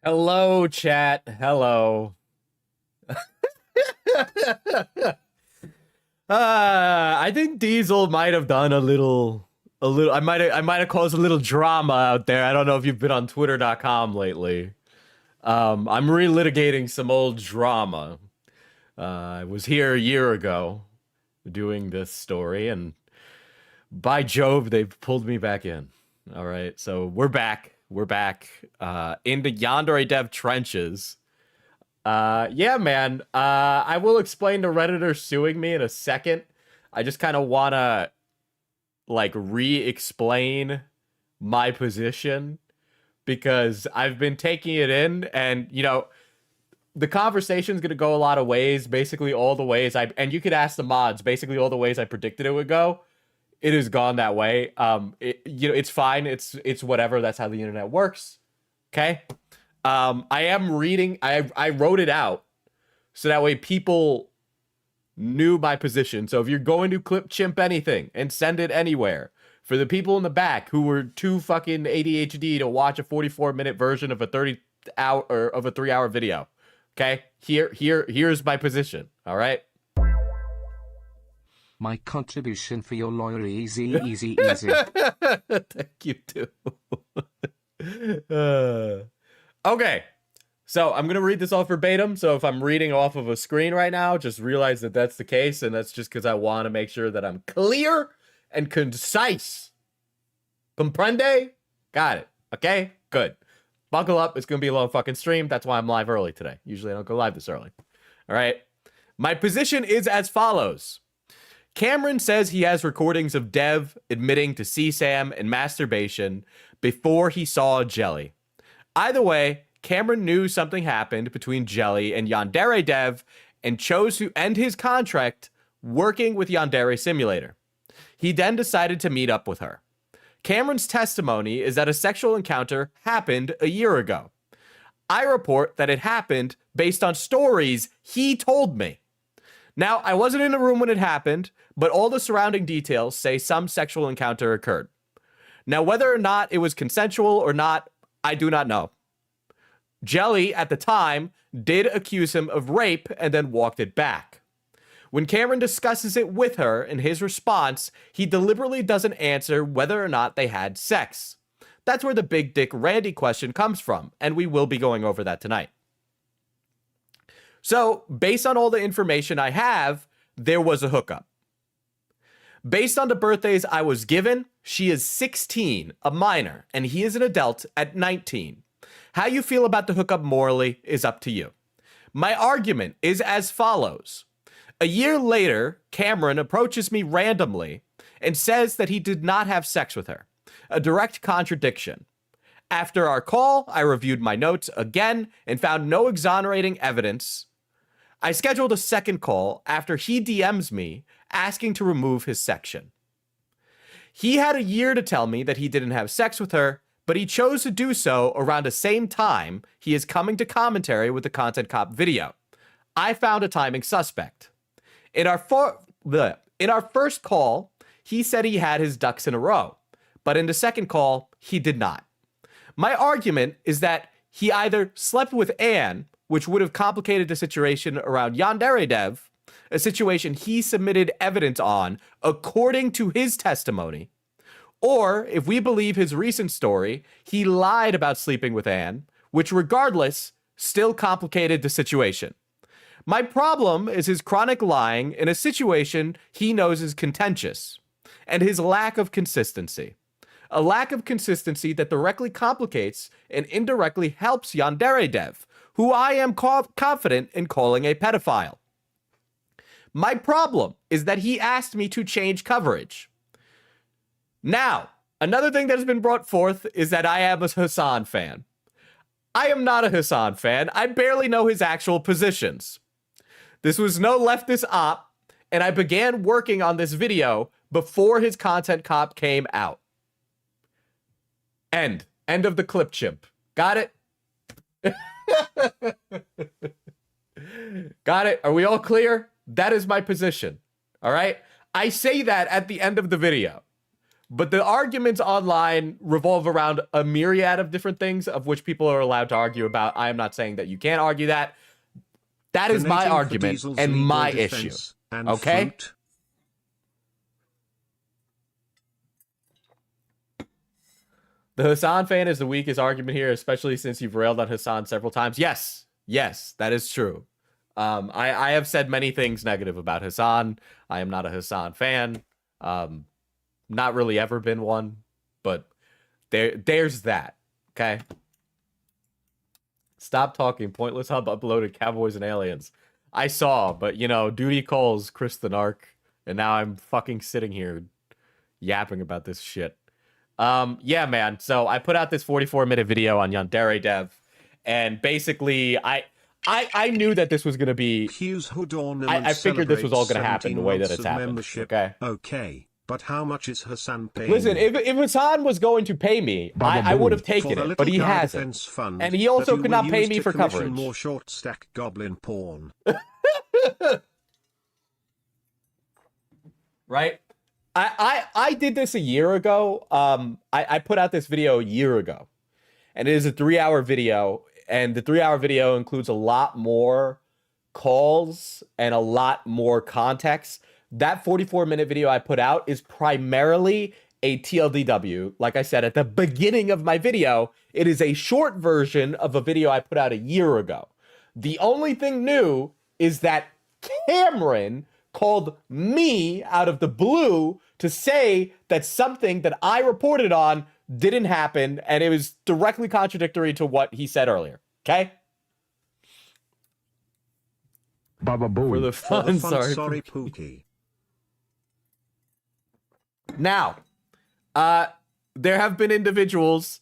Hello, chat. Hello. I think Diesel might have done a little. I might have caused a little drama out there. I don't know if you've been on Twitter.com lately. I'm relitigating some old drama. I was here a year ago doing this story, and by Jove, they've pulled me back in. All right, so we're back. We're back in the Yandere Dev trenches. Yeah, man. I will explain the Redditor suing me in a second. I just kind of want to, like, re-explain my position because I've been taking it in, and, you know, the conversation's going to go a lot of ways, basically all the ways and you could ask the mods, basically all the ways I predicted it would go. It has gone that way. It's fine. It's whatever. That's how the internet works. Okay. I am reading. I wrote it out so that way people knew my position. So if you're going to clip chimp anything and send it anywhere, for the people in the back who were too fucking ADHD to watch a 44-minute version of a 30-hour or of a 3-hour video, okay? Here's my position. All right. My contribution for your lawyer easy. Thank you too. Okay, so I'm gonna read this all verbatim. So if I'm reading off of a screen right now, just realize that that's the case, and that's just because I want to make sure that I'm clear and concise. Comprende? Got it. Okay, good. Buckle up. It's gonna be a long fucking stream. That's why I'm live early today. Usually I don't go live this early. All right. My position is as follows. Cameron says he has recordings of Dev admitting to CSAM and masturbation before he saw Jelly. Either way, Cameron knew something happened between Jelly and Yandere Dev and chose to end his contract working with Yandere Simulator. He then decided to meet up with her. Cameron's testimony is that a sexual encounter happened a year ago. I report that it happened based on stories he told me. Now, I wasn't in the room when it happened, but all the surrounding details say some sexual encounter occurred. Now, whether or not it was consensual or not, I do not know. Jelly, at the time, did accuse him of rape and then walked it back. When Cameron discusses it with her, in his response, he deliberately doesn't answer whether or not they had sex. That's where the big dick Randy question comes from, and we will be going over that tonight. So, based on all the information I have, there was a hookup. Based on the birthdays I was given, she is 16, a minor, and he is an adult at 19. How you feel about the hookup morally is up to you. My argument is as follows. A year later, Cameron approaches me randomly and says that he did not have sex with her. A direct contradiction. After our call, I reviewed my notes again and found no exonerating evidence. I scheduled a second call after he DMs me asking to remove his section. He had a year to tell me that he didn't have sex with her, but he chose to do so around the same time he is coming to commentary with the Content Cop video. I found a timing suspect. In our first call, he said he had his ducks in a row, but in the second call, he did not. My argument is that he either slept with Anne, which would have complicated the situation around Yandere Dev, a situation he submitted evidence on according to his testimony, or, if we believe his recent story, he lied about sleeping with Anne, which regardless still complicated the situation. My problem is his chronic lying in a situation he knows is contentious, and his lack of consistency. A lack of consistency that directly complicates and indirectly helps Yandere Dev, who I am confident in calling a pedophile. My problem is that he asked me to change coverage. Now, another thing that has been brought forth is that I am a Hassan fan. I am not a Hassan fan. I barely know his actual positions. This was no leftist op, and I began working on this video before his Content Cop came out. End of the clip chimp. Got it? Got it? Are we all clear? That is my position. All right? I say that at the end of the video. But the arguments online revolve around a myriad of different things of which people are allowed to argue about. I am not saying that you can't argue that. That is my argument and my issue. Okay? Fruit. The Hassan fan is the weakest argument here, especially since you've railed on Hassan several times. Yes, that is true. I have said many things negative about Hassan. I am not a Hassan fan. Not really ever been one, but there's that. Okay. Stop talking. Pointless Hub uploaded Cowboys and Aliens. I saw, but you know, duty calls Chris the Narc, and now I'm fucking sitting here yapping about this shit. Yeah, man. So I put out this 44-minute video on Yandere Dev, and basically I knew that this was gonna be. I figured this was all gonna happen the way that it's happened. Okay. Okay. But how much is Hassan paying? Listen, if Hassan was going to pay me, I would have taken it, but he hasn't. And he also could not pay me for coverage. More short stack goblin porn. Right? I did this a year ago. I put out this video a year ago. And it is a 3-hour video. And the 3-hour video includes a lot more calls and a lot more context. That 44-minute video I put out is primarily a TLDW. Like I said at the beginning of my video, it is a short version of a video I put out a year ago. The only thing new is that Cameron called me out of the blue to say that something that I reported on didn't happen, and it was directly contradictory to what he said earlier. Okay? Baba Booey. For the fun, sorry Pookie. Now, there have been individuals.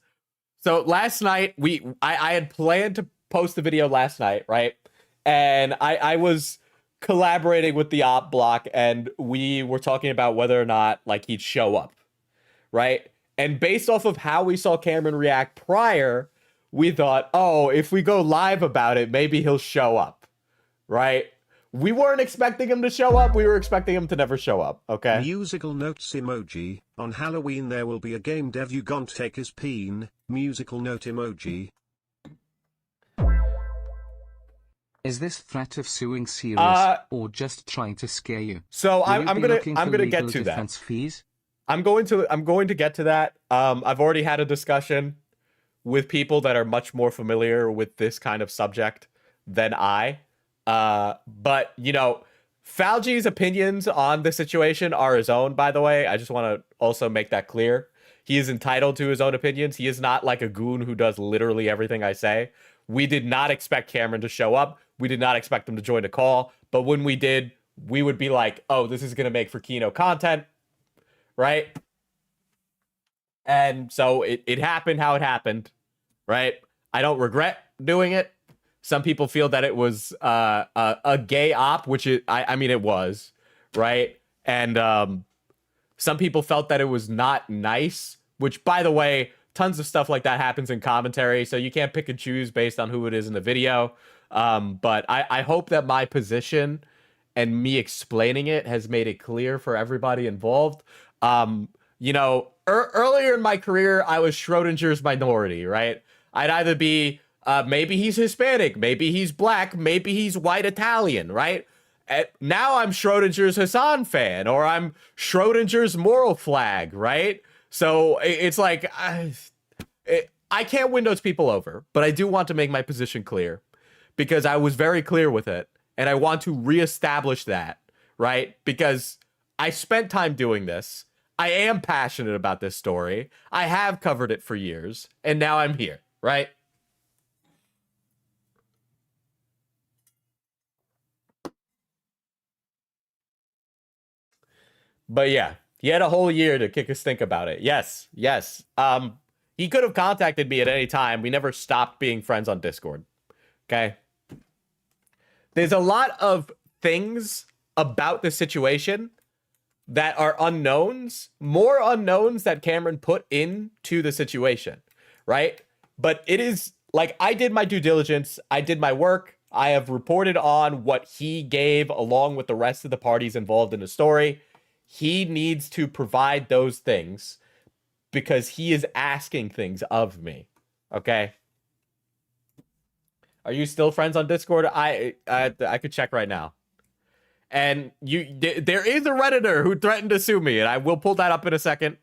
So last night, I had planned to post the video last night, right? And I was collaborating with the op block, and we were talking about whether or not like he'd show up, right? And based off of how we saw Cameron react prior, we thought, oh, if we go live about it, maybe he'll show up, right? We weren't expecting him to show up. We were expecting him to never show up, okay? Musical notes emoji. On Halloween there will be a game dev you gon' take his peen. Musical note emoji. Is this threat of suing serious or just trying to scare you? So I'm gonna get to that. Fees? I'm going to get to that. I've already had a discussion with people that are much more familiar with this kind of subject than I. But you know, Falgi's opinions on the situation are his own, by the way. I just want to also make that clear. He is entitled to his own opinions. He is not like a goon who does literally everything I say. We did not expect Cameron to show up. We did not expect him to join a call. But when we did, we would be like, oh, this is going to make for Kino content, right? And so it happened how it happened, right? I don't regret doing it. Some people feel that it was a gay op, which I mean, it was, right? And some people felt that it was not nice, which, by the way, tons of stuff like that happens in commentary, so you can't pick and choose based on who it is in the video. But I hope that my position and me explaining it has made it clear for everybody involved. You know, earlier in my career, I was Schrodinger's minority, right? I'd either be... maybe he's Hispanic, maybe he's black, maybe he's white Italian, right? Now I'm Schrodinger's Hassan fan, or I'm Schrodinger's moral flag, right? So it's like, I can't win those people over, but I do want to make my position clear because I was very clear with it, and I want to reestablish that, right? Because I spent time doing this. I am passionate about this story. I have covered it for years, and now I'm here, right? But yeah, he had a whole year to kick his stink about it. Yes. He could have contacted me at any time. We never stopped being friends on Discord. Okay? There's a lot of things about the situation that are unknowns, more unknowns that Cameron put into the situation, right? But it is, like, I did my due diligence. I did my work. I have reported on what he gave along with the rest of the parties involved in the story. he needs to provide those things because he is asking things of me. Okay? Are you still friends on Discord? I could check right now. And there is a Redditor who threatened to sue me, and I will pull that up in a second.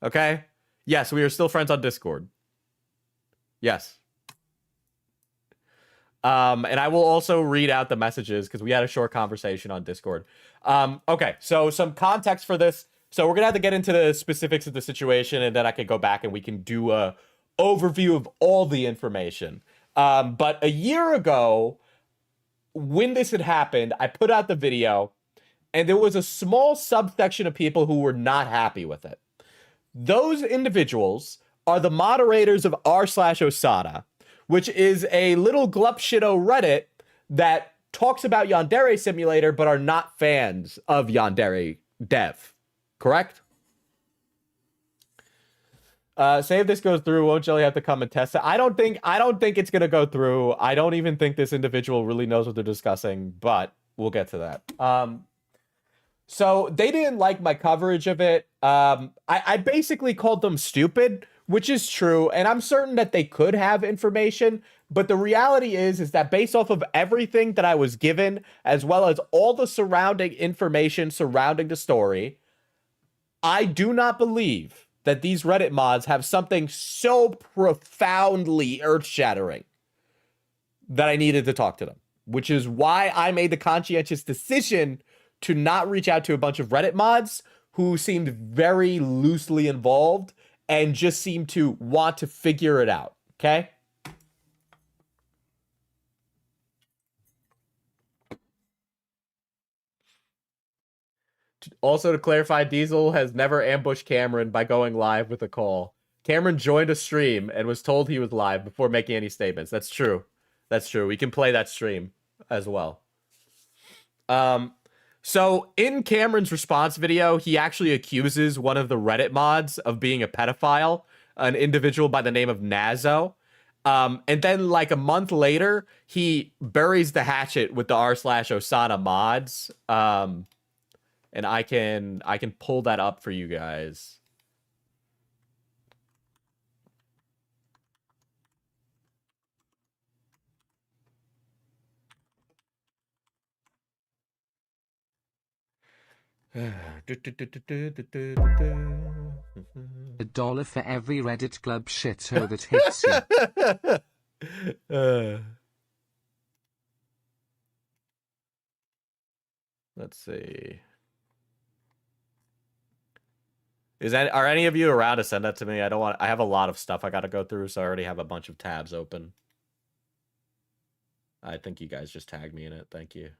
Okay? Yes, we are still friends on Discord. Yes. And I will also read out the messages because we had a short conversation on Discord. Okay, so some context for this. So we're gonna have to get into the specifics of the situation, and then I can go back and we can do a overview of all the information. But a year ago, when this had happened, I put out the video, and there was a small subsection of people who were not happy with it. Those individuals are the moderators of r/Osana, which is a little glupshido Reddit that talks about Yandere Simulator, but are not fans of Yandere dev. Correct? Say if this goes through, won't Jelly have to come and test it? I don't think it's gonna go through. I don't even think this individual really knows what they're discussing, but we'll get to that. So they didn't like my coverage of it. I basically called them stupid, which is true, and I'm certain that they could have information, but the reality is that based off of everything that I was given, as well as all the surrounding information surrounding the story, I do not believe that these Reddit mods have something so profoundly earth-shattering that I needed to talk to them, which is why I made the conscientious decision to not reach out to a bunch of Reddit mods who seemed very loosely involved and just seemed to want to figure it out, okay? Also, to clarify, Diesel has never ambushed Cameron by going live with a call. Cameron joined a stream and was told he was live before making any statements. That's true. That's true. We can play that stream as well. So in Cameron's response video, he actually accuses one of the Reddit mods of being a pedophile, an individual by the name of Nazo. And then like a month later, he buries the hatchet with the r/Osana mods. And I can pull that up for you guys. $1 for every Reddit club shithole that hits you. Let's see. Are any of you around to send that to me? I have a lot of stuff I got to go through, so I already have a bunch of tabs open. I think you guys just tagged me in it. Thank you.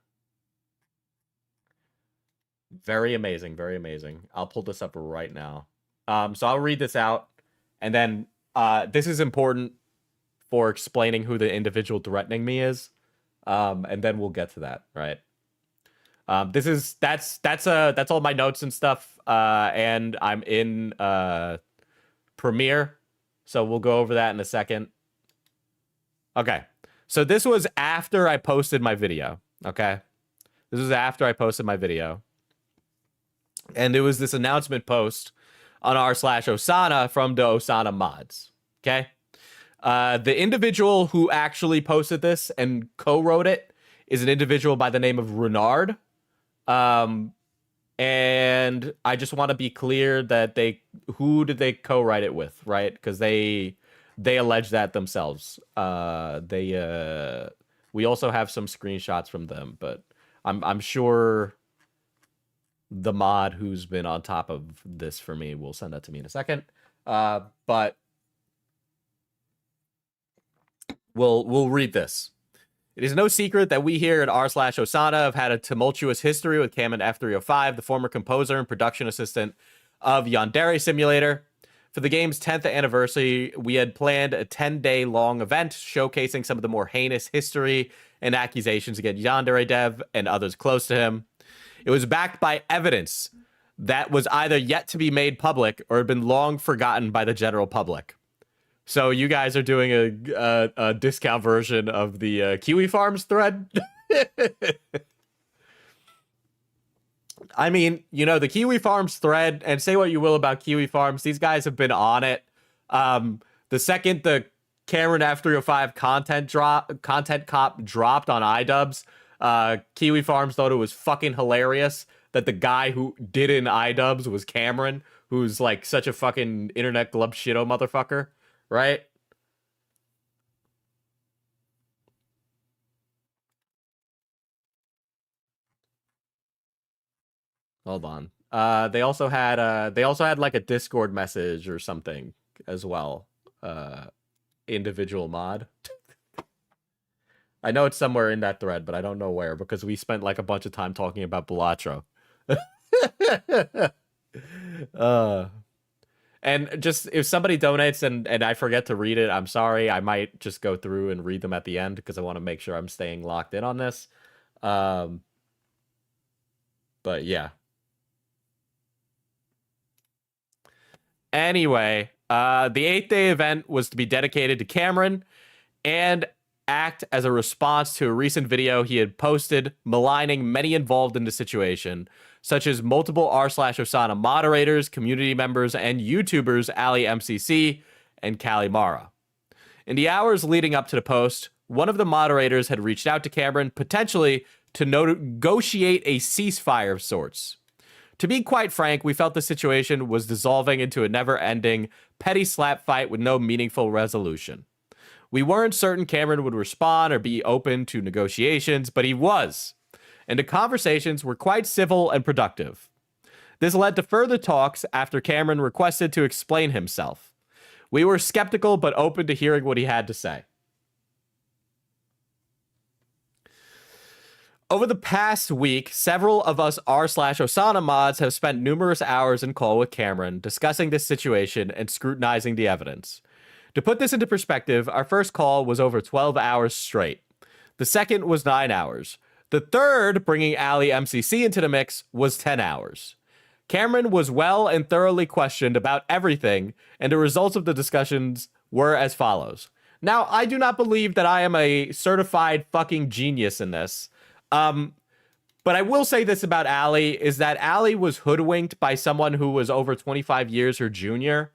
Very amazing, very amazing. I'll pull this up right now. So I'll read this out, and then this is important for explaining who the individual threatening me is, and then we'll get to that, right? That's all my notes and stuff, and I'm in Premiere, so we'll go over that in a second. Okay, so this was after I posted my video. Okay, this was after I posted my video. And there was this announcement post on r/Osana from the Osana mods. Okay. The individual who actually posted this and co-wrote it is an individual by the name of Renard. And I just want to be clear that who did they co-write it with, right? Because they allege that themselves. We also have some screenshots from them, but I'm sure the mod who's been on top of this for me will send that to me in a second. But we'll read this. It is no secret that we here at r/Osana have had a tumultuous history with CameronF305, the former composer and production assistant of Yandere Simulator. For the game's 10th anniversary, we had planned a 10-day long event showcasing some of the more heinous history and accusations against Yandere dev and others close to him. It was backed by evidence that was either yet to be made public or had been long forgotten by the general public. So you guys are doing a discount version of the Kiwi Farms thread? I mean, you know, the Kiwi Farms thread, and say what you will about Kiwi Farms, these guys have been on it. The second the CameronF305 content cop dropped on iDubbbz, Kiwi Farms thought it was fucking hilarious that the guy who did in iDubbbz was Cameron, who's like such a fucking internet glub shitto motherfucker, right? Hold on. They also had like a Discord message or something as well. Individual mod. I know it's somewhere in that thread, but I don't know where because we spent like a bunch of time talking about Balatro. And just if somebody donates and I forget to read it, I'm sorry. I might just go through and read them at the end because I want to make sure I'm staying locked in on this. But yeah. Anyway, the 8th-day event was to be dedicated to Cameron and act as a response to a recent video he had posted maligning many involved in the situation, such as multiple r/Osana moderators, community members, and YouTubers Ali MCC and Kali Mara. In the hours leading up to the post, one of the moderators had reached out to Cameron, potentially to negotiate a ceasefire of sorts. To be quite frank, we felt the situation was dissolving into a never-ending, petty slap fight with no meaningful resolution. We weren't certain Cameron would respond or be open to negotiations, but he was, and the conversations were quite civil and productive. This led to further talks after Cameron requested to explain himself. We were skeptical but open to hearing what he had to say. Over the past week, several of us r/Osana mods have spent numerous hours in call with Cameron discussing this situation and scrutinizing the evidence. To put this into perspective, our first call was over 12 hours straight. The second was 9 hours. The third, bringing Ali MCC into the mix, was 10 hours. Cameron was well and thoroughly questioned about everything, and the results of the discussions were as follows. Now, I do not believe that I am a certified fucking genius in this. But I will say this about Ali, is that Ali was hoodwinked by someone who was over 25 years her junior.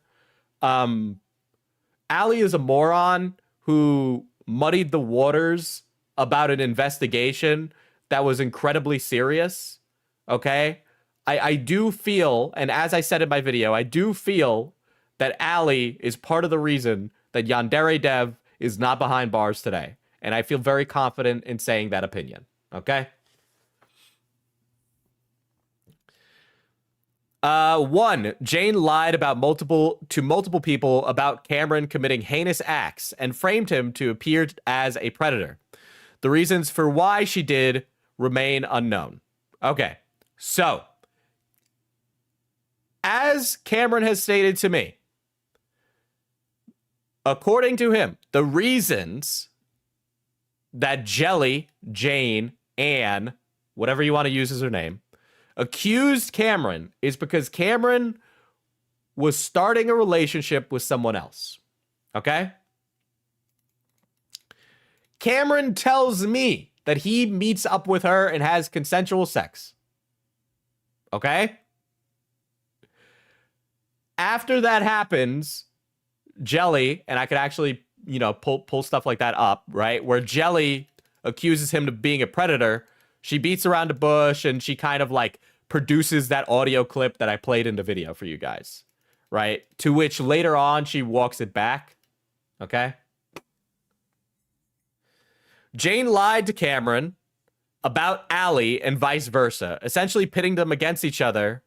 Ali is a moron who muddied the waters about an investigation that was incredibly serious, okay? I do feel, and as I said in my video, I do feel that Ali is part of the reason that Yandere Dev is not behind bars today. And I feel very confident in saying that opinion. Okay. 1, Jane lied about multiple people about Cameron committing heinous acts and framed him to appear as a predator. The reasons for why she did remain unknown. Okay. So, as Cameron has stated to me, according to him, the reasons that Jelly, Jane, Anne, whatever you want to use as her name, accused Cameron is because Cameron was starting a relationship with someone else. Okay? Cameron tells me that he meets up with her and has consensual sex. Okay? After that happens, Jelly, and I could actually, you know, pull stuff like that up, right? Where Jelly accuses him of being a predator. She beats around the bush and she kind of like produces that audio clip that I played in the video for you guys, right? To which later on she walks it back. Okay. Jane lied to Cameron about Ali and vice versa, essentially pitting them against each other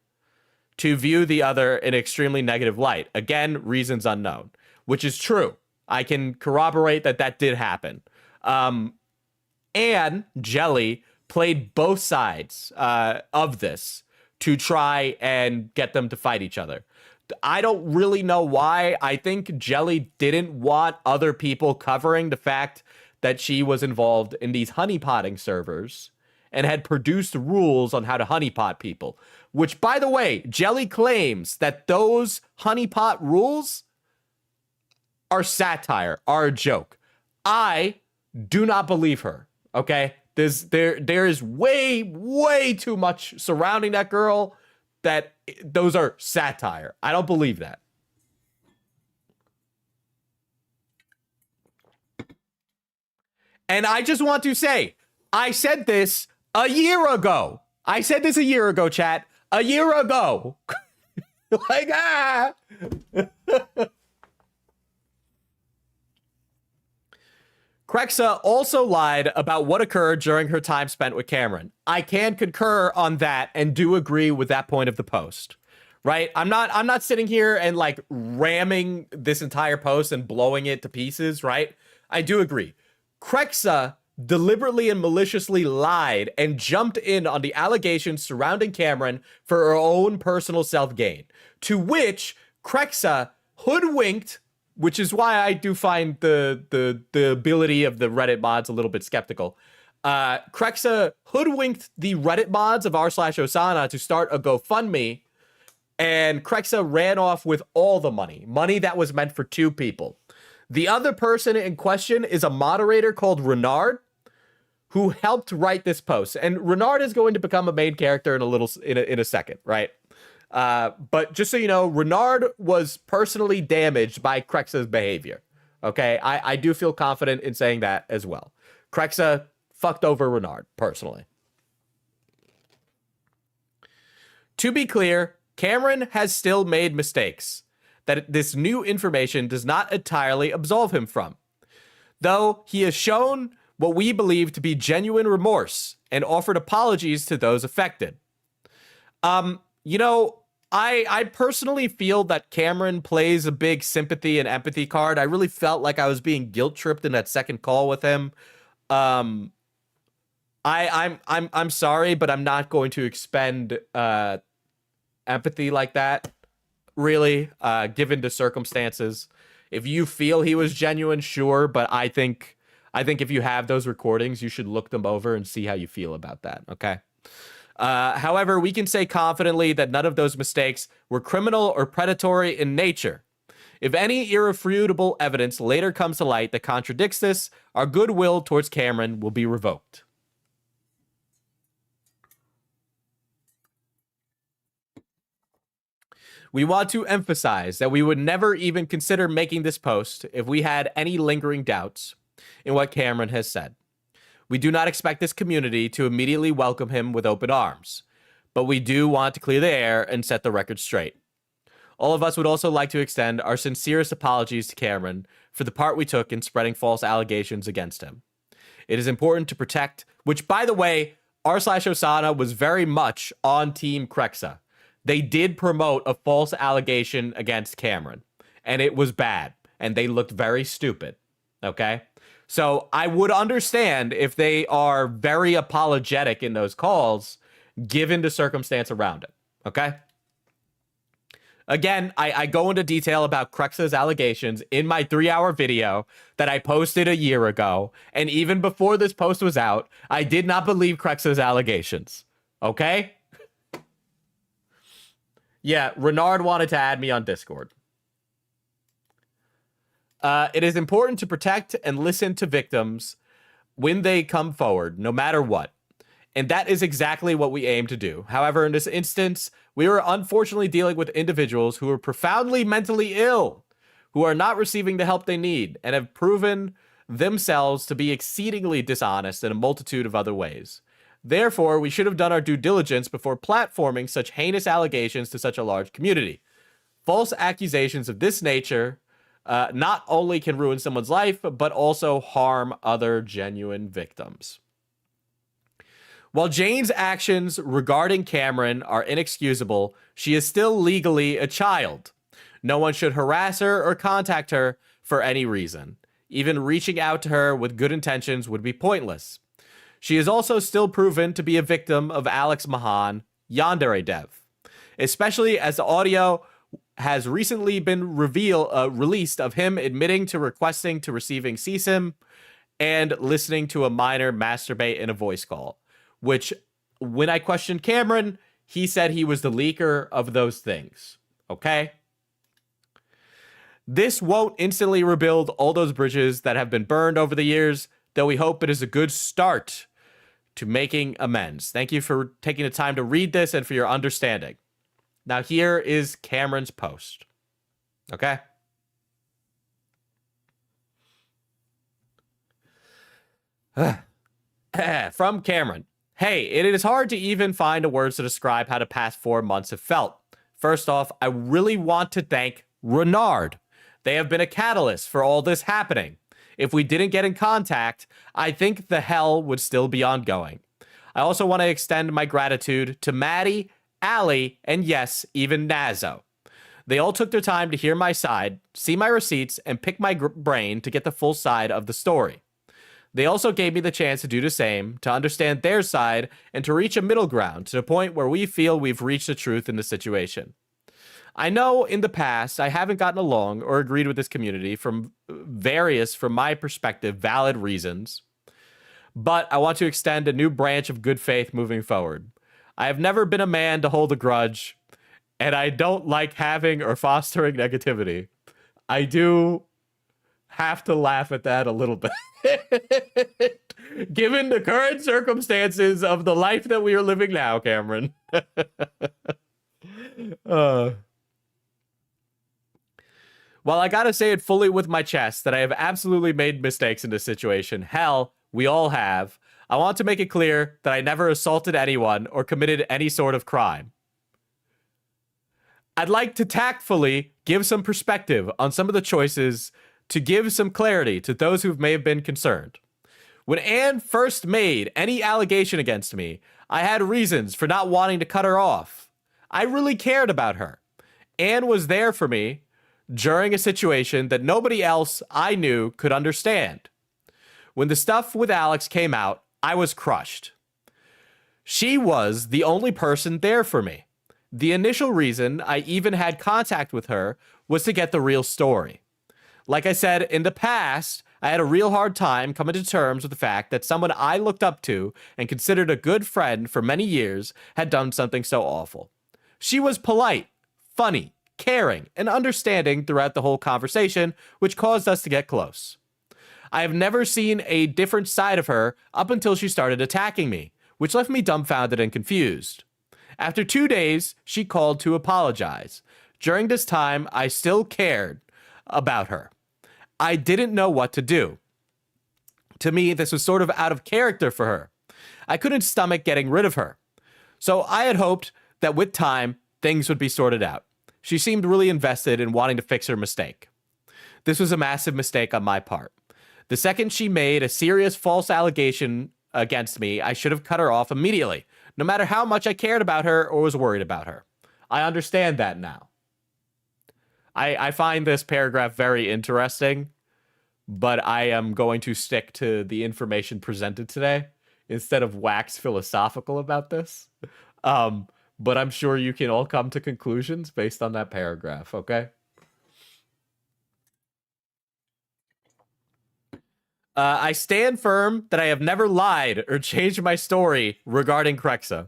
to view the other in an extremely negative light. Again, reasons unknown, which is true. I can corroborate that that did happen. And Jelly played both sides of this to try and get them to fight each other. I don't really know why. I think Jelly didn't want other people covering the fact that she was involved in these honeypotting servers and had produced rules on how to honeypot people. Which, by the way, Jelly claims that those honeypot rules are satire, are a joke. I do not believe her, okay? There is way too much surrounding that girl that those are satire. I don't believe that. And I just want to say, I said this a year ago. I said this a year ago, chat. A year ago. Like, Krexa also lied about what occurred during her time spent with Cameron. I can concur on that and do agree with that point of the post. Right? I'm not sitting here and like ramming this entire post and blowing it to pieces, right? I do agree. Krexa deliberately and maliciously lied and jumped in on the allegations surrounding Cameron for her own personal self-gain, to which Krexa hoodwinked, which is why I do find the ability of the Reddit mods a little bit skeptical. Krexa hoodwinked the Reddit mods of r/Osana to start a GoFundMe, and Krexa ran off with all the money that was meant for 2 people. The other person in question is a moderator called Renard, who helped write this post. And Renard is going to become a main character in a second, right? But just so you know, Renard was personally damaged by Krexa's behavior. Okay, I do feel confident in saying that as well. Krexa fucked over Renard personally. To be clear, Cameron has still made mistakes that this new information does not entirely absolve him from, though he has shown what we believe to be genuine remorse and offered apologies to those affected. You know, I personally feel that Cameron plays a big sympathy and empathy card. I really felt like I was being guilt tripped in that second call with him. I'm sorry, but I'm not going to expend empathy like that, really, given the circumstances. If you feel he was genuine, sure, but I think if you have those recordings, you should look them over and see how you feel about that, okay? However, we can say confidently that none of those mistakes were criminal or predatory in nature. If any irrefutable evidence later comes to light that contradicts this, our goodwill towards Cameron will be revoked. We want to emphasize that we would never even consider making this post if we had any lingering doubts in what Cameron has said. We do not expect this community to immediately welcome him with open arms, but we do want to clear the air and set the record straight. All of us would also like to extend our sincerest apologies to Cameron for the part we took in spreading false allegations against him. It is important to protect, which, by the way, r/Osana was very much on Team Krexa. They did promote a false allegation against Cameron, and it was bad, and they looked very stupid, okay? So I would understand if they are very apologetic in those calls, given the circumstance around it, okay? Again, I go into detail about Krexa's allegations in my 3-hour video that I posted a year ago, and even before this post was out, I did not believe Krexa's allegations, okay? Yeah, Renard wanted to add me on Discord. It is important to protect and listen to victims when they come forward, no matter what. And that is exactly what we aim to do. However, in this instance, we are unfortunately dealing with individuals who are profoundly mentally ill, who are not receiving the help they need, and have proven themselves to be exceedingly dishonest in a multitude of other ways. Therefore, we should have done our due diligence before platforming such heinous allegations to such a large community. False accusations of this nature not only can ruin someone's life, but also harm other genuine victims. While Jane's actions regarding Cameron are inexcusable, she is still legally a child. No one should harass her or contact her for any reason. Even reaching out to her with good intentions would be pointless. She is also still proven to be a victim of Alex Mahan, Yandere Dev, especially as the audio has recently been released of him admitting to requesting to receiving CSIM and listening to a minor masturbate in a voice call, which, when I questioned Cameron, he said he was the leaker of those things, okay? This won't instantly rebuild all those bridges that have been burned over the years, though we hope it is a good start to making amends. Thank you for taking the time to read this and for your understanding. Now, here is Cameron's post. Okay? From Cameron. Hey, it is hard to even find the words to describe how the past 4 months have felt. First off, I really want to thank Renard. They have been a catalyst for all this happening. If we didn't get in contact, I think the hell would still be ongoing. I also want to extend my gratitude to Maddie, Allie, and yes, even Nazo. They all took their time to hear my side, see my receipts, and pick my brain to get the full side of the story. They also gave me the chance to do the same, to understand their side, and to reach a middle ground to the point where we feel we've reached the truth in the situation. I know in the past I haven't gotten along or agreed with this community from various, from my perspective, valid reasons, but I want to extend a new branch of good faith moving forward. I have never been a man to hold a grudge, and I don't like having or fostering negativity. I do have to laugh at that a little bit. Given the current circumstances of the life that we are living now, Cameron. While I gotta say it fully with my chest that I have absolutely made mistakes in this situation, hell, we all have, I want to make it clear that I never assaulted anyone or committed any sort of crime. I'd like to tactfully give some perspective on some of the choices to give some clarity to those who may have been concerned. When Anne first made any allegation against me, I had reasons for not wanting to cut her off. I really cared about her. Anne was there for me during a situation that nobody else I knew could understand. When the stuff with Alex came out, I was crushed. She was the only person there for me. The initial reason I even had contact with her was to get the real story. Like I said, in the past, I had a real hard time coming to terms with the fact that someone I looked up to and considered a good friend for many years had done something so awful. She was polite, funny, caring, and understanding throughout the whole conversation, which caused us to get close. I have never seen a different side of her up until she started attacking me, which left me dumbfounded and confused. After 2 days, she called to apologize. During this time, I still cared about her. I didn't know what to do. To me, this was sort of out of character for her. I couldn't stomach getting rid of her. So I had hoped that with time, things would be sorted out. She seemed really invested in wanting to fix her mistake. This was a massive mistake on my part. The second she made a serious false allegation against me, I should have cut her off immediately, no matter how much I cared about her or was worried about her. I understand that now. I find this paragraph very interesting, but I am going to stick to the information presented today instead of wax philosophical about this. But I'm sure you can all come to conclusions based on that paragraph, okay? I stand firm that I have never lied or changed my story regarding Krexa.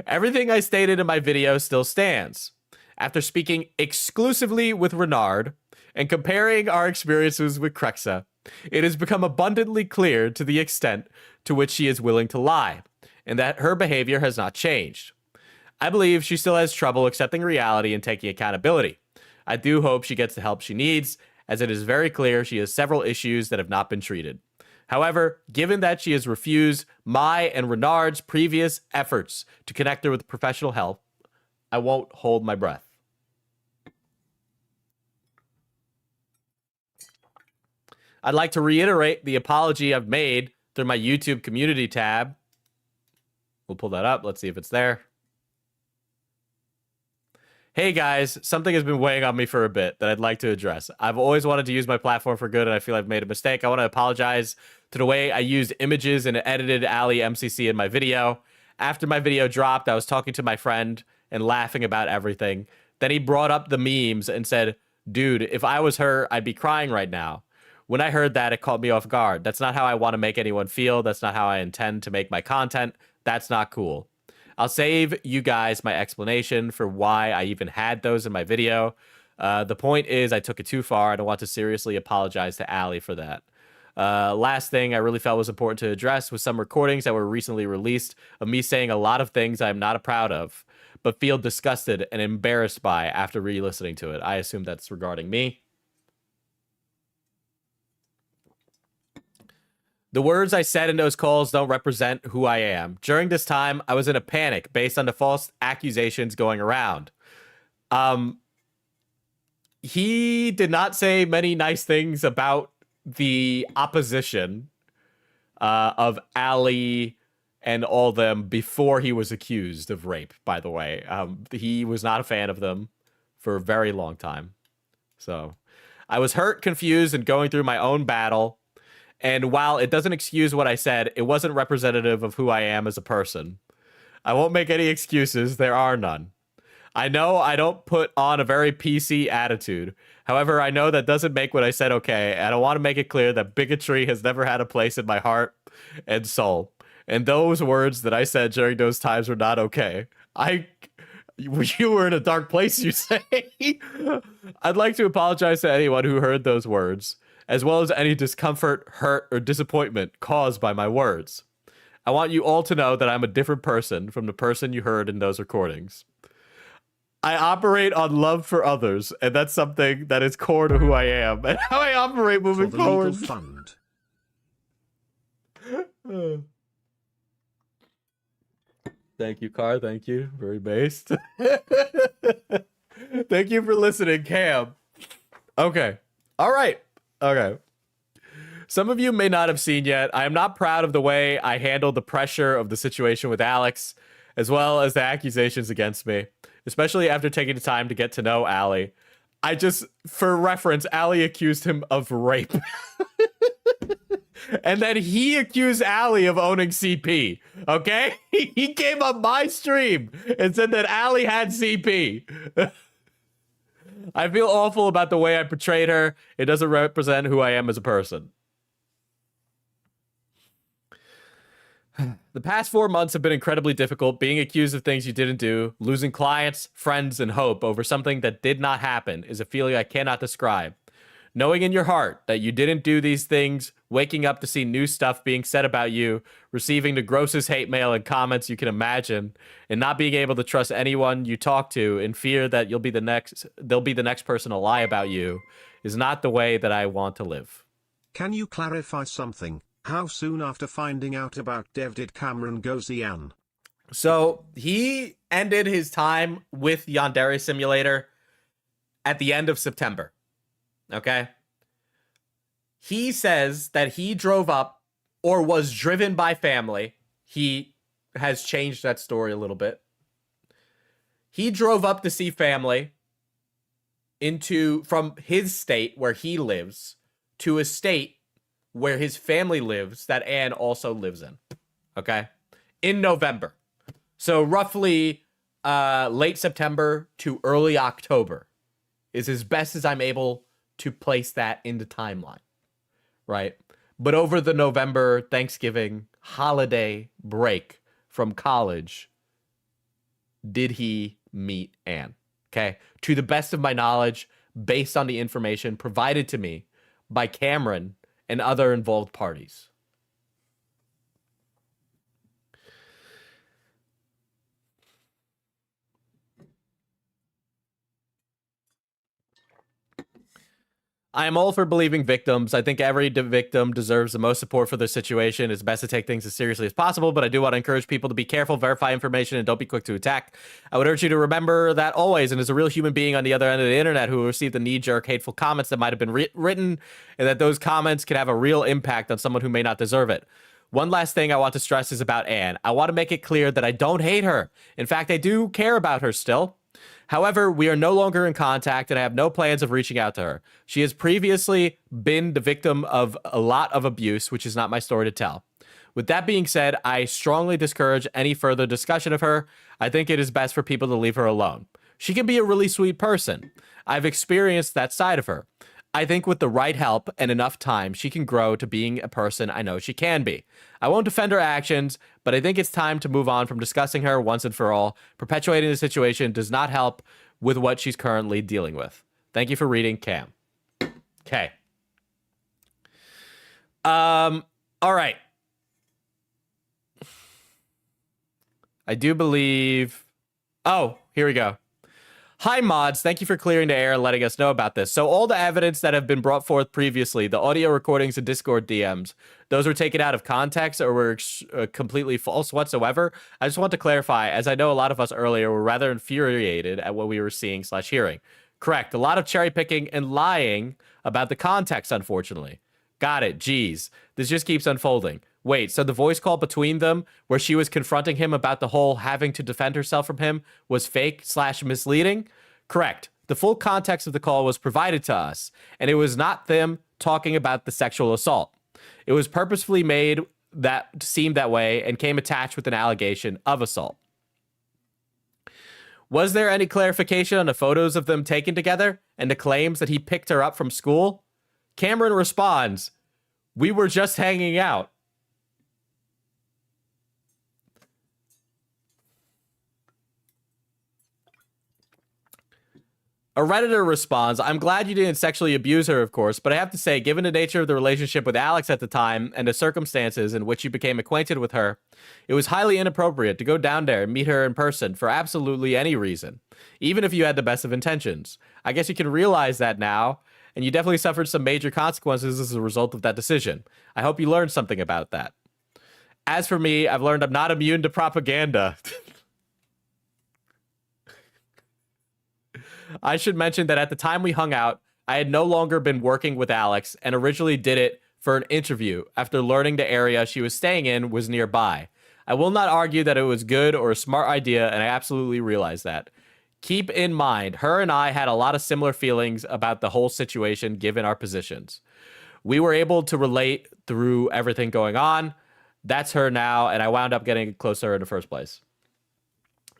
Everything I stated in my video still stands. After speaking exclusively with Renard and comparing our experiences with Krexa, it has become abundantly clear to the extent to which she is willing to lie, and that her behavior has not changed. I believe she still has trouble accepting reality and taking accountability. I do hope she gets the help she needs, as it is very clear she has several issues that have not been treated. However, given that she has refused my and Renard's previous efforts to connect her with professional help, I won't hold my breath. I'd like to reiterate the apology I've made through my YouTube community tab. We'll pull that up. Let's see if it's there. Hey guys, something has been weighing on me for a bit that I'd like to address. I've always wanted to use my platform for good, and I feel I've made a mistake. I want to apologize to the way I used images and edited Ali MCC in my video. After my video dropped, I was talking to my friend and laughing about everything. Then he brought up the memes and said, dude, if I was her, I'd be crying right now. When I heard that, it caught me off guard. That's not how I want to make anyone feel. That's not how I intend to make my content. That's not cool. I'll save you guys my explanation for why I even had those in my video. The point is I took it too far. I don't want to seriously apologize to Ali for that. Last thing I really felt was important to address was some recordings that were recently released of me saying a lot of things I'm not proud of, but feel disgusted and embarrassed by after re-listening to it. I assume that's regarding me. The words I said in those calls don't represent who I am. During this time, I was in a panic based on the false accusations going around. He did not say many nice things about the opposition of Ali and all them before he was accused of rape, by the way. He was not a fan of them for a very long time. So I was hurt, confused, and going through my own battle. And while it doesn't excuse what I said, it wasn't representative of who I am as a person. I won't make any excuses. There are none. I know I don't put on a very PC attitude. However, I know that doesn't make what I said okay, and I want to make it clear that bigotry has never had a place in my heart and soul. And those words that I said during those times were not okay. You were in a dark place, you say? I'd like to apologize to anyone who heard those words, as well as any discomfort, hurt, or disappointment caused by my words. I want you all to know that I'm a different person from the person you heard in those recordings. I operate on love for others, and that's something that is core to who I am and how I operate moving forward. Fund. Thank you, Car. Thank you. Very based. Thank you for listening, Cam. Okay. All right. Okay. Some of you may not have seen yet. I am not proud of the way I handled the pressure of the situation with Alex, as well as the accusations against me, especially after taking the time to get to know Ali. For reference, Ali accused him of rape. And then he accused Ali of owning CP, okay? He came on my stream and said that Ali had CP. I feel awful about the way I portrayed her. It doesn't represent who I am as a person. The past 4 months have been incredibly difficult, being accused of things you didn't do, losing clients, friends, and hope over something that did not happen is a feeling I cannot describe. Knowing in your heart that you didn't do these things, waking up to see new stuff being said about you, receiving the grossest hate mail and comments you can imagine, and not being able to trust anyone you talk to in fear that they'll be the next person to lie about you, is not the way that I want to live. Can you clarify something? How soon after finding out about Dev did Cameron go Xi'an? So he ended his time with Yandere Simulator at the end of September. Okay? He says that he drove up or was driven by family. He has changed that story a little bit. He drove up to see family from his state where he lives to a state where his family lives that Anne also lives in. Okay? In November. So roughly late September to early October is as best as I'm able to place that in the timeline. Right? But over the November Thanksgiving holiday break from college, did he meet Anne? Okay? To the best of my knowledge, based on the information provided to me by Cameron and other involved parties. I am all for believing victims. I think every victim deserves the most support for their situation. It's best to take things as seriously as possible, but I do want to encourage people to be careful, verify information, and don't be quick to attack. I would urge you to remember that always, and as a real human being on the other end of the internet who received the knee-jerk, hateful comments that might have been written, and that those comments can have a real impact on someone who may not deserve it. One last thing I want to stress is about Anne. I want to make it clear that I don't hate her. In fact, I do care about her still. However, we are no longer in contact, and I have no plans of reaching out to her. She has previously been the victim of a lot of abuse, which is not my story to tell. With that being said, I strongly discourage any further discussion of her. I think it is best for people to leave her alone. She can be a really sweet person. I've experienced that side of her. I think with the right help and enough time, she can grow to being a person I know she can be. I won't defend her actions, but I think it's time to move on from discussing her once and for all. Perpetuating the situation does not help with what she's currently dealing with. Thank you for reading, Cam. Okay. All right. I do believe... Oh, here we go. Hi, mods. Thank you for clearing the air and letting us know about this. So all the evidence that have been brought forth previously, the audio recordings and Discord DMs, those were taken out of context or were completely false whatsoever. I just want to clarify, as I know a lot of us earlier were rather infuriated at what we were seeing / hearing. Correct. A lot of cherry picking and lying about the context, unfortunately. Got it. Jeez. This just keeps unfolding. Wait, so the voice call between them where she was confronting him about the whole having to defend herself from him was fake / misleading? Correct. The full context of the call was provided to us, and it was not them talking about the sexual assault. It was purposefully made that seem that way and came attached with an allegation of assault. Was there any clarification on the photos of them taken together and the claims that he picked her up from school? Cameron responds, "We were just hanging out." A Redditor responds, "I'm glad you didn't sexually abuse her, of course, but I have to say, given the nature of the relationship with Alex at the time and the circumstances in which you became acquainted with her, it was highly inappropriate to go down there and meet her in person for absolutely any reason, even if you had the best of intentions. I guess you can realize that now, and you definitely suffered some major consequences as a result of that decision. I hope you learned something about that. As for me, I've learned I'm not immune to propaganda." I should mention that at the time we hung out, I had no longer been working with Alex and originally did it for an interview after learning the area she was staying in was nearby. I will not argue that it was good or a smart idea, and I absolutely realize that. Keep in mind, her and I had a lot of similar feelings about the whole situation given our positions. We were able to relate through everything going on. That's her now, and I wound up getting closer in the first place.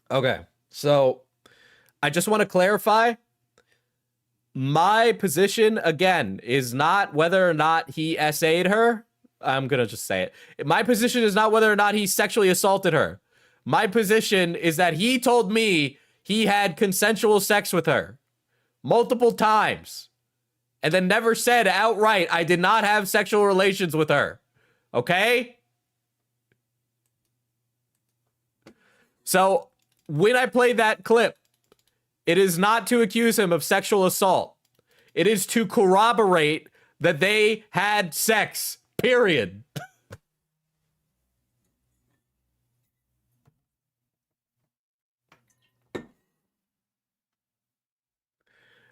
Okay, so I just want to clarify, my position, again, is not whether or not he SA'd her. I'm going to just say it. My position is not whether or not he sexually assaulted her. My position is that he told me he had consensual sex with her multiple times and then never said outright, I did not have sexual relations with her. Okay? So when I play that clip, it is not to accuse him of sexual assault. It is to corroborate that they had sex, period.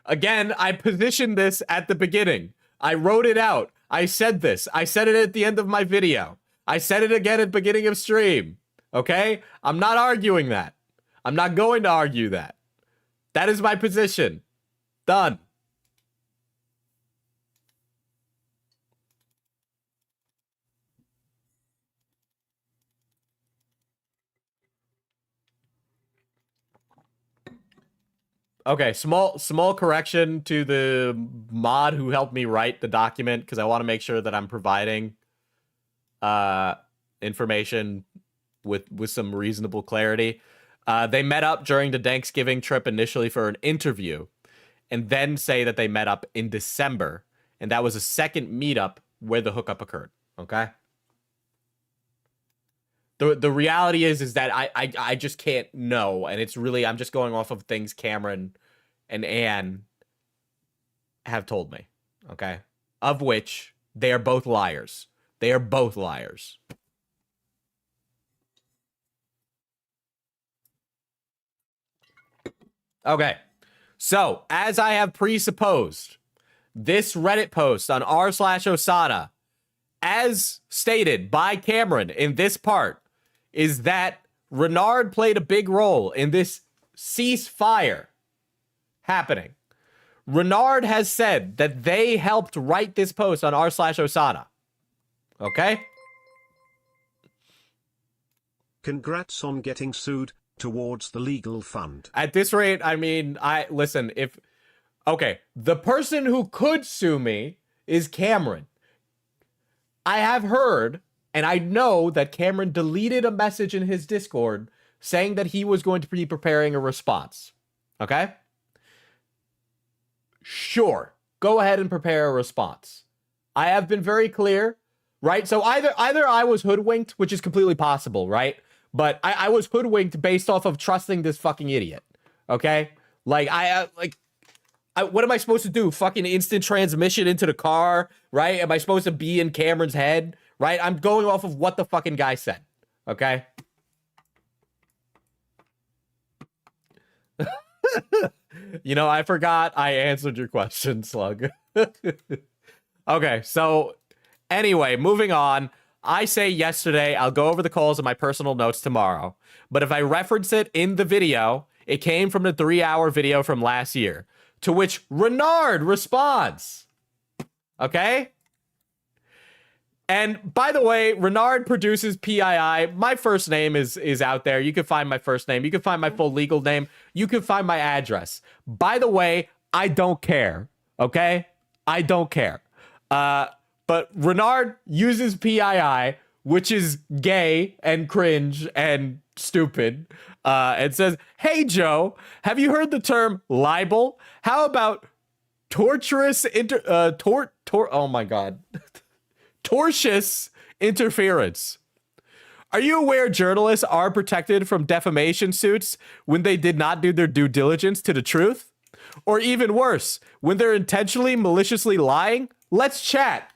Again, I positioned this at the beginning. I wrote it out. I said this. I said it at the end of my video. I said it again at the beginning of stream. Okay? I'm not arguing that. I'm not going to argue that. That is my position. Done. Okay, small correction to the mod who helped me write the document, because I want to make sure that I'm providing information with some reasonable clarity. They met up during the Thanksgiving trip initially for an interview, and then say that they met up in December, and that was a second meetup where the hookup occurred. Okay. The reality is that I just can't know, and it's really, I'm just going off of things Cameron and Anne have told me. Okay, of which they are both liars. They are both liars. Okay, so as I have presupposed, this Reddit post on r/Osana, as stated by Cameron in this part, is that Renard played a big role in this ceasefire happening. Renard has said that they helped write this post on r/Osana. Okay? Congrats on getting sued towards the legal fund. At this rate, I mean, listen, okay, the person who could sue me is Cameron. I have heard, and I know that Cameron deleted a message in his Discord saying that he was going to be preparing a response. Okay? Sure, go ahead and prepare a response. I have been very clear right? So either I was hoodwinked, which is completely possible, right? But I was hoodwinked based off of trusting this fucking idiot. Okay, like what am I supposed to do? Fucking instant transmission into the car, right? Am I supposed to be in Cameron's head, right? I'm going off of what the fucking guy said. Okay. You know, I forgot I answered your question, Slug. Okay, so anyway, moving on. I say yesterday, I'll go over the calls in my personal notes tomorrow. But if I reference it in the video, it came from the 3-hour video from last year, to which Renard responds. Okay? And by the way, Renard produces PII. My first name is out there. You can find my first name. You can find my full legal name. You can find my address. By the way, I don't care. Okay? I don't care. But Renard uses PII, which is gay and cringe and stupid, and says, "Hey, Joe, have you heard the term libel? How about tortious oh my God. Tortious interference? Are you aware journalists are protected from defamation suits when they did not do their due diligence to the truth? Or even worse, when they're intentionally, maliciously lying? Let's chat."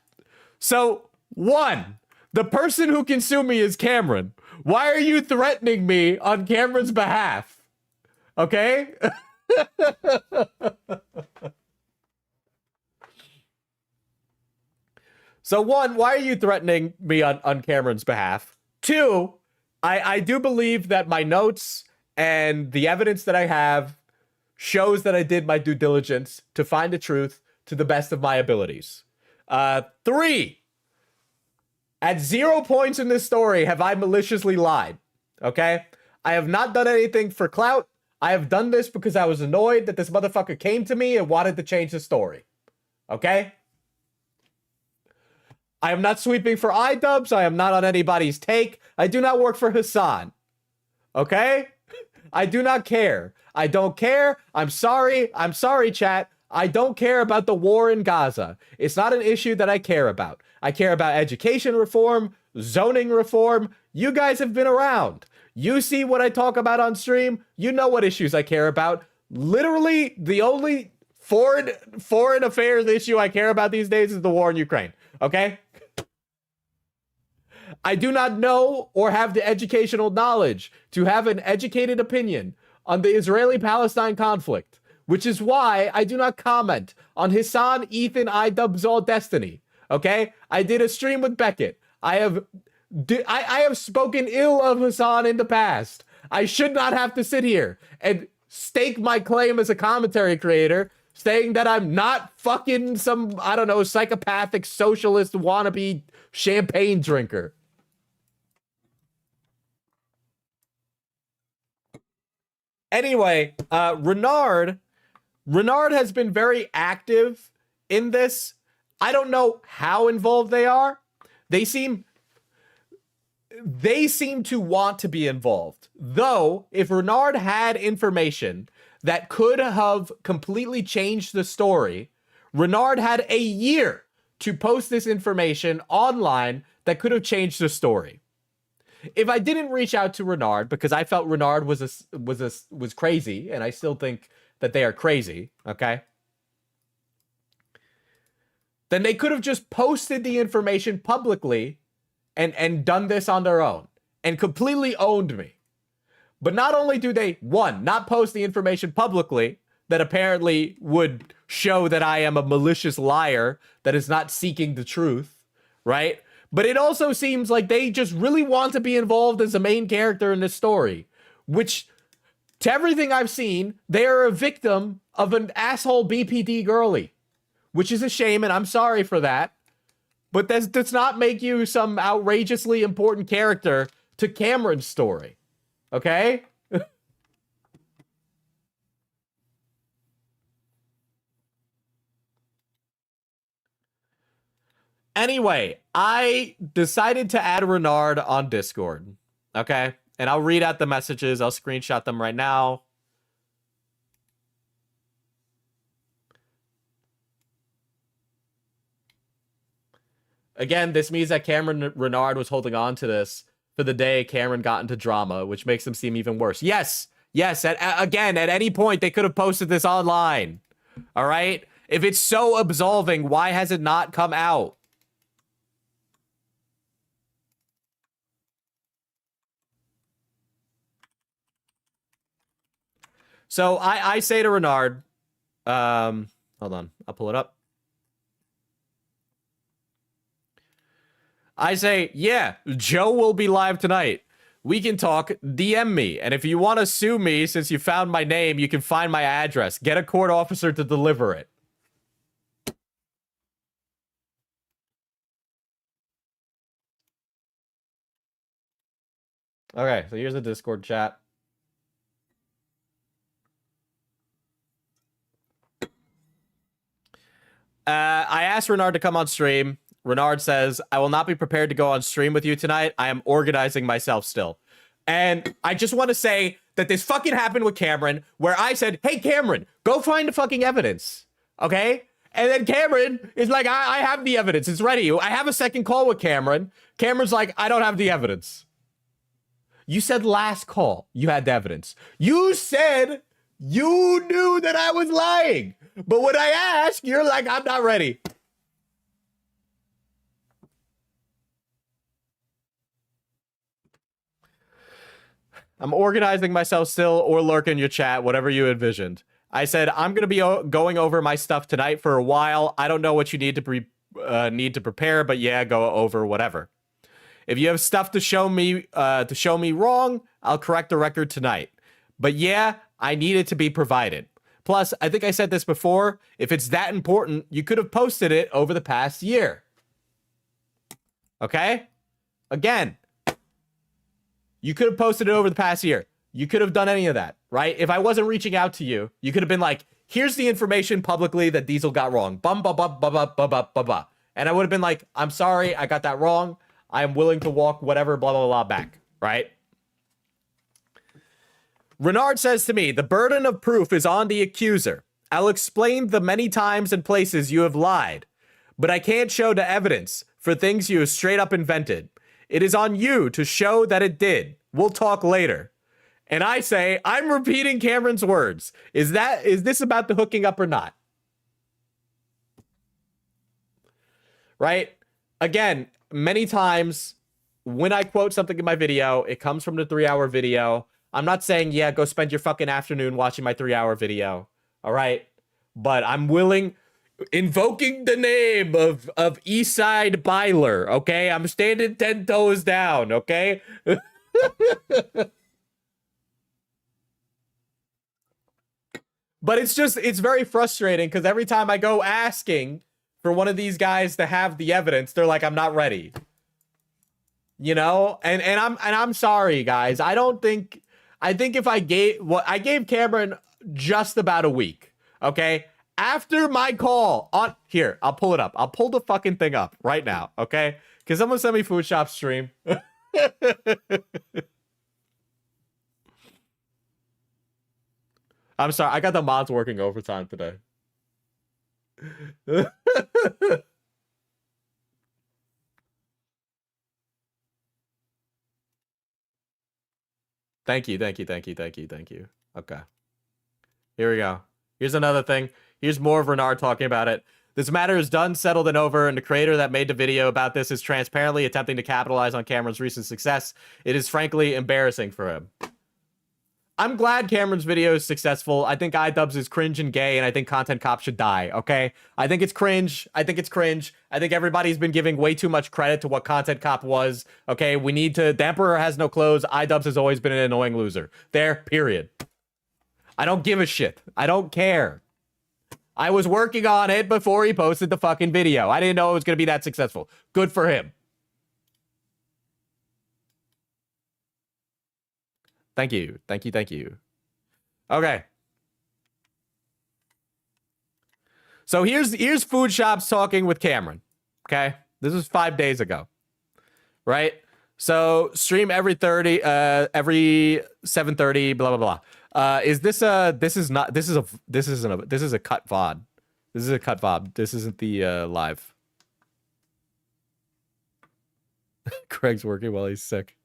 So, 1, the person who can sue me is Cameron. Why are you threatening me on Cameron's behalf? Okay? So 1, why are you threatening me on Cameron's behalf? 2, I do believe that my notes and the evidence that I have shows that I did my due diligence to find the truth to the best of my abilities. 3, at 0 points in this story have I maliciously lied. Okay? I have not done anything for clout. I have done this because I was annoyed that this motherfucker came to me and wanted to change the story. Okay? I am not sweeping for iDubbbz. I am not on anybody's take. I do not work for Hassan. Okay? I do not care. I don't care. I'm sorry. I'm sorry, chat. I don't care about the war in Gaza. It's not an issue that I care about. I care about education reform, zoning reform. You guys have been around. You see what I talk about on stream. You know what issues I care about. Literally, the only foreign affairs issue I care about these days is the war in Ukraine. Okay? I do not know or have the educational knowledge to have an educated opinion on the Israeli-Palestine conflict, which is why I do not comment on Hassan, Ethan, iDubbbz, all Destiny. Okay? I did a stream with Beckett. I have spoken ill of Hassan in the past. I should not have to sit here and stake my claim as a commentary creator, saying that I'm not fucking some, I don't know, psychopathic socialist wannabe champagne drinker. Anyway, Renard has been very active in this. I don't know how involved they are. They seem to want to be involved. Though, if Renard had information that could have completely changed the story, Renard had a year to post this information online that could have changed the story. If I didn't reach out to Renard because I felt Renard was crazy, and I still think that they are crazy, okay? Then they could have just posted the information publicly and done this on their own and completely owned me. But not only do they, 1, not post the information publicly that apparently would show that I am a malicious liar that is not seeking the truth, right? But it also seems like they just really want to be involved as a main character in this story, which, to everything I've seen, they are a victim of an asshole BPD girly, which is a shame, and I'm sorry for that. But that does not make you some outrageously important character to Cameron's story, okay? Anyway, I decided to add Renard on Discord, okay? And I'll read out the messages. I'll screenshot them right now. Again, this means that Cameron Renard was holding on to this for the day Cameron got into drama, which makes him seem even worse. Yes, again, at any point, they could have posted this online. All right? If it's so absolving, why has it not come out? So I say to Renard, hold on, I'll pull it up. I say, yeah, Joe will be live tonight. We can talk, DM me. And if you want to sue me, since you found my name, you can find my address. Get a court officer to deliver it. Okay, so here's the Discord chat. I asked Renard to come on stream. Renard says, I will not be prepared to go on stream with you tonight. I am organizing myself still. And I just want to say that this fucking happened with Cameron, where I said, hey, Cameron, go find the fucking evidence. Okay? And then Cameron is like, I have the evidence. It's ready. I have a second call with Cameron. Cameron's like, I don't have the evidence. You said last call you had the evidence. You said you knew that I was lying. But when I ask, you're like, I'm not ready. I'm organizing myself still, or lurk in your chat, whatever you envisioned. I said, I'm going to be going over my stuff tonight for a while. I don't know what you need to prepare, but yeah, go over whatever. If you have stuff to show me wrong, I'll correct the record tonight. But yeah, I need it to be provided. Plus, I think I said this before, if it's that important, you could have posted it over the past year. Okay? Again, you could have posted it over the past year. You could have done any of that, right? If I wasn't reaching out to you, you could have been like, here's the information publicly that Diesel got wrong. Bum, ba, ba, ba, ba, ba, ba, ba, ba. And I would have been like, I'm sorry, I got that wrong. I am willing to walk whatever, blah, blah, blah, back, right? Renard says to me, the burden of proof is on the accuser. I'll explain the many times and places you have lied, but I can't show the evidence for things you have straight up invented. It is on you to show that it did. We'll talk later. And I say, I'm repeating Cameron's words. Is this about the hooking up or not? Right? Again, many times when I quote something in my video, it comes from the 3-hour video. I'm not saying, yeah, go spend your fucking afternoon watching my 3-hour video. All right? But I'm willing, invoking the name of Eastside Byler, okay? I'm standing 10 toes down, okay? But it's very frustrating because every time I go asking for one of these guys to have the evidence, they're like, I'm not ready. You know? And I'm sorry, guys. I think if I gave Cameron just about a week, okay? After my call on here, I'll pull it up. I'll pull the fucking thing up right now, okay? Because someone sent me Food Shop stream. I'm sorry, I got the mods working overtime today. Thank you. Okay. Here we go. Here's another thing. Here's more of Renard talking about it. This matter is done, settled, and over, and the creator that made the video about this is transparently attempting to capitalize on Cameron's recent success. It is frankly embarrassing for him. I'm glad Cameron's video is successful. I think iDubbbz is cringe and gay, and I think Content Cop should die, okay? I think it's cringe. I think everybody's been giving way too much credit to what Content Cop was, okay? The Emperor has no clothes. iDubbbz has always been an annoying loser. There, period. I don't give a shit. I don't care. I was working on it before he posted the fucking video. I didn't know it was going to be that successful. Good for him. Thank you. Okay. So here's Food Shops talking with Cameron. Okay? This was 5 days ago. Right? So stream every 7:30, blah blah blah. This is a cut VOD. This is a cut VOD. This isn't the live. Craig's working while he's sick.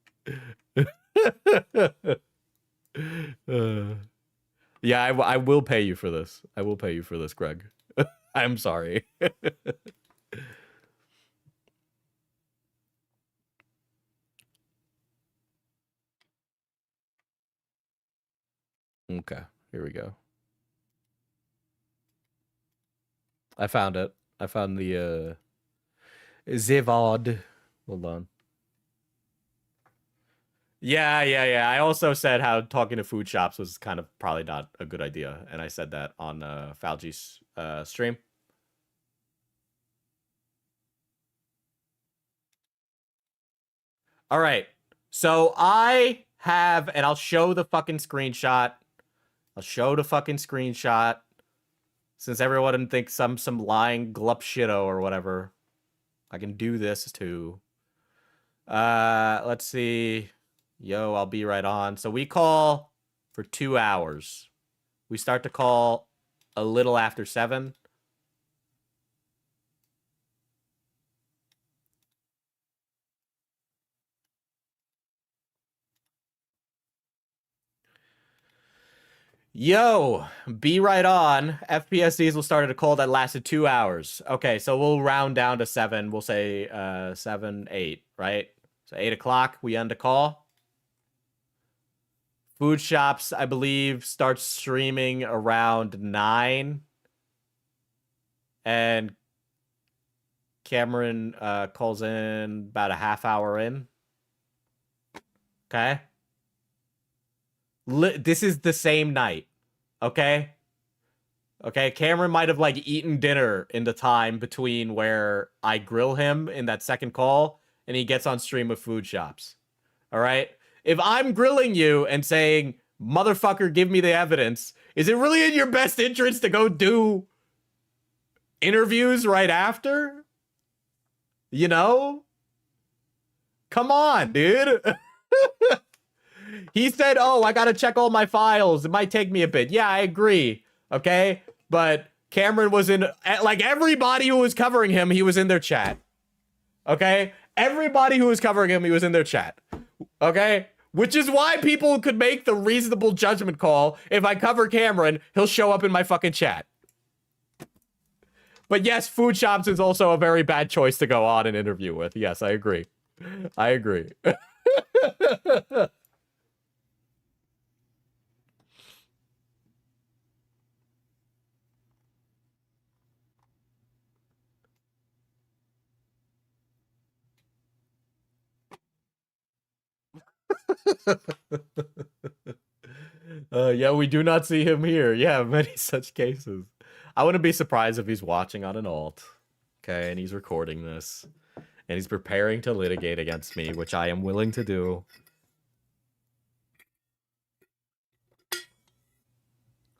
Yeah, I will pay you for this. I will pay you for this, Greg. I'm sorry. Okay, here we go. I found it. I found the Zivod. Hold on. Yeah. I also said how talking to food shops was kind of probably not a good idea, and I said that on Falgy's stream. All right, so I have, and I'll show the fucking screenshot. I'll show the fucking screenshot, since everyone thinks I'm some lying glup shitto or whatever. I can do this too. Let's see. Yo, I'll be right on. So we call for 2 hours. We start to call a little after 7. Yo, be right on. FPS Diesel started a call that lasted 2 hours. Okay, so we'll round down to 7. We'll say 7, 8, right? So 8 o'clock, we end a call. Food shops, I believe, starts streaming around 9. And Cameron calls in about a half hour in. Okay. This is the same night. Okay. Okay. Cameron might have like eaten dinner in the time between where I grill him in that second call and he gets on stream with food shops. All right. If I'm grilling you and saying, motherfucker, give me the evidence, is it really in your best interest to go do interviews right after? You know? Come on, dude. He said, oh, I gotta check all my files. It might take me a bit. Yeah, I agree. Okay? But Cameron was in, like, everybody who was covering him, he was in their chat. Okay? Everybody who was covering him, he was in their chat. Okay? Which is why people could make the reasonable judgment call. If I cover Cameron, he'll show up in my fucking chat. But yes, food shops is also a very bad choice to go on an interview with. Yes, I agree. I agree. Yeah, we do not see him here. Yeah, many such cases. I wouldn't be surprised if he's watching on an alt. Okay, and he's recording this. And he's preparing to litigate against me, which I am willing to do.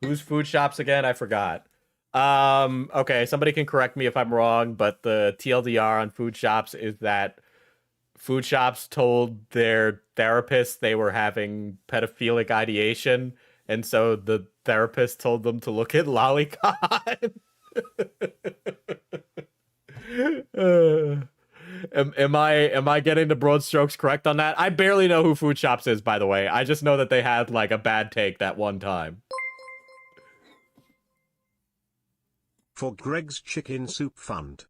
Who's food shops again? I forgot. Okay, somebody can correct me if I'm wrong, but the TLDR on food shops is that food shops told their therapist they were having pedophilic ideation, and so the therapist told them to look at Lolicon. Am I getting the broad strokes correct on that? I barely know who food shops is, by the way. I just know that they had like a bad take that one time. For Greg's Chicken Soup Fund.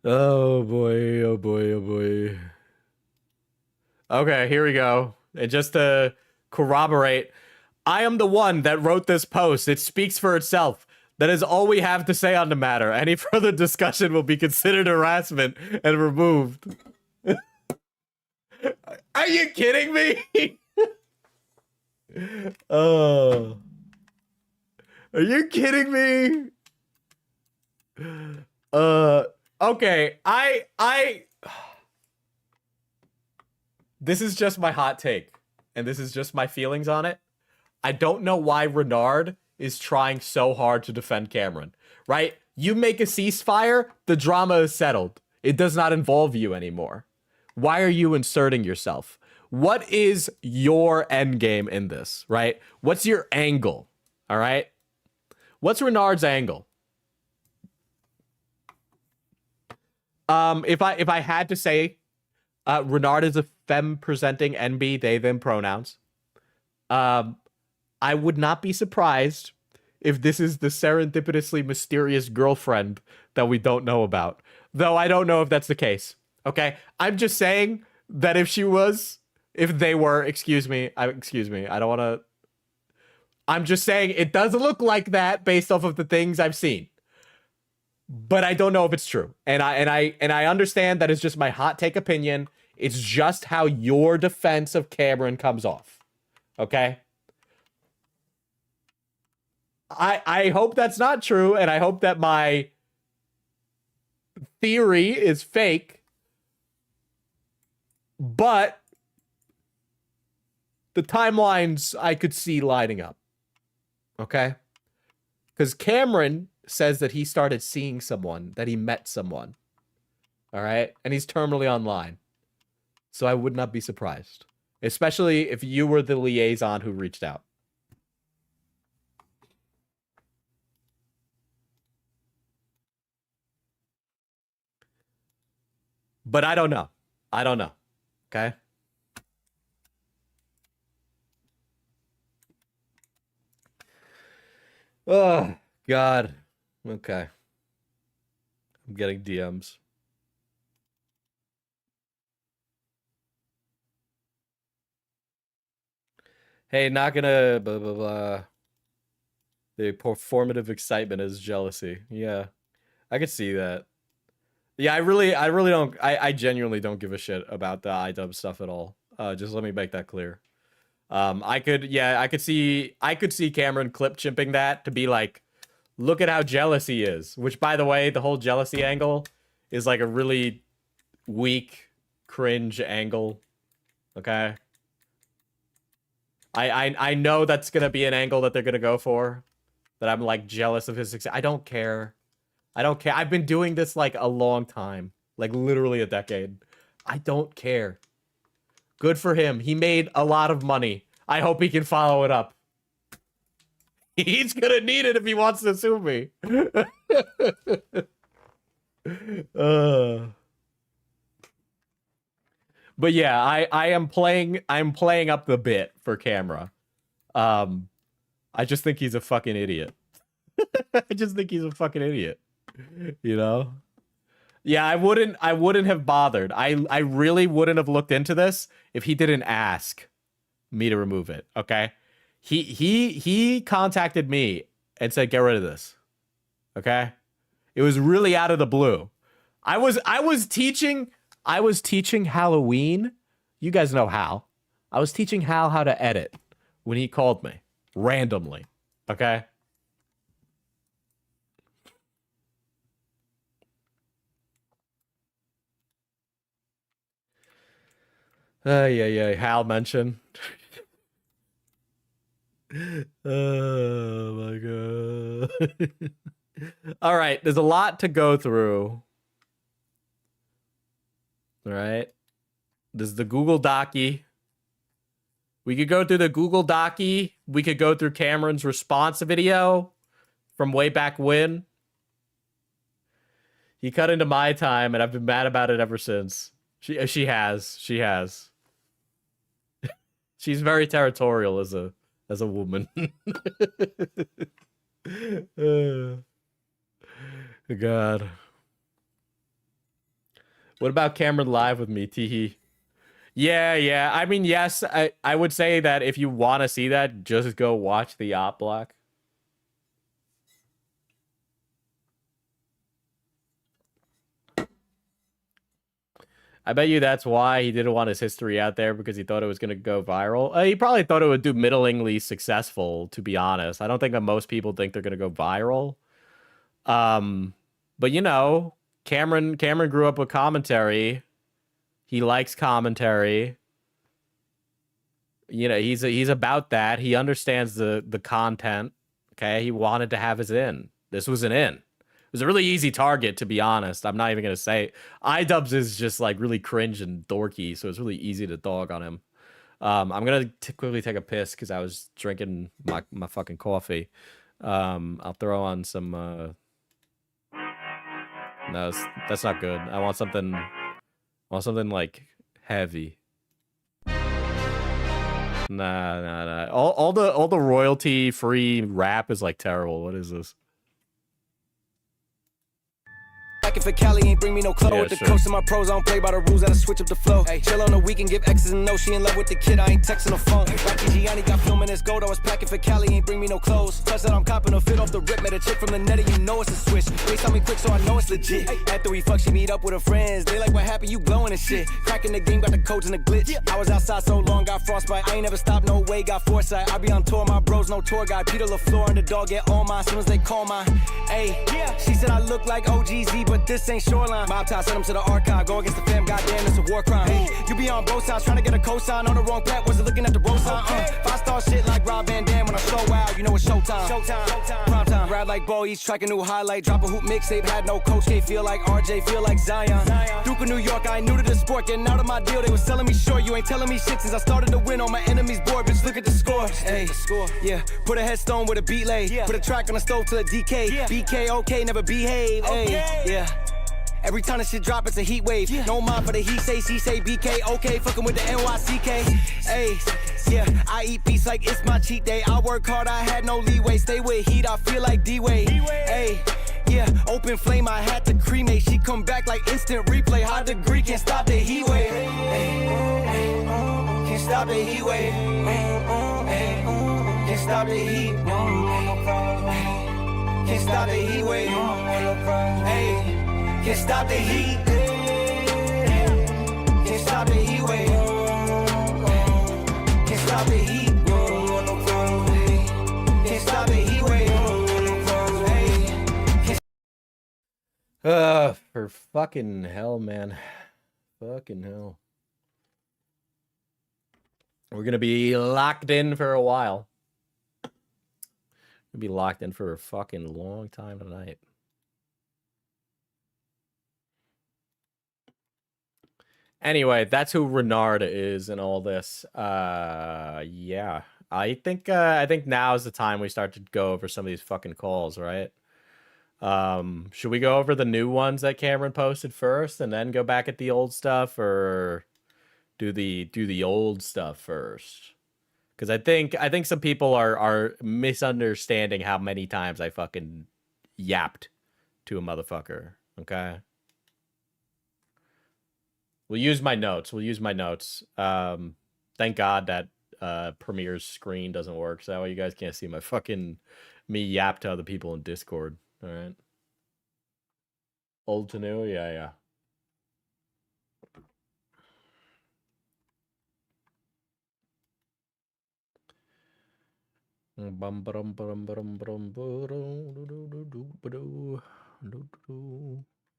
Oh boy, oh boy, oh boy. Okay, here we go. And just to corroborate, I am the one that wrote this post. It speaks for itself. That is all we have to say on the matter. Any further discussion will be considered harassment and removed. Are you kidding me? Oh. Are you kidding me? Okay, this is just my hot take, and this is just my feelings on it. I don't know why Renard is trying so hard to defend Cameron, right? You make a ceasefire, the drama is settled. It does not involve you anymore. Why are you inserting yourself? What is your end game in this, right? What's your angle, all right? What's Renard's angle? If I had to say, Renard is a femme presenting NB, they them pronouns. I would not be surprised if this is the serendipitously mysterious girlfriend that we don't know about. Though I don't know if that's the case. Okay? I'm just saying that if they were, excuse me, I don't want to. I'm just saying it does look like that based off of the things I've seen. But I don't know if it's true. And I understand that it's just my hot take opinion. It's just how your defense of Cameron comes off. Okay? I hope that's not true, and I hope that my theory is fake. But the timelines I could see lining up. Okay? Because Cameron says that he started seeing someone, that he met someone. All right? And he's terminally online. So I would not be surprised. Especially if you were the liaison who reached out. But I don't know. I don't know. Okay? Oh, God. Okay. I'm getting DMs. Hey, not gonna blah blah blah. The performative excitement is jealousy. Yeah. I could see that. Yeah, I really don't I genuinely don't give a shit about the iDub stuff at all. Just let me make that clear. I could see Cameron clip chimping that to be like, look at how jealous he is. Which, by the way, the whole jealousy angle is like a really weak, cringe angle. Okay? I know that's gonna be an angle that they're gonna go for. That I'm like jealous of his success. I don't care. I don't care. I've been doing this like a long time. Like literally a decade. I don't care. Good for him. He made a lot of money. I hope he can follow it up. He's gonna need it if he wants to sue me. But yeah, I'm playing up the bit for camera. I just think he's a fucking idiot. I just think he's a fucking idiot. You know? Yeah, I wouldn't have bothered. I really wouldn't have looked into this if he didn't ask me to remove it, okay? He contacted me and said, "Get rid of this." Okay? It was really out of the blue. I was teaching Halloween. You guys know Hal. I was teaching Hal how to edit when he called me randomly, okay? Yeah, Hal mentioned. Oh my god. All right, there's a lot to go through. All right. There's the Google Docie. We could go through the Google Docie. We could go through Cameron's response video from way back when. He cut into my time, and I've been mad about it ever since. She has. She's very territorial as a woman. God. What about Cameron live with me, teehee? Yeah. I mean, yes, I would say that if you want to see that, just go watch the op block. I bet you that's why he didn't want his history out there, because he thought it was going to go viral. He probably thought it would do middlingly successful, to be honest. I don't think that most people think they're going to go viral. But you know, Cameron grew up with commentary. He likes commentary. You know, he's about that. He understands the content. Okay, he wanted to have his in. This was an in. It was a really easy target, to be honest. I'm not even gonna say iDubbbz is just like really cringe and dorky, so it's really easy to dog on him. I'm gonna quickly take a piss because I was drinking my fucking coffee. I'll throw on some No, that's not good. I want something like heavy. Nah. All the royalty free rap is like terrible. What is this? For Cali ain't bring me no clothes. With the coast of my pros, I don't play by the rules, I switch up the flow. Hey, chill on the weekend, give X's and no. She in love with the kid, I ain't texting the phone. Rocky Gianni got filming his gold, I was packing for Cali, ain't bring me no clothes. Plus that I'm copping a fit off the rip, met a chick from the net, you know it's a switch. Face on me quick, so I know it's legit. After we fuck, she meet up with her friends. They like, what happened? You glowing and shit. Cracking the game, got the codes and the glitch. I was outside so long, got frostbite. I ain't never stopped, no way, got foresight. I be on tour, my bros, no tour guide. Peter LaFleur and the dog get all mine, soon as they call mine. Hey, she said I look like OGZ, but this ain't Shoreline. Mob tie, send them to the archive. Go against the fam, goddamn, it's a war crime. Hey, you be on both sides, trying to get a cosign on the wrong path. Wasn't looking at the road sign. 5-star shit like Rob Van Dam. When I show out, you know it's showtime. Prime time. Ride like Bo, each track a new highlight. Drop a hoop mixtape, had no coach. Can't feel like RJ, feel like Zion. Duke of New York, I ain't new to the sport. Getting out of my deal, they was selling me short. You ain't telling me shit since I started to win on my enemy's board. Bitch, look at the score. Hey, yeah. Put a headstone with a beat lay. Put a track on the stove till it decay. BK, okay, never behave. Hey, yeah. Every time the shit drop, it's a heat wave. No mind for the he say, she say, BK, okay, fucking with the NYCK. Hey, yeah, I eat beats like it's my cheat day. I work hard, I had no leeway. Stay with heat, I feel like D-Wade. Hey, yeah, open flame, I had to cremate. She come back like instant replay. High degree, can't stop the heat wave. Hey, can't stop the heat wave. Hey, can't stop the heat. Can't stop the heat wave. Hey. Can't stop the heat. Can't stop the heat wave. Can't stop the heat. Can't stop the heat wave. For fucking hell, man. Fucking hell. We're gonna be locked in for a while. We'll be locked in for a fucking long time tonight. Anyway, that's who Renard is and all this. Yeah. I think now is the time we start to go over some of these fucking calls, right? Should we go over the new ones that Cameron posted first and then go back at the old stuff, or do the old stuff first? Because I think some people are misunderstanding how many times I fucking yapped to a motherfucker. Okay. We'll use my notes. Thank God that Premiere's screen doesn't work, so that way you guys can't see my fucking me yap to other people in Discord. All right. Old to new, yeah.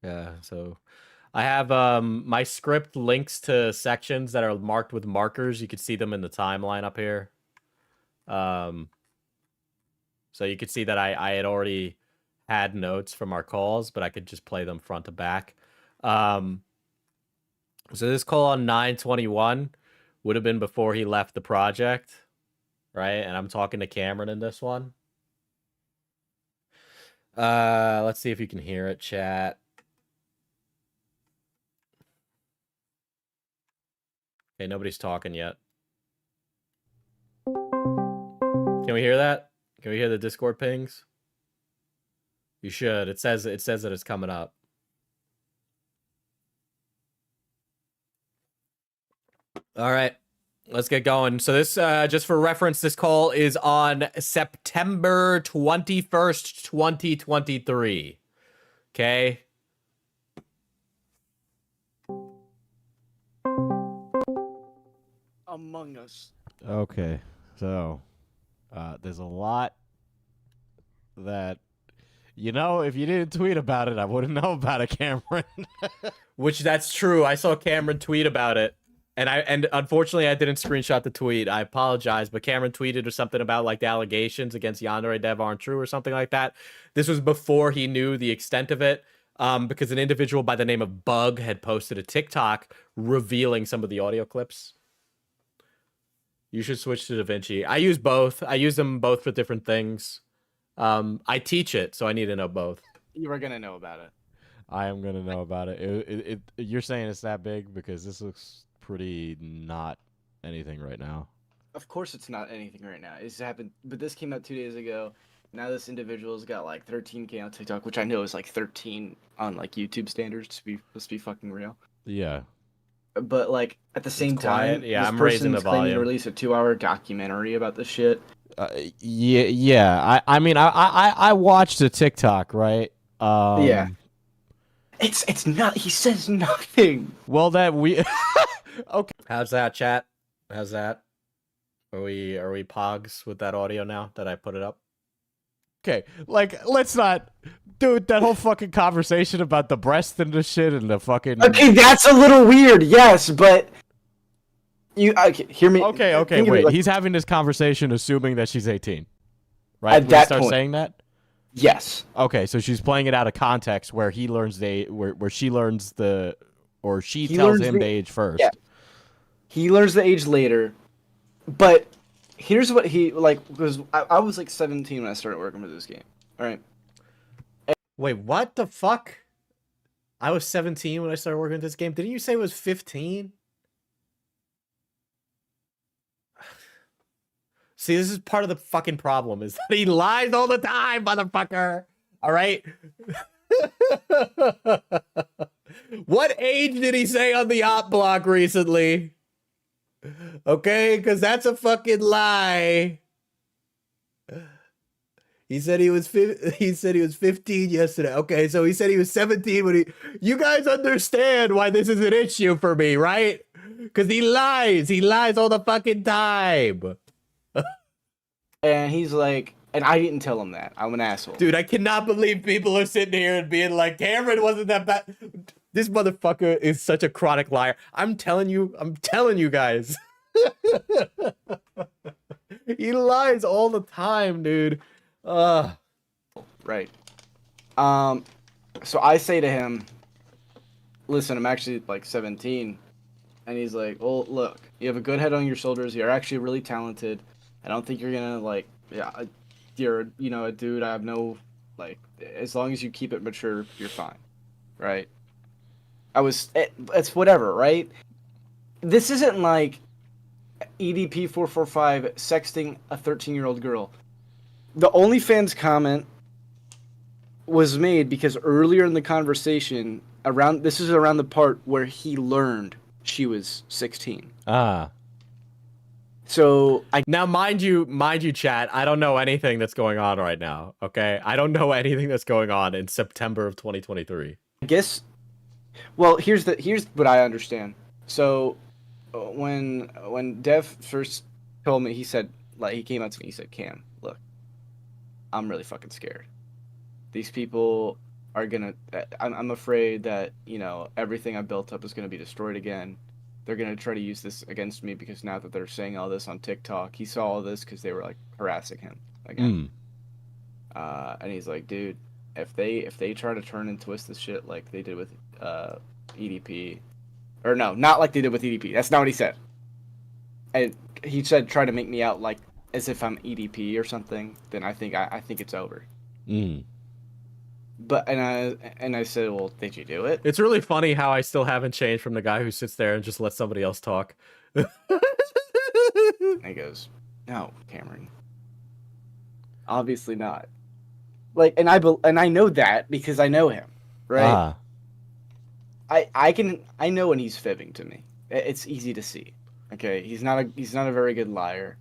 Yeah, so I have my script links to sections that are marked with markers. You can see them in the timeline up here. So you could see that I had already had notes from our calls, but I could just play them front to back. So this call on 9/21 would have been before he left the project, right? And I'm talking to Cameron in this one. Let's see if you can hear it, chat. Okay, nobody's talking yet. Can we hear that? Can we hear the Discord pings? You should. It says that it's coming up. All right, let's get going. So this, just for reference, this call is on September 21st, 2023. Okay. Among Us. Okay, so there's a lot that, you know, if you didn't tweet about it, I wouldn't know about it, Cameron. Which that's true. I saw Cameron tweet about it, and unfortunately I didn't screenshot the tweet. I apologize, but Cameron tweeted or something about like the allegations against Yandere Dev aren't true or something like that. This was before he knew the extent of it, because an individual by the name of Bug had posted a TikTok revealing some of the audio clips. You should switch to DaVinci. I use both. I use them both for different things. I teach it, so I need to know both. You were gonna know about it. I am gonna know about it. You're saying it's that big because this looks pretty not anything right now. Of course, it's not anything right now. It's happened, but this came out 2 days ago. Now this individual's got like 13K on TikTok, which I know is like 13 on like YouTube standards let's be fucking real. Yeah. But like at the same time, Yeah, this I'm raising the person's claiming to volume. release a 2-hour documentary about this shit. Yeah. I mean, I watched a TikTok, right? Yeah. It's not. He says nothing. Well, that we. Okay. How's that, chat? How's that? Are we pogs with that audio now that I put it up? Okay, like let's not, dude. That whole fucking conversation about the breast and the shit and the fucking. Okay, that's a little weird. Yes, but you hear me. Okay. Think of Wait, it like- he's having this conversation assuming that she's 18, right? At When that he starts point. saying that. Yes. Okay, so she's playing it out of context where he learns where she learns or she He tells learns him the- the age first. Yeah. He learns the age later, but here's what he like because I was like 17 when I started working with this game. All right. Wait, what the fuck? I was 17 when I started working at this game. Didn't you say it was 15? See, this is part of the fucking problem, is that he lies all the time, motherfucker. All right? What age did he say on the op block recently? Okay, because that's a fucking lie. He said he was 15 yesterday. Okay, so he said he was 17 when he. You guys understand why this is an issue for me, right? Because he lies. He lies all the fucking time. And he's like, and I didn't tell him that. I'm an asshole. Dude, I cannot believe people are sitting here and being like, Cameron wasn't that bad. This motherfucker is such a chronic liar. I'm telling you guys. He lies all the time, dude. Right. So I say to him, listen, I'm actually like 17. And he's like, well, look, you have a good head on your shoulders. You're actually really talented. I don't think you're gonna like, yeah, you're, a dude. I have no, like, as long as you keep it mature, you're fine. Right. It's whatever, right? This isn't like EDP 445 sexting a 13-year-old girl. The OnlyFans comment was made because earlier in the conversation, this is around the part where he learned she was 16. So now, mind you, chat, I don't know anything that's going on right now. Okay, I don't know anything that's going on in September of 2023. I guess. Well, here's what I understand. So when Dev first told me, he said, like, he came up to me, he said, Cam, look, I'm really fucking scared. These people are gonna. I'm afraid that everything I built up is gonna be destroyed again. They're gonna try to use this against me because now that they're saying all this on TikTok, he saw all this because they were like harassing him again. And he's like, dude, if they try to turn and twist this shit like they did with EDP, or no, not like they did with EDP. That's not what he said. And he said try to make me out like as if I'm EDP or something. Then I think it's over. But and I said, well, did you do it? It's really funny how I still haven't changed from the guy who sits there and just lets somebody else talk. And he goes, no, Cameron. Obviously not. Like, and I know that because I know him, right? I know when he's fibbing to me. It's easy to see. Okay, he's not a very good liar.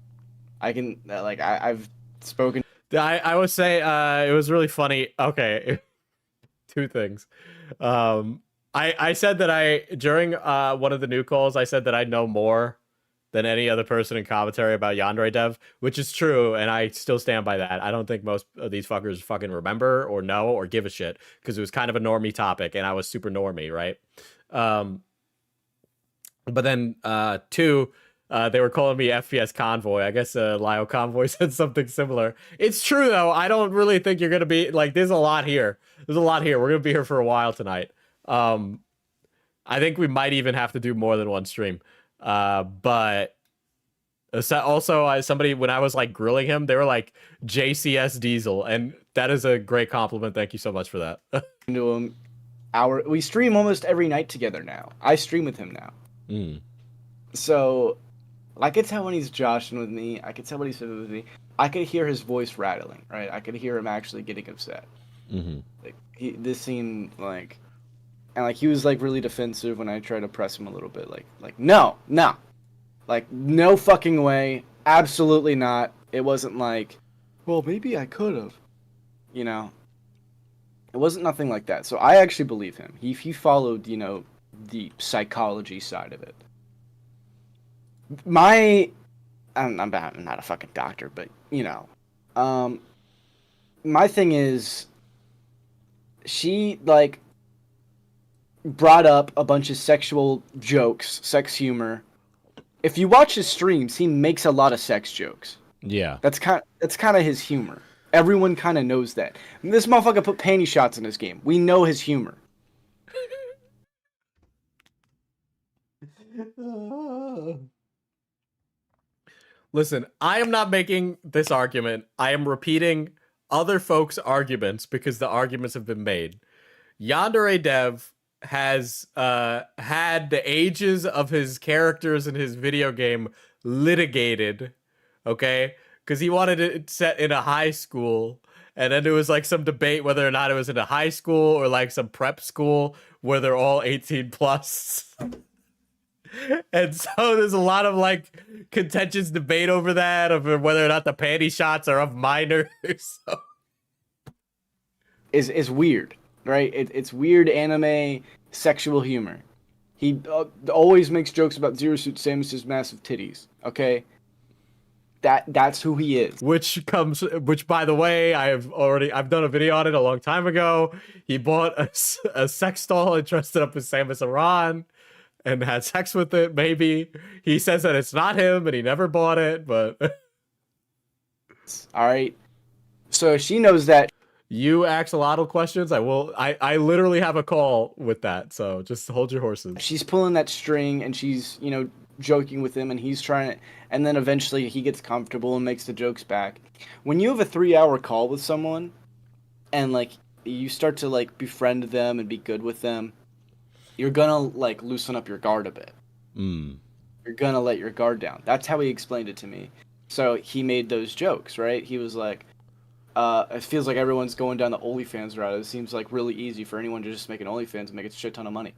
I've spoken. I would say it was really funny. Okay, two things. I said that during one of the new calls, I said that I know more than any other person in commentary about Yandere Dev, which is true, and I still stand by that. I don't think most of these fuckers fucking remember or know or give a shit because it was kind of a normie topic, and I was super normie, right? But then two. They were calling me FPS Convoy. I guess Lio Convoy said something similar. It's true, though. I don't really think you're going to be... Like, there's a lot here. We're going to be here for a while tonight. I think we might even have to do more than one stream. But... Also, somebody, when I was, like, grilling him, they were like, JCS Diesel. And that is a great compliment. Thank you so much for that. To him we stream almost every night together now. I stream with him now. Mm. So I could tell when he's joshing with me. I could tell when he's fibbing with me. I could hear his voice rattling, right? I could hear him actually getting upset. Mm-hmm. Like this seemed like, and like he was like really defensive when I tried to press him a little bit. Like no, like no fucking way, absolutely not. It wasn't like, well, maybe I could have, you know. It wasn't nothing like that. So I actually believe him. He followed, you know, the psychology side of it. I'm not a fucking doctor, but you know, my thing is, she like brought up a bunch of sexual jokes, sex humor. If you watch his streams, he makes a lot of sex jokes. Yeah. That's kind of his humor. Everyone kind of knows that. This motherfucker put panty shots in his game. We know his humor. Listen, I am not making this argument. I am repeating other folks' arguments because the arguments have been made. Yandere Dev has had the ages of his characters in his video game litigated, okay? Because he wanted it set in a high school, and then there was like some debate whether or not it was in a high school or like some prep school where they're all 18 plus. And so there's a lot of like contentious debate over that, of whether or not the panty shots are of minors. So. Is weird, right? It's weird anime sexual humor. He always makes jokes about Zero Suit Samus's massive titties. Okay, that's who he is. Which by the way, I've done a video on it a long time ago. He bought a sex doll and dressed it up as Samus Aran and had sex with it. Maybe he says that it's not him and he never bought it, but all right. So she knows that. You axolotl questions. I literally have a call with that. So just hold your horses. She's pulling that string and she's, you know, joking with him, and he's trying to, and then eventually he gets comfortable and makes the jokes back. When you have a 3-hour call with someone and like you start to like befriend them and be good with them, you're gonna like loosen up your guard a bit. You're gonna let your guard down. That's how he explained it to me. So he made those jokes, right? He was like, it feels like everyone's going down the OnlyFans route. It seems like really easy for anyone to just make an OnlyFans and make a shit ton of money.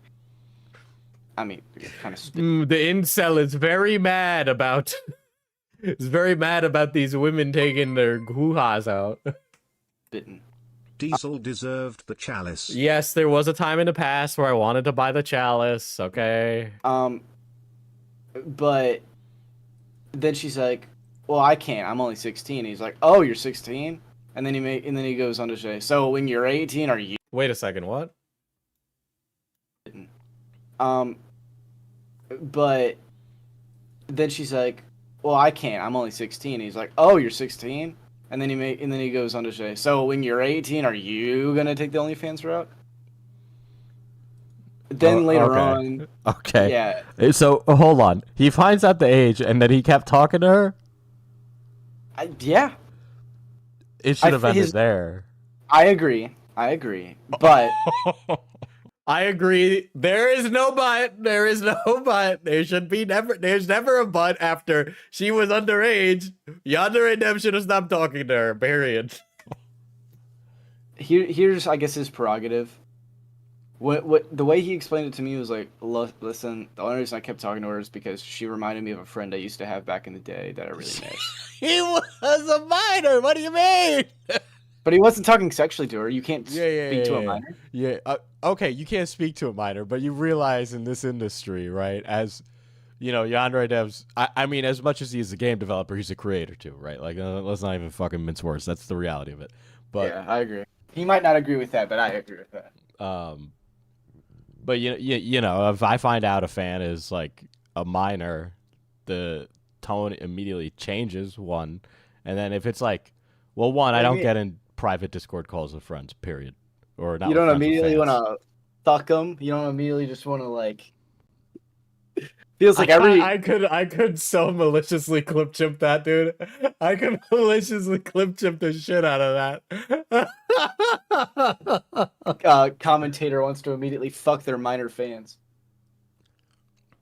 I mean, kind of. The incel is very mad about. Is very mad about these women taking their hoo-has out. Bitten. Diesel deserved the chalice. Yes, there was a time in the past where I wanted to buy the chalice. Okay. But then she's like, "Well, I can't. I'm only 16." He's like, "Oh, you're 16?" And then he goes on to say, "So when you're 18, are you?" Wait a second. What? But then she's like, "Well, I can't. I'm only 16." He's like, "Oh, you're 16?" And then he goes on to say, "So when you're 18, are you gonna take the OnlyFans route?" Then later on, okay, yeah. So hold on. He finds out the age, and then he kept talking to her. Yeah. It should have ended there. I agree, but. I agree. There is no but. There is no but. There's never a but after she was underage. Yandere Dev should have stopped talking to her. Period. Here's, I guess, his prerogative. What the way he explained it to me was like, listen, the only reason I kept talking to her is because she reminded me of a friend I used to have back in the day that I really miss. He was a minor. What do you mean? But he wasn't talking sexually to her. You can't speak to a minor. Yeah. Okay, you can't speak to a minor, but you realize in this industry, right? As you know, Yandere Dev's. I mean, as much as he's a game developer, he's a creator too, right? Like, let's not even fucking mince words. That's the reality of it. But yeah, I agree. He might not agree with that, but I agree with that. But you know, if I find out a fan is like a minor, the tone immediately changes. One, and then if it's like, well, I don't get in private Discord calls with friends. Period. Or not. You don't immediately want to fuck them. You don't immediately just want to like Feels like every. I could so maliciously clip chip that, dude. I could maliciously clip chip the shit out of that. Commentator wants to immediately fuck their minor fans.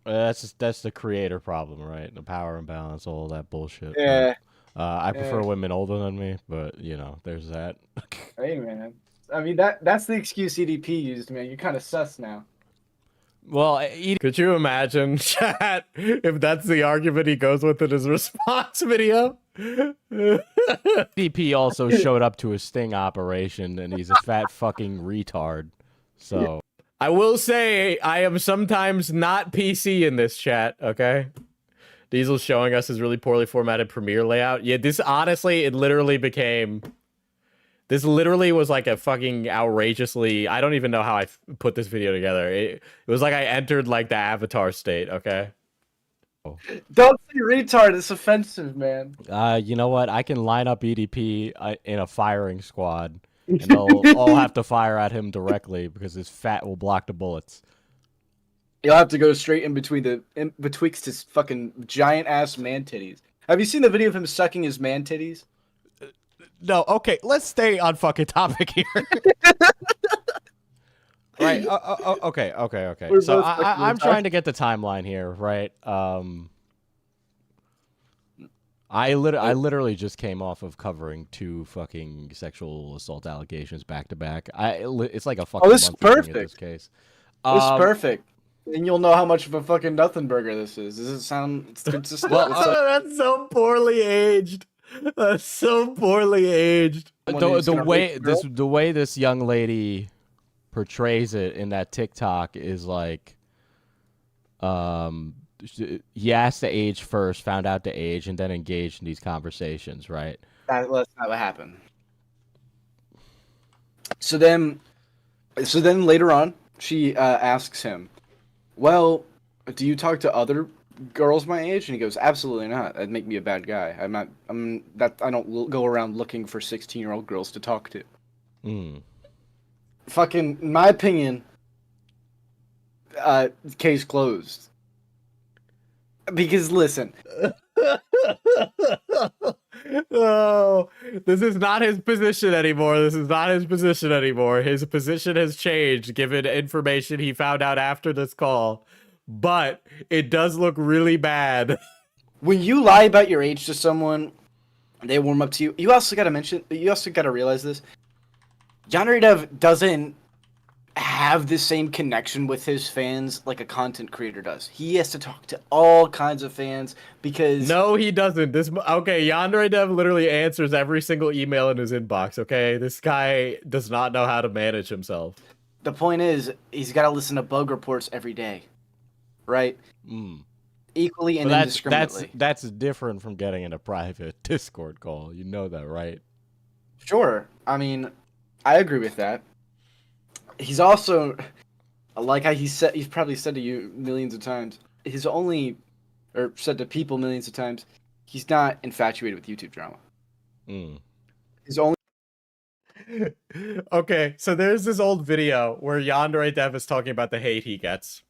That's the creator problem, right? The power imbalance, all that bullshit. Yeah. I prefer women older than me, but you know, there's that. Hey man, I mean that's the excuse EDP used, man. You're kind of sus now. Well, Could you imagine, chat, if that's the argument he goes with in his response video? DP also showed up to a sting operation, and he's a fat fucking retard. So I will say I am sometimes not PC in this chat, okay? Diesel's showing us his really poorly formatted Premiere layout. Yeah, this honestly, it literally became... This literally was like a fucking outrageously... I don't even know how I put this video together. It was like I entered like the Avatar state, okay? Don't say retard. It's offensive, man. you know what? I can line up EDP in a firing squad, and they'll all have to fire at him directly because his fat will block the bullets. You'll have to go straight betwixt his fucking giant ass man titties. Have you seen the video of him sucking his man titties? No, okay, let's stay on fucking topic here. Right, okay. So I'm trying to get the timeline here, right? I literally just came off of covering 2 fucking sexual assault allegations back to back. It's like a fucking this is month thing perfect. in this case. This is perfect. And you'll know how much of a fucking nothing burger this is. Does it sound consistent? Well, that's so poorly aged. That's so poorly aged. The way this young lady portrays it in that TikTok is like, he asked the age first, found out the age, and then engaged in these conversations, right? That's not what happened. So then later on, she asks him, "Well, do you talk to other girls my age?" And he goes, "Absolutely not. That'd make me a bad guy. I don't go around looking for 16-year-old girls to talk to." Fucking, in my opinion, case closed. Because listen. Oh, this is not his position anymore. His position has changed given information he found out after this call. But it does look really bad. When you lie about your age to someone, they warm up to you. You also got to realize this. Yandere Dev doesn't have the same connection with his fans like a content creator does. He has to talk to all kinds of fans because... No, he doesn't. Okay, Yandere Dev literally answers every single email in his inbox, okay? This guy does not know how to manage himself. The point is, he's got to listen to bug reports every day. Right? Equally and indiscriminately. That's different from getting in a private Discord call. You know that, right? Sure. I mean, I agree with that. He's also, like he's probably said to you millions of times, said to people millions of times, he's not infatuated with YouTube drama. His only... Okay, so there's this old video where Yandere Dev is talking about the hate he gets.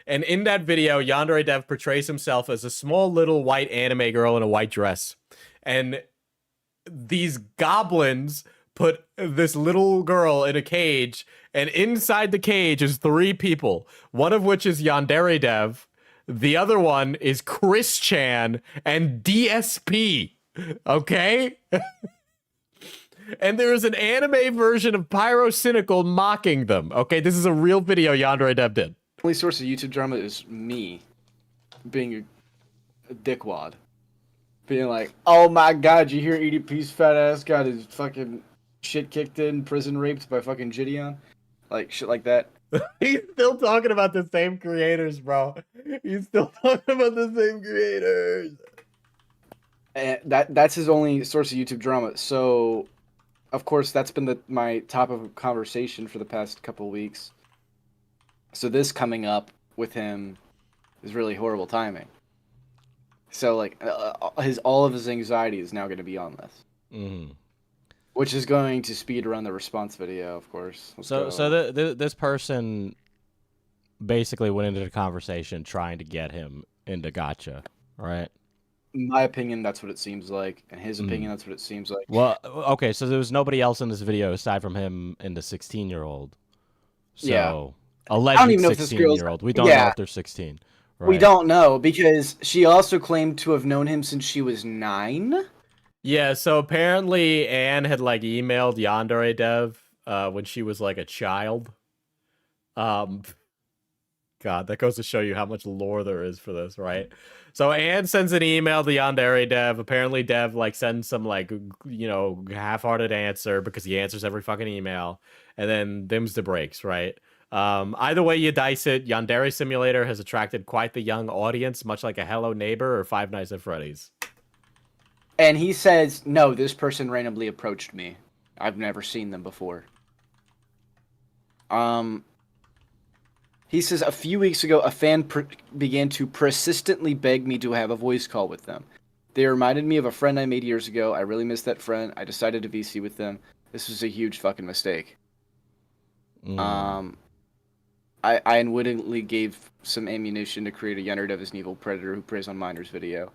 And in that video, Yandere Dev portrays himself as a small little white anime girl in a white dress. And these goblins put this little girl in a cage, and inside the cage is 3 people, one of which is Yandere Dev, the other one is Chris Chan, and DSP, okay? And there is an anime version of Pyro Cynical mocking them, okay? This is a real video Yandere Dev did. The only source of YouTube drama is me being a dickwad. Being like, "Oh my god, you hear EDP's fat ass got his fucking shit kicked in, prison raped by fucking Gideon?" Like, shit like that. He's still talking about the same creators, bro. He's still talking about the same creators. And that's his only source of YouTube drama. So, of course, that's been my top of conversation for the past couple weeks. So this coming up with him is really horrible timing. So, like, all of his anxiety is now going to be on this. Which is going to speed run the response video, of course. This person basically went into the conversation trying to get him into gotcha, right? In my opinion, that's what it seems like. In his opinion, that's what it seems like. Well, okay, so there was nobody else in this video aside from him and the 16-year-old. So, Yeah. alleged I don't even know if this girl's- 16-year-old. We don't know Yeah. if they're 16. Right? We don't know because she also claimed to have known him since she was 9. Yeah, so apparently Anne had like emailed Yandere Dev when she was like a child. God, that goes to show you how much lore there is for this, right? So Anne sends an email to Yandere Dev. Apparently Dev like sends some like, you know, half-hearted answer because he answers every fucking email, and then them's the breaks, right? Either way you dice it, Yandere Simulator has attracted quite the young audience, much like a Hello Neighbor or Five Nights at Freddy's. And he says, no, this person randomly approached me. I've never seen them before. He says, a few weeks ago, a fan began to persistently beg me to have a voice call with them. They reminded me of a friend I made years ago. I really missed that friend. I decided to VC with them. This was a huge fucking mistake. I unwittingly gave some ammunition to create a Yandere Dev as an evil predator who preys on minors video.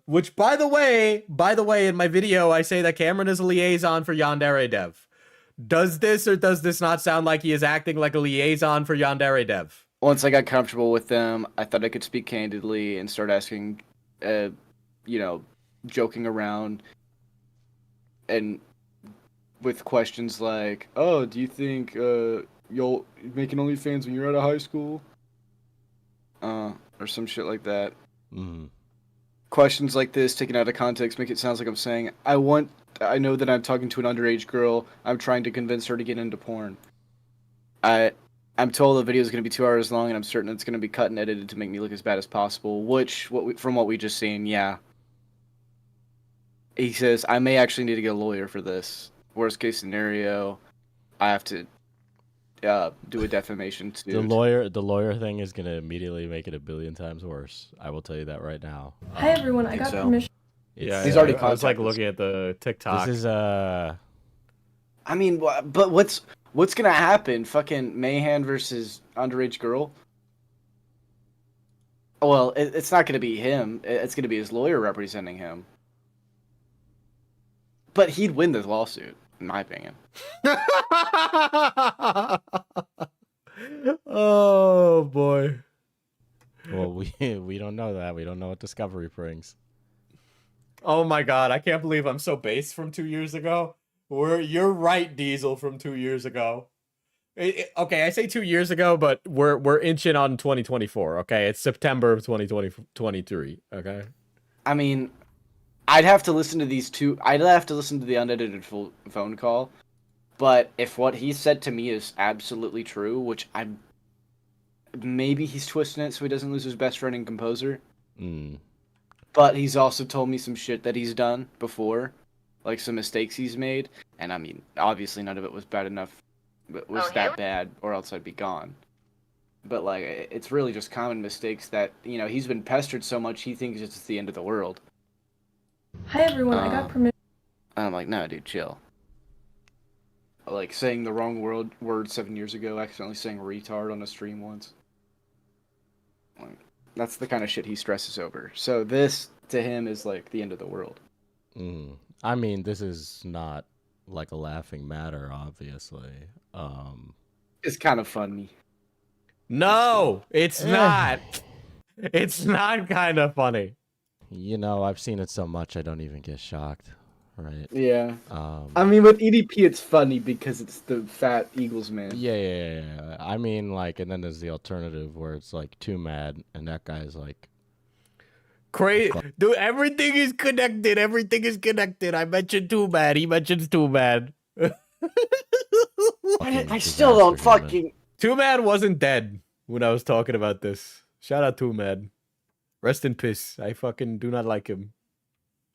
Which, by the way, in my video, I say that Cameron is a liaison for Yandere Dev. Does this or does this not sound like he is acting like a liaison for Yandere Dev? Once I got comfortable with them, I thought I could speak candidly and start asking, joking around, and with questions like, "Oh, do you think you'll make an OnlyFans when you're out of high school?" Or some shit like that. Questions like this, taken out of context, make it sound like I'm saying, I know that I'm talking to an underage girl. I'm trying to convince her to get into porn. I'm told the video is going to be 2 hours long, and I'm certain it's going to be cut and edited to make me look as bad as possible. From what we just seen, yeah. He says, I may actually need to get a lawyer for this. Worst case scenario, I have to do a defamation suit. The lawyer thing is gonna immediately make it a billion times worse. I will tell you that right now. Hi everyone, I got permission. Yeah, He's already I was like contacted us. looking at the TikTok. This is I mean, but what's gonna happen? Fucking Mayhan versus underage girl? Well, it's not gonna be him. It's gonna be his lawyer representing him. But he'd win this lawsuit, in my opinion. Oh boy. well, we don't know that. We don't know what Discovery brings. Oh my god, I can't believe I'm so base from 2 years ago. You're right, Diesel, from 2 years ago. Okay, I say 2 years ago, but we're inching on 2024. Okay, it's September of 2023. Okay. I mean, I'd have to listen to these two. I'd have to listen to the unedited full phone call. But if what he said to me is absolutely true, which maybe he's twisting it so he doesn't lose his best friend and composer. But he's also told me some shit that he's done before, like some mistakes he's made. And I mean, obviously none of it was bad enough, but was that bad, or else I'd be gone. But like, it's really just common mistakes that, he's been pestered so much he thinks it's the end of the world. Hi everyone, I got permission. And I'm like, no, dude, chill. Like saying the wrong word 7 years ago, accidentally saying retard on a stream once. Like, that's the kind of shit he stresses over. So this, to him, is like the end of the world. I mean, this is not like a laughing matter, obviously. It's kind of funny. No, it's not. It's not kind of funny. I've seen it so much I don't even get shocked, right? Yeah. I mean, with EDP, it's funny because it's the fat Eagles man. Yeah. I mean, like, and then there's the alternative where it's like Too Mad, and that guy's like, Crazy, dude. Everything is connected. I mentioned Too Bad. He mentions Too Bad. I still don't fucking. Too Mad wasn't dead when I was talking about this. Shout out Too Mad. Rest in peace. I fucking do not like him.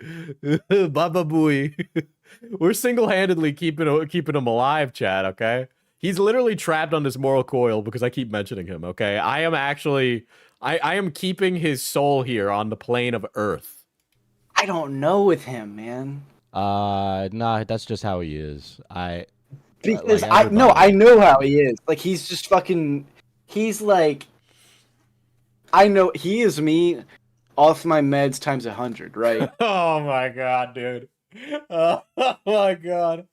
Baba Booey. We're single-handedly keeping him alive, Chad, okay? He's literally trapped on this moral coil because I keep mentioning him, okay? I am keeping his soul here on the plane of Earth. I don't know with him, man. nah, that's just how he is. Because like I everybody. know how he is. Like he's just fucking. He's like. I know he is me, off my meds times 100, right? Oh my god, dude. Oh, my god.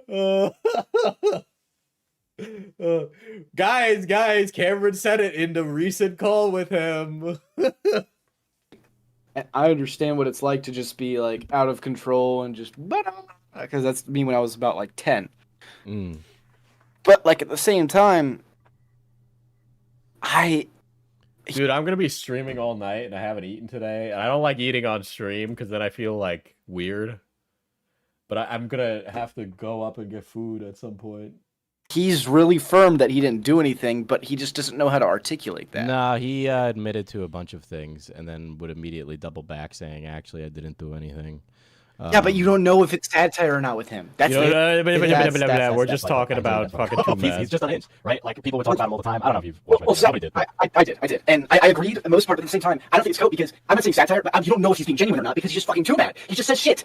Uh, guys, Cameron said it in the recent call with him. And I understand what it's like to just be like out of control and just because that's me when I was about like 10. Mm. But like at the same time, Dude, I'm gonna be streaming all night and I haven't eaten today. And I don't like eating on stream because then I feel like weird. But I'm gonna have to go up and get food at some point. he's really firm that he didn't do anything, but he just doesn't know how to articulate that. No, he admitted to a bunch of things and then would immediately double back saying, actually, I didn't do anything. Yeah, but you don't know if it's satire or not with him. That's We're just talking about fucking too bad. He's just an inch, right? Like people would talk about him all the time. I don't know if you've watched my Well, probably did. I did, and I agreed the most part. But at the same time, I don't think it's cool because I'm not saying satire, but you don't know if he's being genuine or not because he's just fucking too bad. He just says shit.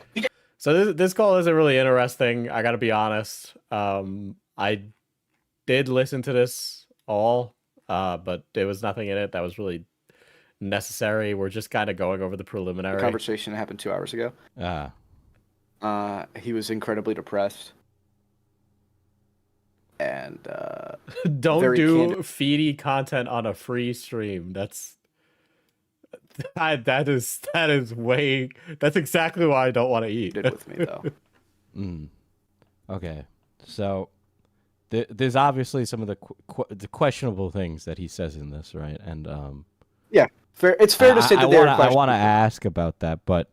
So this call isn't really interesting. I gotta be honest. I did listen to this all, but there was nothing in it that was really necessary. We're just kind of going over the preliminary. The conversation happened 2 hours ago. He was incredibly depressed. And don't do feedy content on a free stream. That's exactly why I don't want to eat. Did with me though. Okay, so there's obviously some of the questionable things that he says in this, right? And yeah, fair. It's fair to say that I want to ask about that, but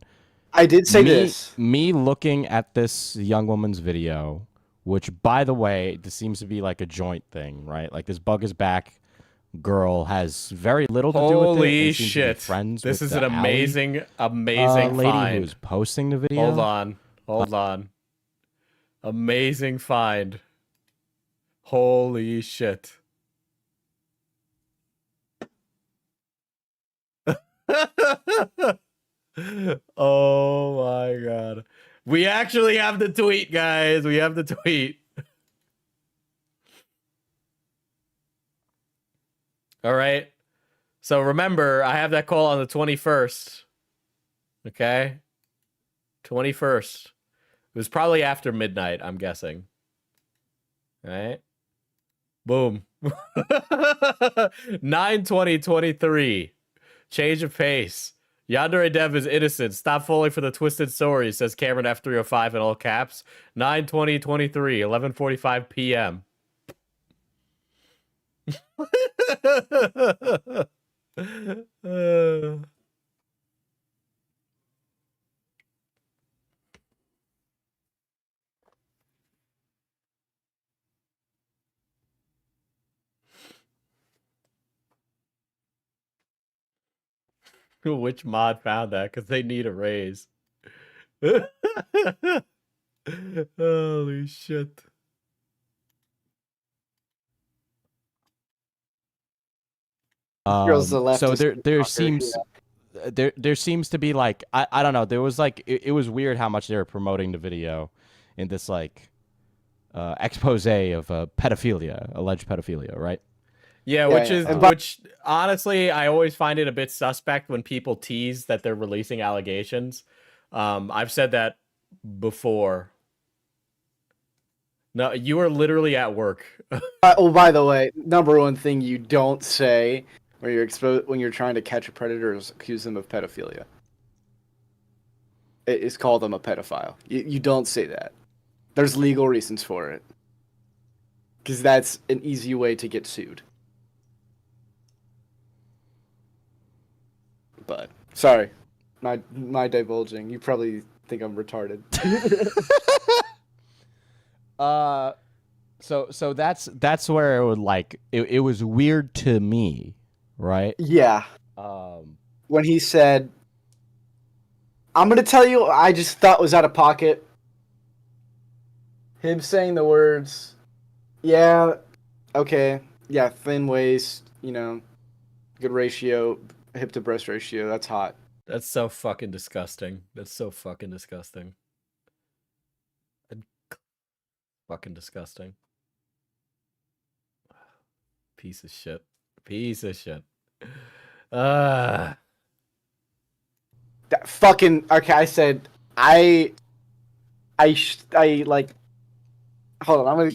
I did say this. Me looking at this young woman's video, which, by the way, this seems to be like a joint thing, right? Like this bug is back girl has very little to do with it. Holy shit! This is an amazing lady find. who's posting the video. Hold on. Amazing find. Holy shit. Oh my god. We actually have the tweet, guys. We have the tweet. All right. So remember, I have that call on the 21st. Okay? 21st. It was probably after midnight, I'm guessing. All right? Boom. 9/20/23. Change of pace. Yandere Dev is innocent. Stop falling for the twisted story, says CameronF305 in all caps. 9/20/23, 11:45 p.m. Which mod found that? Because they need a raise. Holy shit. So there seems there seems to be like I don't know, there was like it was weird how much they were promoting the video in this like expose of pedophilia, alleged pedophilia, right? Yeah, which honestly, I always find it a bit suspect when people tease that they're releasing allegations. I've said that before. No, you are literally at work. Oh, by the way, number one thing you don't say when you're trying to catch a predator is accuse them of pedophilia. It is call them a pedophile. You don't say that. There's legal reasons for it. Because that's an easy way to get sued. But sorry, my divulging. You probably think I'm retarded. So that's where it would like it was weird to me, right? Yeah. When he said, "I'm gonna tell you," I just thought was out of pocket. Him saying the words, "Yeah, okay, yeah, thin waist, good ratio." Hip to breast ratio, that's hot. That's so fucking disgusting. Fucking disgusting. Piece of shit. Piece of shit. That fucking okay. I said I like. Hold on, I'm gonna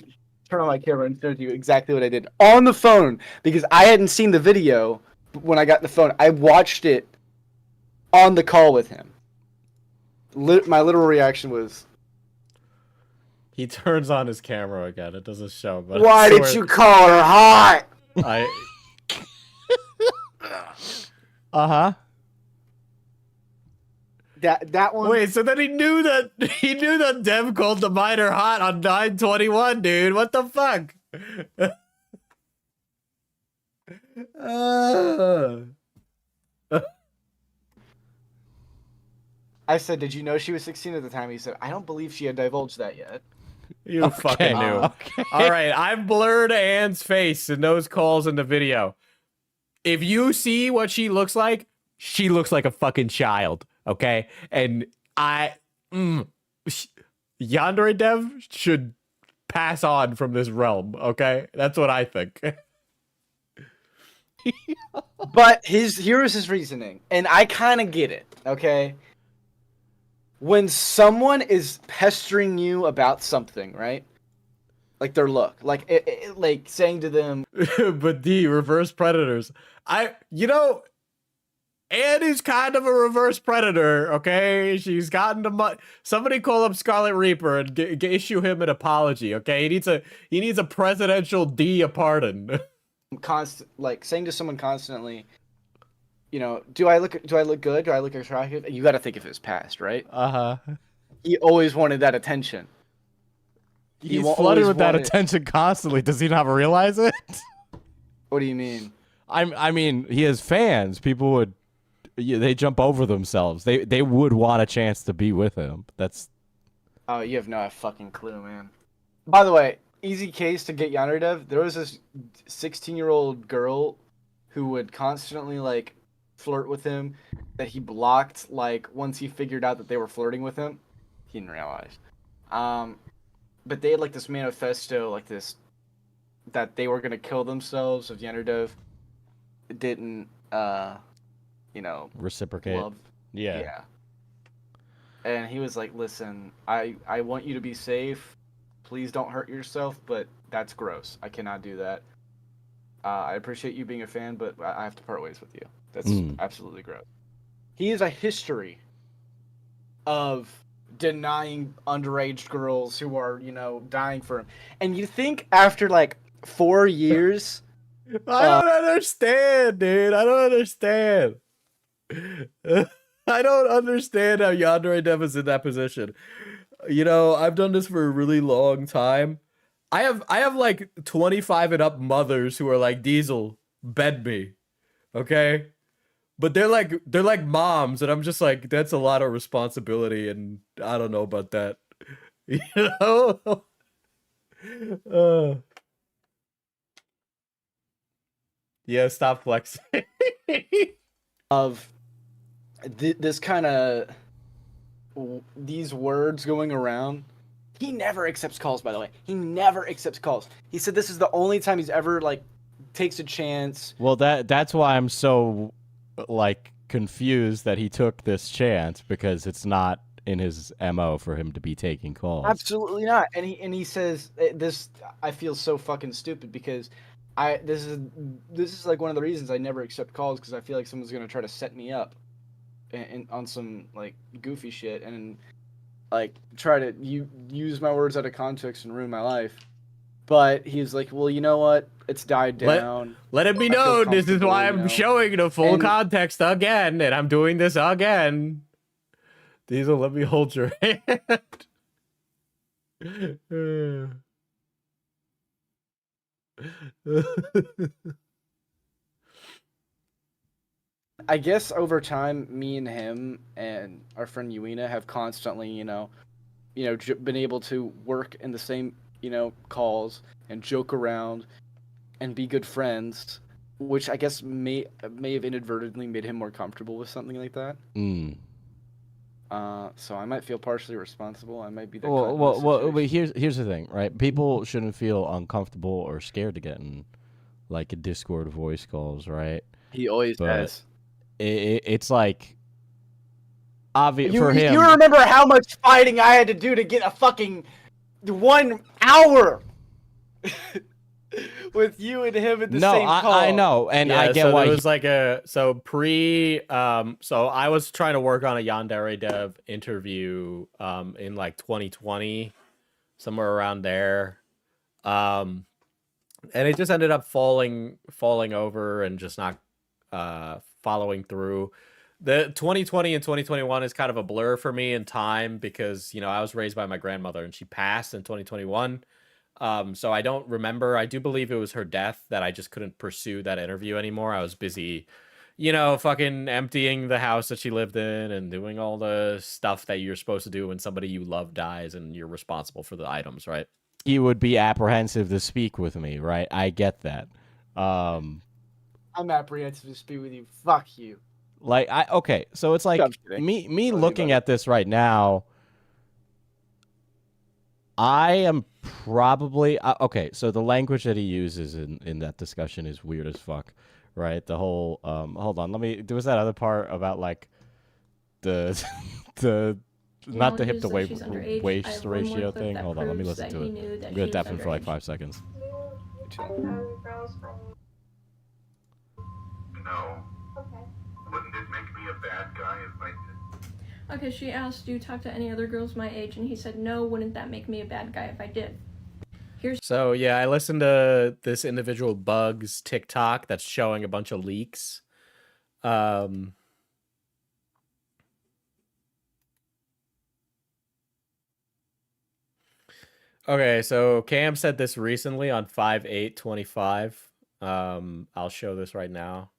turn on my camera and show you exactly what I did on the phone because I hadn't seen the video when I got the phone. I watched it on the call with him. My literal reaction was, He turns on his camera again. It doesn't show, but "Why did you call her hot?" Uh-huh. That one. Wait, so then he knew that Dev called the miner hot on 9/21, dude. What the fuck? I said, "Did you know she was 16 at the time?" He said, "I don't believe she had divulged that yet." You fucking knew. Okay. All right, I've blurred Anne's face in those calls in the video. If you see what she looks like a fucking child, okay? And Yandere Dev should pass on from this realm, okay? That's what I think. But here was his reasoning, and I kind of get it, okay? When someone is pestering you about something, right? Like their look, like like saying to them, But D, reverse predators. Anne is kind of a reverse predator, okay? She's gotten to somebody call up Scarlet Reaper and issue him an apology, okay? He needs a presidential D a pardon. like saying to someone constantly, do I look good? Do I look attractive? You got to think of his past, right? Uh-huh. He always wanted that attention. He's flooded with that attention constantly. Does he not realize it? What do you mean? I mean, he has fans. People they jump over themselves. They would want a chance to be with him. That's. Oh, you have no fucking clue, man. By the way, easy case to get Yandere Dev. There was this 16-year-old girl who would constantly like flirt with him that he blocked like once he figured out that they were flirting with him. He didn't realize. But they had like this manifesto, like this, that they were gonna kill themselves if Yandere Dev didn't, Reciprocate. love. Yeah. And he was like, "Listen, I want you to be safe. Please don't hurt yourself, but that's gross. I cannot do that. I appreciate you being a fan, but I have to part ways with you. That's absolutely gross." He has a history of denying underage girls who are, dying for him. And you think after like 4 years... I don't understand, dude. I don't understand. I don't understand how Yandere Dev is in that position. I've done this for a really long time. I have like 25 and up mothers who are like, "Diesel, bed me." Okay? But they're like moms, and I'm just like, that's a lot of responsibility, and I don't know about that. Yeah, stop flexing. Of this kind of these words going around. He never accepts calls, by the way. He never accepts calls. He said this is the only time he's ever like takes a chance. Well, that's why I'm so like confused that he took this chance, because it's not in his MO for him to be taking calls. Absolutely not. And he says this. I feel so fucking stupid because this is like one of the reasons I never accept calls, because I feel like someone's gonna try to set me up and on some like goofy shit and like try to use my words out of context and ruin my life. But he's like, well, you know what? It's died down. Let it be known, this is why I'm showing the full context again, and I'm doing this again. Diesel, let me hold your hand. I guess over time, me and him and our friend Uina have constantly, been able to work in the same, calls and joke around and be good friends, which I guess may have inadvertently made him more comfortable with something like that. So I might feel partially responsible. I might be the but here's the thing, right? People shouldn't feel uncomfortable or scared to get in like a Discord voice calls, right? He always has. It's like obvious for him. You remember how much fighting I had to do to get a fucking 1 hour with you and him at the same call. I know, and I get why. It was like so I was trying to work on a Yandere Dev interview in like 2020, somewhere around there. And it just ended up falling over and just not following through. The 2020 and 2021 is kind of a blur for me in time because, you know, I was raised by my grandmother and she passed in 2021. So I don't remember. I do believe it was her death that I just couldn't pursue that interview anymore. I was busy, you know, fucking emptying the house that she lived in and doing all the stuff that you're supposed to do when somebody you love dies and you're responsible for the items, right? He would be apprehensive to speak with me, right? I get that. I'm apprehensive to speak with you. Fuck you. Like okay, so it's like me looking at this right now. I am probably okay. So the language that he uses in that discussion is weird as fuck, right? The whole hold on, there was that other part about like the not the hip to waist ratio thing. Hold on, let me listen to it. I'm gonna deafen for like 5 seconds. No. Okay. Wouldn't it make me a bad guy if I did? Okay, she asked, do you talk to any other girls my age? And he said, no, wouldn't that make me a bad guy if I did? So, yeah, I listened to this individual Bugs TikTok that's showing a bunch of leaks. Okay, so Cam said this recently on 5/8/25. I'll show this right now.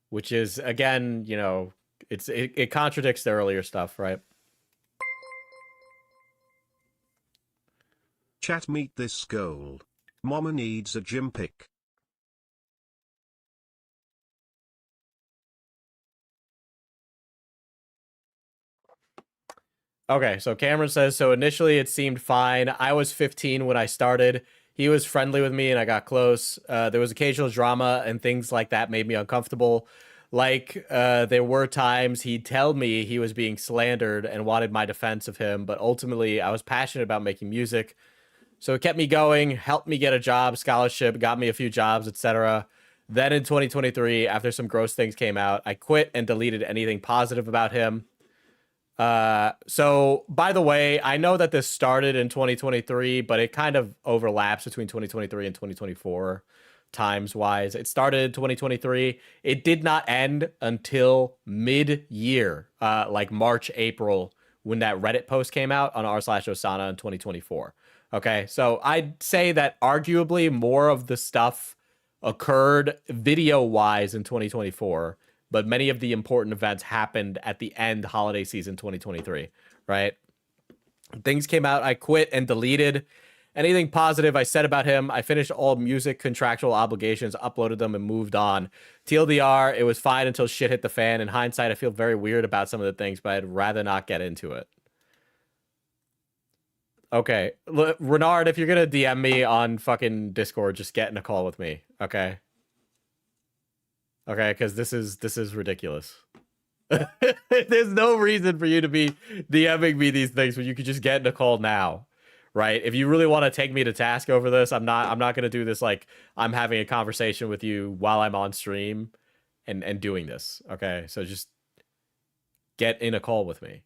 Which is, again, you know, it contradicts the earlier stuff, right? Chat, meet this goal. Mama needs a gym pic. Okay, so Cameron says, so initially it seemed fine. I was 15 when I started. He was friendly with me and I got close. There was occasional drama and things like that made me uncomfortable. Like, there were times he'd tell me he was being slandered and wanted my defense of him, but ultimately I was passionate about making music. So it kept me going, helped me get a job, scholarship, got me a few jobs, etc. Then in 2023, after some gross things came out, I quit and deleted anything positive about him. So by the way, I know that this started in 2023, but it kind of overlaps between 2023 and 2024 times wise. It started in 2023. It did not end until mid-year, like March, April, when that Reddit post came out on r/Osana in 2024. Okay, so I'd say that arguably more of the stuff occurred video-wise in 2024, but many of the important events happened at the end holiday season 2023, right? Things came out, I quit and deleted. Anything positive I said about him, I finished all music contractual obligations, uploaded them, and moved on. TLDR, it was fine until shit hit the fan. In hindsight, I feel very weird about some of the things, but I'd rather not get into it. Okay, Renard, if you're gonna DM me on fucking Discord, just get in a call with me, okay? Okay, because this is ridiculous. There's no reason for you to be DMing me these things when you could just get in a call now, right? If you really want to take me to task over this, I'm not gonna do this like I'm having a conversation with you while I'm on stream and doing this. Okay, so just get in a call with me.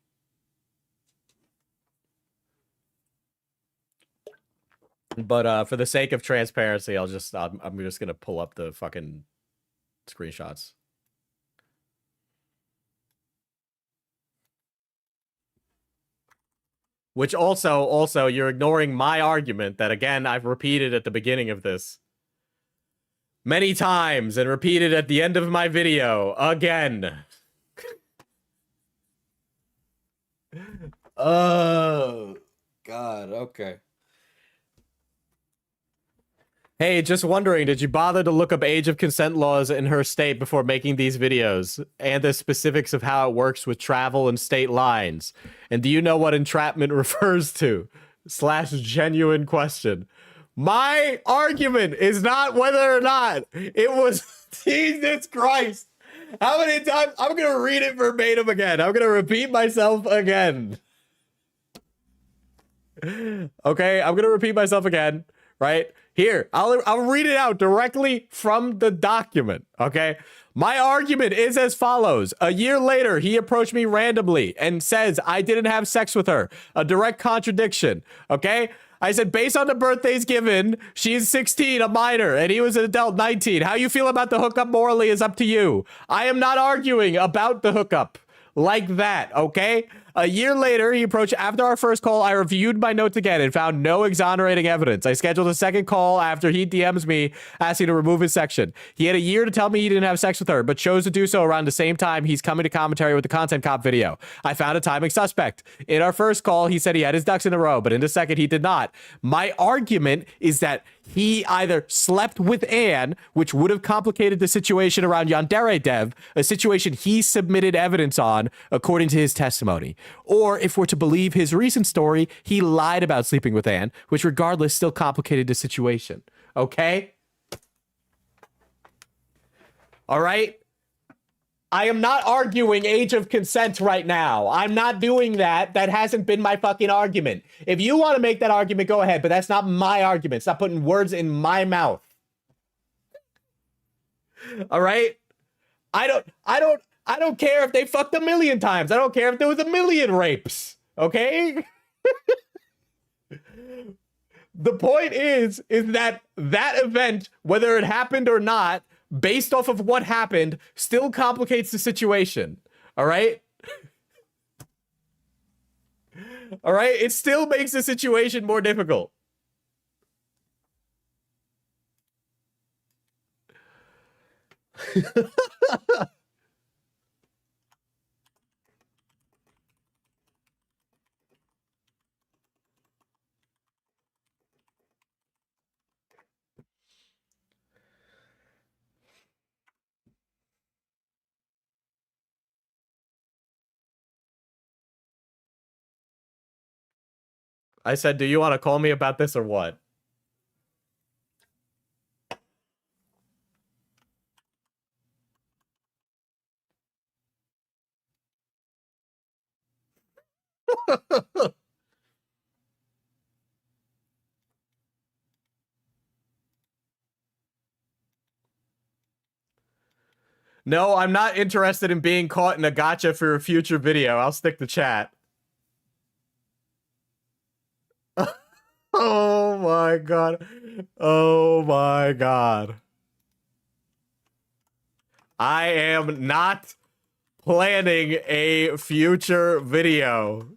But for the sake of transparency, I'm just gonna pull up the fucking screenshots. Which also you're ignoring my argument that, again, I've repeated at the beginning of this many times and repeated at the end of my video again. Oh God, okay. Hey, just wondering, did you bother to look up age of consent laws in her state before making these videos and the specifics of how it works with travel and state lines? And do you know what entrapment refers to? / genuine question. My argument is not whether or not it was Jesus Christ. How many times? I'm going to read it verbatim again. I'm going to repeat myself again. Okay, I'm going to repeat myself again, right? Here, I'll read it out directly from the document, okay? My argument is as follows. A year later, he approached me randomly and says I didn't have sex with her. A direct contradiction, okay? I said, based on the birthdays given, she's 16, a minor, and he was an adult, 19. How you feel about the hookup morally is up to you. I am not arguing about the hookup like that, okay? A year later, he approached after our first call. I reviewed my notes again and found no exonerating evidence. I scheduled a second call after he DMs me asking to remove his section. He had a year to tell me he didn't have sex with her, but chose to do so around the same time he's coming to commentary with the content cop video. I found a timing suspect. In our first call, he said he had his ducks in a row, but in the second, he did not. My argument is that he either slept with Anne, which would have complicated the situation around Yandere Dev, a situation he submitted evidence on, according to his testimony. Or, if we're to believe his recent story, he lied about sleeping with Anne, which regardless still complicated the situation. Okay? All right? I am not arguing age of consent right now. I'm not doing that. That hasn't been my fucking argument. If you want to make that argument, go ahead, but that's not my argument. Stop putting words in my mouth. All right? I don't care if they fucked a million times. I don't care if there was a million rapes. Okay? The point is that event, whether it happened or not, based off of what happened, still complicates the situation. All right? All right? It still makes the situation more difficult. I said, do you want to call me about this or what? No, I'm not interested in being caught in a gotcha for a future video. I'll stick to chat. Oh my god. Oh my god. I am not planning a future video.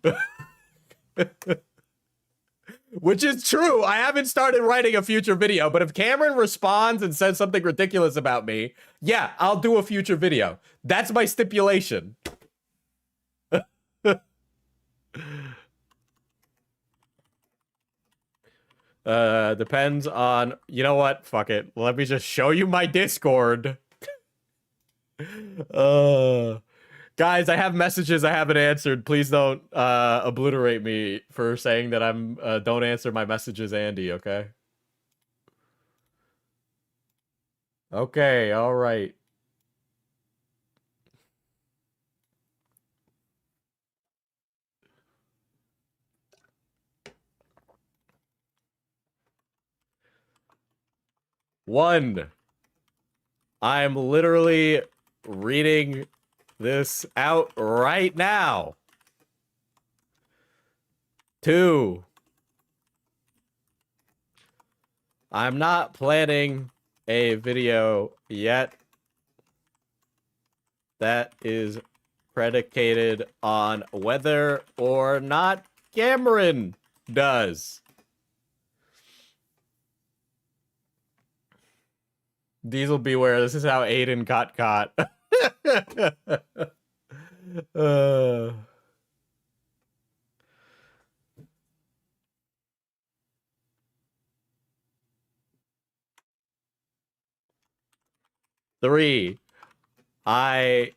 Which is true. I haven't started writing a future video, but if Cameron responds and says something ridiculous about me, yeah, I'll do a future video. That's my stipulation. Depends on, you know what? Fuck it. Let me just show you my Discord. Guys, I have messages I haven't answered. Please don't obliterate me for saying that I'm don't answer my messages, Andy, okay? Okay, all right. One, I'm literally reading this out right now. 2, I'm not planning a video yet that is predicated on whether or not Cameron does. Diesel beware, this is how Aiden got caught. 3. I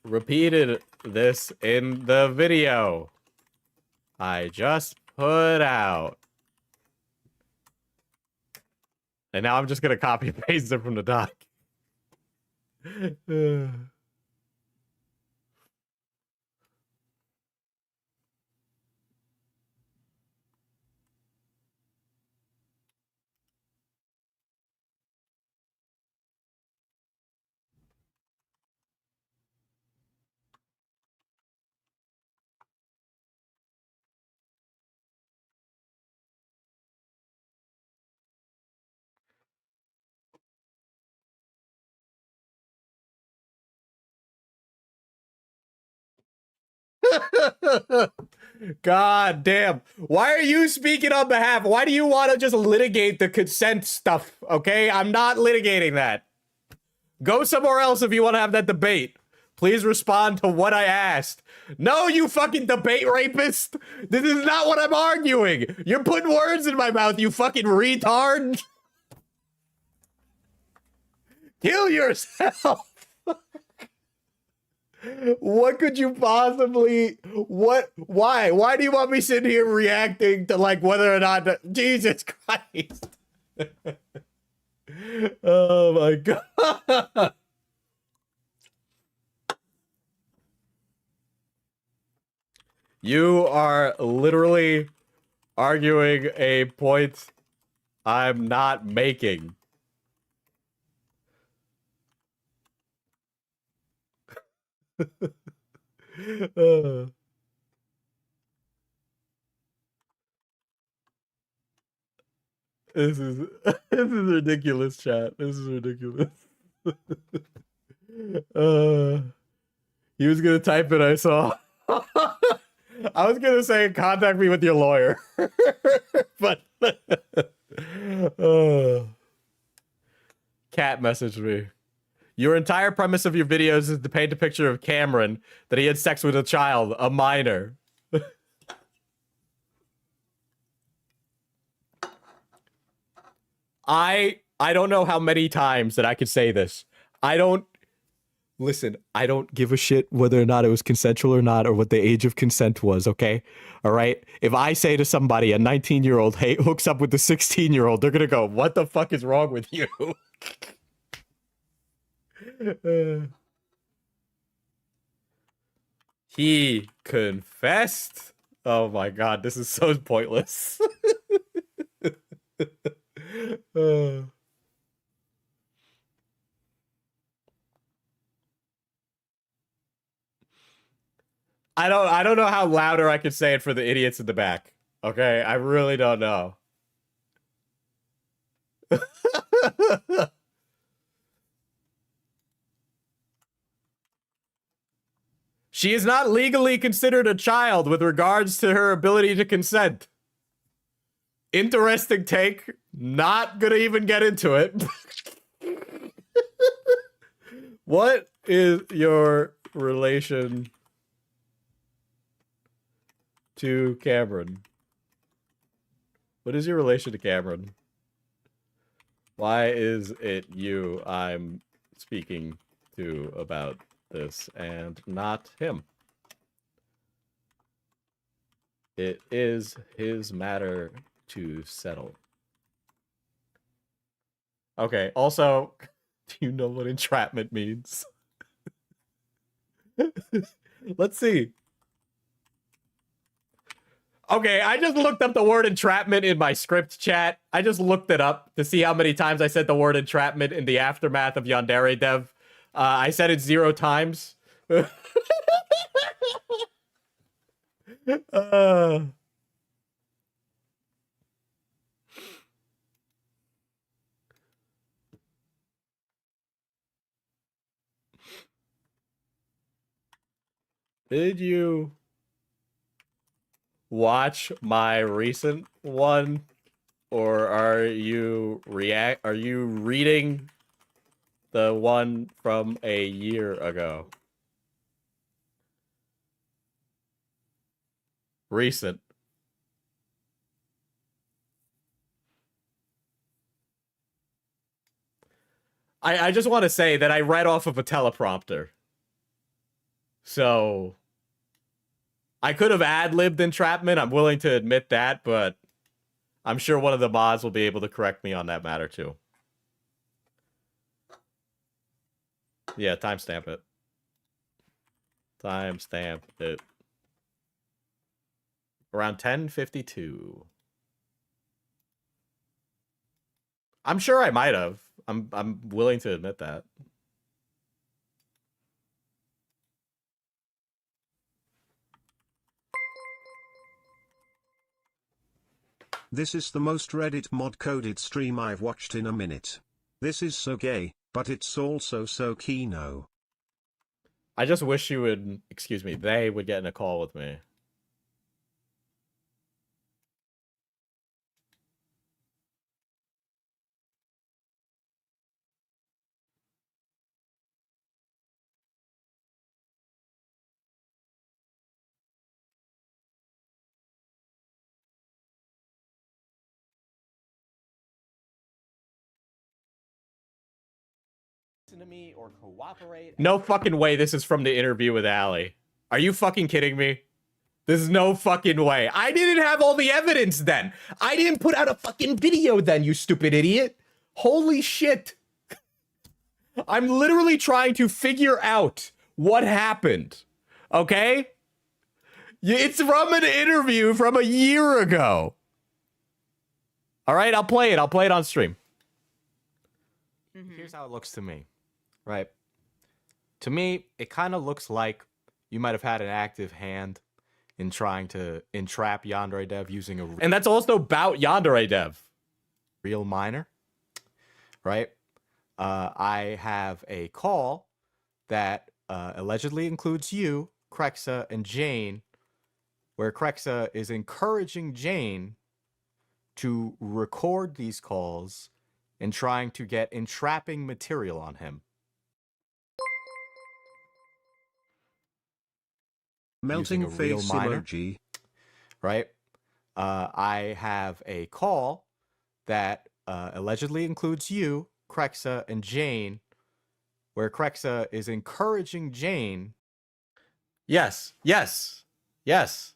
repeated this in the video I just put out. And now I'm just gonna copy and paste it from the doc. God damn. Why are you speaking on behalf? Why do you want to just litigate the consent stuff? Okay, I'm not litigating that. Go somewhere else if you want to have that debate. Please respond to what I asked. No, you fucking debate rapist. This is not what I'm arguing. You're putting words in my mouth, you fucking retard. Kill yourself. What could you possibly, why do you want me sitting here reacting to like whether or not, Jesus Christ. Oh my God. You are literally arguing a point I'm not making. This is ridiculous, chat. This is ridiculous. He was gonna type it, I saw. I was gonna say contact me with your lawyer. But Cat messaged me. Your entire premise of your videos is to paint a picture of Cameron that he had sex with a child, a minor. I don't know how many times that I could say this. Listen, I don't give a shit whether or not it was consensual or not, or what the age of consent was, okay? All right? If I say to somebody, a 19-year-old, hey, hooks up with the 16-year-old, they're gonna go, what the fuck is wrong with you? He confessed? Oh my God, this is so pointless. I don't know how louder I could say it for the idiots in the back. Okay, I really don't know. She is not legally considered a child with regards to her ability to consent. Interesting take. Not gonna even get into it. What is your relation to Cameron? What is your relation to Cameron? Why is it you I'm speaking to about this and not him? It is his matter to settle. Okay, also, do you know what entrapment means? Let's see. Okay, I just looked up the word entrapment in my script chat. I just looked it up to see how many times I said the word entrapment in the aftermath of Yandere Dev. I said it 0 times. Did you watch my recent one, or are you reading the one from a year ago? Recent. I just want to say that I read off of a teleprompter. So I could have ad-libbed entrapment. I'm willing to admit that, but I'm sure one of the mods will be able to correct me on that matter too. Yeah, timestamp it. Timestamp it. Around 10:52. I'm sure I might have. I'm willing to admit that. This is the most Reddit mod-coded stream I've watched in a minute. This is so gay, but it's also so kino. I just wish you would, excuse me, they would get in a call with me. To me or cooperate. No fucking way this is from the interview with Allie. Are you fucking kidding me? There's no fucking way. I didn't have all the evidence then. I didn't put out a fucking video then, you stupid idiot. Holy shit. I'm literally trying to figure out what happened. Okay? It's from an interview from a year ago. All right, I'll play it. I'll play it on stream. Here's how it looks to me. Right? To me, it kind of looks like you might have had an active hand in trying to entrap Yandere Dev using a... And that's also about Yandere Dev. Real minor. Right? I have a call that allegedly includes you, Krexa, and Jane, where Krexa is encouraging Jane to record these calls and trying to get entrapping material on him. Melting face emoji. Right? I have a call that allegedly includes you, Krexa, and Jane, where Krexa is encouraging Jane. Yes, yes, yes.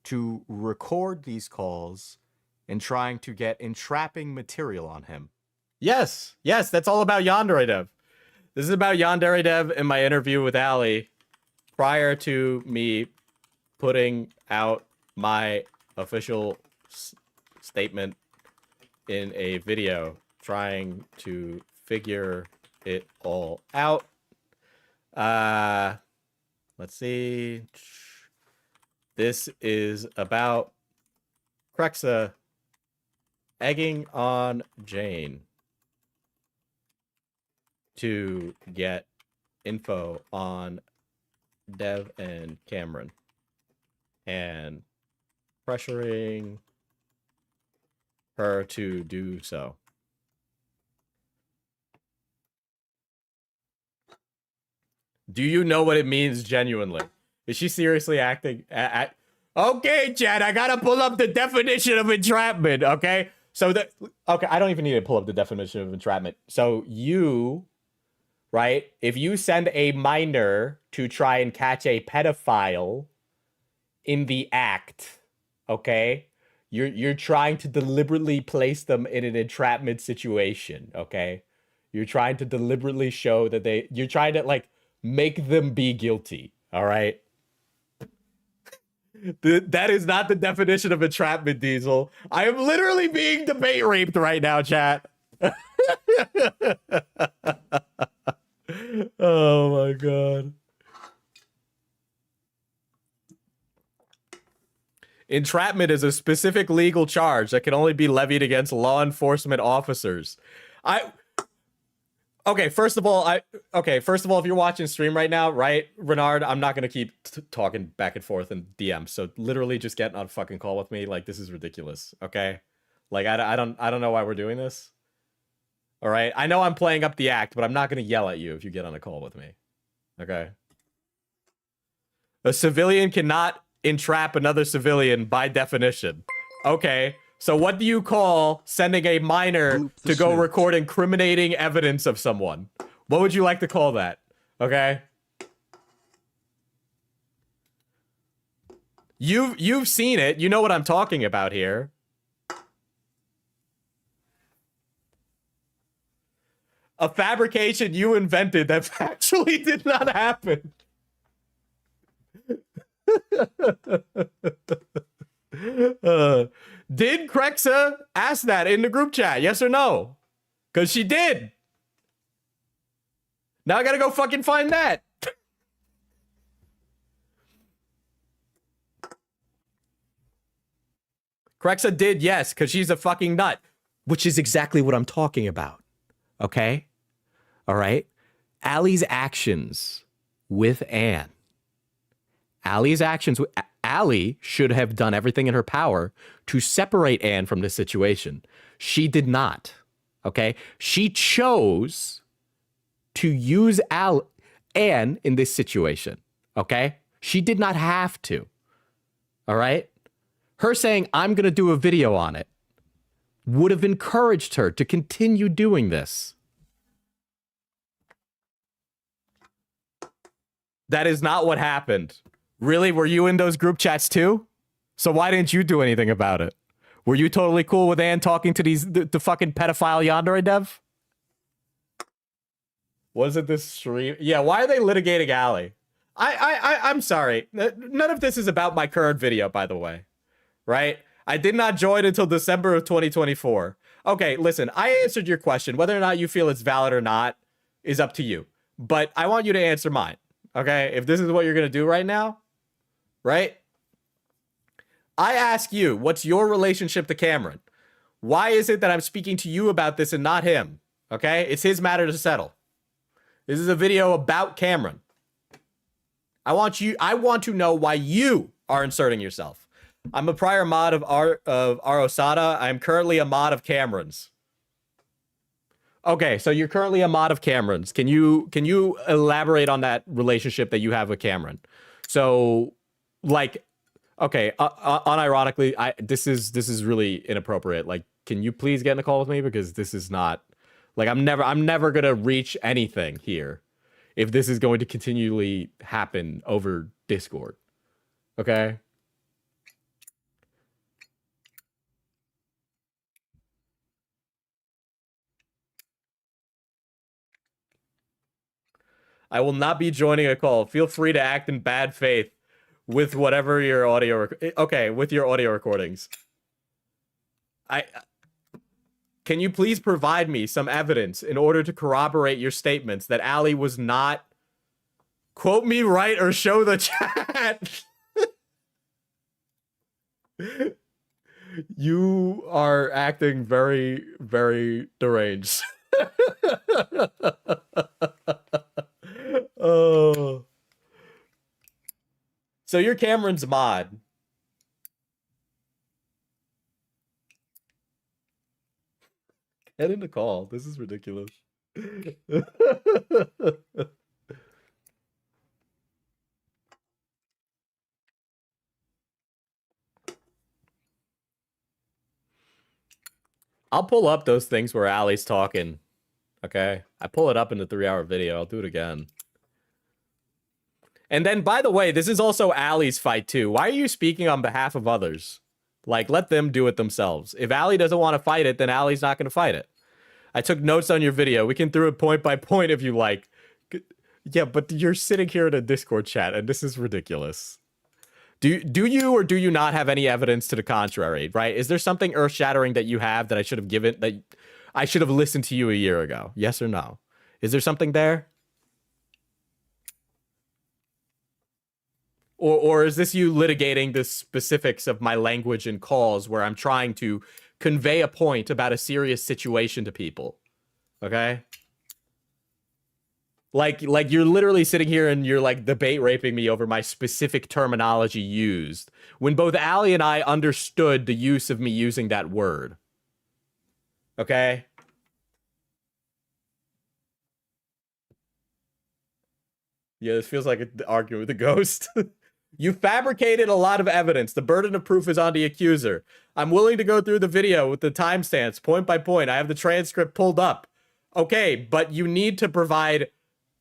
To record these calls and trying to get entrapping material on him. Yes, yes, that's all about Yandere Dev. This is about Yandere Dev in my interview with Allie prior to me putting out my official statement in a video trying to figure it all out. Let's see. This is about Krexa egging on Jane to get info on Dev and Cameron and pressuring her to do so. Do you know what it means genuinely? Is she seriously acting at Okay, Chad, I gotta pull up the definition of entrapment, okay? So okay, I don't even need to pull up the definition of entrapment. So you, right, if you send a minor to try and catch a pedophile in the act, okay, you're trying to deliberately place them in an entrapment situation, okay? You're trying to deliberately show that you're trying to, like, make them be guilty, all right? That is not the definition of entrapment, Diesel. I am literally being debate raped right now, chat. Oh my god. Entrapment is a specific legal charge that can only be levied against law enforcement officers. Okay, first of all, if you're watching stream right now, right, Renard, I'm not gonna keep talking back and forth in DMs. So literally, just get on a fucking call with me. Like, this is ridiculous. Okay, like I don't know why we're doing this. All right, I know I'm playing up the act, but I'm not gonna yell at you if you get on a call with me. Okay. A civilian cannot entrap another civilian by definition. Okay, So what do you call sending a minor to go record incriminating evidence of someone? What would you like to call that? Okay? You've seen it. You know what I'm talking about here. A fabrication you invented that actually did not happen. Did Krexa ask that in the group chat? Yes or no? Because she did. Now I gotta go fucking find that. Krexa did, yes, because she's a fucking nut. Which is exactly what I'm talking about. Okay? All right? Allie's actions with Anne. Allie should have done everything in her power to separate Anne from this situation. She did not. Okay? She chose to use Anne in this situation. Okay? She did not have to. All right? Her saying, I'm going to do a video on it, would have encouraged her to continue doing this. That is not what happened. Really? Were you in those group chats too? So why didn't you do anything about it? Were you totally cool with Ann talking to the fucking pedophile yandere dev? Was it this stream? Yeah, why are they litigating Allie? I'm sorry. None of this is about my current video, by the way. Right? I did not join until December of 2024. Okay, listen, I answered your question. Whether or not you feel it's valid or not is up to you. But I want you to answer mine. Okay? If this is what you're going to do right now, right? I ask you, what's your relationship to Cameron? Why is it that I'm speaking to you about this and not him? Okay? It's his matter to settle. This is a video about Cameron. I want to know why you are inserting yourself. I'm a prior mod of Arosada. I'm currently a mod of Cameron's. Okay, so you're currently a mod of Cameron's. Can you elaborate on that relationship that you have with Cameron? So, like, okay, unironically, this is really inappropriate. Like, can you please get in the call with me, because this is not, like, I'm never gonna reach anything here if this is going to continually happen over Discord. Okay. I will not be joining a call. Feel free to act in bad faith with whatever your audio... with your audio recordings. Can you please provide me some evidence in order to corroborate your statements that Allie was not... Quote me right or show the chat. You are acting very, very deranged. Oh. So you're Cameron's mod. Get in the call. This is ridiculous. I'll pull up those things where Allie's talking. Okay? I pull it up in the 3-hour video. I'll do it again. And then, by the way, this is also Allie's fight, too. Why are you speaking on behalf of others? Like, let them do it themselves. If Allie doesn't want to fight it, then Allie's not going to fight it. I took notes on your video. We can do it point by point if you like. Yeah, but you're sitting here in a Discord chat, and this is ridiculous. Do you or do you not have any evidence to the contrary, right? Is there something earth-shattering that you have that I should have given, that I should have listened to you a year ago? Yes or no? Is there something there? Or is this you litigating the specifics of my language and calls where I'm trying to convey a point about a serious situation to people? Okay? Like you're literally sitting here and you're like debate raping me over my specific terminology used, when both Allie and I understood the use of me using that word. Okay? Yeah, this feels like an argument with a ghost. You fabricated a lot of evidence. The burden of proof is on the accuser. I'm willing to go through the video with the timestamps, point by point. I have the transcript pulled up. Okay, but you need to provide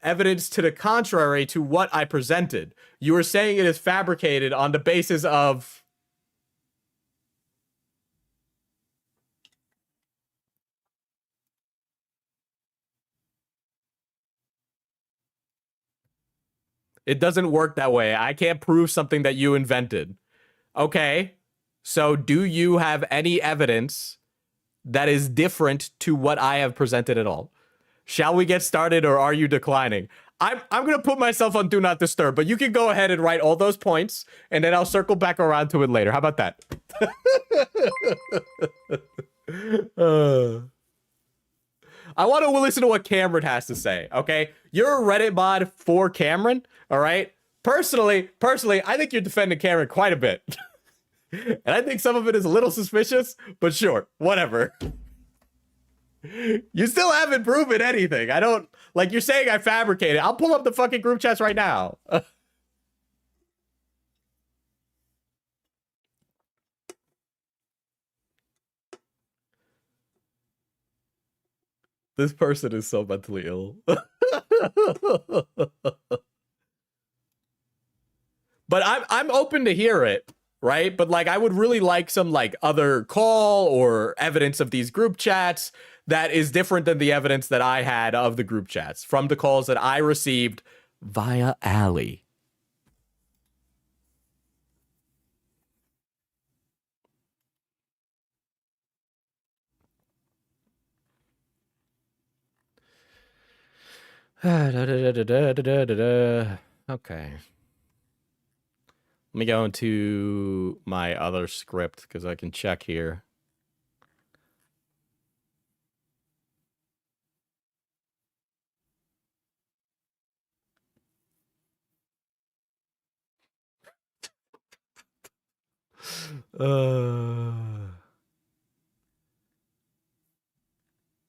evidence to the contrary to what I presented. You were saying it is fabricated on the basis of... It doesn't work that way. I can't prove something that you invented. Okay, so do you have any evidence that is different to what I have presented at all? Shall we get started, or are you declining? I'm going to put myself on Do Not Disturb, but you can go ahead and write all those points, and then I'll circle back around to it later. How about that? I want to listen to what Cameron has to say, okay? You're a Reddit mod for Cameron, all right? Personally, I think you're defending Cameron quite a bit. And I think some of it is a little suspicious, but sure, whatever. You still haven't proven anything. I don't... Like, you're saying I fabricated. I'll pull up the fucking group chats right now. This person is so mentally ill. But I'm open to hear it, right? But like, I would really like some like other call or evidence of these group chats that is different than the evidence that I had of the group chats from the calls that I received via Allie. Okay. Let me go into my other script because I can check here.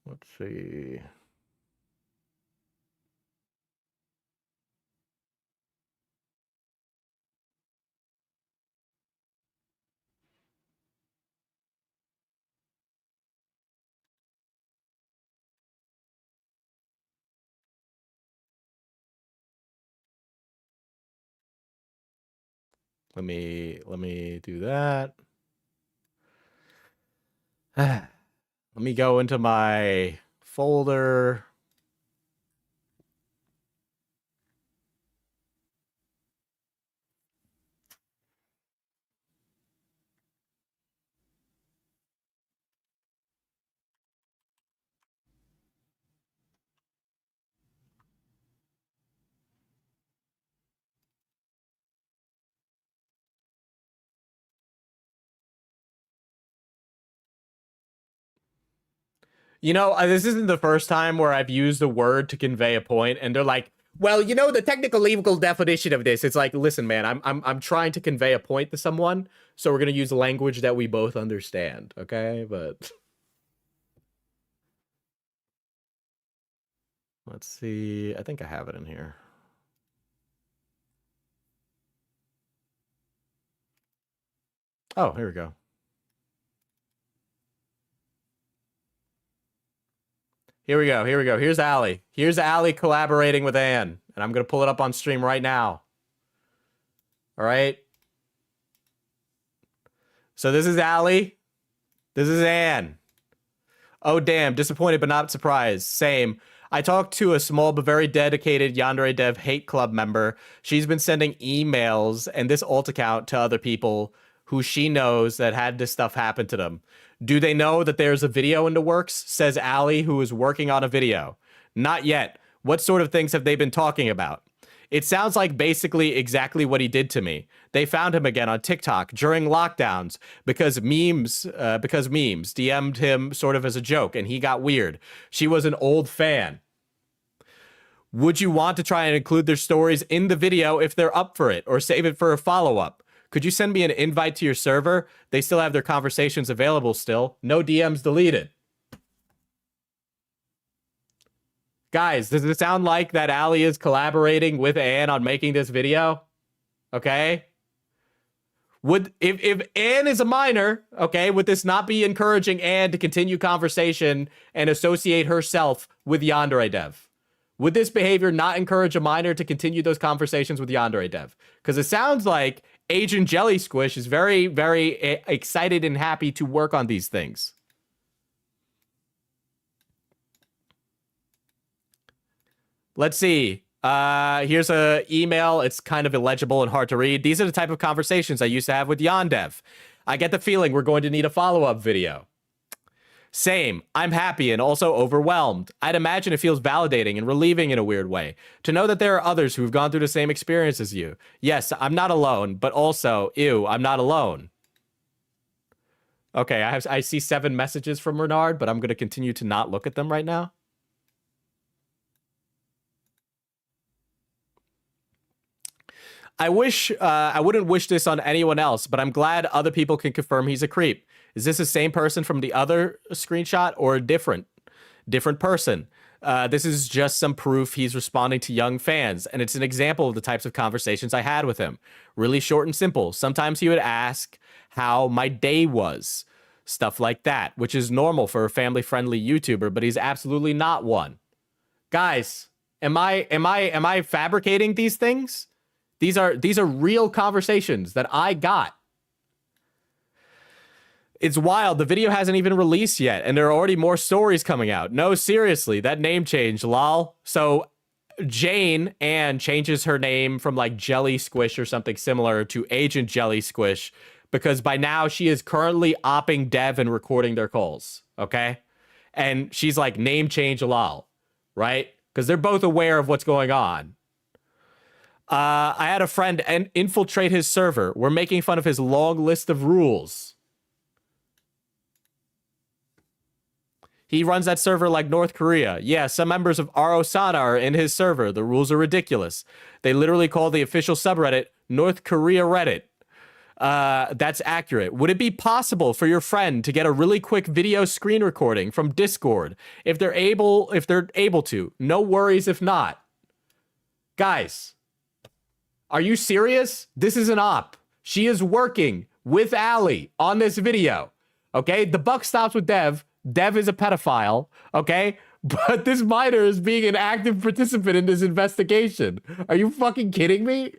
Let's see. Let me do that. Let me go into my folder. You know, this isn't the first time where I've used a word to convey a point, and they're like, "Well, you know, the technical legal definition of this." It's like, listen, man, I'm trying to convey a point to someone, so we're gonna use language that we both understand, okay? But let's see. I think I have it in here. Oh, here we go. Here we go. Here we go. Here's Allie. Here's Allie collaborating with Anne. And I'm going to pull it up on stream right now. All right. So this is Allie. This is Anne. Oh, damn. Disappointed but not surprised. Same. I talked to a small but very dedicated Yandere Dev hate club member. She's been sending emails and this alt account to other people who she knows that had this stuff happen to them. Do they know that there's a video in the works? Says Allie, who is working on a video. Not yet. What sort of things have they been talking about? It sounds like basically exactly what he did to me. They found him again on TikTok during lockdowns because memes DM'd him sort of as a joke and he got weird. She was an old fan. Would you want to try and include their stories in the video if they're up for it, or save it for a follow-up? Could you send me an invite to your server? They still have their conversations available still. No DMs deleted. Guys, does it sound like that Allie is collaborating with Anne on making this video? Okay? Would if Anne is a minor, okay, would this not be encouraging Anne to continue conversation and associate herself with Yandere Dev? Would this behavior not encourage a minor to continue those conversations with Yandere Dev? Because it sounds like Agent Jelly Squish is very, very excited and happy to work on these things. Let's see. Here's an email. It's kind of illegible and hard to read. These are the type of conversations I used to have with Yandev. I get the feeling we're going to need a follow-up video. Same. I'm happy and also overwhelmed. I'd imagine it feels validating and relieving in a weird way to know that there are others who've gone through the same experience as you. Yes, I'm not alone, but also, ew, I'm not alone. Okay, I see 7 messages from Renard, but I'm going to continue to not look at them right now. I wouldn't wish this on anyone else, but I'm glad other people can confirm he's a creep. Is this the same person from the other screenshot or a different person? This is just some proof he's responding to young fans, and it's an example of the types of conversations I had with him. Really short and simple. Sometimes he would ask how my day was, stuff like that, which is normal for a family-friendly YouTuber, but he's absolutely not one. Guys, am I fabricating these things? These are real conversations that I got. It's wild. The video hasn't even released yet, and there are already more stories coming out. No, seriously, that name change, lol. So Anne changes her name from like Jelly Squish or something similar to Agent Jelly Squish because by now she is currently opping Dev and recording their calls, okay? And she's like, name change, lol, right? Because they're both aware of what's going on. I had a friend infiltrate his server. We're making fun of his long list of rules. He runs that server like North Korea. Yeah, some members of Arosana are in his server. The rules are ridiculous. They literally call the official subreddit North Korea Reddit. That's accurate. Would it be possible for your friend to get a really quick video screen recording from Discord if they're able to? No worries if not. Guys, are you serious? This is an op. She is working with Allie on this video. Okay? The buck stops with Dev. Dev is a pedophile. Okay? But this minor is being an active participant in this investigation. Are you fucking kidding me?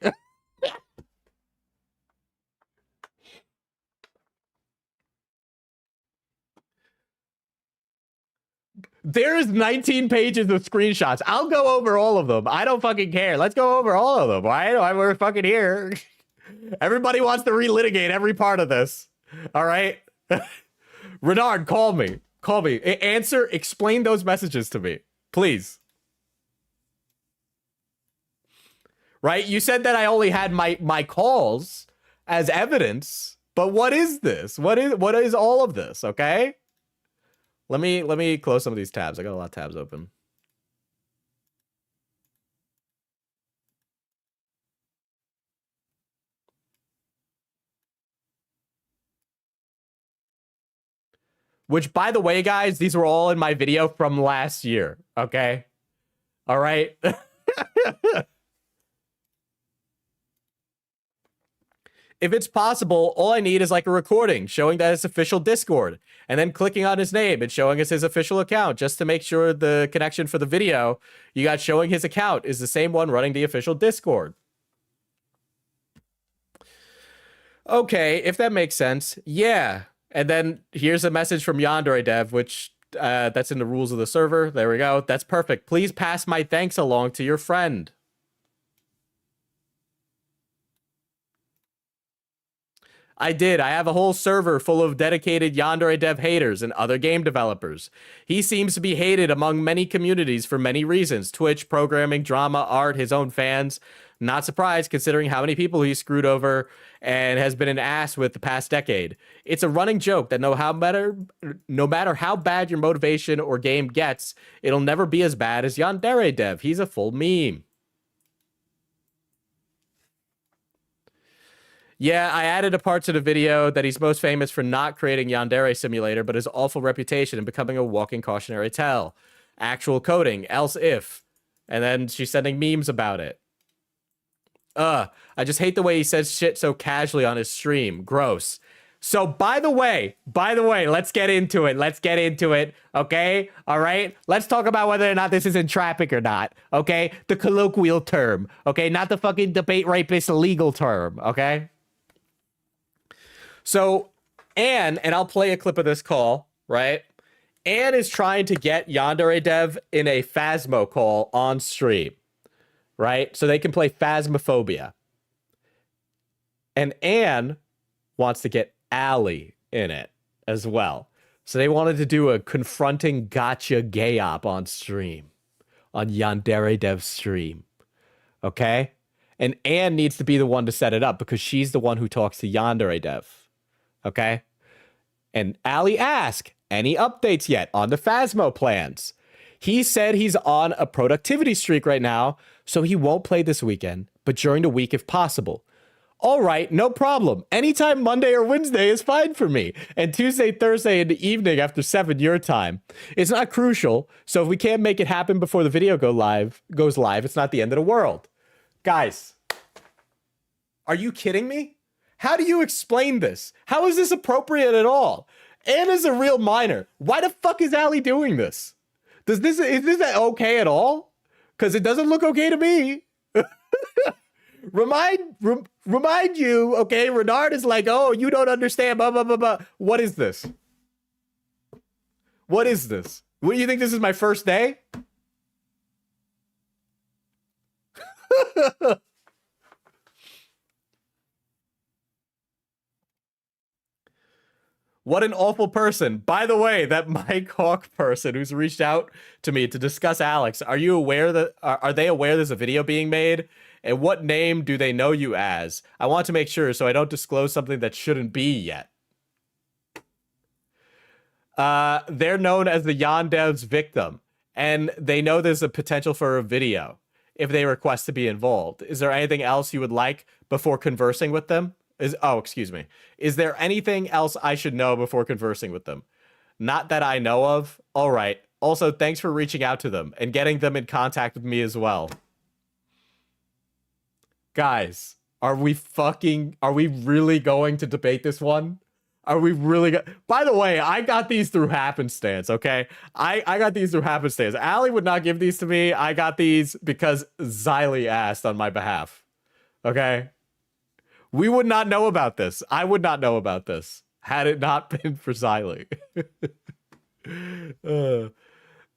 There's 19 pages of screenshots. I'll go over all of them. I don't fucking care. Let's go over all of them. Why we're fucking here? Everybody wants to relitigate every part of this. All right? Renard, call me. Call me. Answer, explain those messages to me. Please. Right? You said that I only had my calls as evidence, but what is this? What is all of this, okay? Let me close some of these tabs. I got a lot of tabs open. Which, by the way, guys, these were all in my video from last year, okay? All right? If it's possible, all I need is like a recording showing that it's official Discord and then clicking on his name and showing us his official account just to make sure the connection for the video you got showing his account is the same one running the official Discord. Okay, if that makes sense. Yeah. And then here's a message from Yandere Dev, which that's in the rules of the server. There we go. That's perfect. Please pass my thanks along to your friend. I did. I have a whole server full of dedicated Yandere Dev haters and other game developers. He seems to be hated among many communities for many reasons. Twitch, programming, drama, art, his own fans. Not surprised considering how many people he screwed over and has been an ass with the past decade. It's a running joke that no matter how bad your motivation or game gets, it'll never be as bad as Yandere Dev. He's a full meme. Yeah, I added a part to the video that he's most famous for not creating Yandere Simulator, but his awful reputation and becoming a walking cautionary tale. Actual coding, else if. And then she's sending memes about it. I just hate the way he says shit so casually on his stream. Gross. So by the way, let's get into it. Okay? All right? Let's talk about whether or not this is entrapping or not. Okay? The colloquial term. Okay? Not the fucking debate rapist legal term. Okay? So Anne, and I'll play a clip of this call, right? Anne is trying to get Yandere Dev in a Phasmo call on stream, right? So they can play Phasmophobia. And Anne wants to get Allie in it as well. So they wanted to do a confronting gotcha gay op on stream, on Yandere Dev's stream. Okay? And Anne needs to be the one to set it up because she's the one who talks to Yandere Dev. Okay? And Allie asked, any updates yet on the Phasmo plans? He said he's on a productivity streak right now, so he won't play this weekend, but during the week if possible. All right, no problem. Anytime Monday or Wednesday is fine for me. And Tuesday, Thursday in the evening after 7 your time. It's not crucial, so if we can't make it happen before the video goes live, it's not the end of the world. Guys, are you kidding me? How do you explain this? How is this appropriate at all? Anna's a real minor. Why the fuck is Allie doing this? Is this okay at all? Because it doesn't look okay to me. Remind you, okay, Renard is like, oh, you don't understand, blah, blah, blah, blah. What is this? What is this? What do you think this is my first day? What an awful person. By the way, that Mike Hawk person who's reached out to me to discuss Alex, are you aware that, are they aware there's a video being made? And what name do they know you as? I want to make sure so I don't disclose something that shouldn't be yet. They're known as the Yandev's victim, and they know there's a potential for a video if they request to be involved. Is there anything else you would like before conversing with them? Excuse me. Is there anything else I should know before conversing with them? Not that I know of. All right. Also, thanks for reaching out to them and getting them in contact with me as well. Guys, are we really going to debate this one? Are we really By the way, I got these through happenstance, okay? I got these through happenstance. Allie would not give these to me. I got these because Xylee asked on my behalf. Okay? We would not know about this. I would not know about this had it not been for Xylee.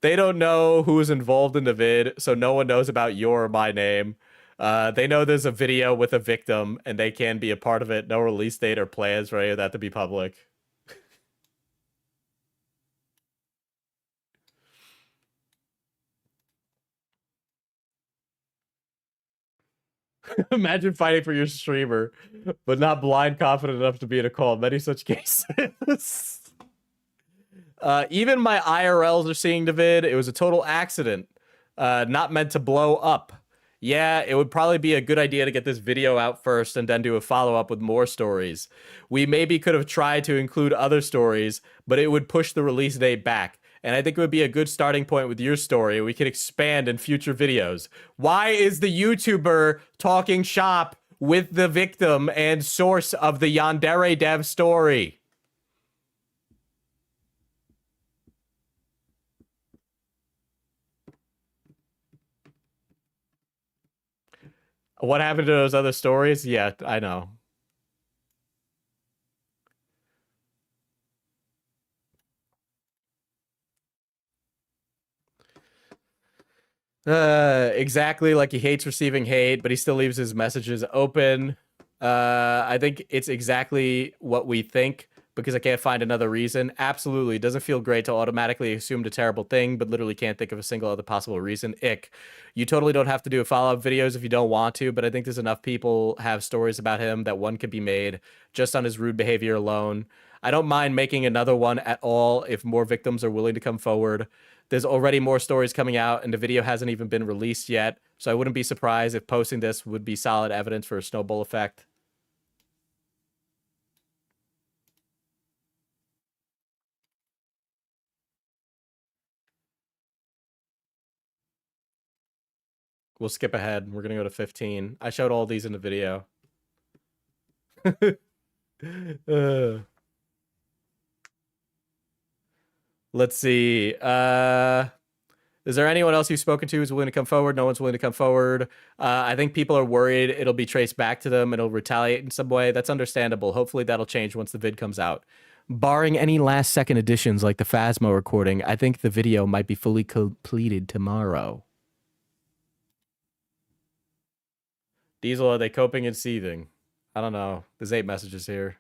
They don't know who is involved in the vid, so no one knows about your or my name. They know there's a video with a victim, and they can be a part of it. No release date or plans for any of that to be public. Imagine fighting for your streamer, but not blind confident enough to be in a call. Many such cases. Even my IRLs are seeing the vid. It was a total accident. Not meant to blow up. Yeah, it would probably be a good idea to get this video out first and then do a follow-up with more stories. We maybe could have tried to include other stories, but it would push the release date back. And I think it would be a good starting point with your story. We could expand in future videos. Why is the YouTuber talking shop with the victim and source of the Yandere Dev story? What happened to those other stories? Yeah, I know. Exactly, like he hates receiving hate, but he still leaves his messages open. I think it's exactly what we think because I can't find another reason. Absolutely, it doesn't feel great to automatically assume a terrible thing, but literally can't think of a single other possible reason. Ick. You totally don't have to do follow-up videos if you don't want to, but I think there's enough people have stories about him that one could be made just on his rude behavior alone. I don't mind making another one at all if more victims are willing to come forward. There's already more stories coming out, and the video hasn't even been released yet, so I wouldn't be surprised if posting this would be solid evidence for a snowball effect. We'll skip ahead. We're gonna go to 15. I showed all these in the video. Let's see. Is there anyone else you've spoken to who's willing to come forward? No one's willing to come forward. I think people are worried it'll be traced back to them. It'll retaliate in some way. That's understandable. Hopefully that'll change once the vid comes out. Barring any last-second additions like the Phasmo recording, I think the video might be fully completed tomorrow. Diesel, are they coping and seething? I don't know. There's 8 messages here.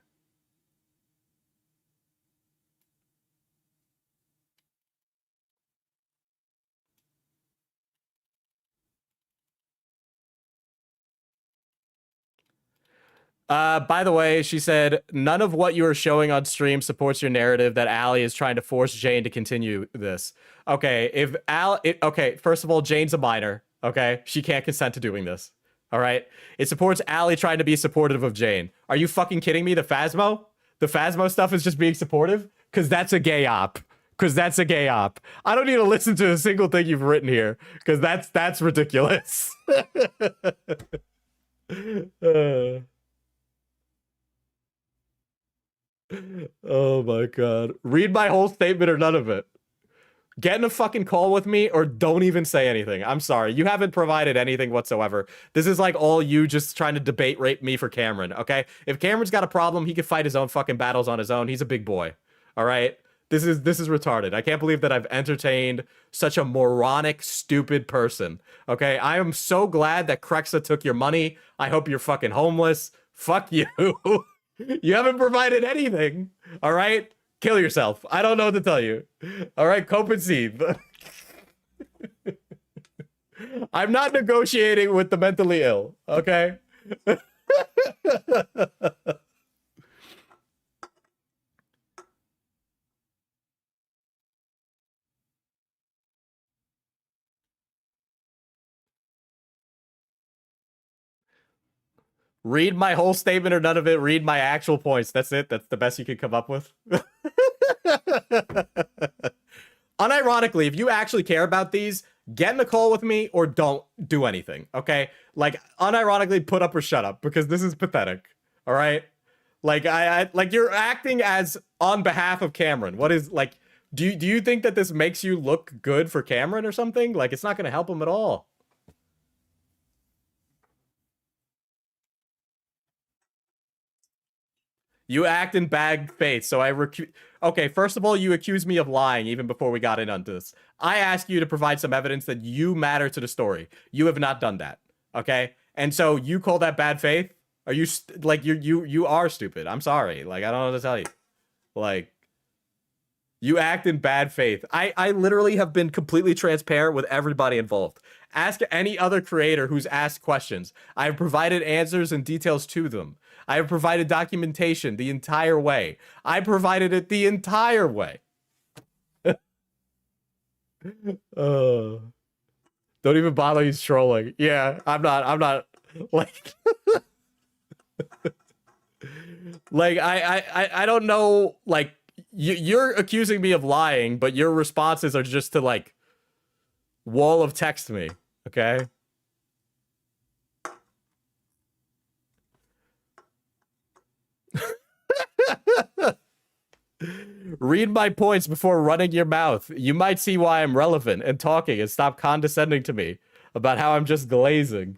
By the way, she said, none of what you are showing on stream supports your narrative that Allie is trying to force Jane to continue this. Okay, okay, first of all, Jane's a minor, okay? She can't consent to doing this, all right? It supports Allie trying to be supportive of Jane. Are you fucking kidding me? The Phasmo? The Phasmo stuff is just being supportive? Because that's a gay op. Because that's a gay op. I don't need to listen to a single thing you've written here, because that's ridiculous. Oh my god. Read my whole statement or none of it. Get in a fucking call with me or don't even say anything. I'm sorry. You haven't provided anything whatsoever. This is like all you just trying to debate rape me for Cameron, okay? If Cameron's got a problem, he can fight his own fucking battles on his own. He's a big boy. All right? This is retarded. I can't believe that I've entertained such a moronic, stupid person. Okay? I am so glad that Krexa took your money. I hope you're fucking homeless. Fuck you. You haven't provided anything. All right? Kill yourself. I don't know what to tell you. All right? Cope and seethe. I'm not negotiating with the mentally ill. Okay? Read my whole statement or none of it. Read my actual points. That's it. That's the best you could come up with. Unironically, if you actually care about these, get in a call with me or don't do anything, okay? Like, unironically, put up or shut up, because this is pathetic, all right? Like, like, you're acting as on behalf of Cameron. What is, like, do you think that this makes you look good for Cameron or something? Like, it's not going to help him at all. You act in bad faith, so okay, first of all, you accused me of lying even before we got in on this. I asked you to provide some evidence that you matter to the story. You have not done that, okay? And so you call that bad faith? Are you, like, you are stupid. I'm sorry. Like, I don't know what to tell you. Like, you act in bad faith. I literally have been completely transparent with everybody involved. Ask any other creator who's asked questions. I have provided answers and details to them. I have provided documentation the entire way. I provided it the entire way. Don't even bother, he's trolling. Yeah, I'm not like like I don't know, like you're accusing me of lying, but your responses are just to like wall of text me, okay? Read my points before running your mouth. You might see why I'm relevant and talking, and stop condescending to me about how I'm just glazing.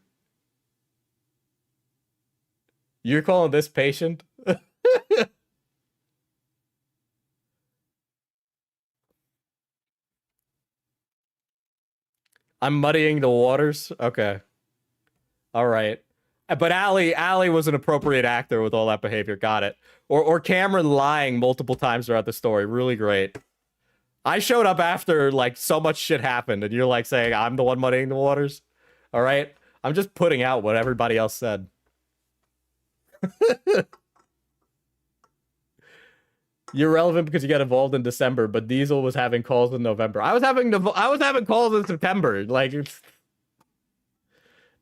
You're calling this patient? I'm muddying the waters? Okay. All right. But Allie was an appropriate actor with all that behavior. Got it. Or Cameron lying multiple times throughout the story. Really great. I showed up after, like, so much shit happened, and you're, like, saying I'm the one muddying the waters? All right? I'm just putting out what everybody else said. You're relevant because you got involved in December, but Diesel was having calls in November. I was having calls in September. Like,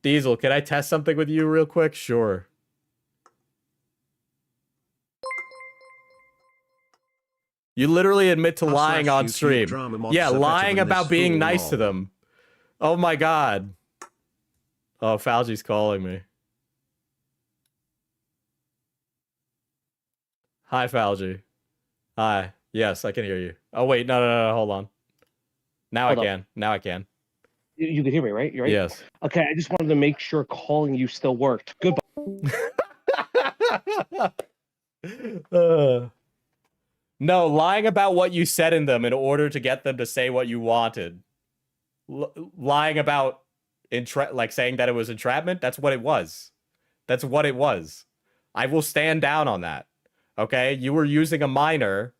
Diesel, can I test something with you real quick? Sure. You literally admit to lying on stream. Yeah, lying about being nice to them. Oh my god. Oh, Fauci's calling me. Hi, Fauci. Hi. Yes, I can hear you. Oh, wait. No. Hold on. Now Hold I up. can. Now I can. You can hear me, right? You're right? Yes. Okay, I just wanted to make sure calling you still worked. Goodbye. No, lying about what you said in them in order to get them to say what you wanted. Lying about like saying that it was entrapment, that's what it was. That's what it was. I will stand down on that. Okay? You were using a minor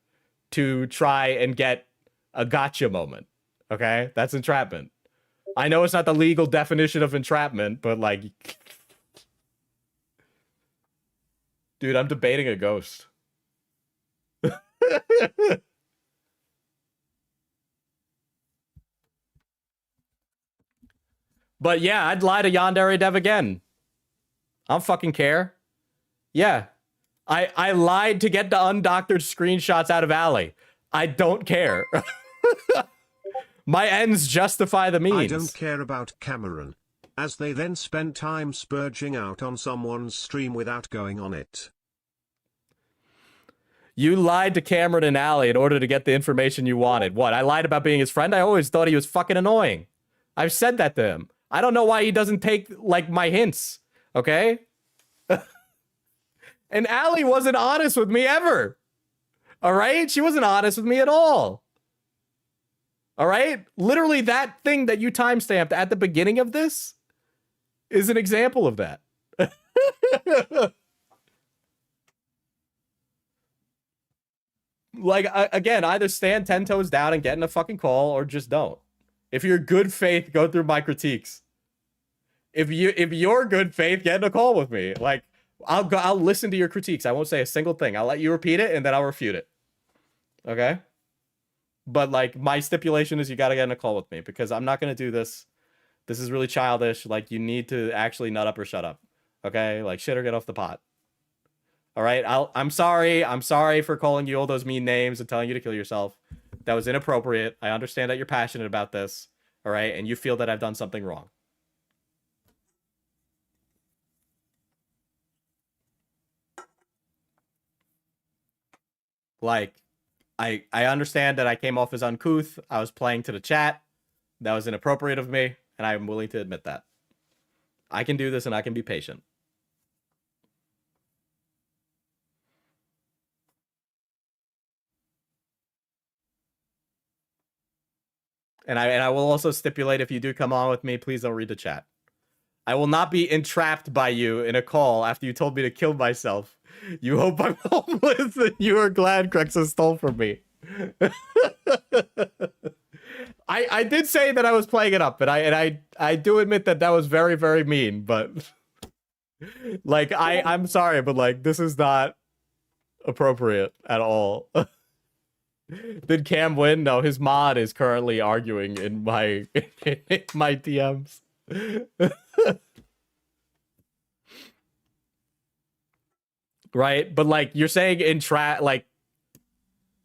to try and get a gotcha moment. Okay? That's entrapment. I know it's not the legal definition of entrapment, but like... Dude, I'm debating a ghost. But yeah, I'd lie to Yandere Dev again. I don't fucking care. Yeah. I lied to get the undoctored screenshots out of Alley. I don't care. My ends justify the means. I don't care about Cameron. As they then spent time spurging out on someone's stream without going on it. You lied to Cameron and Alley in order to get the information you wanted. What? I lied about being his friend? I always thought he was fucking annoying. I've said that to him. I don't know why he doesn't take, like, my hints. Okay? And Allie wasn't honest with me ever. All right? She wasn't honest with me at all. All right? Literally that thing that you timestamped at the beginning of this is an example of that. Like, again, either stand 10 toes down and get in a fucking call or just don't. If you're good faith, go through my critiques. If you're good faith, get in a call with me. Like, I'll listen to your critiques. I won't say a single thing. I'll let you repeat it and then I'll refute it. Okay? But like, my stipulation is you gotta get in a call with me because I'm not gonna do this. This is really childish. Like, you need to actually nut up or shut up. Okay? Like, shit or get off the pot. All right? I'm sorry. I'm sorry for calling you all those mean names and telling you to kill yourself. That was inappropriate. I understand that you're passionate about this. All right? And you feel that I've done something wrong. Like, I understand that I came off as uncouth. I was playing to the chat. That was inappropriate of me, and I'm willing to admit that. I can do this, and I can be patient. And I will also stipulate, if you do come on with me, please don't read the chat. I will not be entrapped by you in a call after you told me to kill myself. You hope I'm homeless and you are glad Crexus stole from me. I did say that I was playing it up, and I do admit that that was very, very mean, but like, I'm sorry, but like, this is not appropriate at all. Did Cam win? No, his mod is currently arguing in my in my DMs. Right? But like, you're saying in like,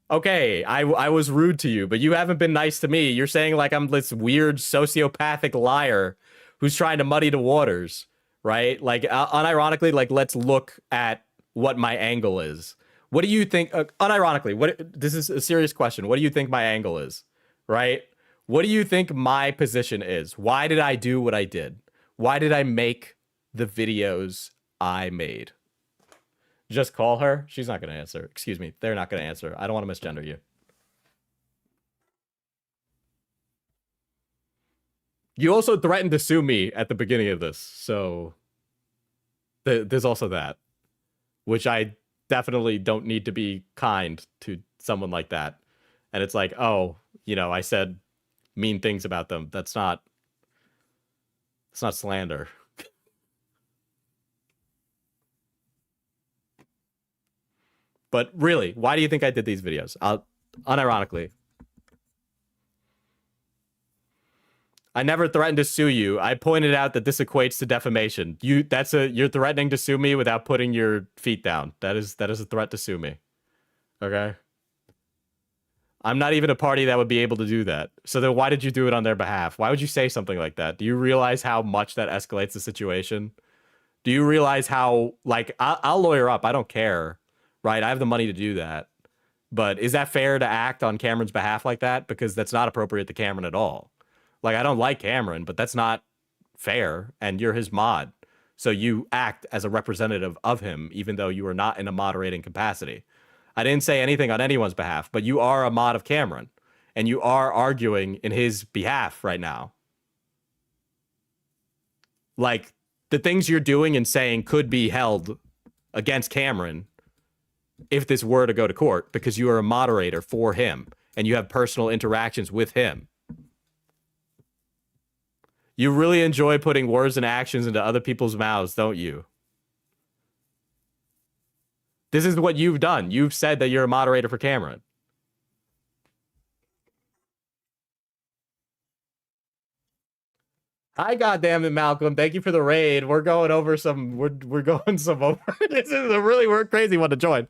okay, I was rude to you, but you haven't been nice to me. You're saying like I'm this weird sociopathic liar who's trying to muddy the waters, right? Like, unironically, like, let's look at what my angle is. What do you think, unironically, this is a serious question. What do you think my angle is, right? What do you think my position is? Why did I do what I did? Why did I make the videos I made? Just call her. She's not going to answer. Excuse me. They're not going to answer. I don't want to misgender you. You also threatened to sue me at the beginning of this. So there's also that, which I definitely don't need to be kind to someone like that. And it's like, oh, you know, I said mean things about them. It's not slander. But really, why do you think I did these videos? Unironically, I never threatened to sue you. I pointed out that this equates to defamation. You're threatening to sue me without putting your feet down. That is a threat to sue me. Okay? I'm not even a party that would be able to do that. So then why did you do it on their behalf? Why would you say something like that? Do you realize how much that escalates the situation? Do you realize how, like, I'll lawyer up. I don't care, right? I have the money to do that. But is that fair to act on Cameron's behalf like that? Because that's not appropriate to Cameron at all. Like, I don't like Cameron, but that's not fair. And you're his mod. So you act as a representative of him, even though you are not in a moderating capacity. I didn't say anything on anyone's behalf, but you are a mod of Cameron. And you are arguing in his behalf right now. Like, the things you're doing and saying could be held against Cameron if this were to go to court, because you are a moderator for him and you have personal interactions with him. You really enjoy putting words and actions into other people's mouths, don't you? This is what you've done. You've said that you're a moderator for Cameron. Hi, goddammit, Malcolm. Thank you for the raid. We're going over some. We're going some over. This is a really crazy one to join.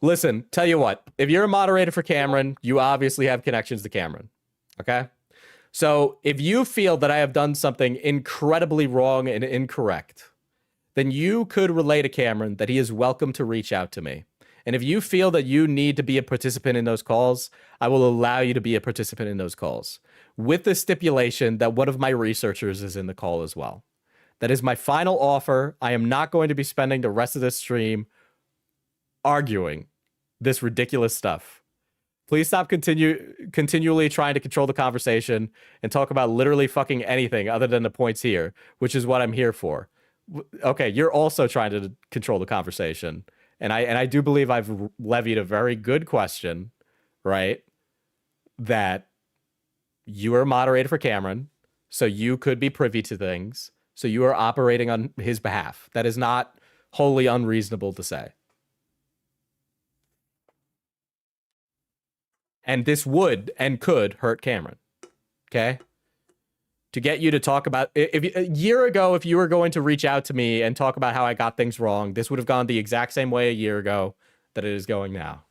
Listen, tell you what. If you're a moderator for Cameron, you obviously have connections to Cameron. Okay? So if you feel that I have done something incredibly wrong and incorrect, then you could relay to Cameron that he is welcome to reach out to me. And if you feel that you need to be a participant in those calls, I will allow you to be a participant in those calls, with the stipulation that one of my researchers is in the call as well. That is my final offer. I am not going to be spending the rest of this stream arguing this ridiculous stuff. Please stop continually trying to control the conversation and talk about literally fucking anything other than the points here, which is what I'm here for. Okay, you're also trying to control the conversation. And I do believe I've levied a very good question, right? That you are a moderator for Cameron, so you could be privy to things. So you are operating on his behalf. That is not wholly unreasonable to say. And this would and could hurt Cameron, okay? To get you to talk about, a year ago, if you were going to reach out to me and talk about how I got things wrong, this would have gone the exact same way a year ago that it is going now.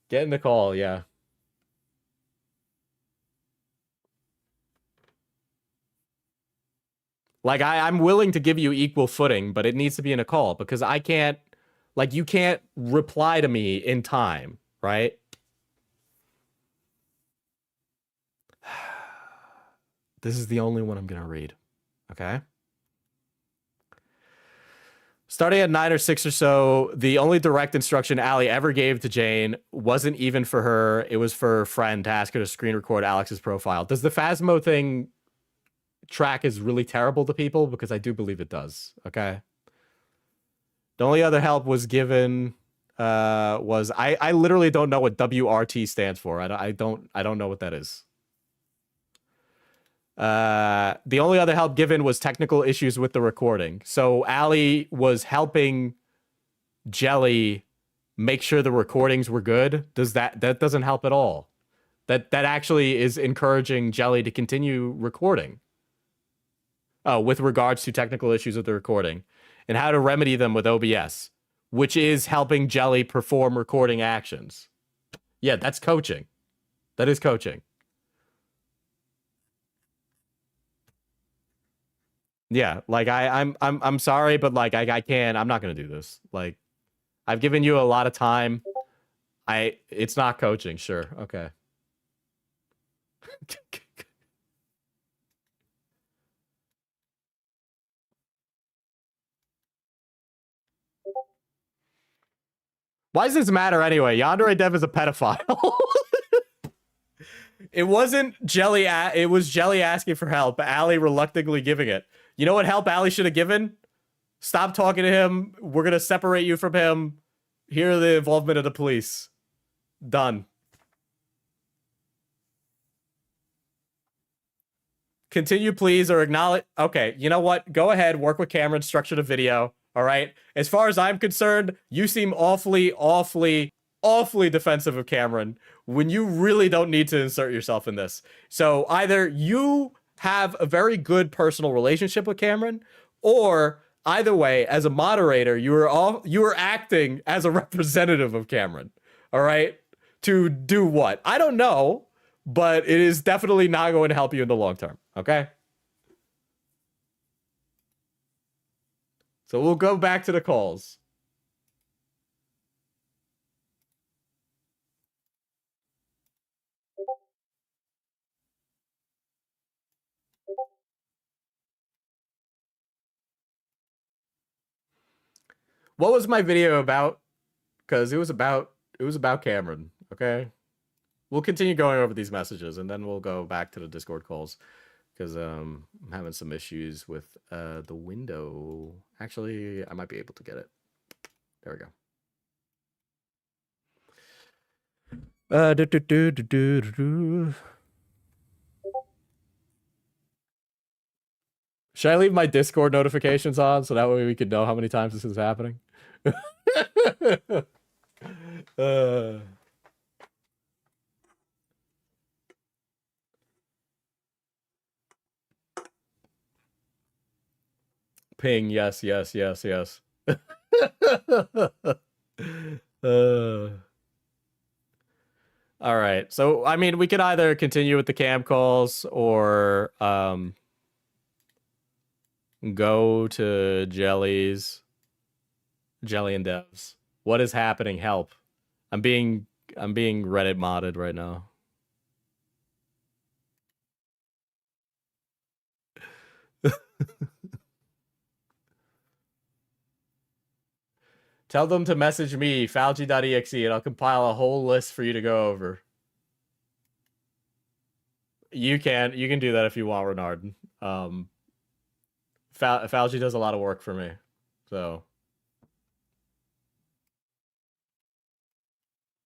Get in the call, yeah. Like, I'm willing to give you equal footing, but it needs to be in a call, because I can't, like, you can't reply to me in time, right? This is the only one I'm going to read, okay? Starting at 9 or 6 or so, the only direct instruction Allie ever gave to Jane wasn't even for her. It was for her friend to ask her to screen record Alex's profile. Does the Phasmo thing track is really terrible to people? Because I do believe it does, okay? The only other help was given was... I literally don't know what WRT stands for. I don't know what that is. The only other help given was technical issues with the recording. So Allie was helping Jelly make sure the recordings were good. That doesn't help at all. That actually is encouraging Jelly to continue recording. Oh, with regards to technical issues with the recording and how to remedy them with OBS, which is helping Jelly perform recording actions. Yeah, that's coaching. That is coaching. Yeah, like I'm sorry, but like I'm not gonna do this. Like, I've given you a lot of time. It's not coaching, sure, okay. Why does this matter anyway? Yandere Dev is a pedophile. It wasn't Jelly. It was Jelly asking for help. Allie reluctantly giving it. You know what help Allie should have given? Stop talking to him. We're going to separate you from him. Here are the involvement of the police. Done. Continue, please, or acknowledge. Okay, you know what? Go ahead. Work with Cameron. Structure the video. All right? As far as I'm concerned, you seem awfully defensive of Cameron when you really don't need to insert yourself in this. So either you have a very good personal relationship with Cameron, or either way, as a moderator, you were acting as a representative of Cameron. All right? To do what? I don't know, but it is definitely not going to help you in the long term. Okay? So we'll go back to the calls. What was my video about? Because it was about Cameron, okay? We'll continue going over these messages, and then we'll go back to the Discord calls. Because I'm having some issues with the window. Actually, I might be able to get it. There we go. Should I leave my Discord notifications on so that way we can know how many times this is happening? Ping, yes. All right. So, I mean, we could either continue with the cam calls or go to Jelly and Devs. What is happening? Help. I'm being Reddit modded right now. Tell them to message me, Fauci.exe, and I'll compile a whole list for you to go over. You can do that if you want, Renard. Fauci does a lot of work for me, so.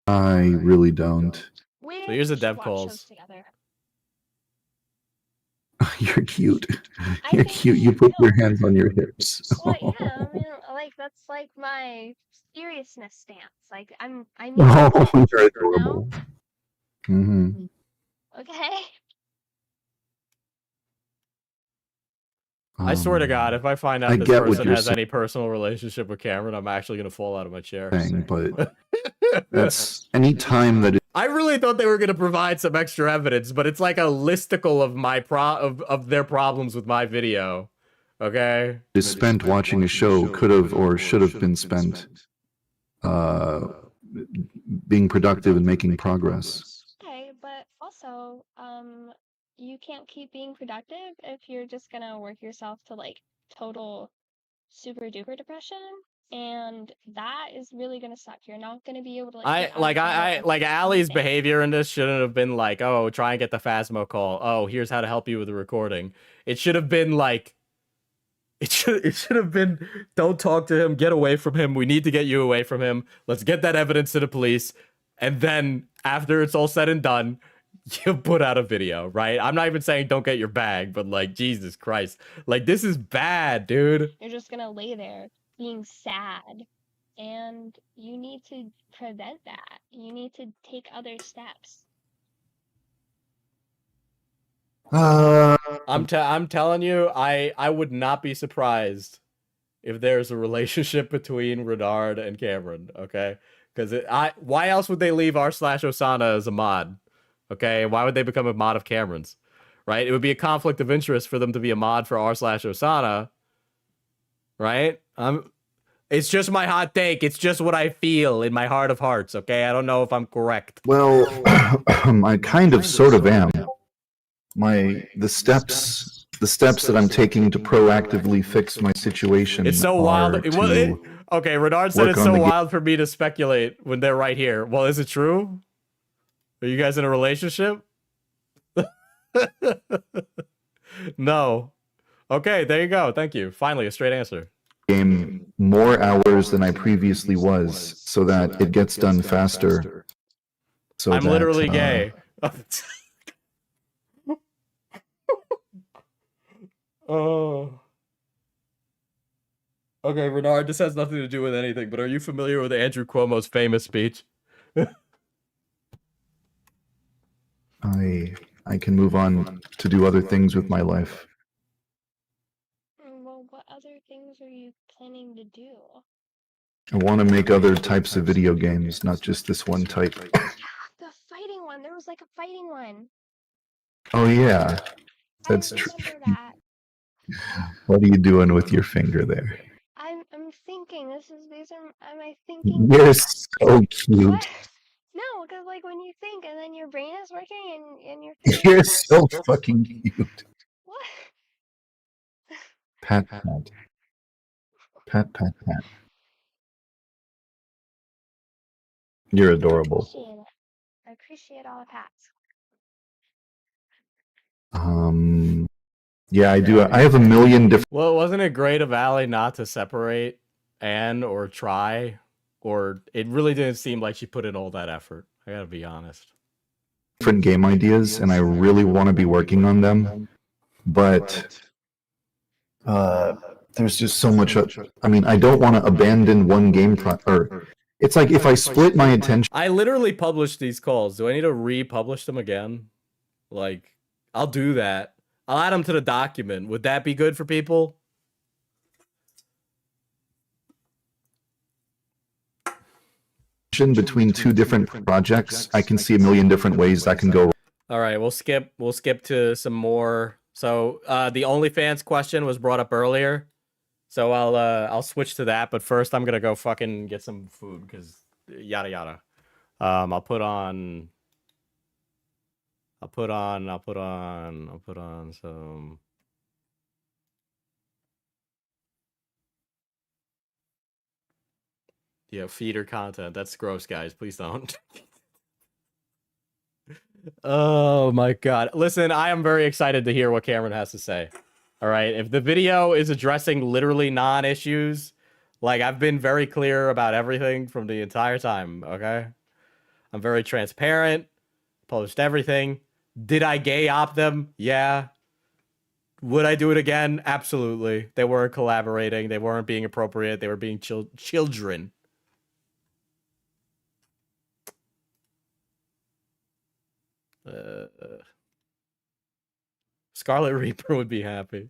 I really don't. So here's the dev calls. You're cute. You're cute. You put your hands on your hips. Well, yeah, I mean, like that's like my seriousness stance. Like I mean, Oh, you're adorable. Mm-hmm. Okay. I swear to God, if I find out this person has any personal relationship with Cameron, I'm actually gonna fall out of my chair. But that's any time that I really thought they were gonna provide some extra evidence, but it's like a listicle of my of their problems with my video. Okay. is spent watching a show could have or should have been spent being productive and making progress. Okay, but also, you can't keep being productive if you're just gonna work yourself to like total super duper depression, and that is really gonna suck. You're not gonna be able to like Allie's behavior in this shouldn't have been like, oh, try and get the Phasmo call. Oh, here's how to help you with the recording. It should have been like it should have been, don't talk to him, get away from him. We need to get you away from him. Let's get that evidence to the police. And then after it's all said and done, you put out a video, right? I'm not even saying don't get your bag, but like, Jesus Christ. Like, this is bad, dude. You're just gonna lay there being sad, and you need to prevent that. You need to take other steps. I'm telling you, I would not be surprised if there's a relationship between Renard and Cameron, okay? Because why else would they leave r/Osana as a mod? Okay, why would they become a mod of Cameron's? Right? It would be a conflict of interest for them to be a mod for r/Osana, right? It's just my hot take. It's just what I feel in my heart of hearts, okay? I don't know if I'm correct. Well, I kind of sort of am. The steps that I'm taking to proactively fix my situation. It's so wild. Okay, Renard said it's so wild for me to speculate when they're right here. Well, is it true? Are you guys in a relationship? No. Okay, there you go. Thank you. Finally, a straight answer. Game more hours than I previously was, so that it gets done faster. So I'm literally gay. Oh. Okay, Renard, this has nothing to do with anything, but are you familiar with Andrew Cuomo's famous speech? I can move on to do other things with my life. Well, what other things are you planning to do? I want to make other types of video games, not just this one type. The fighting one. There was like a fighting one. Oh yeah, that's I true. remember that. What are you doing with your finger there? I'm thinking. These are my thinking. You're so cute. What? No, because like when you think and then your brain is working and your You're so fucking cute. What? Pat, pat. Pat, pat, pat. You're adorable. I appreciate all the pats. Yeah, I do. I have a million different. Well, wasn't it great of Allie not to separate Anne or try? Or it really didn't seem like she put in all that effort. I gotta be honest. Different game ideas, and I really want to be working on them. But there's just so much. I mean, I don't want to abandon one game or it's like if I split my attention. I literally published these calls. Do I need to republish them again? Like, I'll do that. I'll add them to the document. Would that be good for people? Between two different projects, I can see a million different ways that can go. All right, we'll skip to some more. So the OnlyFans question was brought up earlier, so I'll switch to that. But first, I'm gonna go fucking get some food because yada yada. I'll put on some. Yeah, feeder content. That's gross, guys. Please don't. Oh my god. Listen, I am very excited to hear what Cameron has to say. All right, if the video is addressing literally non-issues, like I've been very clear about everything from the entire time, okay? I'm very transparent, post everything. Did I gay op them? Yeah. Would I do it again? Absolutely. They weren't collaborating. They weren't being appropriate. They were being children. Scarlet Reaper would be happy.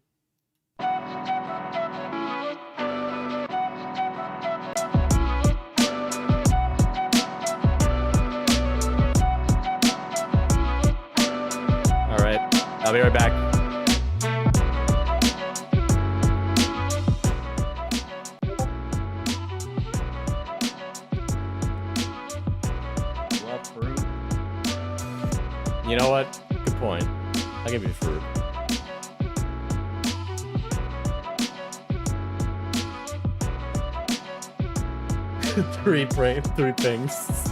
Alright, I'll be right back. What fruit? You know what? Good point. I'll give you fruit. three things.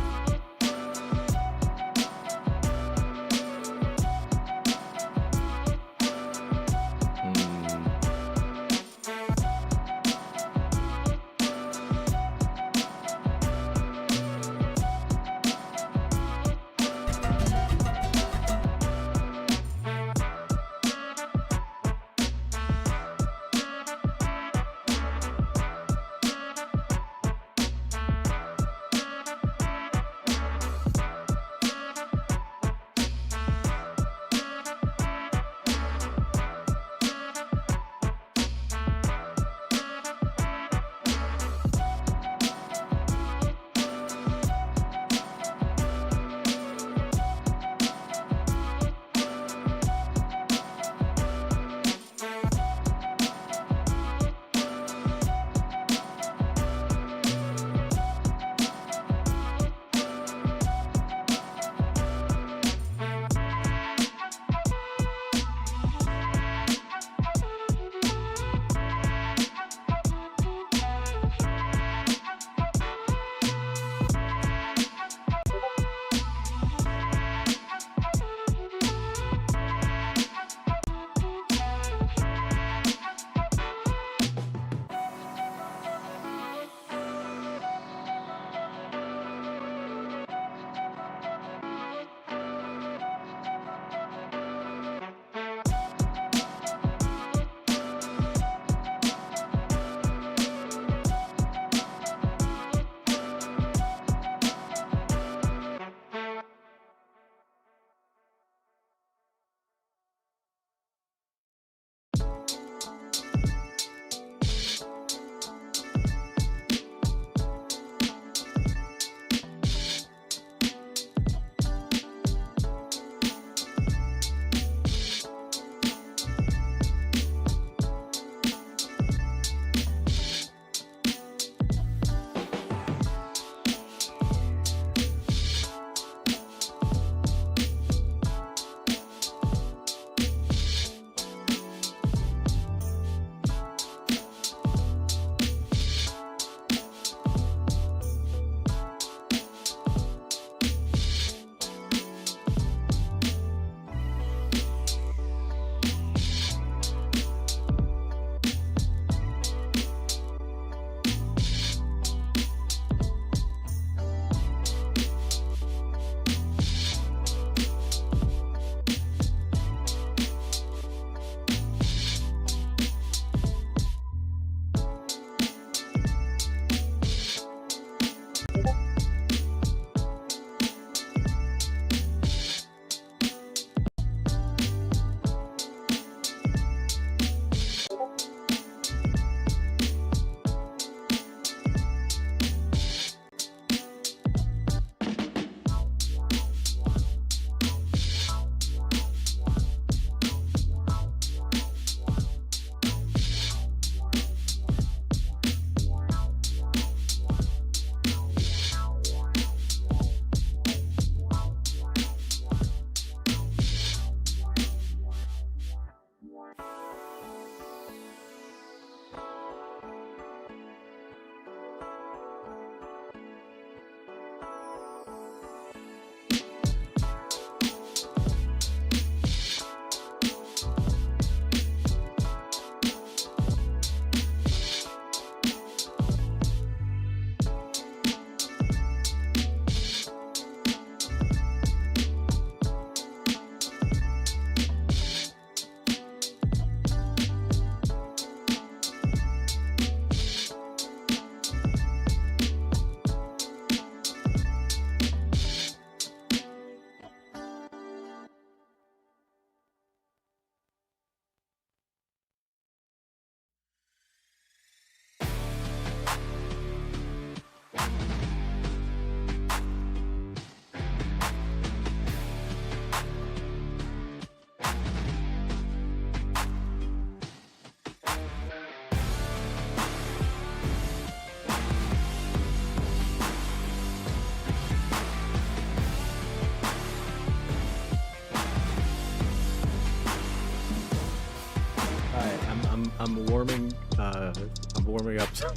I'm warming up some,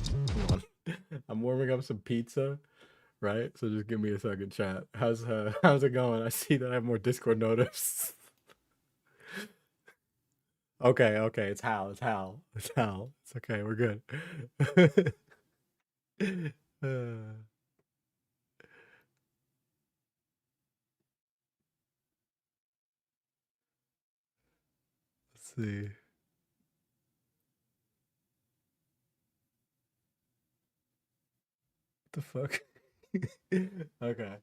hold on. I'm warming up some pizza, right? So just give me a second, chat. How's it going? I see that I have more Discord notice. Okay, it's Hal. It's okay, we're good. Let's see. What the fuck? Okay.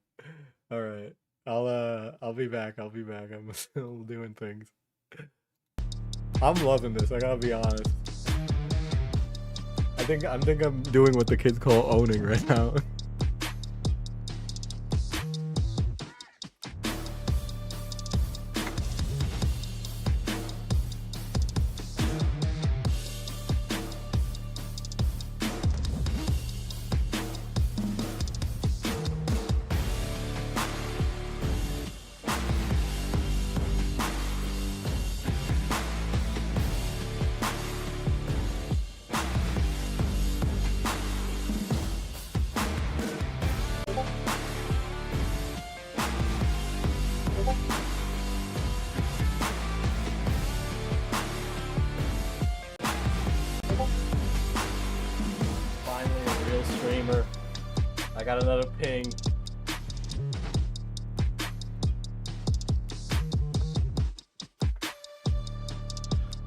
All right. I'll be back. I'm still doing things. I'm loving this. I gotta be honest. I think I'm doing what the kids call owning right now. Finally, a real streamer. I got another ping.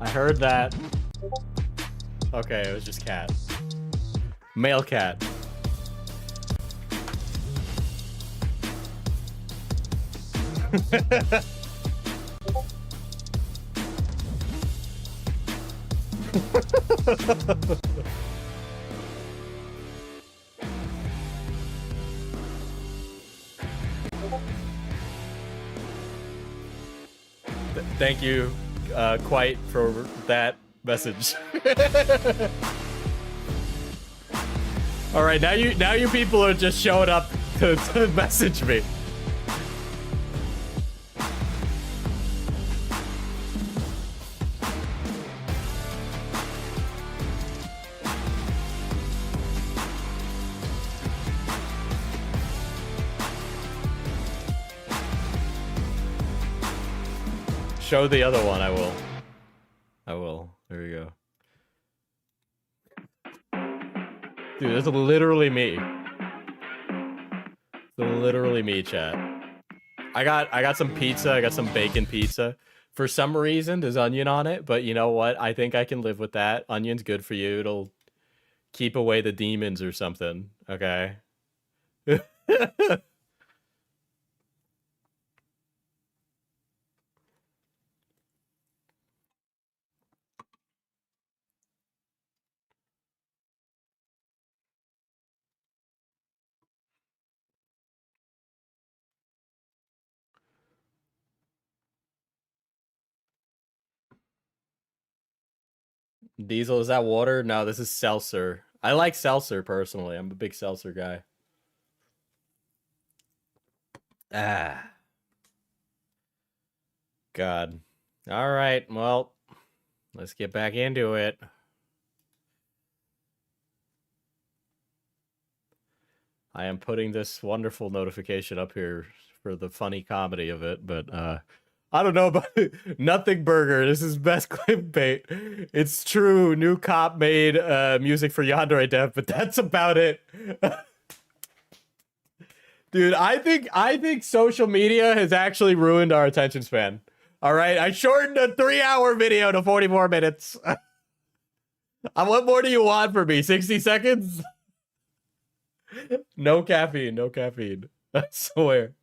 I heard that. Okay, it was just cat. Male cat. Thank you, quite for that message. All right, now you people are just showing up to message me. Show the other one, I will. There we go. Dude, this is literally me. It's literally me, chat. I got some pizza, I got some bacon pizza. For some reason, there's onion on it, but you know what? I think I can live with that. Onion's good for you. It'll keep away the demons or something. Okay. Diesel, is that water? No, this is seltzer. I like seltzer personally. I'm a big seltzer guy. Ah. God. All right, well, let's get back into it. I am putting this wonderful notification up here for the funny comedy of it, but I don't know about Nothing Burger. This is best clickbait. It's true. New cop made music for Yandere Dev, but that's about it. Dude, I think social media has actually ruined our attention span. All right, I shortened a 3-hour video to 44 minutes. What more do you want from me? 60 seconds? No caffeine, no caffeine. I swear.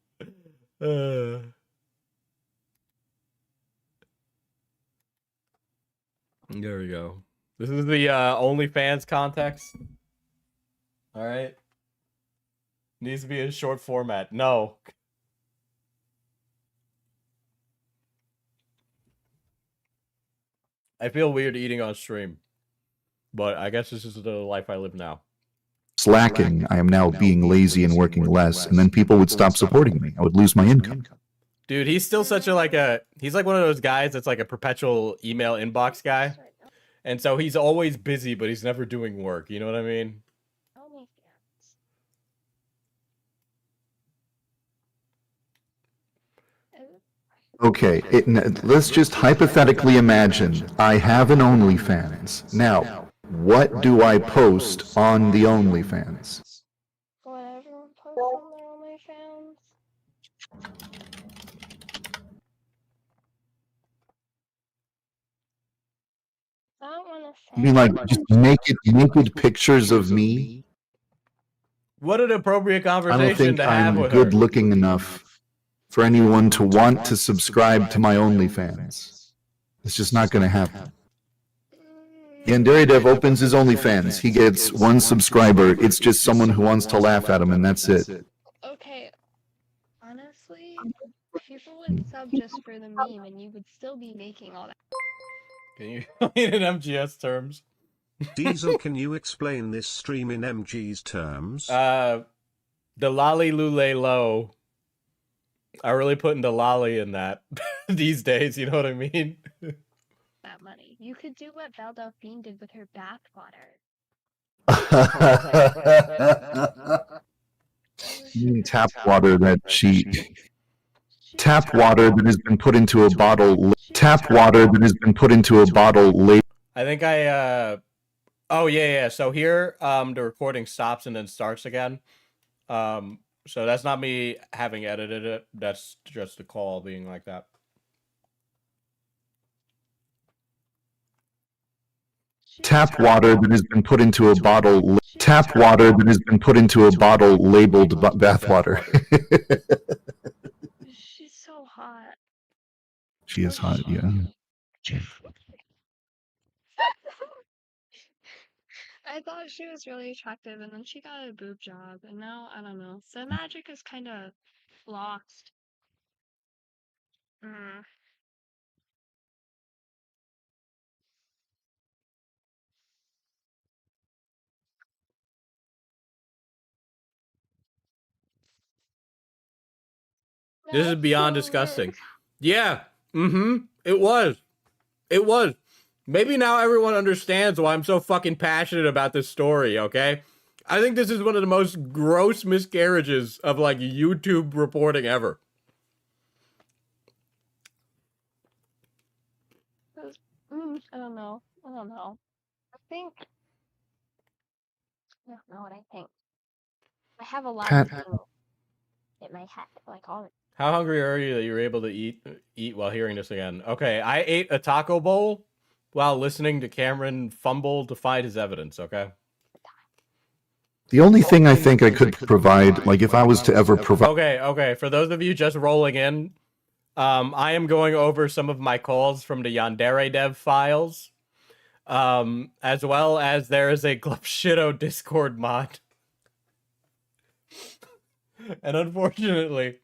There we go. This is the OnlyFans context. All right. Needs to be in short format. No. I feel weird eating on stream, but I guess this is the life I live now. Slacking, I am now being lazy and working less, and then people would stop supporting me. I would lose my income. Dude, he's still such a he's like one of those guys that's like a perpetual email inbox guy. And so he's always busy, but he's never doing work. You know what I mean? Okay, let's just hypothetically imagine I have an OnlyFans. Now, what do I post on the OnlyFans? What everyone posts on their OnlyFans. I don't want to say. You mean like just naked pictures of me? What an appropriate I don't conversation think to have I'm with good her. looking enough for anyone to want to subscribe to my OnlyFans. It's just not going to happen. Yandere Dev opens his OnlyFans. He gets 1 subscriber. It's just someone who wants to laugh at him, and that's it. Okay, honestly, people would sub just for the meme, and you would still be making all that. Can you explain in MGS terms? Diesel, can you explain this stream in MG's terms? The lolly lule low. I really putting the lolly in that these days, you know what I mean? That money. You could do what Belle Delphine did with her bath water. You mean tap water that tap water that has been put into a bottle. Tap water that has been put into a bottle. I think oh yeah. So here, the recording stops and then starts again. So that's not me having edited it. That's just the call being like that. Tap water that has been put into a bottle. Tap water that has been put into a bottle labeled bath water. She's so hot. She is hot, yeah. I thought she was really attractive, and then she got a boob job, and now, I don't know. So magic is kind of lost. This is beyond disgusting. Yeah. It was. It was. Maybe now everyone understands why I'm so fucking passionate about this story, okay? I think this is one of the most gross miscarriages of, like, YouTube reporting ever. I don't know. I don't know. I don't know what I think. I have a lot of things in my head, like all. How hungry are you that you were able to eat while hearing this again? Okay, I ate a taco bowl while listening to Cameron fumble to find his evidence, okay? The only thing I think I could provide, like if I was to ever provide... Okay. For those of you just rolling in, I am going over some of my calls from the Yandere Dev files, as well as there is a Glupshido Discord mod. And unfortunately,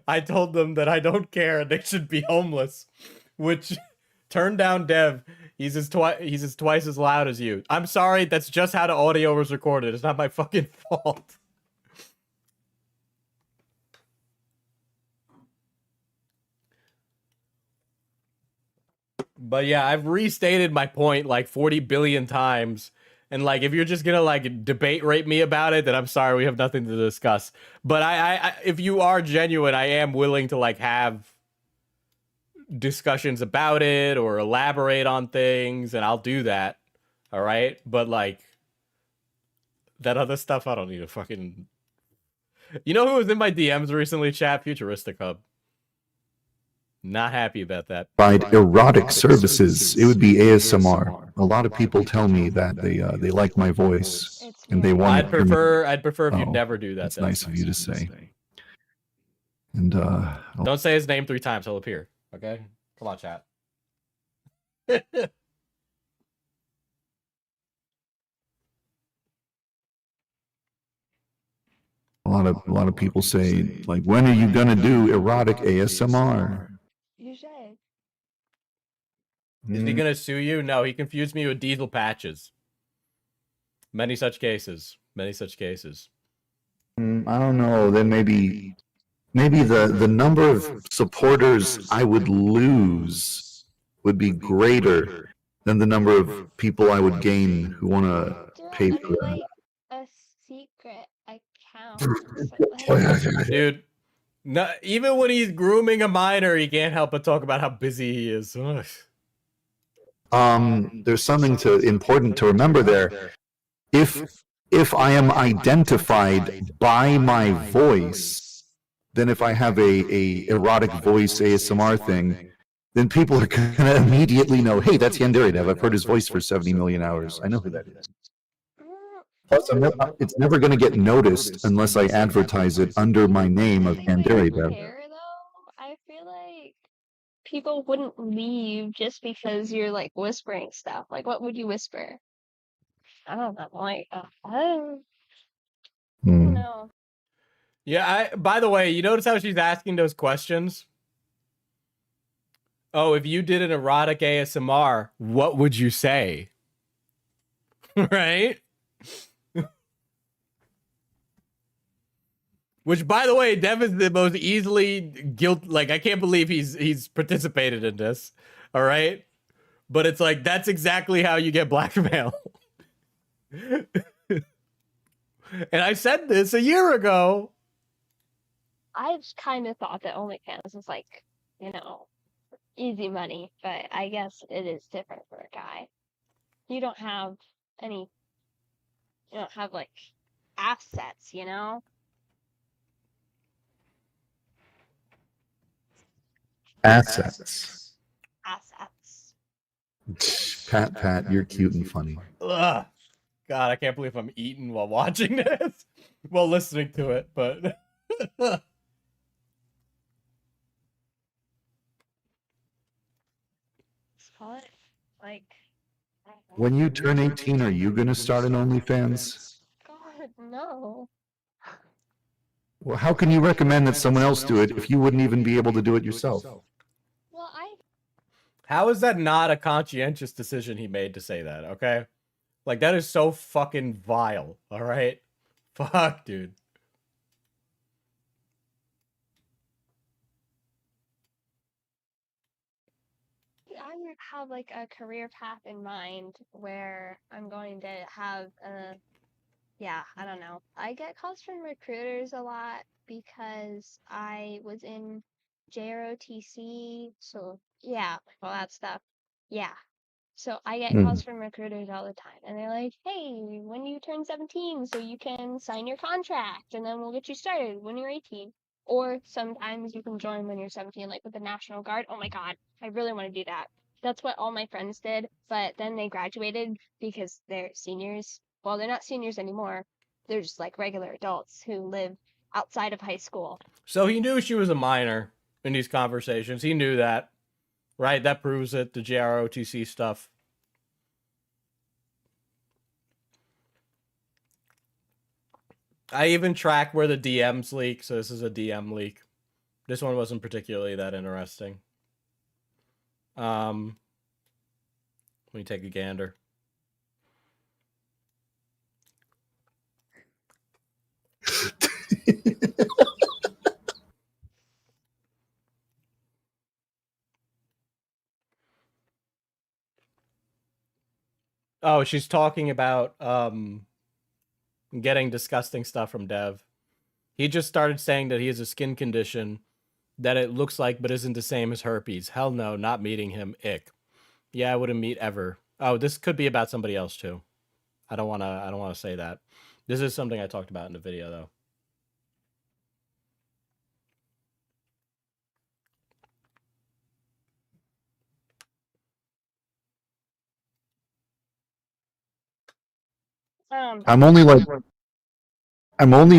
I told them that I don't care and they should be homeless, which turned down Dev. He's twice as loud as you. I'm sorry, that's just how the audio was recorded. It's not my fucking fault. But yeah, I've restated my point like 40 billion times. And like, if you're just gonna like debate rape me about it, then I'm sorry, we have nothing to discuss. But I if you are genuine, I am willing to like have discussions about it or elaborate on things, and I'll do that. All right, but like that other stuff, I don't need to fucking. You know who was in my DMs recently? Chat Futuristic Hub. Not happy about that. Provide erotic services. It would be ASMR. A lot of people tell me that they like my voice and they want. I'd prefer if you never do that. That's nice of you to say. And don't say his name 3 times; he'll appear. Okay, come on, chat. A lot of people say, like, when are you gonna do erotic ASMR? You should. Is he gonna sue you? No, he confused me with Diesel Patches. Many such cases. Many such cases. I don't know. Then maybe the number of supporters I would lose would be greater than the number of people I would gain who want to pay for that. Like a secret account. Dude, no, even when he's grooming a minor, he can't help but talk about how busy he is. Ugh. There's something important to remember there. If I am identified by my voice, then if I have a erotic voice ASMR thing, then people are gonna immediately know, hey, that's Yandere Dev. I've heard his voice for 70 million hours. I know who that is. Plus, it's never gonna get noticed unless I advertise it under my name of Yandere Dev. I feel like people wouldn't leave just because you're like whispering stuff. Like, what would you whisper? I don't know. Like, I don't know. Yeah, by the way, you notice how she's asking those questions? Oh, if you did an erotic ASMR, what would you say? Right? Which, by the way, Dev is the most easily like, I can't believe he's participated in this. All right? But it's like, that's exactly how you get blackmail. And I said this a year ago. I've kind of thought that OnlyFans is like, you know, easy money, but I guess it is different for a guy. You don't have like assets, you know? Assets. Assets. Pat, you're cute and funny. Ugh. God, I can't believe I'm eating while watching this. While listening to it, but... Let's call it, like... When you turn 18, are you going to start an OnlyFans? God, no. Well, how can you recommend that someone else do it if you wouldn't even be able to do it yourself? Well, How is that not a conscientious decision he made to say that, okay? Like, that is so fucking vile, all right? Fuck, dude. I have like a career path in mind where I'm going to have I don't know. I get calls from recruiters a lot because I was in JROTC, so yeah, all that stuff. Yeah. So I get calls from recruiters all the time, and they're like, hey, when you turn 17 so you can sign your contract, and then we'll get you started when you're 18. Or sometimes you can join when you're 17, like with the National Guard. Oh my God, I really want to do that. That's what all my friends did, but then they graduated because they're seniors. Well, they're not seniors anymore. They're just like regular adults who live outside of high school. So he knew she was a minor in these conversations. He knew that, right? That proves it, the JROTC stuff. I even track where the DMs leak, so this is a DM leak. This one wasn't particularly that interesting. Let me take a gander. Oh, she's talking about getting disgusting stuff from Dev. He just started saying that he has a skin condition that it looks like but isn't the same as herpes. Hell no, not meeting him. Ick. Yeah, I wouldn't meet ever. Oh, this could be about somebody else too. I don't wanna say that. This is something I talked about in the video though. I'm only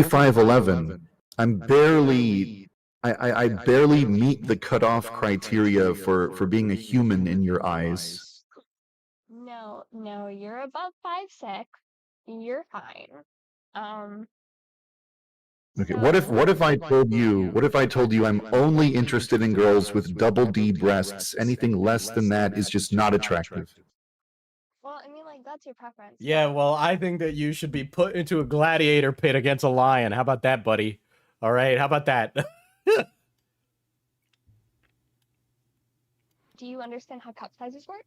5'11". I'm barely I barely meet the cutoff criteria for being a human in your eyes. No, you're above 5'6". You're fine. Okay, what if I told you I'm only interested in girls with double D breasts? Anything less than that is just not attractive. Well, I mean, like, that's your preference. Yeah, well, I think that you should be put into a gladiator pit against a lion. How about that, buddy? All right, how about that? Do you understand how cup sizes work?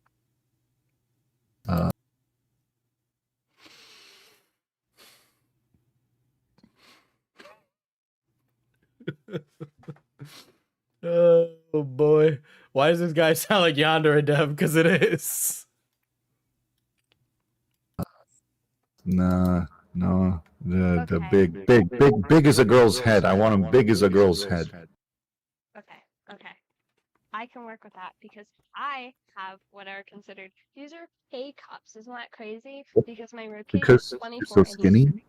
Oh boy. Why does this guy sound like Yonder and Dev? Because it is. Nah, no. The big as a girl's head. I want him big as a girl's head. Okay, okay. I can work with that because I have what are considered, these are A cups. Isn't that crazy? Because my ribcage Because is 24 you're so inches. skinny?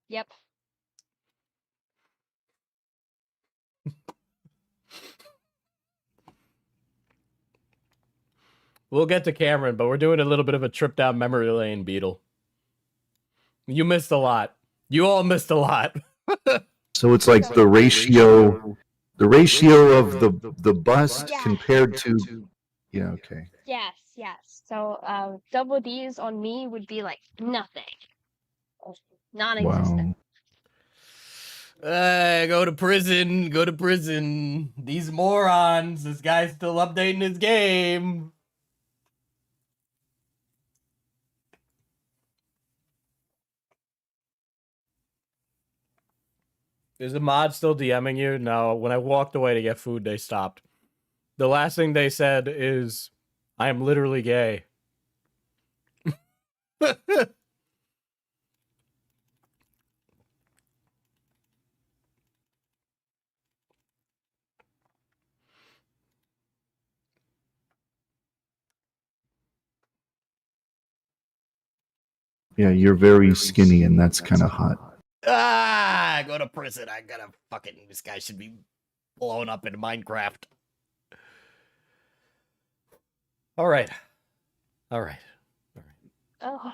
Yep. We'll get to Cameron, but we're doing a little bit of a trip down memory lane, Beetle. You missed a lot. You all missed a lot. So it's like the ratio of the bust compared to. Yeah. Okay. Yes, yes. So double D's on me would be like nothing. Non-existent. Wow. Go to prison. Go to prison. These morons. This guy's still updating his game. Is the mod still DMing you? No. When I walked away to get food, they stopped. The last thing they said is, I am literally gay. Yeah, you're very skinny, and that's kind of hot. Go to prison. I gotta fucking. This guy should be blown up in Minecraft. All right. All right. Oh.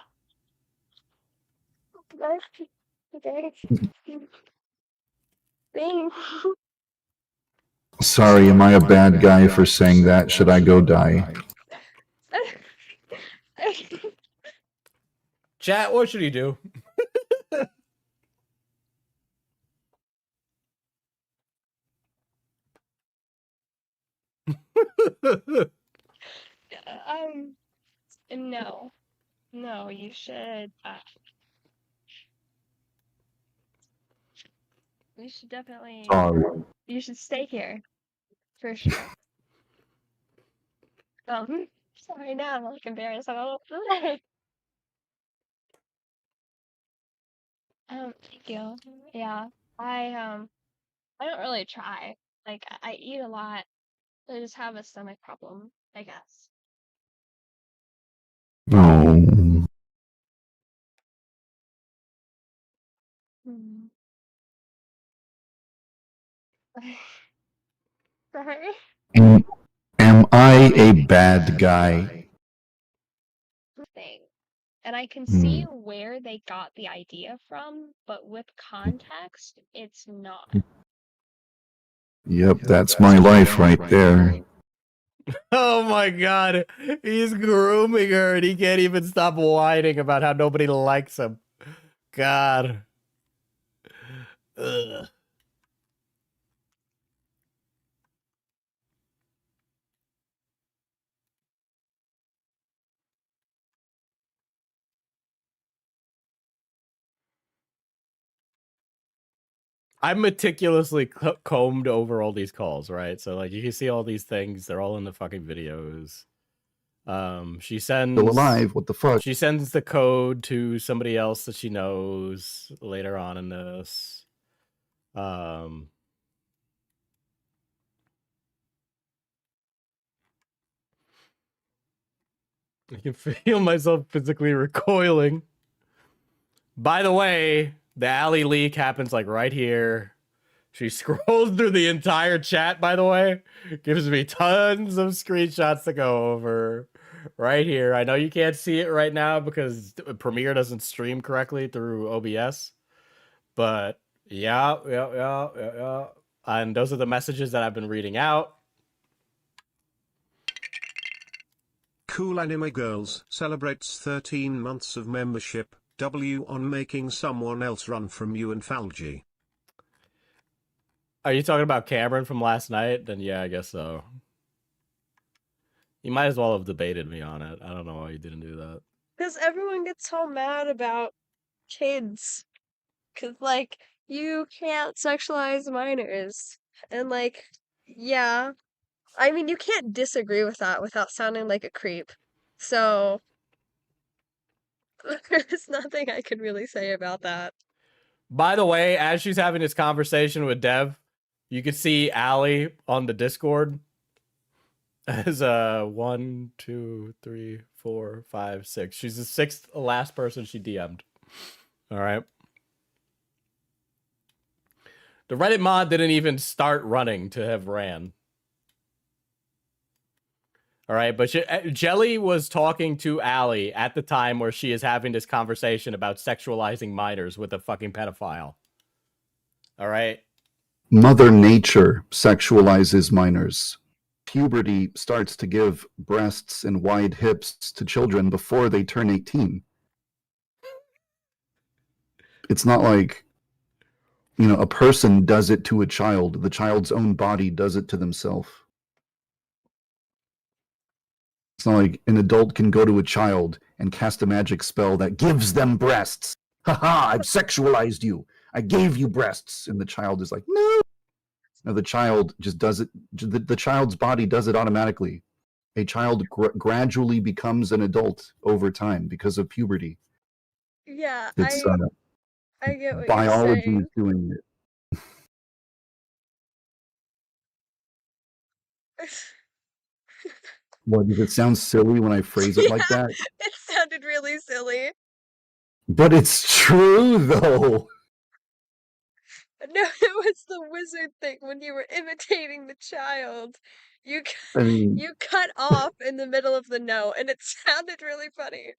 Okay. Thanks. Sorry, am I a bad guy for saying that? Should I go die? Chat, what should he do? No. No, you should, you should definitely, you should stay here, for sure. Sorry, now I'm like embarrassed. I don't know. Thank you. Yeah, I don't really try. Like, I eat a lot. I just have a stomach problem, I guess. Oh. Sorry. Am I a bad guy? Thing. And I can see where they got the idea from, but with context, it's not. Yep, that's my life right there. Oh my god. He's grooming her and he can't even stop whining about how nobody likes him. God. Ugh. I meticulously combed over all these calls, right? So like you can see all these things, they're all in the fucking videos. She sends Still alive, what the fuck? She sends the code to somebody else that she knows later on in this. I can feel myself physically recoiling. By the way, the alley leak happens like right here. She scrolls through the entire chat, by the way. Gives me tons of screenshots to go over. Right here. I know you can't see it right now because Premiere doesn't stream correctly through OBS. But yeah. And those are the messages that I've been reading out. Cool Anime Girls celebrates 13 months of membership. W on making someone else run from you and Falgi. Are you talking about Cameron from last night? Then yeah, I guess so. You might as well have debated me on it. I don't know why you didn't do that. Because everyone gets so mad about kids. Because, like, you can't sexualize minors. And, like, yeah. I mean, you can't disagree with that without sounding like a creep. So, there's nothing I can really say about that. By the way, as she's having this conversation with Dev, you can see Allie on the Discord as 1, 2, 3, 4, 5, 6. She's the sixth last person she DM'd. All right. The Reddit mod didn't even start running to have ran. All right, but Jelly was talking to Allie at the time where she is having this conversation about sexualizing minors with a fucking pedophile. All right. Mother Nature sexualizes minors. Puberty starts to give breasts and wide hips to children before they turn 18. It's not like, you know, a person does it to a child. The child's own body does it to themselves. It's not like an adult can go to a child and cast a magic spell that gives them breasts. Haha, I've sexualized you. I gave you breasts. And the child is like, no. No, the child just does it. The child's body does it automatically. A child gradually becomes an adult over time because of puberty. Yeah, It's I get what biology you're is doing it. saying. What, does it sound silly when I phrase it like that? It sounded really silly. But it's true, though. No, it was the wizard thing when you were imitating the child. You I mean, you cut off in the middle of the note, and it sounded really funny.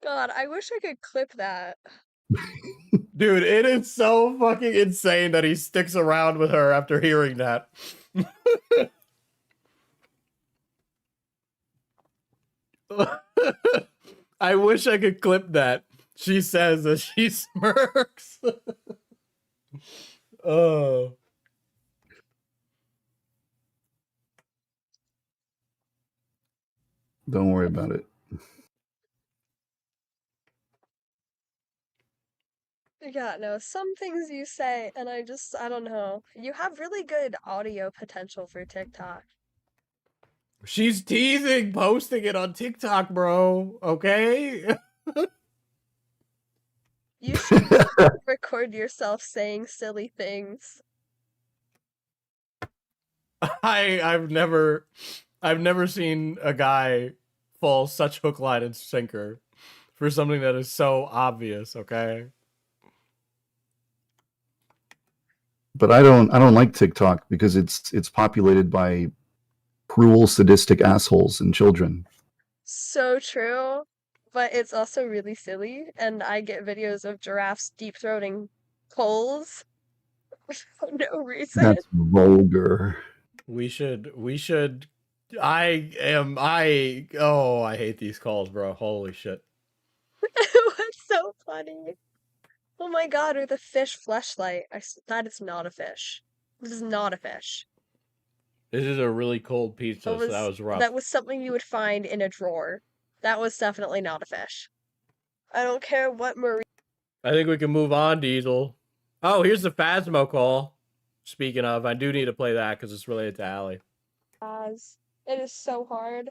God, I wish I could clip that. Dude, it is so fucking insane that he sticks around with her after hearing that. I wish I could clip that. She says as she smirks. Oh. Don't worry about it. Yeah, no, some things you say, and I don't know. You have really good audio potential for TikTok. She's teasing posting it on TikTok, bro. Okay? You should record yourself saying silly things. I've never seen a guy fall such hook, line, and sinker for something that is so obvious, okay? But I don't like TikTok because it's populated by cruel, sadistic assholes and children. So true, but it's also really silly, and I get videos of giraffes deep-throating coals for no reason. That's vulgar. We should I hate these calls, bro. Holy shit. What's so funny? Oh my god, or the fish fleshlight. That is not a fish. This is not a fish. This is a really cold pizza, so that was rough. That was something you would find in a drawer. That was definitely not a fish. I don't care what Marie. I think we can move on, Diesel. Oh, here's the Phasmo call. Speaking of, I do need to play that because it's related to Allie. It is so hard.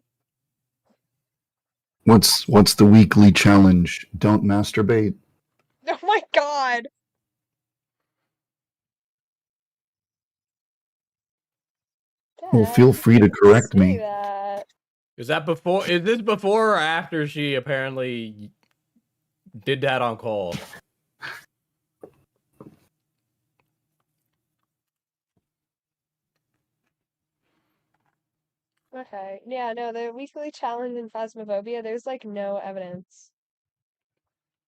What's the weekly challenge? Don't masturbate. Oh my god. Well, feel free to correct me. Is this before or after she apparently did that on call? Okay. Yeah, no, the weekly challenge in Phasmophobia, there's like no evidence.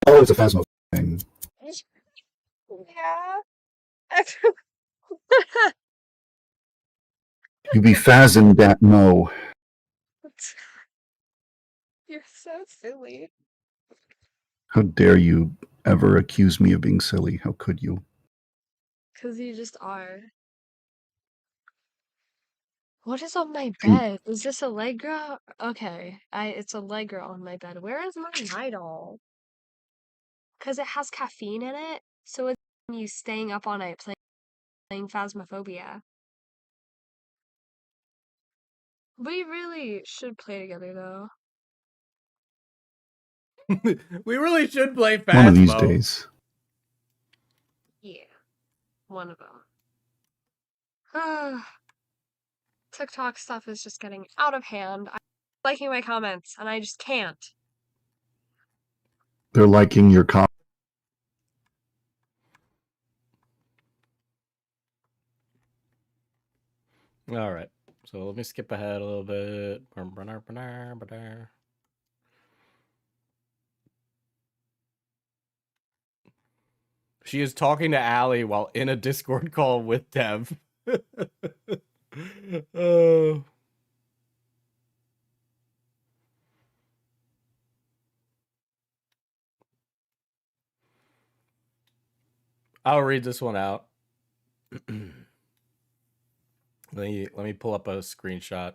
Oh, it's a Phasmo thing. Yeah. You be phasing that no. You're so silly. How dare you ever accuse me of being silly? How could you? 'Cause you just are. What is on my bed? Is this Allegra? Okay, it's Allegra on my bed. Where is my Nidal? Because it has caffeine in it, so it's you staying up all night playing Phasmophobia. We really should play together, though. We really should play Phasmo. One of these days. Yeah, one of them. TikTok stuff is just getting out of hand. I'm liking my comments, and I just can't. They're liking your comment. All right. So let me skip ahead a little bit. She is talking to Allie while in a Discord call with Dev. Oh. I'll read this one out. Let me pull up a screenshot.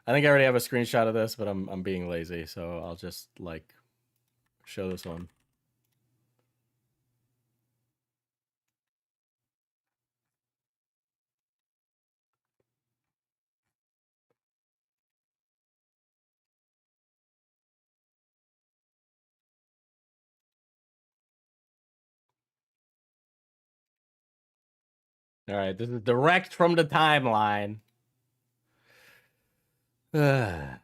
I think I already have a screenshot of this, but I'm being lazy, so I'll just like show this one. All right, this is direct from the timeline. All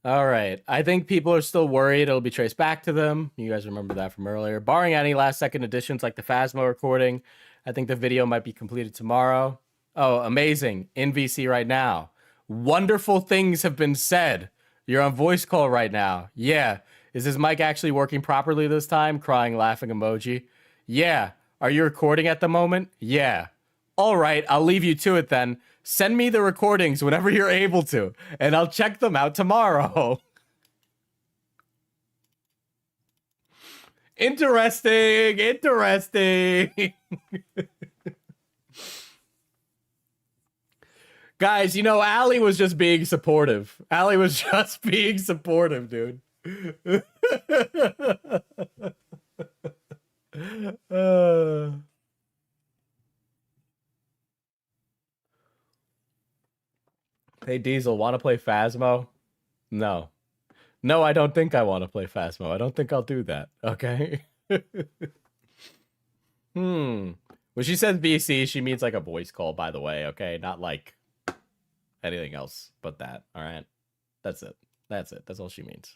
right, I think people are still worried it'll be traced back to them. You guys remember that from earlier. Barring any last-second additions like the Phasmo recording, I think the video might be completed tomorrow. Oh, amazing. In VC right now. Wonderful things have been said. You're on voice call right now. Yeah. Is his mic actually working properly this time? Crying, laughing emoji. Yeah. Are you recording at the moment? Yeah. All right, I'll leave you to it then. Send me the recordings whenever you're able to, and I'll check them out tomorrow. Interesting. Guys, you know, Allie was just being supportive. Allie was just being supportive, dude. Hey, Diesel, want to play Phasmo? No. No, I don't think I want to play Phasmo. I don't think I'll do that, okay? When she says VC, she means like a voice call, by the way, okay? Not like anything else but that, all right? That's it. That's it. That's all she means.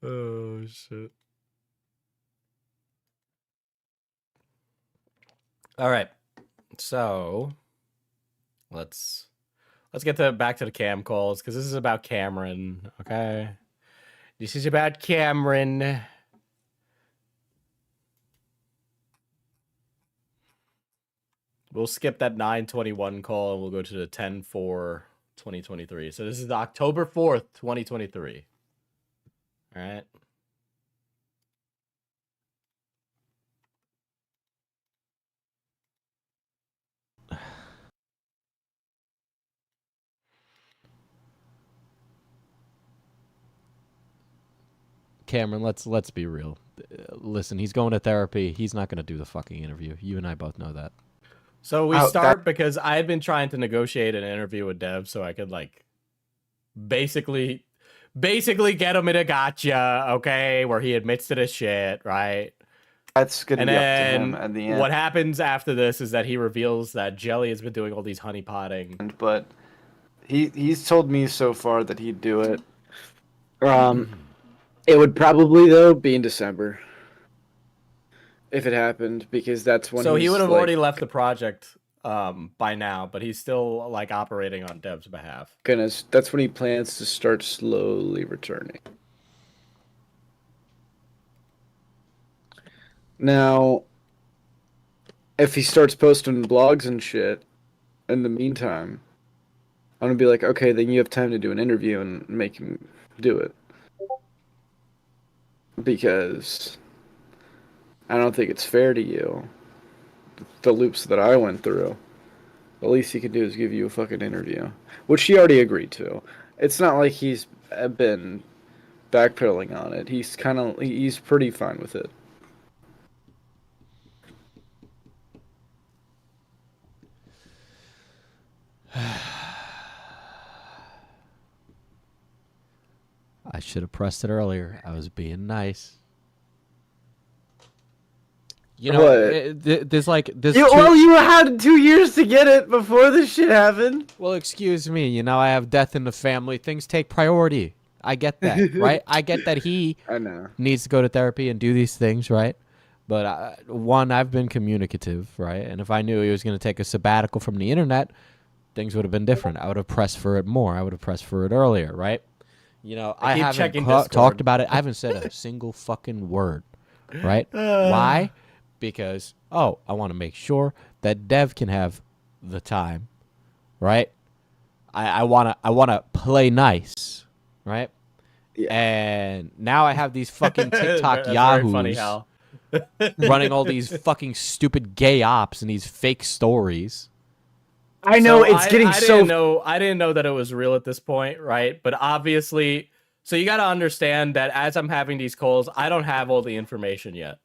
Oh, shit. All right. So, let's get back to the cam calls, because this is about Cameron, okay? This is about Cameron. We'll skip that 9/21 call and we'll go to the 10/4/2023. So this is October 4th, 2023. All right. Cameron, let's be real. Listen, he's going to therapy. He's not going to do the fucking interview. You and I both know that. So we start because I had been trying to negotiate an interview with Dev so I could like basically get him in a gotcha, okay, where he admits to this shit, right? That's gonna be up to him at the end. What happens after this is that he reveals that Jelly has been doing all these honeypotting. But he's told me so far that he'd do it. It would probably though be in December if it happened, because that's when. So he would have already left the project by now, but he's still like operating on Dev's behalf. That's when he plans to start slowly returning. Now, if he starts posting blogs and shit in the meantime, I'm gonna be like, okay, then you have time to do an interview and make him do it. because I don't think it's fair to you. The loops that I went through. The least he could do is give you a fucking interview, which she already agreed to. It's not like he's been backpedaling on it. He's pretty fine with it. I should have pressed it earlier. I was being nice. You know, there's like this. Well, you had 2 years to get it before this shit happened. Well, excuse me. You know, I have death in the family. Things take priority. I get that, right? I get that he needs to go to therapy and do these things, right? But one, I've been communicative, right? And if I knew he was going to take a sabbatical from the internet, things would have been different. I would have pressed for it more. I would have pressed for it earlier, right? You know, I haven't talked about it. I haven't said a single fucking word, right? Why? Because, I want to make sure that Dev can have the time, right? I wanna play nice, right? Yeah. And now I have these fucking TikTok yahoos very funny, Hal. running all these fucking stupid gay ops and these fake stories. I know I didn't know that it was real at this point, right? But obviously, so you got to understand that as I'm having these calls, I don't have all the information yet.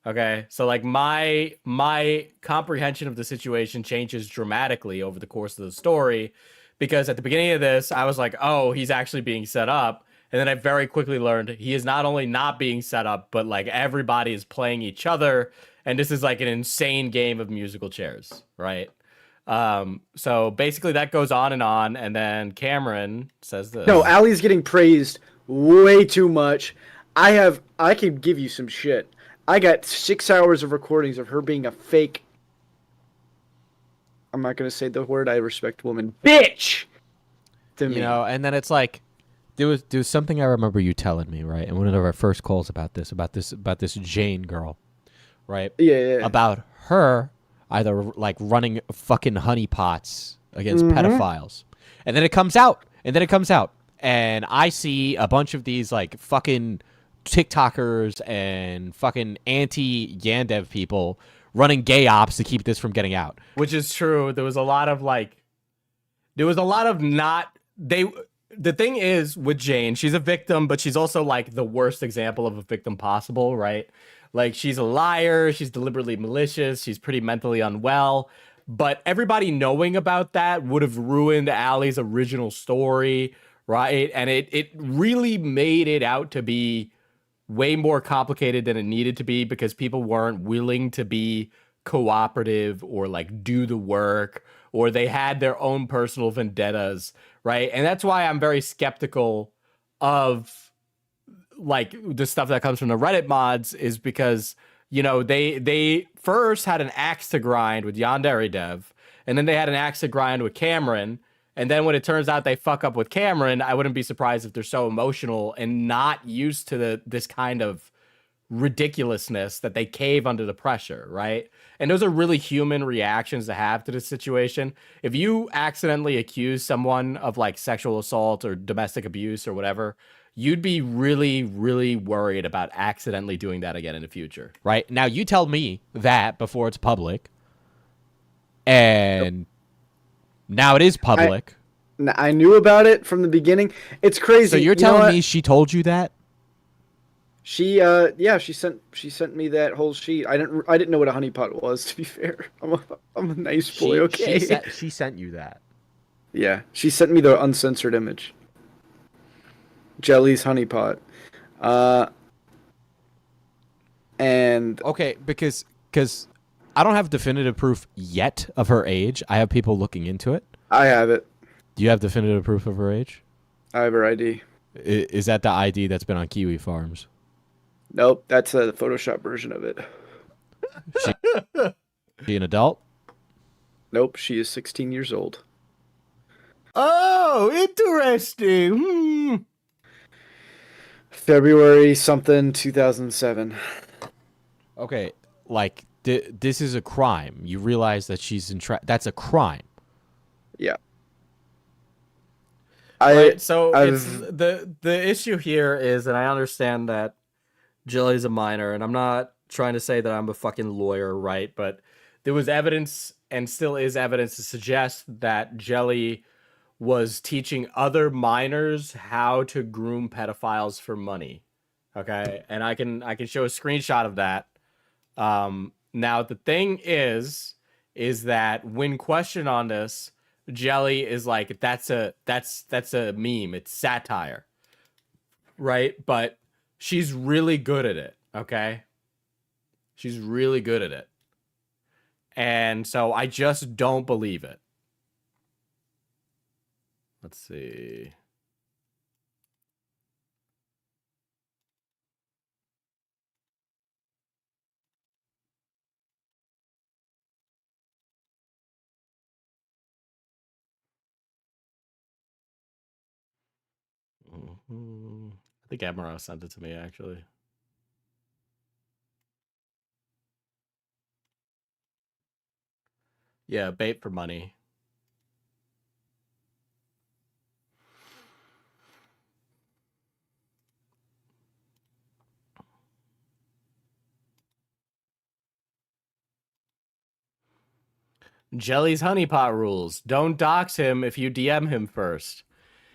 Okay, so like my comprehension of the situation changes dramatically over the course of the story, because at the beginning of this, I was like, oh, he's actually being set up. And then I very quickly learned he is not only not being set up, but like everybody is playing each other. And this is like an insane game of musical chairs, right? So basically that goes on. And then Cameron says this. No, Allie's getting praised way too much. I could give you some shit. I got 6 hours of recordings of her being a fake. I'm not going to say the word I respect woman. Bitch! To me. You know, and then it's like, there was something I remember you telling me, right? In one of our first calls about this Jane girl, right? Yeah. About her either like running fucking honeypots against pedophiles. And then it comes out. And I see a bunch of these like fucking TikTokers and fucking anti-Yandev people running gay ops to keep this from getting out. Which is true. The thing is with Jane, she's a victim, but she's also like the worst example of a victim possible, right? Like she's a liar, she's deliberately malicious, she's pretty mentally unwell. But everybody knowing about that would have ruined Allie's original story, right? And it really made it out to be way more complicated than it needed to be, because people weren't willing to be cooperative or like do the work, or they had their own personal vendettas, right? And that's why I'm very skeptical of like the stuff that comes from the Reddit mods, is because, you know, they first had an axe to grind with Yandere Dev, and then they had an axe to grind with Cameron. And then when it turns out they fuck up with Cameron, I wouldn't be surprised if they're so emotional and not used to this kind of ridiculousness that they cave under the pressure, right? And those are really human reactions to have to this situation. If you accidentally accuse someone of like sexual assault or domestic abuse or whatever, you'd be really, really worried about accidentally doing that again in the future. Right? Now, you tell me that before it's public. And now it is public. I knew about it from the beginning. It's crazy. So you're telling me she told you that? She she sent me that whole sheet. I didn't know what a honeypot was, to be fair. I'm a nice boy, okay? She sent you that. Yeah, she sent me the uncensored image. Jelly's honeypot. And okay, because I don't have definitive proof yet of her age. I have people looking into it. I have it. Do you have definitive proof of her age? I have her ID. Is that the ID that's been on Kiwi Farms? Nope, that's the Photoshop version of it. She an adult? Nope, she is 16 years old. Oh, interesting. February something 2007. Okay, like this is a crime. You realize that she's that's a crime. Yeah. Right, so it's the issue here is, and I understand that Jelly's a minor, and I'm not trying to say that I'm a fucking lawyer, right? But there was evidence, and still is evidence, to suggest that Jelly was teaching other minors how to groom pedophiles for money. Okay, and I can show a screenshot of that. Now the thing is that when questioned on this, Jelly is like, that's a meme. It's satire, right? But she's really good at it. Okay, she's really good at it, and so I just don't believe it. Let's see. I think Amaro sent it to me, actually. Yeah, bait for money. Jelly's honeypot rules. Don't dox him if you DM him first.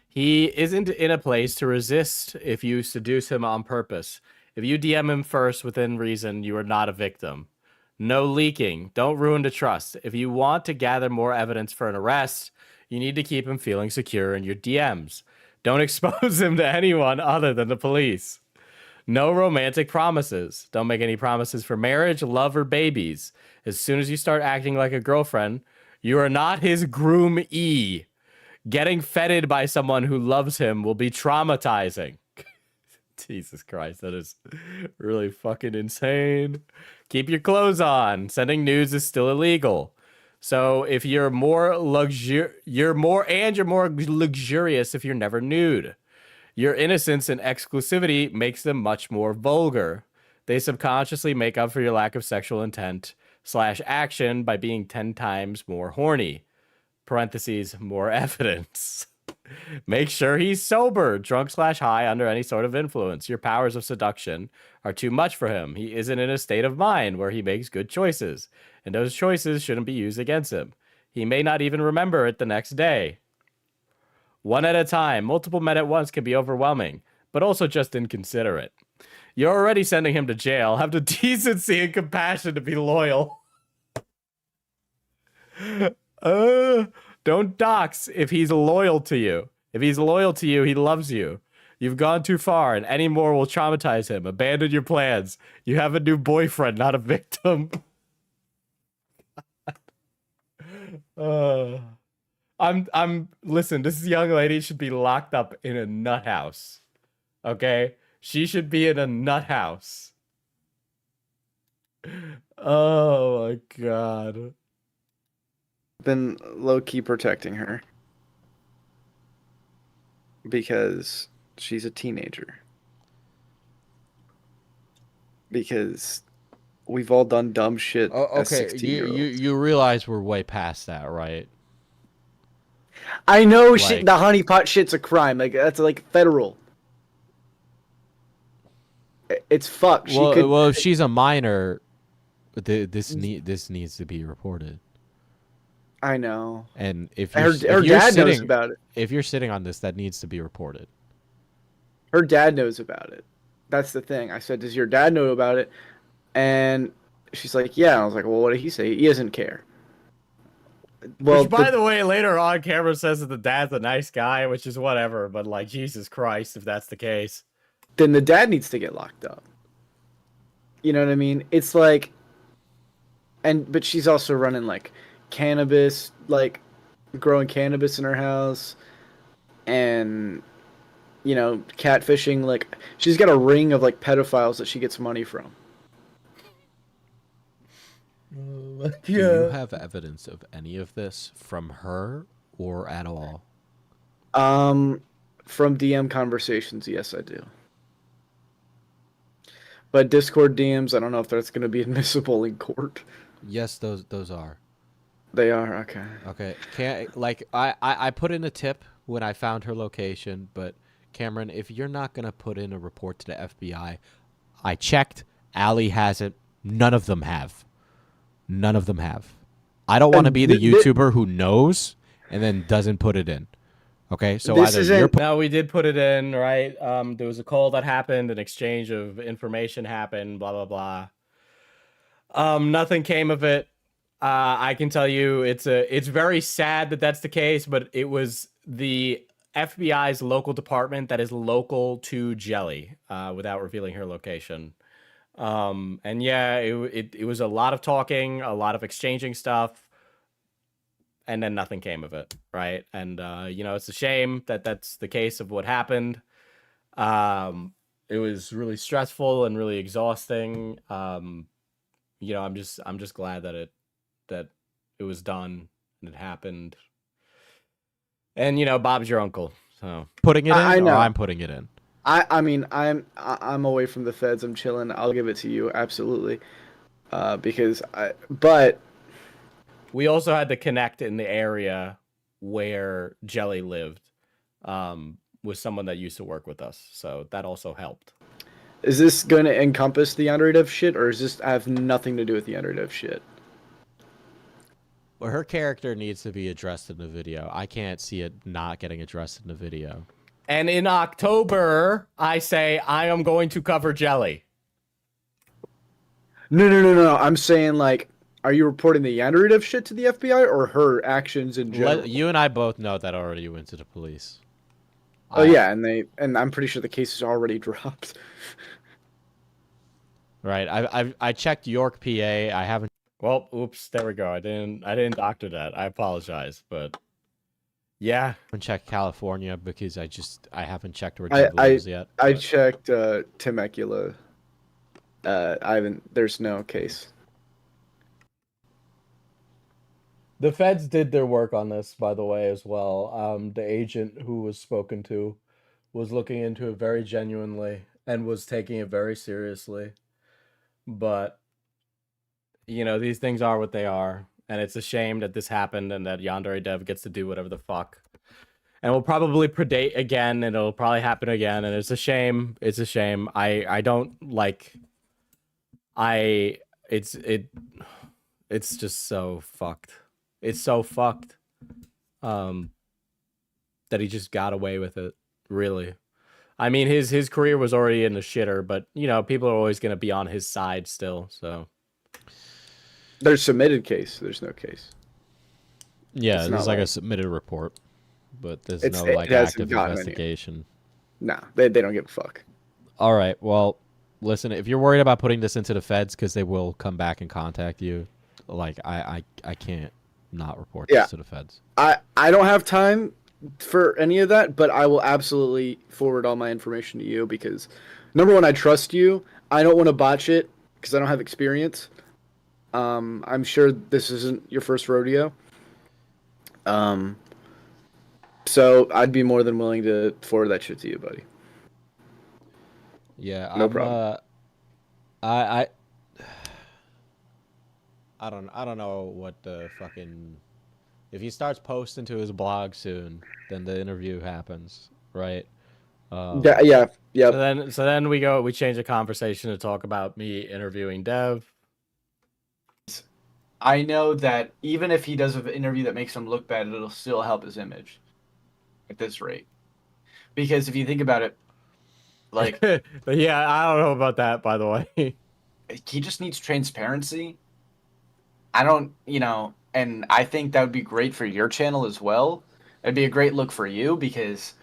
He isn't in a place to resist if you seduce him on purpose. If you DM him first within reason, you are not a victim. No leaking. Don't ruin the trust. If you want to gather more evidence for an arrest, you need to keep him feeling secure in your DMs. Don't expose him to anyone other than the police. No romantic promises. Don't make any promises for marriage, love, or babies. As soon as you start acting like a girlfriend, you are not his groom-e. Getting feted by someone who loves him will be traumatizing. Jesus Christ, that is really fucking insane. Keep your clothes on. Sending nudes is still illegal. So if you're more luxurious if you're never nude. Your innocence and exclusivity makes them much more vulgar. They subconsciously make up for your lack of sexual intent / action by being 10 times more horny. Parentheses, more evidence. Make sure he's sober, drunk / high, under any sort of influence. Your powers of seduction are too much for him. He isn't in a state of mind where he makes good choices, and those choices shouldn't be used against him. He may not even remember it the next day. One at a time, multiple men at once can be overwhelming, but also just inconsiderate. You're already sending him to jail. Have the decency and compassion to be loyal. Don't dox if he's loyal to you. If he's loyal to you, he loves you. You've gone too far, and any more will traumatize him. Abandon your plans. You have a new boyfriend, not a victim. Listen, this young lady should be locked up in a nut house. Okay? She should be in a nut house. Oh my God. Been low-key protecting her. Because she's a teenager. Because we've all done dumb shit as 16-year-olds. You realize we're way past that, right? I know shit. The honeypot shit's a crime. Like, that's like federal. It's fucked. Well, if she's a minor, this needs to be reported. I know. And if her dad knows about it. If you're sitting on this, that needs to be reported. Her dad knows about it. That's the thing. I said, does your dad know about it? And she's like, yeah. I was like, well, what did he say? He doesn't care. Well, which, by the way, later on, Cameron says that the dad's a nice guy, which is whatever. But like, Jesus Christ, if that's the case, then the dad needs to get locked up. You know what I mean? It's like, but she's also running like cannabis, like growing cannabis in her house, and you know, catfishing. Like, she's got a ring of like pedophiles that she gets money from. Do you have evidence of any of this from her or at all? From DM conversations, yes, I do. But Discord DMs, I don't know if that's going to be admissible in court. Yes, those are. They are, okay. Okay. I put in a tip when I found her location, but Cameron, if you're not going to put in a report to the FBI, I checked. Allie hasn't. None of them have. None of them have. I don't want to be the YouTuber who knows and then doesn't put it in. Okay, so This either you're No, we did put it in, right? There was a call that happened, an exchange of information happened, blah blah blah. Nothing came of it. I can tell you, it's very sad that that's the case, but it was the FBI's local department that is local to Jelly, without revealing her location. And yeah, it was a lot of talking, a lot of exchanging stuff, and then nothing came of it, right? And you know, it's a shame that that's the case of what happened. It was really stressful and really exhausting. You know, I'm just glad that it was done and it happened. And you know, Bob's your uncle, so putting it in, I know. or I'm putting it in. I mean, I'm away from the feds. I'm chilling. I'll give it to you, absolutely. But we also had to connect in the area where Jelly lived, with someone that used to work with us, so that also helped. Is this going to encompass the underdev shit, or does this have nothing to do with the underdev shit? Well, her character needs to be addressed in the video. I can't see it not getting addressed in the video. And in October, I say I am going to cover Jelly. No. I'm saying, like, are you reporting the underdev shit to the FBI or her actions in general? You and I both know that already went to the police. Oh yeah, and I'm pretty sure the case is already dropped. Right. I checked York, PA. I haven't. Well, oops. There we go. I didn't doctor that. I apologize, but yeah. I haven't checked California because I haven't checked where Jeb lives yet. I checked Temecula. There's no case. The feds did their work on this, by the way, as well. The agent who was spoken to was looking into it very genuinely and was taking it very seriously. But, you know, these things are what they are. And it's a shame that this happened and that Yandere Dev gets to do whatever the fuck. And we'll probably predate again, and it'll probably happen again. And it's a shame. It's a shame. I don't like... It's just so fucked. It's so fucked that he just got away with it, really. I mean, his career was already in the shitter, but, you know, people are always going to be on his side still, so. There's submitted case. There's no case. Yeah, there's like a submitted report, but there's no, like, active investigation. Nah, they don't give a fuck. All right, well, listen, if you're worried about putting this into the feds because they will come back and contact you, like, I can't not report this to the feds. I don't have time for any of that, but I will absolutely forward all my information to you because, number one, I trust you. I don't want to botch it because I don't have experience. I'm sure this isn't your first rodeo. So I'd be more than willing to forward that shit to you, buddy. Yeah, no problem. I don't know what the fucking... If he starts posting to his blog soon, then the interview happens, right? Yeah. So then we change the conversation to talk about me interviewing Dev. I know that even if he does an interview that makes him look bad, it'll still help his image at this rate. Because if you think about it, like... Yeah, I don't know about that, by the way. He just needs transparency. I don't, and I think that would be great for your channel as well. It'd be a great look for you because,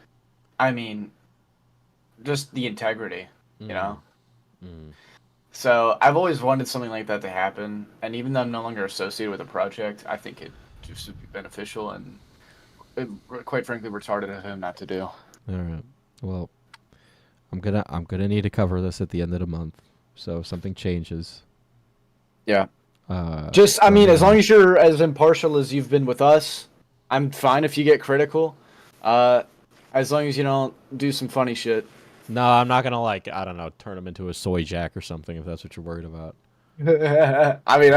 I mean, just the integrity, you know? Mm. So I've always wanted something like that to happen. And even though I'm no longer associated with a project, I think it just would be beneficial and, quite frankly, retarded of him not to do. All right. Well, I'm gonna need to cover this at the end of the month. So if something changes. Yeah. I mean, as long as you're as impartial as you've been with us, I'm fine if you get critical. As long as you don't do some funny shit. No, I'm not gonna, like, I don't know, turn him into a soy jack or something if that's what you're worried about. I mean,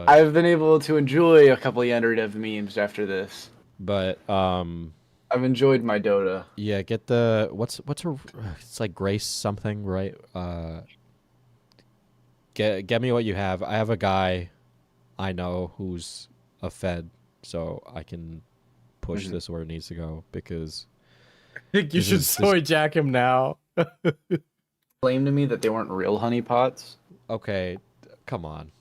I've been able to enjoy a couple of Yandere memes after this. But I've enjoyed my Dota. Yeah, get the what's her? It's like Grace something, right? get me what you have. I have a guy I know who's a Fed, so I can push this where it needs to go because I think you should soy jack him now. Claimed to me that they weren't real honeypots. Okay, come on.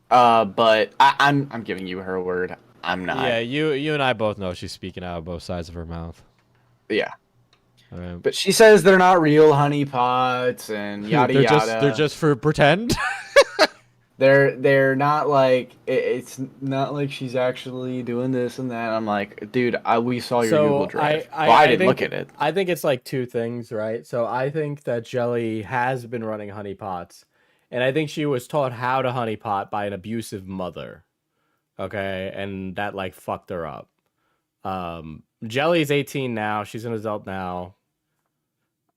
But I'm giving you her word. I'm not. Yeah, you and I both know she's speaking out of both sides of her mouth. Yeah. Right. But she says they're not real honeypots and yada yada. They're just for pretend. They're not like it's not like she's actually doing this and that. I'm like, dude, we saw your Google Drive. I didn't look at it. I think it's like two things, right? So I think that Jelly has been running honeypots, and I think she was taught how to honeypot by an abusive mother. Okay, and that like fucked her up. Jelly's 18 now. She's an adult now.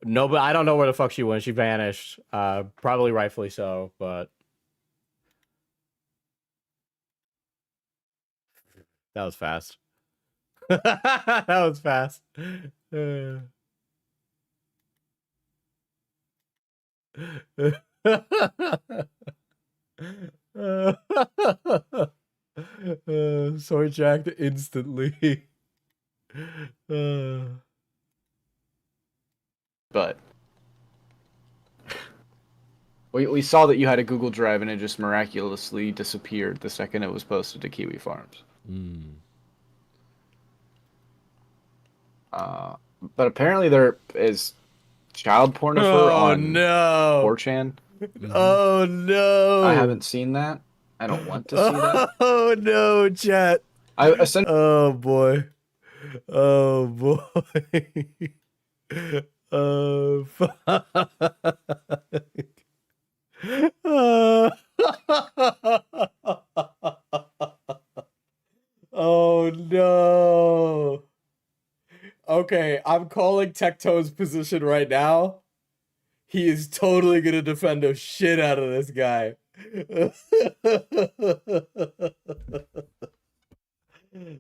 No, but I don't know where the fuck she went. She vanished. Probably rightfully so, but that was fast. That was fast. Soy jacked instantly. But we saw that you had a Google Drive and it just miraculously disappeared the second it was posted to Kiwi Farms. But apparently there is child porn of her on 4chan. Oh no! I haven't seen that. I don't want to see that. Oh no, chat. Oh boy. Oh boy. Oh fuck. Oh no. Okay, I'm calling Tecto's position right now. He is totally gonna defend the shit out of this guy.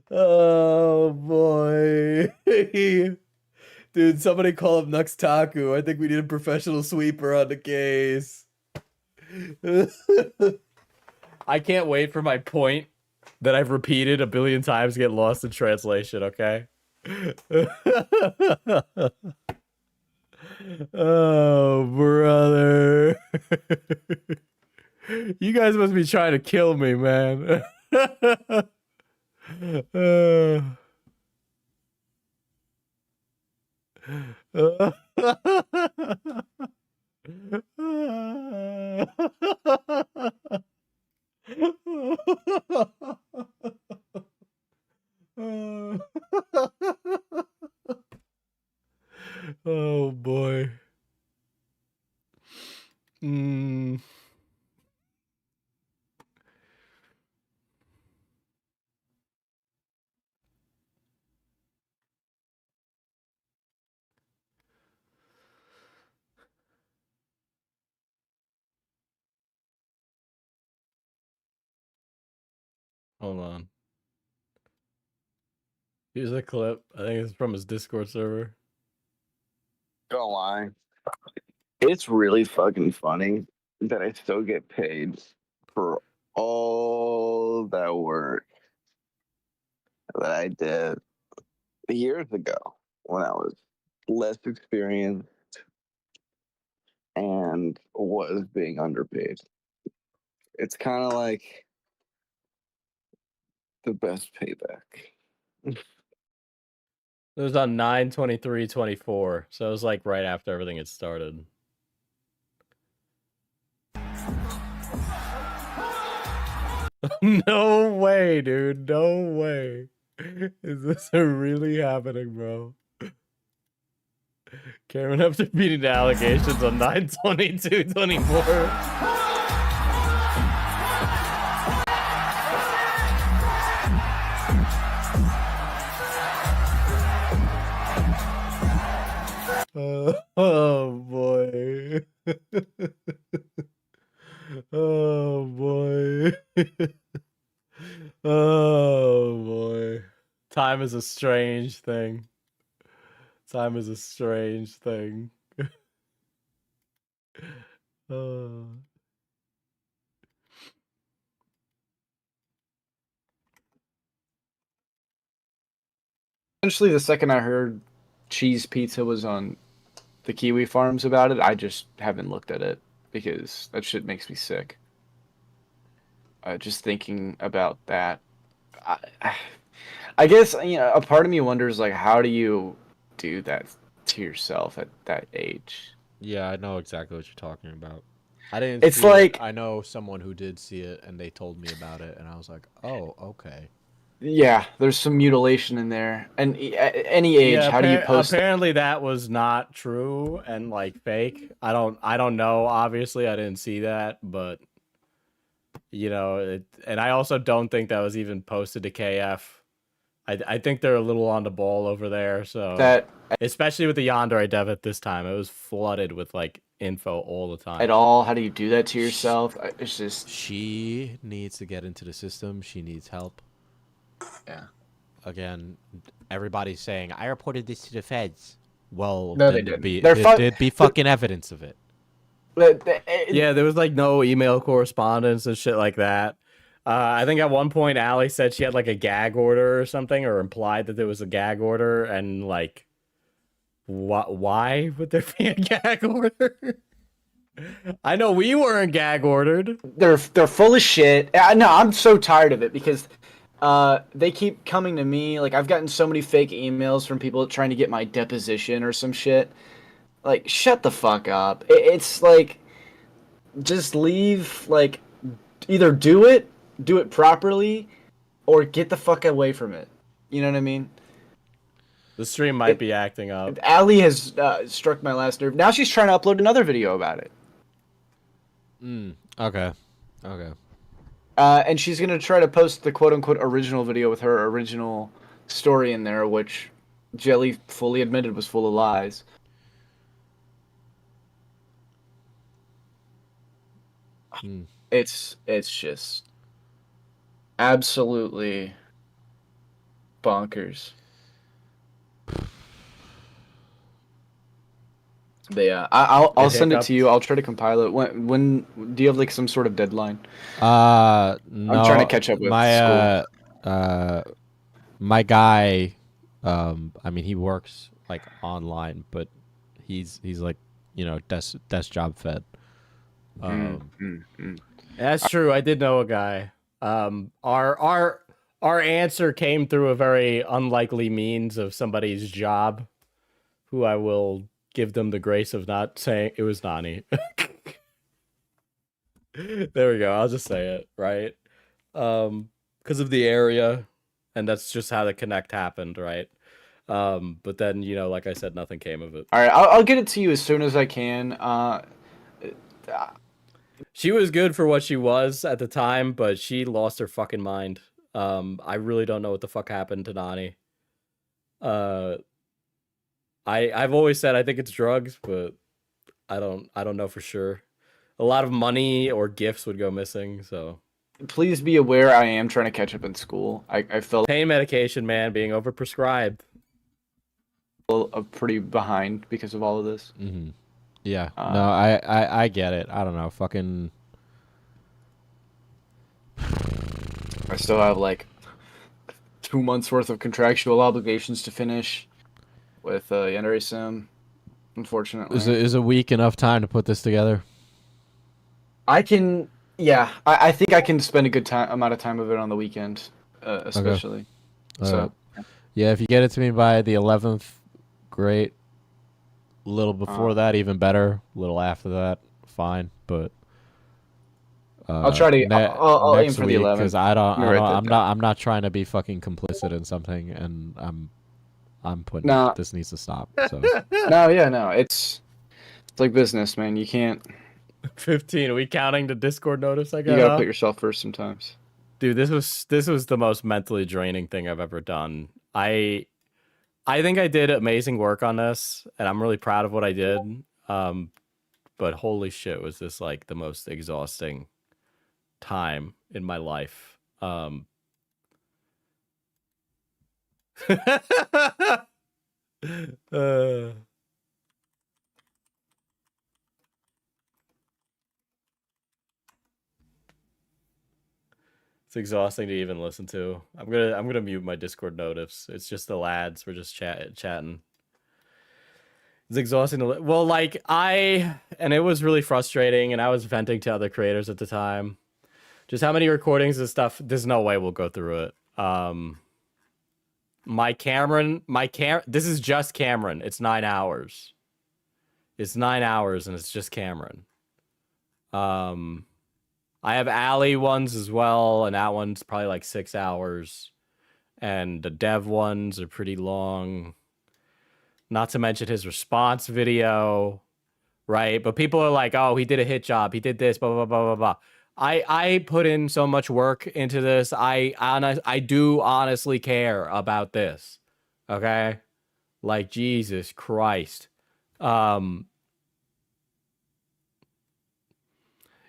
Oh boy. Dude, somebody call up Nuxtaku. I think we need a professional sweeper on the case. I can't wait for my point that I've repeated a billion times get lost in translation, okay? Oh, brother. You guys must be trying to kill me, man. Oh boy. Hold on. Here's a clip. I think it's from his Discord server. Don't lie. It's really fucking funny that I still get paid for all that work that I did years ago when I was less experienced and was being underpaid. It's kind of like the best payback. It was on 9/23/24, so it was like right after everything had started. No way, dude. No way. Is this really happening, bro? Cameron after beating the allegations on 9/22/24. Oh boy. Oh boy. Oh boy. Time is a strange thing. Time is a strange thing. Essentially, the second I heard Cheese Pizza was on the Kiwi Farms about it, I just haven't looked at it because that shit makes me sick. Just thinking about that, I, I guess a part of me wonders like, how do you do that to yourself at that age? Yeah, I know exactly what you're talking about. I didn't It's see like, it. I know someone who did see it, and they told me about it, and I was like, oh, okay. yeah, there's some mutilation in there, and at any age, how do you post? Apparently that was not true and like fake. I don't know. Obviously, I didn't see that, but and I also don't think that was even posted to KF. I think they're a little on the ball over there. So That especially with the Yandere dev at this time, it was flooded with like info all the time. at all? How do you do that to yourself? It's just she needs to get into the system. She needs help. Yeah. Again, everybody's saying I reported this to the feds. Well, no, then they didn't. there'd be fucking evidence of it. Yeah, there was like no email correspondence and shit like that. I think at one point Allie said she had like a gag order or something, or implied that there was a gag order, and like, why would there be a gag order? I know we weren't gag ordered. They're full of shit. No, I'm so tired of it because they keep coming to me. Like, I've gotten so many fake emails from people trying to get my deposition or some shit. Like, shut the fuck up. It's like, just leave. Like, either do it properly, or get the fuck away from it. You know what I mean? The stream might be acting up. Allie has struck my last nerve. Now she's trying to upload another video about it. Okay. And she's gonna try to post the quote-unquote original video with her original story in there, which Jelly fully admitted was full of lies. It's just absolutely bonkers. But yeah, I'll send it to you. I'll try to compile it. When do you have like some sort of deadline? No, I'm trying to catch up with school. My guy, I mean, he works like online, but he's like, desk job fed. That's true. I did know a guy. Our answer came through a very unlikely means of somebody's job, who I will give them the grace of not saying it was Nani. There we go. I'll just say it, right? Because of the area, and that's just how the connect happened, right? But then, like I said, nothing came of it. All right, I'll get it to you as soon as I can. She was good for what she was at the time, but she lost her fucking mind. I really don't know what the fuck happened to Nani. I've always said I think it's drugs, but I don't know for sure. A lot of money or gifts would go missing, so please be aware I am trying to catch up in school. I felt pain medication, man, being overprescribed. Pretty behind because of all of this. Yeah. No, I get it. I don't know. Fucking. I still have like 2 months worth of contractual obligations to finish with Yandere Sim. Unfortunately, Is a week enough time to put this together? I can. Yeah, I think I can spend a good amount of time of it on the weekend, especially. Okay. So. Yeah, if you get it to me by the 11th, great. A little before that, even better. A little after that, fine. But I'll try to. I'll aim for the 11th because I'm not trying to be fucking complicit in something, and I'm putting this needs to stop. So. No, it's like business, man. You can't. 15. Are we counting the Discord notice I got? You gotta put yourself first sometimes. Dude, this was the most mentally draining thing I've ever done. I think I did amazing work on this, and I'm really proud of what I did. But holy shit, was this like the most exhausting time in my life. It's exhausting to even listen to. I'm gonna mute my Discord notifs. It's just the lads. We're just chatting. It's exhausting to well, like and it was really frustrating, and I was venting to other creators at the time. Just how many recordings and stuff. There's no way we'll go through it. This is just Cameron. It's 9 hours. It's 9 hours, and it's just Cameron. I have Allie ones as well, and that one's probably like 6 hours. And the dev ones are pretty long. Not to mention his response video, right? But people are like, oh, he did a hit job. He did this, blah, blah, blah, blah, blah. I put in so much work into this. I do honestly care about this. Okay? Like, Jesus Christ.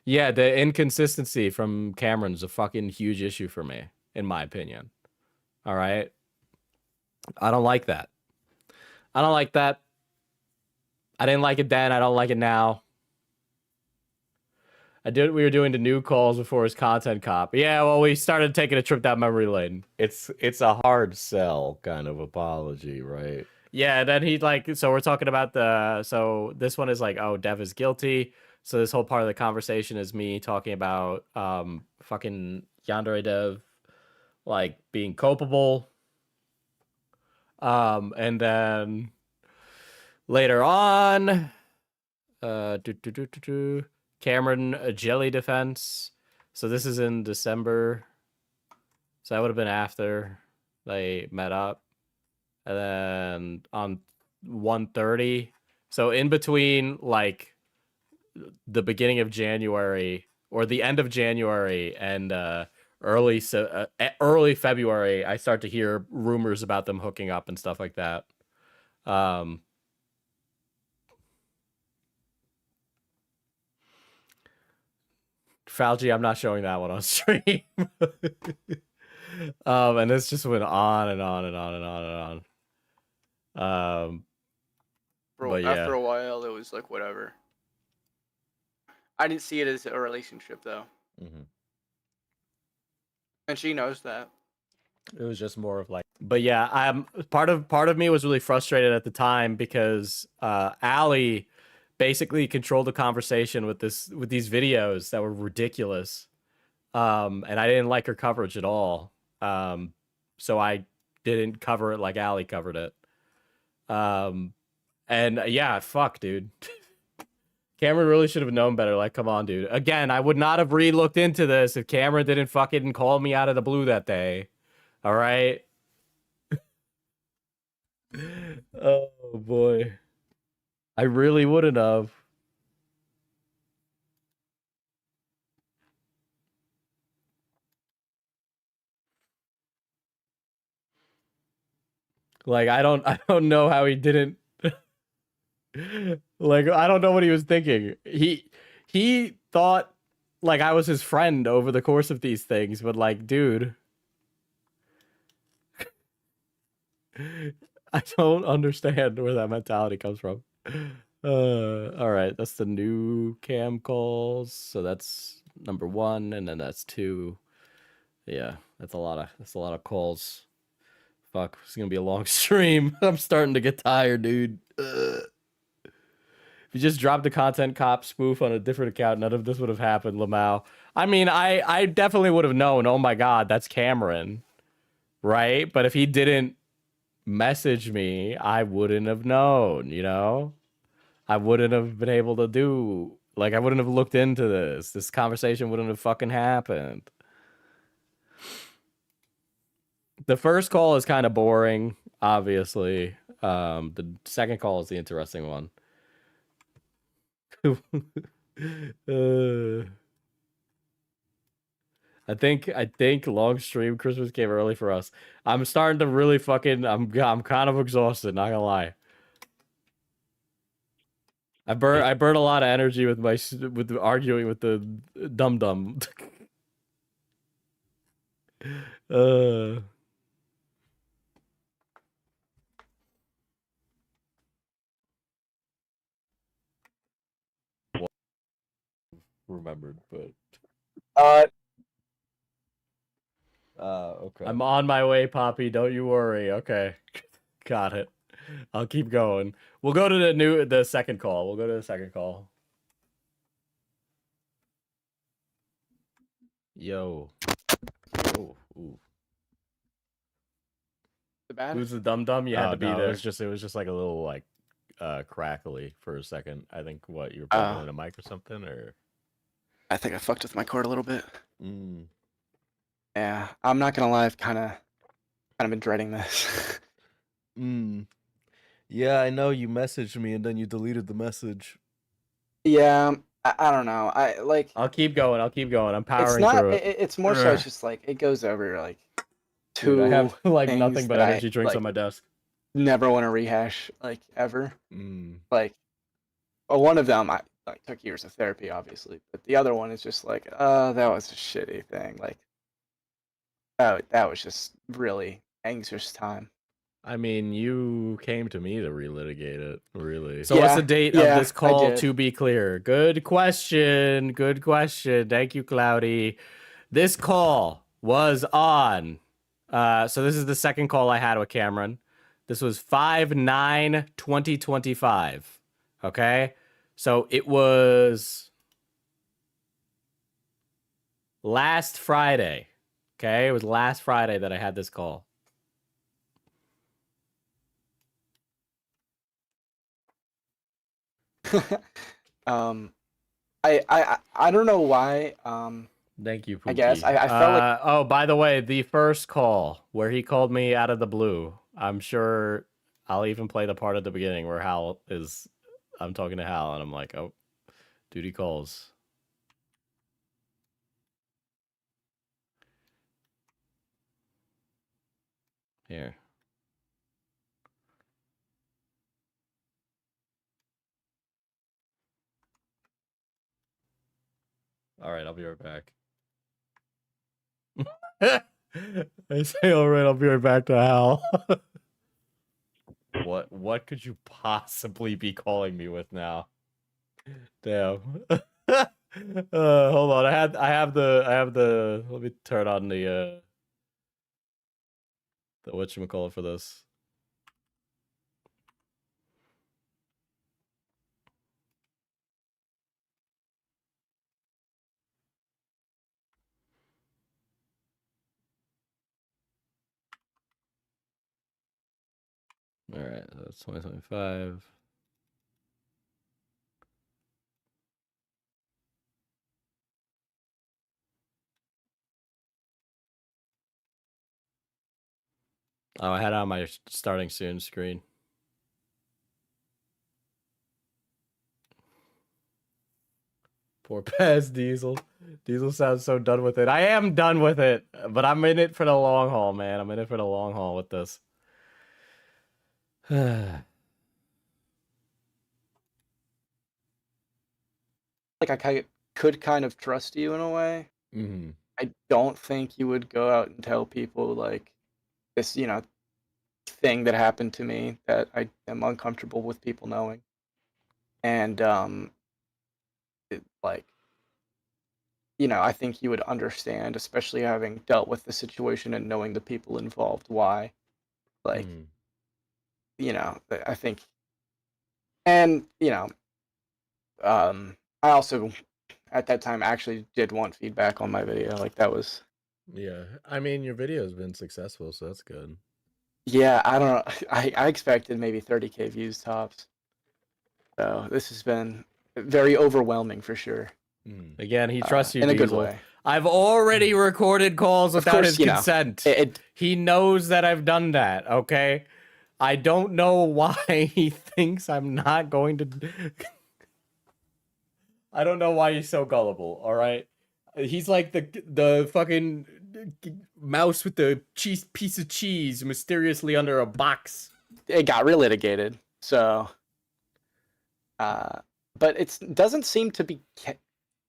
Yeah, the inconsistency from Cameron's a fucking huge issue for me, in my opinion. All right? I don't like that. I don't like that. I didn't like it then. I don't like it now. We were doing the new calls before his content cop. Yeah, well, we started taking a trip down memory lane. It's a hard sell kind of apology, right? Yeah, then he so we're talking about so this one is like, oh, Dev is guilty. So this whole part of the conversation is me talking about fucking Yandere Dev like being culpable. And then later on, Cameron jelly defense. So this is in December. So that would have been after they met up. And then on 1:30. So in between like the beginning of January or the end of January and early February, I start to hear rumors about them hooking up and stuff like that. Falgi, I'm not showing that one on stream. And this just went on and on and on and on and on. But yeah. After a while, it was like whatever. I didn't see it as a relationship though. Mm-hmm. And she knows that. It was just more of like, but yeah, part of me was really frustrated at the time because Allie basically controlled the conversation with these videos that were ridiculous. And I didn't like her coverage at all. So I didn't cover it like Allie covered it. And yeah, fuck, dude. Cameron really should have known better. Like, come on, dude. Again, I would not have re-looked into this if Cameron didn't fucking call me out of the blue that day. All right? Oh, boy. I really wouldn't have. Like, I don't know how he didn't. Like, I don't know what he was thinking. He thought like I was his friend over the course of these things, but like, dude, I don't understand where that mentality comes from. All right, that's the new cam calls. So that's number 1, and then that's 2. Yeah, that's a lot of calls. Fuck, it's gonna be a long stream. I'm starting to get tired, dude. If you just dropped the content cop spoof on a different account, none of this would have happened, Lamau. I mean, I definitely would have known, oh my god, that's Cameron. Right? But if he didn't message me, I wouldn't have known, you know? I wouldn't have been able to do... Like, I wouldn't have looked into this. This conversation wouldn't have fucking happened. The first call is kind of boring, obviously. The second call is the interesting one. I think long stream Christmas came early for us. I'm starting to really fucking I'm kind of exhausted, not gonna lie. I burn a lot of energy with arguing with the dum-dum. Remembered, but Okay. I'm on my way, Poppy. Don't you worry. Okay. Got it. I'll keep going. We'll go to the second call. We'll go to the second call. Yo. Oh, ooh. Who's the dum-dum? You had to be there. It was just like a little like crackly for a second. I think what you were putting in a mic or something, or I think I fucked with my cord a little bit. Mm. Yeah, I'm not gonna lie. I've kind of been dreading this. Yeah, I know you messaged me and then you deleted the message. Yeah, I don't know. I'll keep going. I'm powering it's not, through it. It's more so it's just like it goes over like two. Dude, I have like things nothing but that energy drinks on my desk. Never want to rehash like ever. Like, well, one of them I like took years of therapy, obviously, but the other one is just like, that was a shitty thing. Like, that was just really anxious time. I mean, you came to me to relitigate it, really. So Yeah, what's the date yeah, of this I call, did. to be clear? Good question. Good question. Thank you, Cloudy. This call was on. So this is the second call I had with Cameron. This was 5/9/2025. Okay? So it was last Friday. Okay? It was last Friday that I had this call. I don't know why. Thank you, Pookie. I guess I felt like. Oh, by the way, the first call where he called me out of the blue. I'm sure I'll even play the part at the beginning where I'm talking to Hal and I'm like, oh, duty calls. Here. All right, I'll be right back. I say, all right, I'll be right back to Hal. What could you possibly be calling me with now? Damn. Hold on. I have the let me turn on the whatchamacallit for this. All right, that's 2025. Oh, I had it on my starting soon screen. Poor Pez Diesel. Diesel sounds so done with it. I am done with it, but I'm in it for the long haul, man. I'm in it for the long haul with this. Like I could kind of trust you in a way. Mm-hmm. I don't think you would go out and tell people like this, thing that happened to me that I am uncomfortable with people knowing. And I think you would understand, especially having dealt with the situation and knowing the people involved, why. Like, I think, and I also at that time actually did want feedback on my video. Like that was. Yeah, I mean your video has been successful, so that's good. Yeah, I don't know. I expected maybe 30K views tops. So this has been very overwhelming for sure. Again, he trusts you in a Diesel. good way. I've already recorded calls without his consent. He knows that I've done that, okay? I don't know why he thinks I'm not going to... I don't know why he's so gullible, all right? He's like the fucking mouse with the piece of cheese mysteriously under a box. It got relitigated, so... but it doesn't seem to be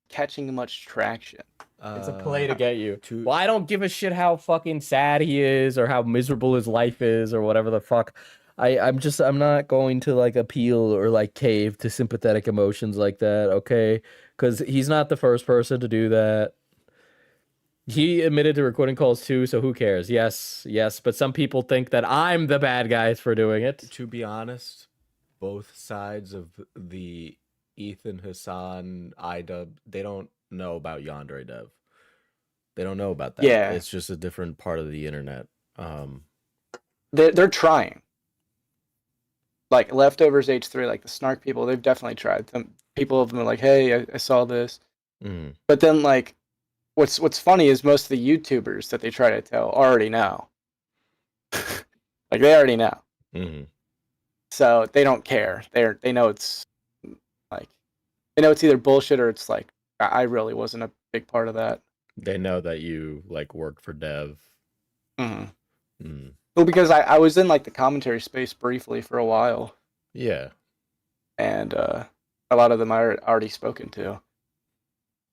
catching much traction. It's a play to get you. Well, I don't give a shit how fucking sad he is or how miserable his life is or whatever the fuck. I'm not going to like appeal or like cave to sympathetic emotions like that, okay? Because he's not the first person to do that. He admitted to recording calls too, so who cares? Yes, yes, but some people think that I'm the bad guy for doing it. To be honest, both sides of the Ethan Hassan IDub, they don't know about Yandere Dev. They don't know about that. Yeah. It's just a different part of the internet. They're trying. Like Leftovers H3, like the Snark people, they've definitely tried. People have been like, "Hey, I saw this," but then like, what's funny is most of the YouTubers that they try to tell already know. Like they already know. So they don't care. They know it's like, they know it's either bullshit or it's like, I really wasn't a big part of that. They know that you like work for Dev. Well, because I was in like the commentary space briefly for a while. Yeah. And a lot of them I already spoken to.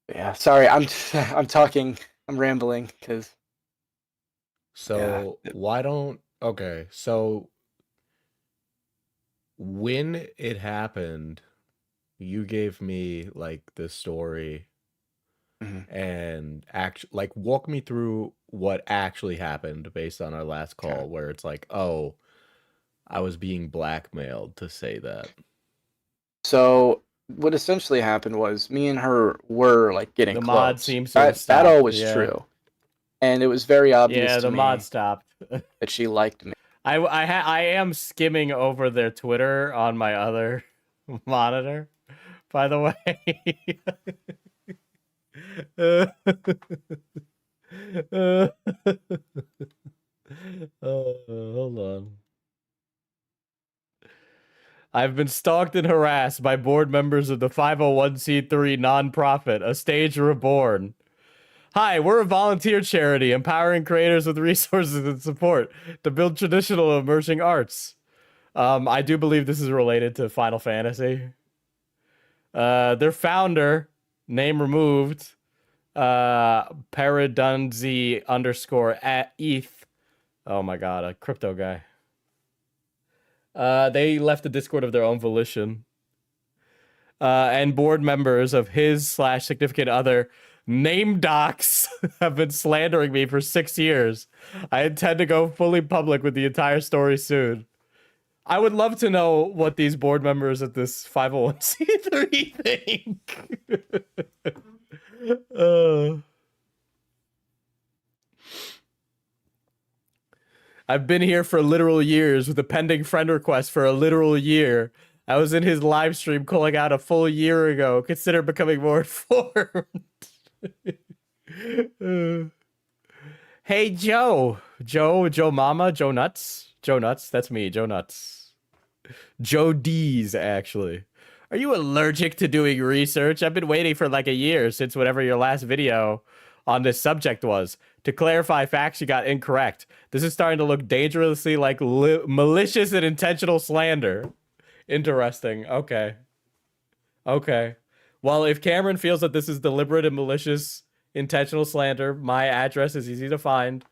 But yeah, sorry, I'm talking, I'm rambling because. So why don't okay? So when it happened, you gave me like the story, and like walk me through what actually happened based on our last call, where it's like, oh, I was being blackmailed to say that. So what essentially happened was me and her were like getting The close. mod seems to have that all stopped, was yeah. true, and it was very obvious. Yeah, to the me mod stopped. that she liked me. I am skimming over their Twitter on my other monitor, by the way. Hold on. I've been stalked and harassed by board members of the 501c3 nonprofit, A Stage Reborn. Hi, we're a volunteer charity empowering creators with resources and support to build traditional emerging arts. I do believe this is related to Final Fantasy. Their founder, name removed, Paradunzi _@ETH. Oh my god, a crypto guy. They left the Discord of their own volition. And board members of his / significant other name docs have been slandering me for 6 years. I intend to go fully public with the entire story soon. I would love to know what these board members at this 501c3 think. I've been here for literal years with a pending friend request for a literal year. I was in his live stream calling out a full year ago. Consider becoming more informed. Hey, Joe Mama, Joe Nuts. Joe Nuts, that's me, Joe Nuts. Joe D's, actually. Are you allergic to doing research? I've been waiting for like a year since whatever your last video on this subject was, to clarify facts you got incorrect. This is starting to look dangerously like malicious and intentional slander. Interesting. Okay. Well, if Cameron feels that this is deliberate and malicious intentional slander, my address is easy to find,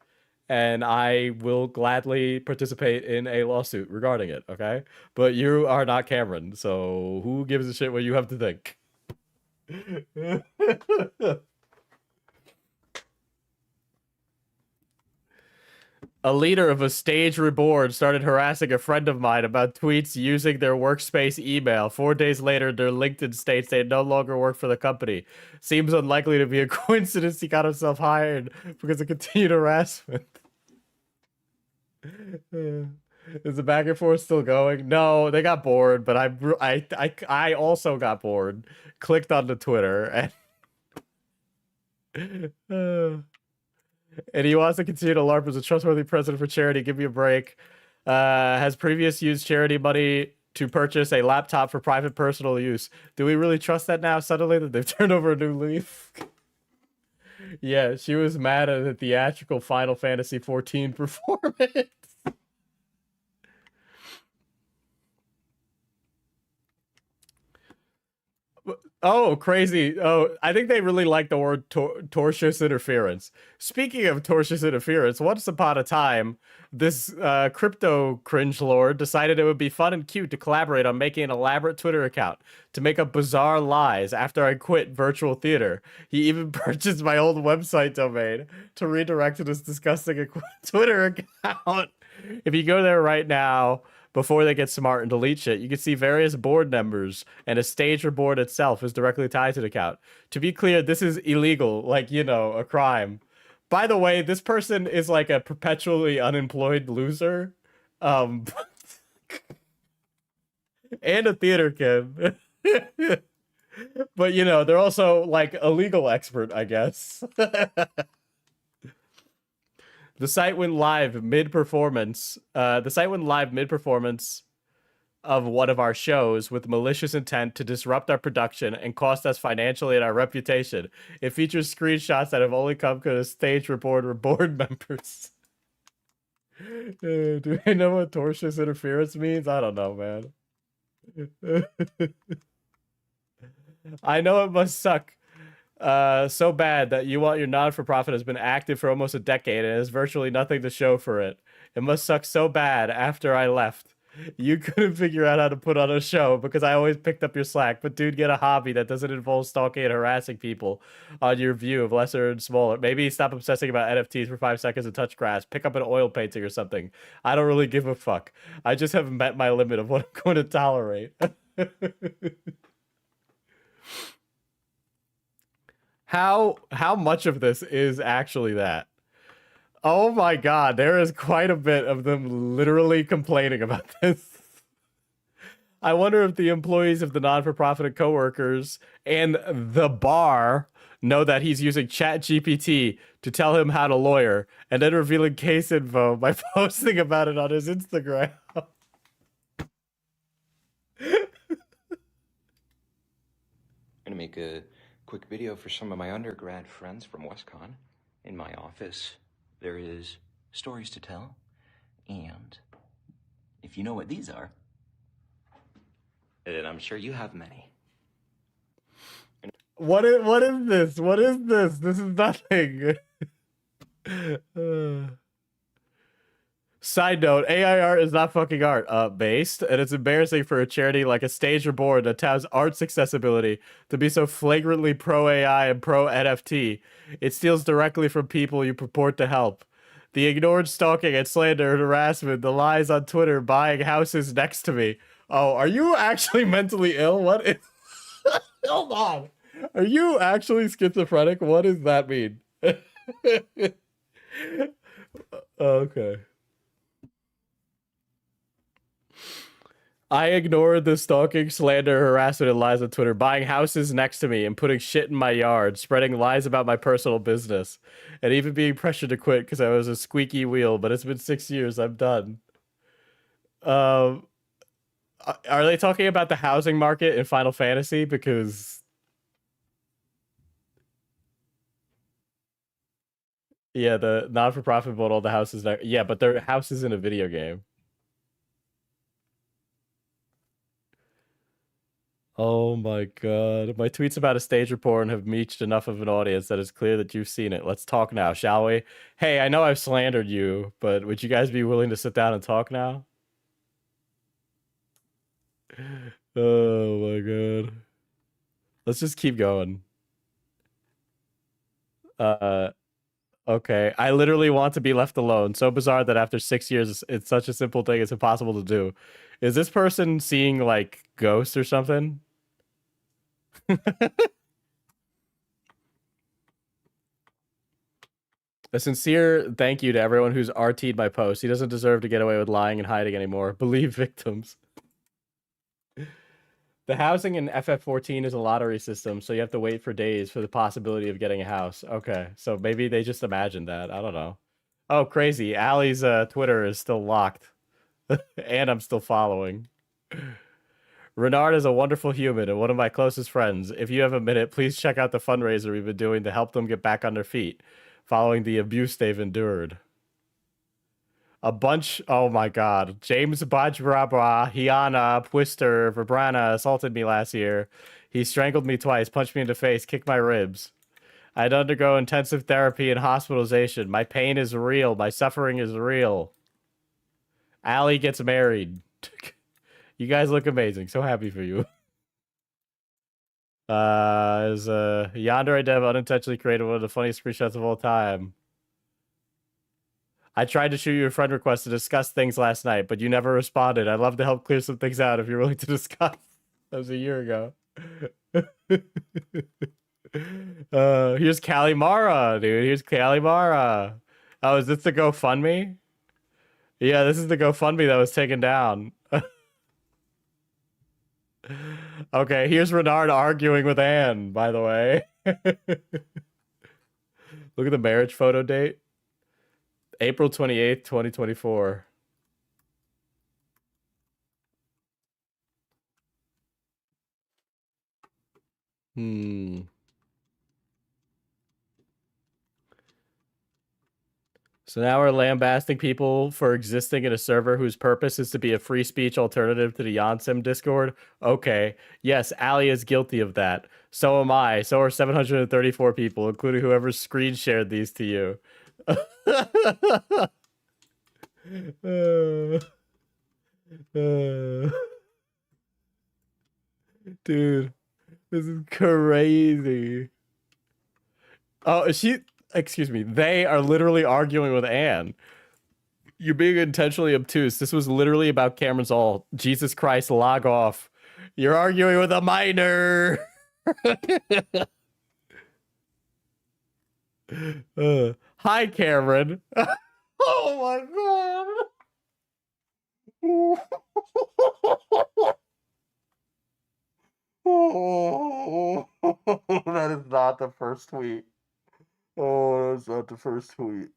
and I will gladly participate in a lawsuit regarding it, okay? But you are not Cameron, so who gives a shit what you have to think? A leader of A Stage Reborn started harassing a friend of mine about tweets using their workspace email. 4 days later, their LinkedIn states they no longer work for the company. Seems unlikely to be a coincidence he got himself hired because of continued harassment. Is the back and forth still going? No, they got bored, but I also got bored. Clicked on the Twitter and and he wants to continue to LARP as a trustworthy president for charity. Give me a break. Has previous used charity money to purchase a laptop for private personal use. Do we really trust that now suddenly that they've turned over a new leaf? Yeah, she was mad at the theatrical Final Fantasy 14 performance. Oh, crazy. Oh, I think they really like the word tortious interference. Speaking of tortious interference, once upon a time, this crypto cringe lord decided it would be fun and cute to collaborate on making an elaborate Twitter account to make up bizarre lies after I quit virtual theater. He even purchased my old website domain to redirect to this disgusting Twitter account. If you go there right now, before they get smart and delete shit, you can see various board members, and a stage or board itself is directly tied to the account. To be clear, this is illegal, like, you know, a crime. By the way, this person is like a perpetually unemployed loser. And a theater kid. But, you know, they're also like a legal expert, I guess. The site went live mid-performance. The site went live mid-performance of one of our shows with malicious intent to disrupt our production and cost us financially and our reputation. It features screenshots that have only come to the stage report or board members. Do I know what tortious interference means? I don't know, man. I know it must suck. So bad that you want your non-for-profit has been active for almost a decade and has virtually nothing to show for it. It must suck so bad after I left. You couldn't figure out how to put on a show because I always picked up your slack, but dude, get a hobby that doesn't involve stalking and harassing people on your view of lesser and smaller. Maybe stop obsessing about NFTs for 5 seconds and touch grass. Pick up an oil painting or something. I don't really give a fuck. I just haven't met my limit of what I'm going to tolerate. How much of this is actually that? Oh my god, there is quite a bit of them literally complaining about this. I wonder if the employees of the non-for-profit and coworkers and the bar know that he's using ChatGPT to tell him how to lawyer and then revealing case info by posting about it on his Instagram. Gonna make a quick video for some of my undergrad friends from WestCon. In my office, there is stories to tell, and if you know what these are, then I'm sure you have many. What is this? What is this? This is nothing. Side note, AI art is not fucking art, based, and it's embarrassing for a charity like a stage or board that touts art's accessibility to be so flagrantly pro-AI and pro-NFT. It steals directly from people you purport to help. The ignored stalking and slander and harassment, the lies on Twitter, buying houses next to me. Oh, are you actually mentally ill? What is... Hold on. Are you actually schizophrenic? What does that mean? Okay. I ignored the stalking, slander, harassment, and lies on Twitter, buying houses next to me and putting shit in my yard, spreading lies about my personal business, and even being pressured to quit because I was a squeaky wheel, but it's been 6 years, I'm done. Are they talking about the housing market in Final Fantasy? Because... yeah, the non-for-profit bought all the houses there. Yeah, but their house is in a video game. Oh my god. My tweets about a stage report have reached enough of an audience that it's clear that you've seen it. Let's talk now, shall we? Hey, I know I've slandered you, but would you guys be willing to sit down and talk now? Oh my god. Let's just keep going. Okay. I literally want to be left alone. So bizarre that after 6 years, it's such a simple thing, it's impossible to do. Is this person seeing, like, ghosts or something? A sincere thank you to everyone who's RT'd my post. He doesn't deserve to get away with lying and hiding anymore. Believe victims. The housing in FF14 is a lottery system, so you have to wait for days for the possibility of getting a house. Okay, so maybe they just imagined that. I don't know. Oh, crazy. Allie's Twitter is still locked. And I'm still following. Renard is a wonderful human and one of my closest friends. If you have a minute, please check out the fundraiser we've been doing to help them get back on their feet following the abuse they've endured. A bunch, oh my god. James Bajrabra, Hiana, Twister, Vibrana assaulted me last year. He strangled me twice, punched me in the face, kicked my ribs. I had to undergo intensive therapy and hospitalization. My pain is real. My suffering is real. Allie gets married. You guys look amazing. So happy for you. Is Yandere Dev unintentionally created one of the funniest screenshots of all time. I tried to shoot you a friend request to discuss things last night, but you never responded. I'd love to help clear some things out if you're willing to discuss. That was a year ago. Here's Calimara, dude. Here's Calimara. Oh, is this the GoFundMe? Yeah, this is the GoFundMe that was taken down. Okay, here's Renard arguing with Anne, by the way. Look at the marriage photo date. April 28th, 2024. So now we're lambasting people for existing in a server whose purpose is to be a free speech alternative to the Yansim Discord? Okay. Yes, Ali is guilty of that. So am I. So are 734 people, including whoever screen shared these to you. Dude, this is crazy. Oh, excuse me. They are literally arguing with Anne. You're being intentionally obtuse. This was literally about Cameron's alt. Jesus Christ, log off. You're arguing with a minor. Hi, Cameron. Oh my god. Oh, that is not the first tweet. Oh, that's not the first tweet.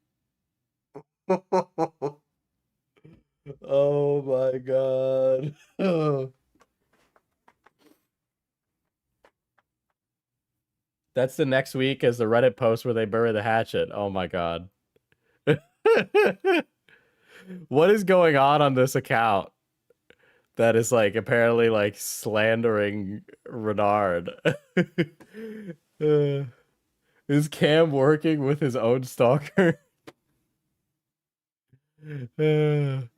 Oh my god. That's the next week as the Reddit post where they bury the hatchet. Oh my god. What is going on this account that is like apparently like slandering Renard? Is Cam working with his own stalker? Dude,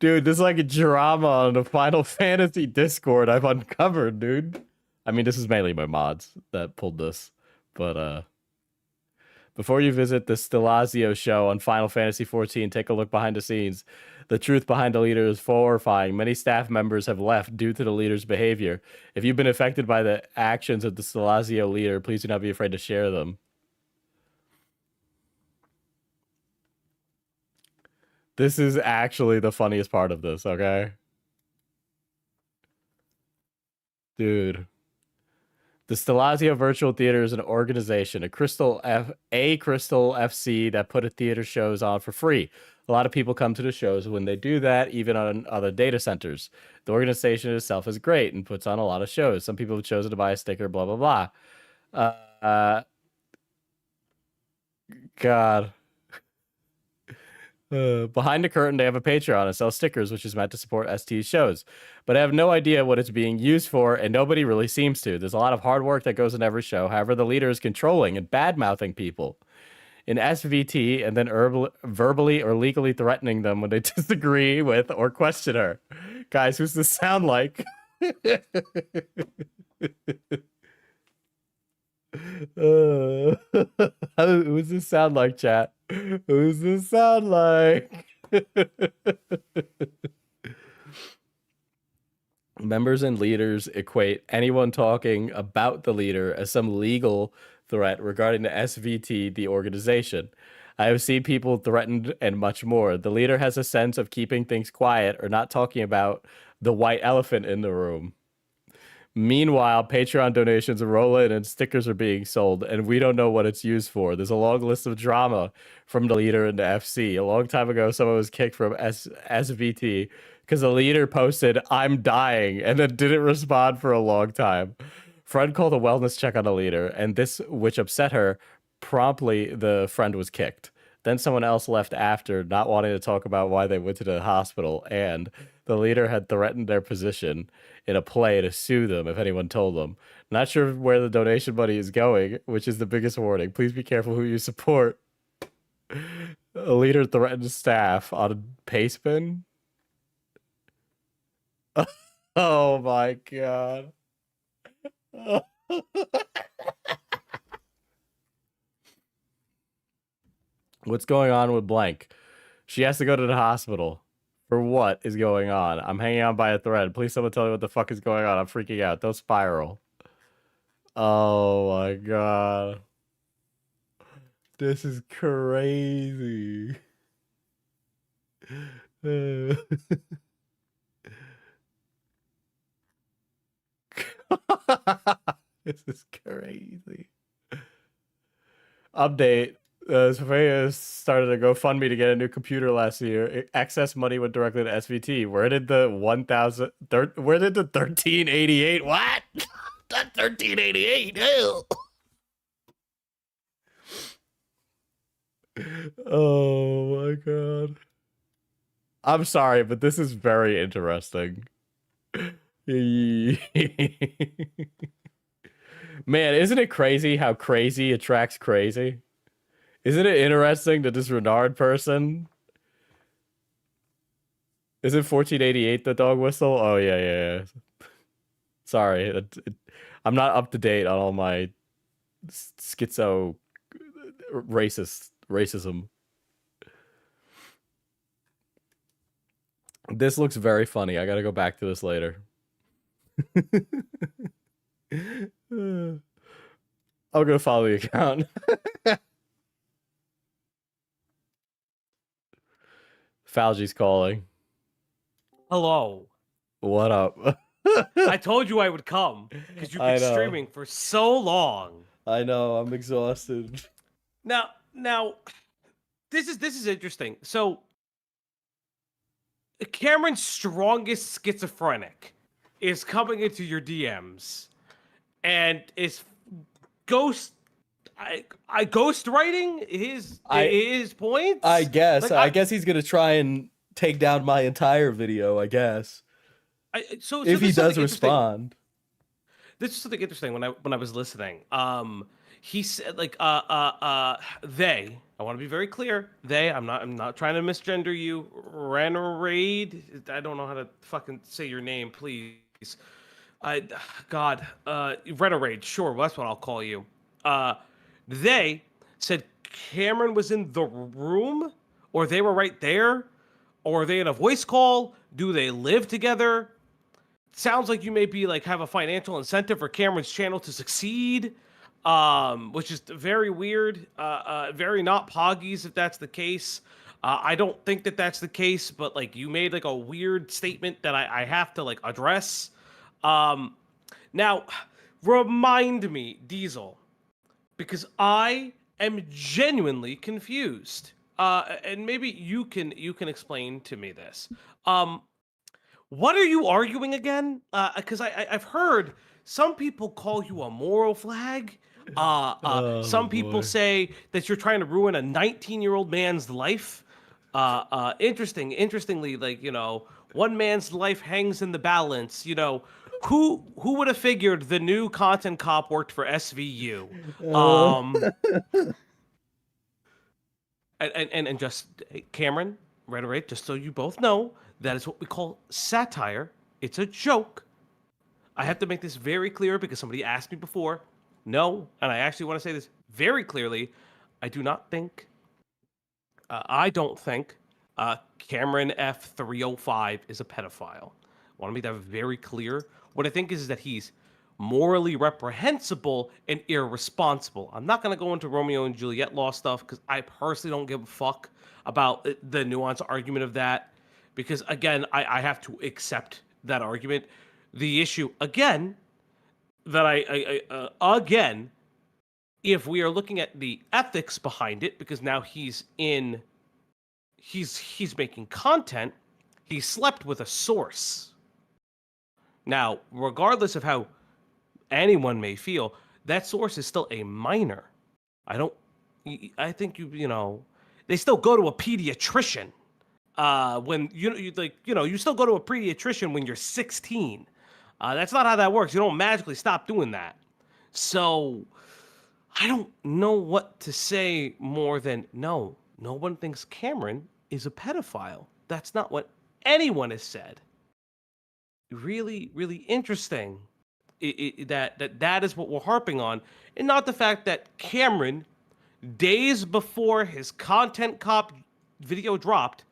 this is like a drama on the Final Fantasy Discord I've uncovered, dude. I mean, this is mainly my mods that pulled this, but before you visit the Stelazio show on Final Fantasy XIV, take a look behind the scenes. The truth behind the leader is horrifying. Many staff members have left due to the leader's behavior. If you've been affected by the actions of the Stelazio leader, please do not be afraid to share them. This is actually the funniest part of this, okay? Dude. The Stelazio Virtual Theater is an organization, a Crystal FC that put theater shows on for free. A lot of people come to the shows when they do that, even on other data centers. The organization itself is great and puts on a lot of shows. Some people have chosen to buy a sticker, blah, blah, blah. God. Behind the curtain, they have a Patreon and sell stickers, which is meant to support ST's shows. But I have no idea what it's being used for, and nobody really seems to. There's a lot of hard work that goes in every show. However, the leader is controlling and bad-mouthing people in SVT and then verbally or legally threatening them when they disagree with or question her. Guys, who's this sound like? Who's this sound like, chat? Who's this sound like? Members and leaders equate anyone talking about the leader as some legal threat regarding the SVT, the organization. I have seen people threatened and much more. The leader has a sense of keeping things quiet or not talking about the white elephant in the room. Meanwhile, Patreon donations roll in and stickers are being sold, and we don't know what it's used for. There's a long list of drama from the leader in the FC. A long time ago, someone was kicked from SVT because the leader posted, "I'm dying," and then didn't respond for a long time. Friend called a wellness check on the leader, and this, which upset her, promptly the friend was kicked. Then someone else left after, not wanting to talk about why they went to the hospital, and the leader had threatened their position in a play to sue them if anyone told them. Not sure where the donation money is going, which is the biggest warning. Please be careful who you support. A leader threatened staff on a pay spin? Oh my god. What's going on with blank? She has to go to the hospital. For what is going on? I'm hanging on by a thread. Please someone tell me what the fuck is going on. I'm freaking out. Don't spiral. Oh my god. This is crazy. This is crazy. Update. Sophia started a GoFundMe to get a new computer last year. Excess money went directly to SVT. Where did the 1388? What? That 1388. Hell. Oh my god. I'm sorry, but this is very interesting. Man, isn't it crazy how crazy attracts crazy? Isn't it interesting that this Renard person... Is it 1488, the dog whistle? Oh, yeah. Sorry. I'm not up to date on all my schizo racism. This looks very funny. I gotta go back to this later. I'm gonna follow the account. Falgi's calling. Hello. What up? I told you I would come because you've been streaming for so long. I know. I'm exhausted. Now, this is interesting. So, Cameron's strongest schizophrenic is coming into your DMs and is ghostwriting his points. I guess. Like, I guess he's gonna try and take down my entire video. I guess. So if he does respond. This is something interesting when I was listening. He said they. I want to be very clear. I'm not trying to misgender you. Raid. I don't know how to fucking say your name, please. Redditor. Sure, well, that's what I'll call you. They said Cameron was in the room, or they were right there, or are they in a voice call? Do they live together? Sounds like you may be have a financial incentive for Cameron's channel to succeed, which is very weird, very not Poggies if that's the case. I don't think that that's the case, but you made a weird statement that I have to address. Now, remind me, Diesel, because I am genuinely confused, and maybe you can explain to me this. What are you arguing again? Because I've heard some people call you a moral flag. Some people say that you're trying to ruin a 19-year-old man's life. Interestingly, one man's life hangs in the balance. Who would have figured the new content cop worked for SVU? And just Cameron, Redditor, just so you both know, that is what we call satire. It's a joke. I have to make this very clear because somebody asked me before. No, and I actually want to say this very clearly. I don't think CameronF305 is a pedophile. I want to make that very clear. What I think is that he's morally reprehensible and irresponsible. I'm not going to go into Romeo and Juliet law stuff because I personally don't give a fuck about the nuanced argument of that. Because, again, I have to accept that argument. The issue, again, that again, if we are looking at the ethics behind it, because now he's making content, he slept with a source. Now, regardless of how anyone may feel, that source is still a minor. I think they still go to a pediatrician. When you still go to a pediatrician when you're 16. That's not how that works. You don't magically stop doing that. So I don't know what to say more than no one thinks Cameron is a pedophile. That's not what anyone has said. Really, really interesting that is what we're harping on, and not the fact that Cameron, days before his Content Cop video dropped,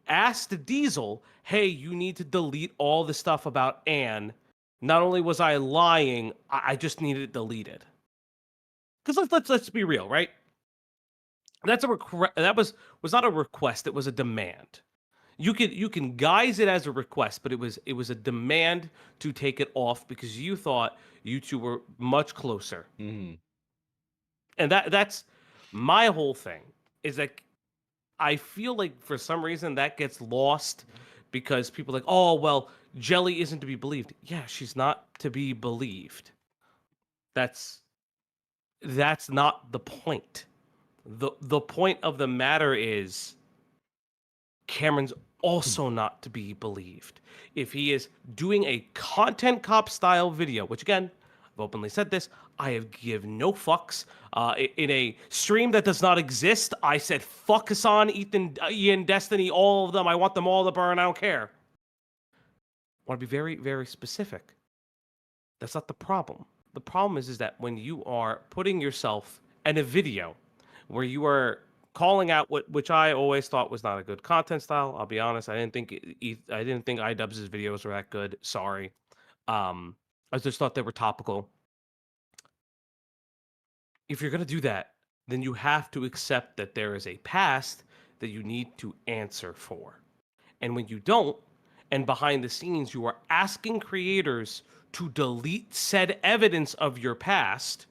asked Diesel, hey, you need to delete all the stuff about Anne. Not only was I lying, I just needed it deleted. Because let's be real, right? That was not a request, it was a demand. You can guise it as a request, but it was a demand to take it off because you thought you two were much closer. Mm-hmm. And that's my whole thing, is that I feel like for some reason that gets lost because people are like, oh, well, Jelly isn't to be believed. Yeah, she's not to be believed. That's not the point. The point of the matter is Cameron's also not to be believed. If he is doing a Content Cop style video, which again, I've openly said this, I have give no fucks. In a stream that does not exist, I said fuck Hassan, Ethan, Ian, Destiny, all of them. I want them all to burn. I don't care. I want to be very, very specific. That's not the problem. The problem is that when you are putting yourself in a video where you are calling out which I always thought was not a good content style. I'll be honest. I didn't think iDubbbz's videos were that good. Sorry. I just thought they were topical. If you're going to do that, then you have to accept that there is a past that you need to answer for. And when you don't, and behind the scenes, you are asking creators to delete said evidence of your past,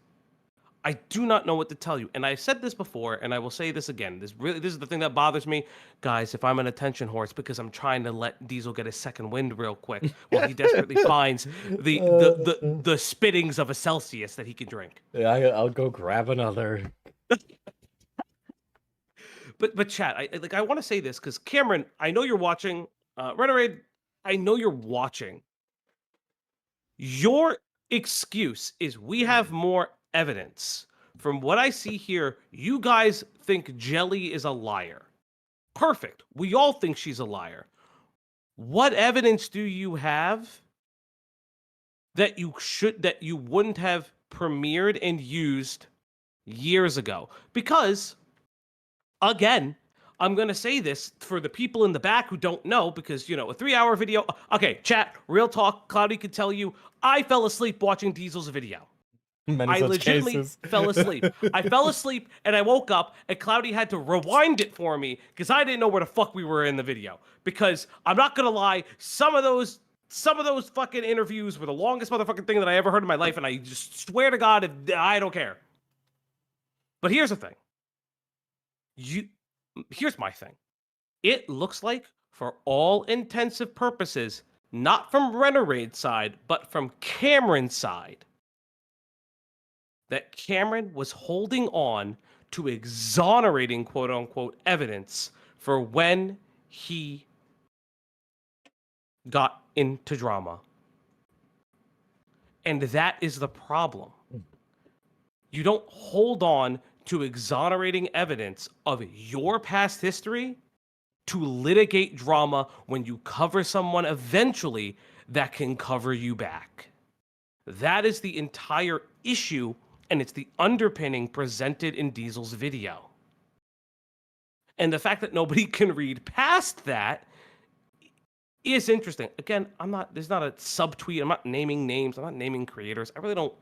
I do not know what to tell you. And I said this before, and I will say this again. This is the thing that bothers me. Guys, if I'm an attention whore, it's because I'm trying to let Diesel get a second wind real quick while he desperately finds the spittings of a Celsius that he can drink. Yeah, I'll go grab another. But chat, I want to say this because Cameron, I know you're watching. Redditor, I know you're watching. Your excuse is we have more evidence. From what I see here, you guys think Jelly is a liar. Perfect. We all think she's a liar. What evidence do you have that you wouldn't have premiered and used years ago? Because again, I'm going to say this for the people in the back who don't know, because, a 3-hour video. Okay, chat, real talk. Cloudy could tell you, I fell asleep watching Diesel's video. I legitimately fell asleep. I fell asleep and I woke up and Cloudy had to rewind it for me because I didn't know where the fuck we were in the video. Because I'm not going to lie, some of those fucking interviews were the longest motherfucking thing that I ever heard in my life, and I just swear to God, I don't care. But here's the thing. Here's my thing. It looks like, for all intensive purposes, not from Renerad's side, but from Cameron's side, that Cameron was holding on to exonerating quote-unquote evidence for when he got into drama. And that is the problem. You don't hold on to exonerating evidence of your past history to litigate drama when you cover someone eventually that can cover you back. That is the entire issue, and it's the underpinning presented in Diesel's video. And the fact that nobody can read past that is interesting. Again, there's not a subtweet. I'm not naming names. I'm not naming creators. I really don't,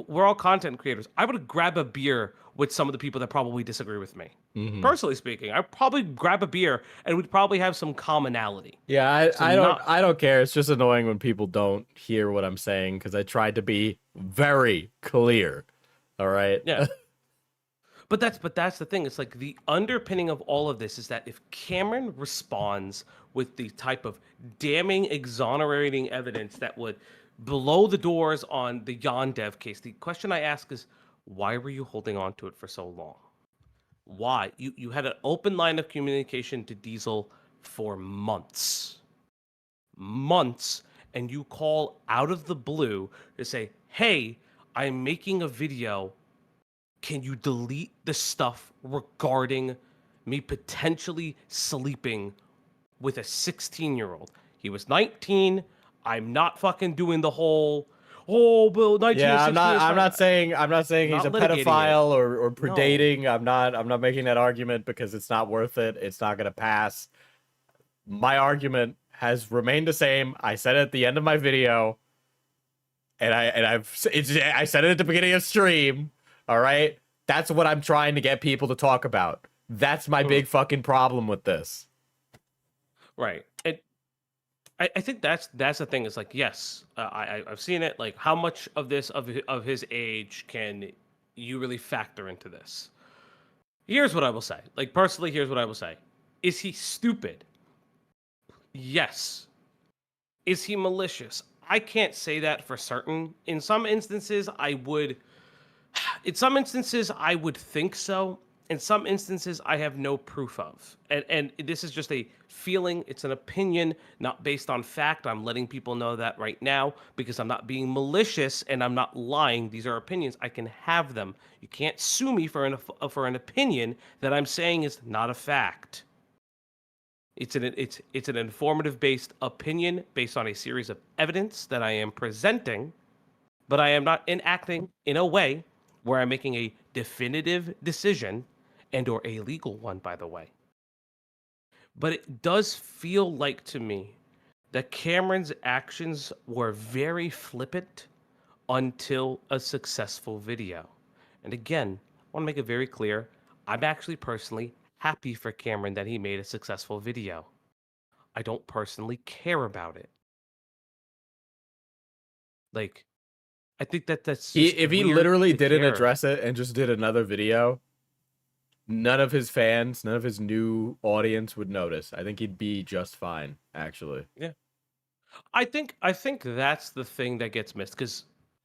we're all content creators. I would grab a beer with some of the people that probably disagree with me. Mm-hmm. Personally speaking, I'd probably grab a beer and we'd probably have some commonality. Yeah, I don't care. It's just annoying when people don't hear what I'm saying because I tried to be very clear. All right. Yeah. But that's the thing. It's like the underpinning of all of this is that if Cameron responds with the type of damning, exonerating evidence that would blow the doors on the Yondev case, the question I ask is, why were you holding on to it for so long? Why? You had an open line of communication to Diesel for months. Months, and you call out of the blue to say, hey, I'm making a video. Can you delete the stuff regarding me potentially sleeping with a 16-year-old? He was 19. I'm not fucking doing the whole, oh, Bill, 19 Yeah, and 16 is I'm fine." not saying he's a Not litigating pedophile or No. predating. I'm not making that argument because it's not worth it. It's not gonna pass. My argument has remained the same. I said it at the end of my video, and I said it at the beginning of stream. All right, that's what I'm trying to get people to talk about. That's my big fucking problem with this. Right. And I think that's the thing. Is like, yes, I've seen it. Like, how much of this of his age can you really factor into this? Here's what I will say. Like, personally, here's what I will say. Is he stupid? Yes. Is he malicious? I can't say that for certain. In some instances, I would. In some instances, I would think so. In some instances, I have no proof of. And this is just a feeling. It's an opinion, not based on fact. I'm letting people know that right now because I'm not being malicious and I'm not lying. These are opinions. I can have them. You can't sue me for an opinion that I'm saying is not a fact. It's an informative based opinion based on a series of evidence that I am presenting, but I am not enacting in a way where I'm making a definitive decision and or a legal one, by the way. But it does feel like to me that Cameron's actions were very flippant until a successful video. And again, I want to make it very clear, I'm actually personally happy for Cameron that he made a successful video. I don't personally care about it. Like, I think that's If he literally didn't care. address it and just did another video, none of his fans, none of his new audience would notice. I think he'd be just fine, actually. Yeah. I think that's the thing that gets missed because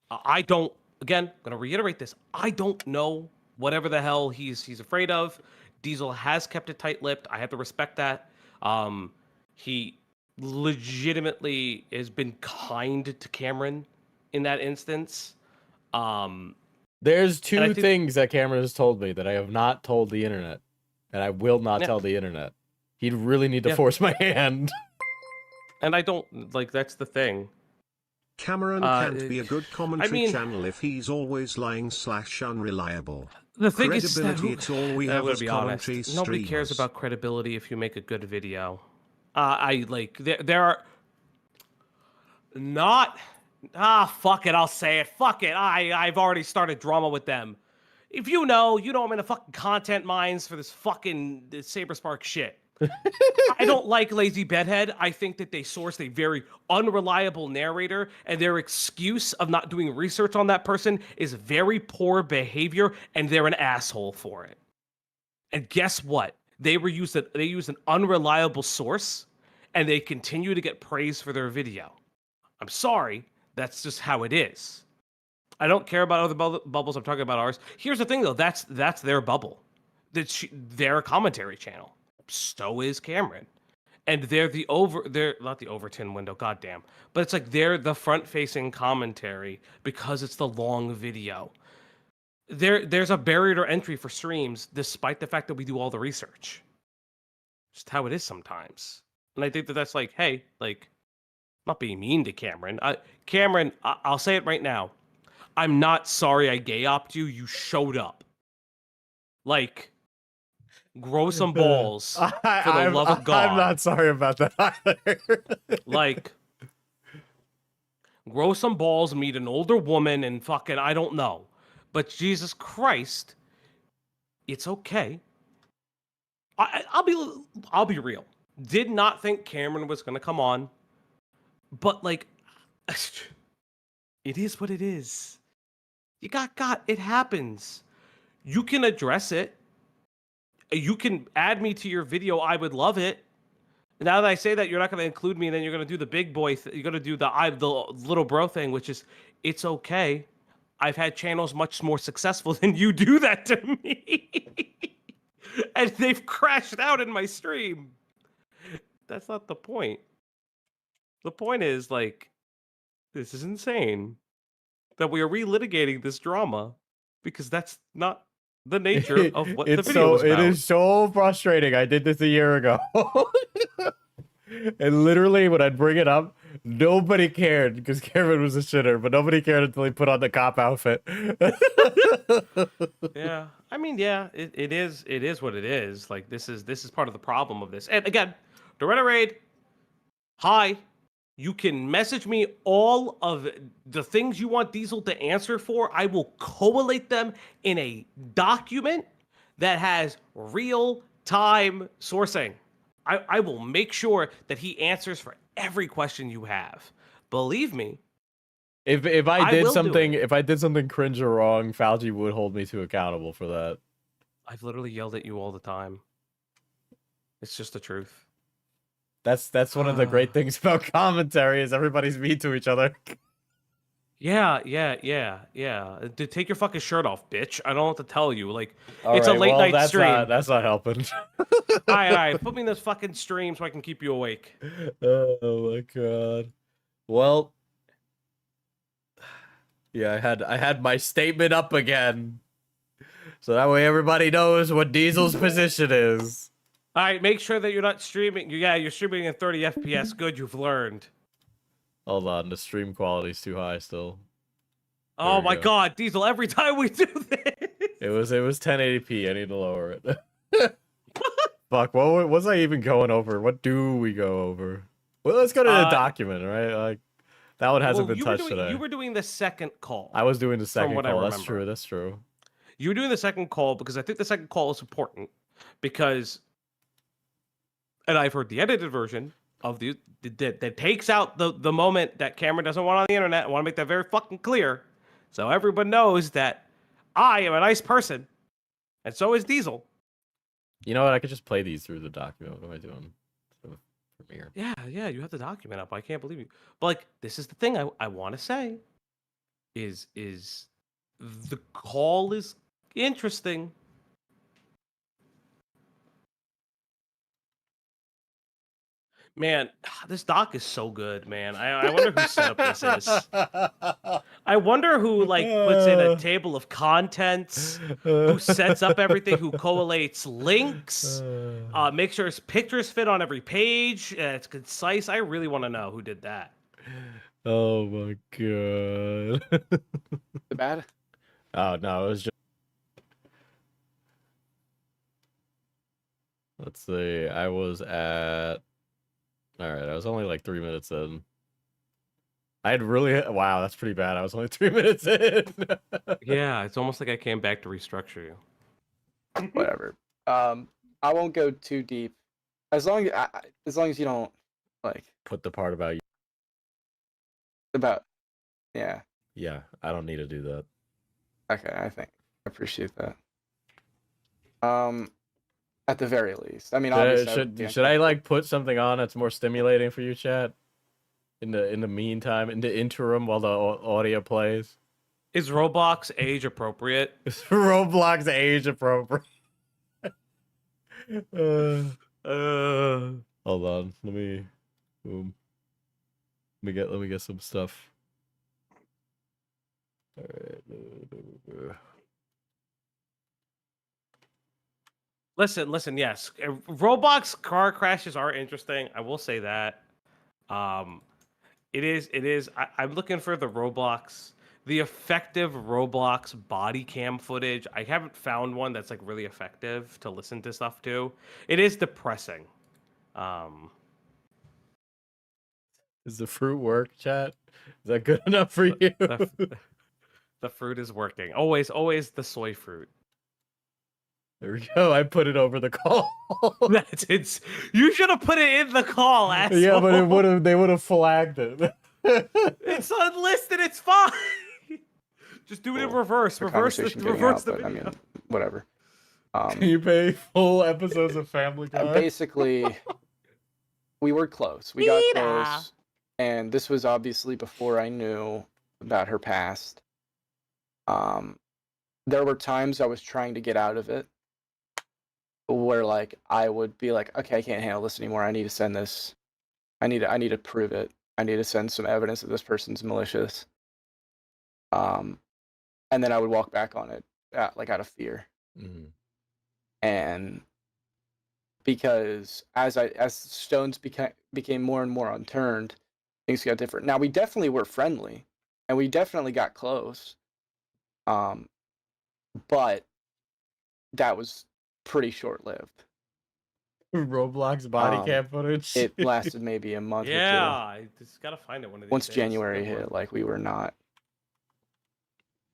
I don't. Again, I'm gonna reiterate this. I don't know whatever the hell he's afraid of. Diesel has kept it tight-lipped. I have to respect that. He legitimately has been kind to Cameron in that instance. There's two things that Cameron has told me that I have not told the internet, and I will not tell the internet. He'd really need to force my hand. And I don't, like, that's the thing. Cameron can't be a good commentary channel if he's always lying / unreliable. The thing Credibility, is, it's all we have as commentary streamers. Nobody cares about credibility if you make a good video. There are not. Fuck it, I'll say it. Fuck it. I've already started drama with them. If you know I'm in the fucking content mines for this fucking Saberspark shit. I don't like Lazy Bedhead. I think that they sourced a very unreliable narrator, and their excuse of not doing research on that person is very poor behavior, and they're an asshole for it. And guess what? They used an unreliable source, and they continue to get praise for their video. I'm sorry, that's just how it is. I don't care about other bubbles. I'm talking about ours. Here's the thing, though. That's their bubble. That's their commentary channel. So is Cameron, and they're not the Overton window. Goddamn, but it's like they're the front-facing commentary because it's the long video. There's a barrier to entry for streams, despite the fact that we do all the research. Just how it is sometimes, and I think that's like, hey, like, not being mean to Cameron. Cameron, I'll say it right now. I'm not sorry I gay-opped you. You showed up. Like, grow some balls for the love of God. I'm not sorry about that either. Like, grow some balls, meet an older woman, and fucking, I don't know. But Jesus Christ, it's okay. I'll be real. Did not think Cameron was gonna come on, but like, it is what it is. You got. It happens. You can address it. You can add me to your video. I would love it. Now that I say that, you're not going to include me, and then you're going to do the big boy. You're going to do the little bro thing, which is, it's okay. I've had channels much more successful than you do that to me. and they've crashed out in my stream. That's not the point. The point is, like, this is insane that we are relitigating this drama because that's not the nature of what the video was about. It is so frustrating. I did this a year ago. And literally, when I'd bring it up, nobody cared because Cameron was a shitter, but nobody cared until he put on the cop outfit. Yeah, I mean, yeah, it is what it is. Like, this is part of the problem of this. And again, the Reddit raid. Hi, you can message me all of the things you want Diesel to answer for. I will collate them in a document that has real-time sourcing. I will make sure that he answers for every question you have. Believe me. If I did something cringe or wrong, Fauci would hold me to accountable for that. I've literally yelled at you all the time. It's just the truth. That's one of the great things about commentary is everybody's mean to each other. Yeah. Dude, take your fucking shirt off, bitch. I don't know what to tell you. Like, All it's right, a late well, night stream. That's not helping. All right. Put me in this fucking stream so I can keep you awake. Oh my god. Well, yeah, I had my statement up again, so that way everybody knows what Diesel's position is. All right, make sure that you're not streaming. Yeah, you're streaming in 30 FPS. Good, you've learned. Hold on, the stream quality's too high still. Oh my god, Diesel! Every time we do this, it was 1080p. I need to lower it. Fuck, what was I even going over? What do we go over? Well, let's go to the document, right? Like that one hasn't been touched today. You were doing the second call. I was doing the second call. That's true. That's true. You were doing the second call because I think the second call is important because, and I've heard the edited version of that takes out the moment that Cameron doesn't want on the internet. I want to make that very fucking clear, so everyone knows that I am a nice person, and so is Diesel. You know what? I could just play these through the document. What am I doing? Premiere. Yeah, you have the document up. I can't believe you. But like, this is the thing I want to say is the call is interesting. Man, this doc is so good, man. I wonder who set up this is. I wonder who like puts in a table of contents, who sets up everything, who collates links, make sure his pictures fit on every page, it's concise. I really want to know who did that. Oh my god. The bad? Oh no, it was just. Let's see. I was at. All right, I was only like 3 minutes in. I had really wow, that's pretty bad. I was only 3 minutes in. Yeah, it's almost like I came back to restructure you. Whatever. I won't go too deep. As long as you don't like put the part about you. Yeah. Yeah, I don't need to do that. Okay, I appreciate that. At the very least, I mean, obviously, should I like put something on that's more stimulating for you, chat? In the meantime, in the interim, while the audio plays. Is Roblox age appropriate? Is Roblox age appropriate? Hold on, let me get some stuff. All right. Listen, yes. Roblox car crashes are interesting. I will say that. It is. I'm looking for the effective Roblox body cam footage. I haven't found one that's like really effective to listen to stuff to. It is depressing. Does the fruit work, chat? Is that good enough for you? The fruit is working. Always the soy fruit. There we go. I put it over the call. You should have put it in the call, asshole. Yeah, but they would have flagged it. It's unlisted. It's fine. Just do it in reverse. Reverse the video. I mean, whatever. Can you pay full episodes of Family Guy? Basically, we were close. We got close, and this was obviously before I knew about her past. There were times I was trying to get out of it. where like I would be like, okay, I can't handle this anymore. I need to send this. I need to prove it. I need to send some evidence that this person's malicious. And then I would walk back on it, like out of fear. And because as stones became more and more unturned, things got different. Now we definitely were friendly, and we definitely got close. But that was pretty short-lived. Roblox body cam footage. It lasted maybe a month or two. Yeah, I just gotta find it one of these Once days. January Good one. hit, like we were not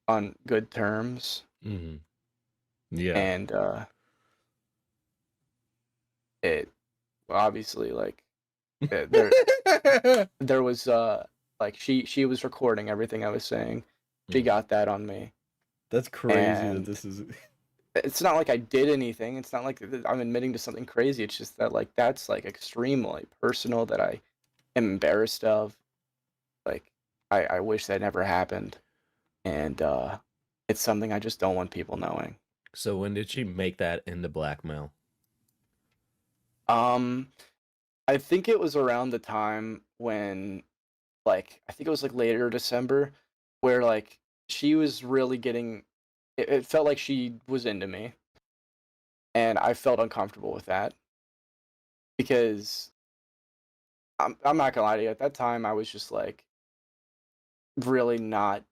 on good terms. Yeah. And it obviously like there was like she was recording everything I was saying. She got that on me. That's crazy And that this is. It's not like I did anything. It's not like I'm admitting to something crazy. It's just that like that's like extremely personal that I am embarrassed of. Like I wish that never happened. And it's something I just don't want people knowing. So when did she make that into blackmail? I think it was around the time when like I think it was like later December where like she was really getting it felt like she was into me. And I felt uncomfortable with that. Because I'm not gonna lie to you, at that time I was just like really not,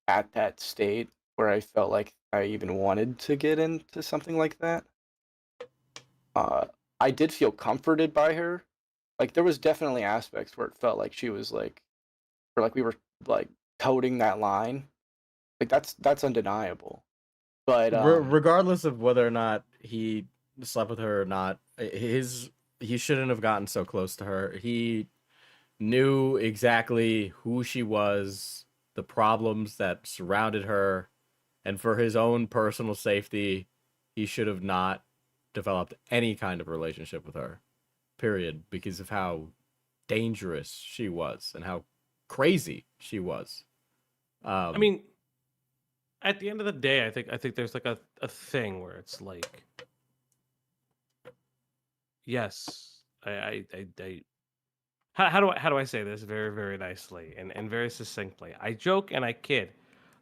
at that state where I felt like I even wanted to get into something like that. I did feel comforted by her. Like there was definitely aspects where it felt like she was like, or like we were like toting that line. Like that's undeniable. But regardless of whether or not he slept with her or not, he shouldn't have gotten so close to her. He knew exactly who she was, the problems that surrounded her, and for his own personal safety, he should have not developed any kind of relationship with her. Period, because of how dangerous she was and how crazy she was. I mean, at the end of the day, I think there's like a thing where it's like, yes, how do I say this very, very nicely and very succinctly? I joke and I kid.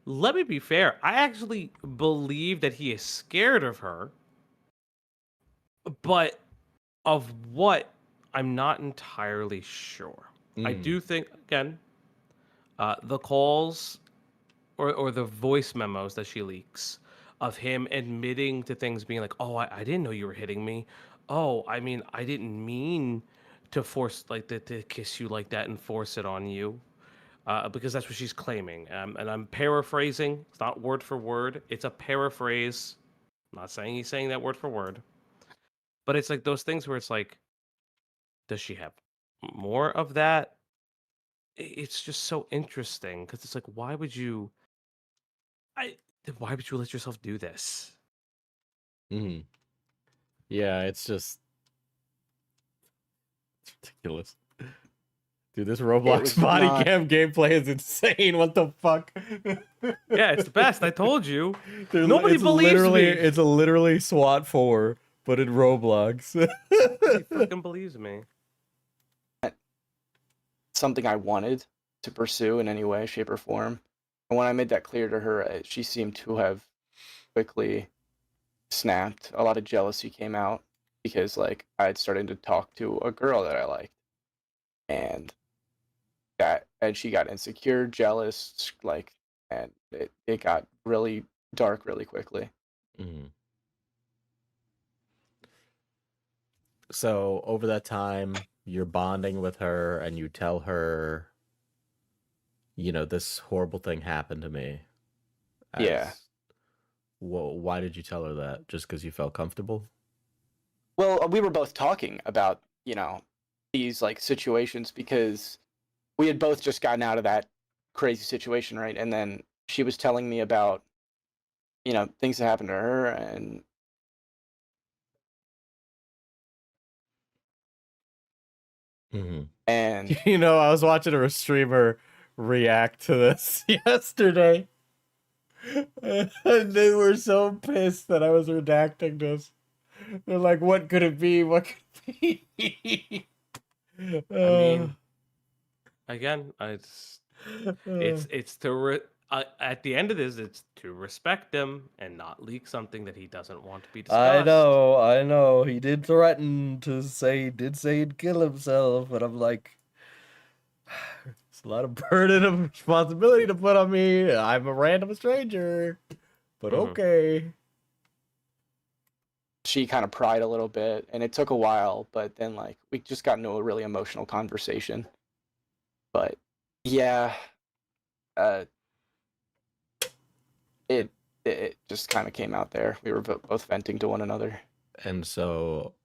Let me be fair. I actually believe that he is scared of her, but of what, I'm not entirely sure. I do think, again, the calls or the voice memos that she leaks of him admitting to things being like, oh, I didn't know you were hitting me. Oh, I mean, I didn't mean to force, like, to kiss you like that and force it on you. Because that's what she's claiming. And I'm paraphrasing. It's not word for word. It's a paraphrase. I'm not saying he's saying that word for word. But it's like those things where it's like, does she have more of that? It's just so interesting because it's like, why would you let yourself do this? Yeah, it's just ridiculous. Dude, this Roblox body cam gameplay is insane. What the fuck? Yeah, it's the best. I told you. Dude, Nobody believes me. It's literally SWAT 4, but in Roblox. Nobody fucking believes me. Something I wanted to pursue in any way, shape, or form. And when I made that clear to her, she seemed to have quickly snapped. A lot of jealousy came out because, like, I had started to talk to a girl that I liked, and she got insecure, jealous, like, and it got really dark really quickly. So over that time, you're bonding with her, and you tell her, this horrible thing happened to me. Yeah. Well, why did you tell her that? Just because you felt comfortable? Well, we were both talking about, these, like, situations because we had both just gotten out of that crazy situation, right? And then she was telling me about, things that happened to her, and and I was watching a streamer react to this yesterday. And they were so pissed that I was redacting this. They're like, what could it be? What could it be? I mean, again, it's to at the end of this, it's to respect him and not leak something that he doesn't want to be discussed. I know. He did threaten to say, he'd kill himself, but I'm like, it's a lot of burden of responsibility to put on me. I'm a random stranger, but okay. She kind of pried a little bit, and it took a while, but then like we just got into a really emotional conversation. But yeah, it just kind of came out there. We were both venting to one another. And so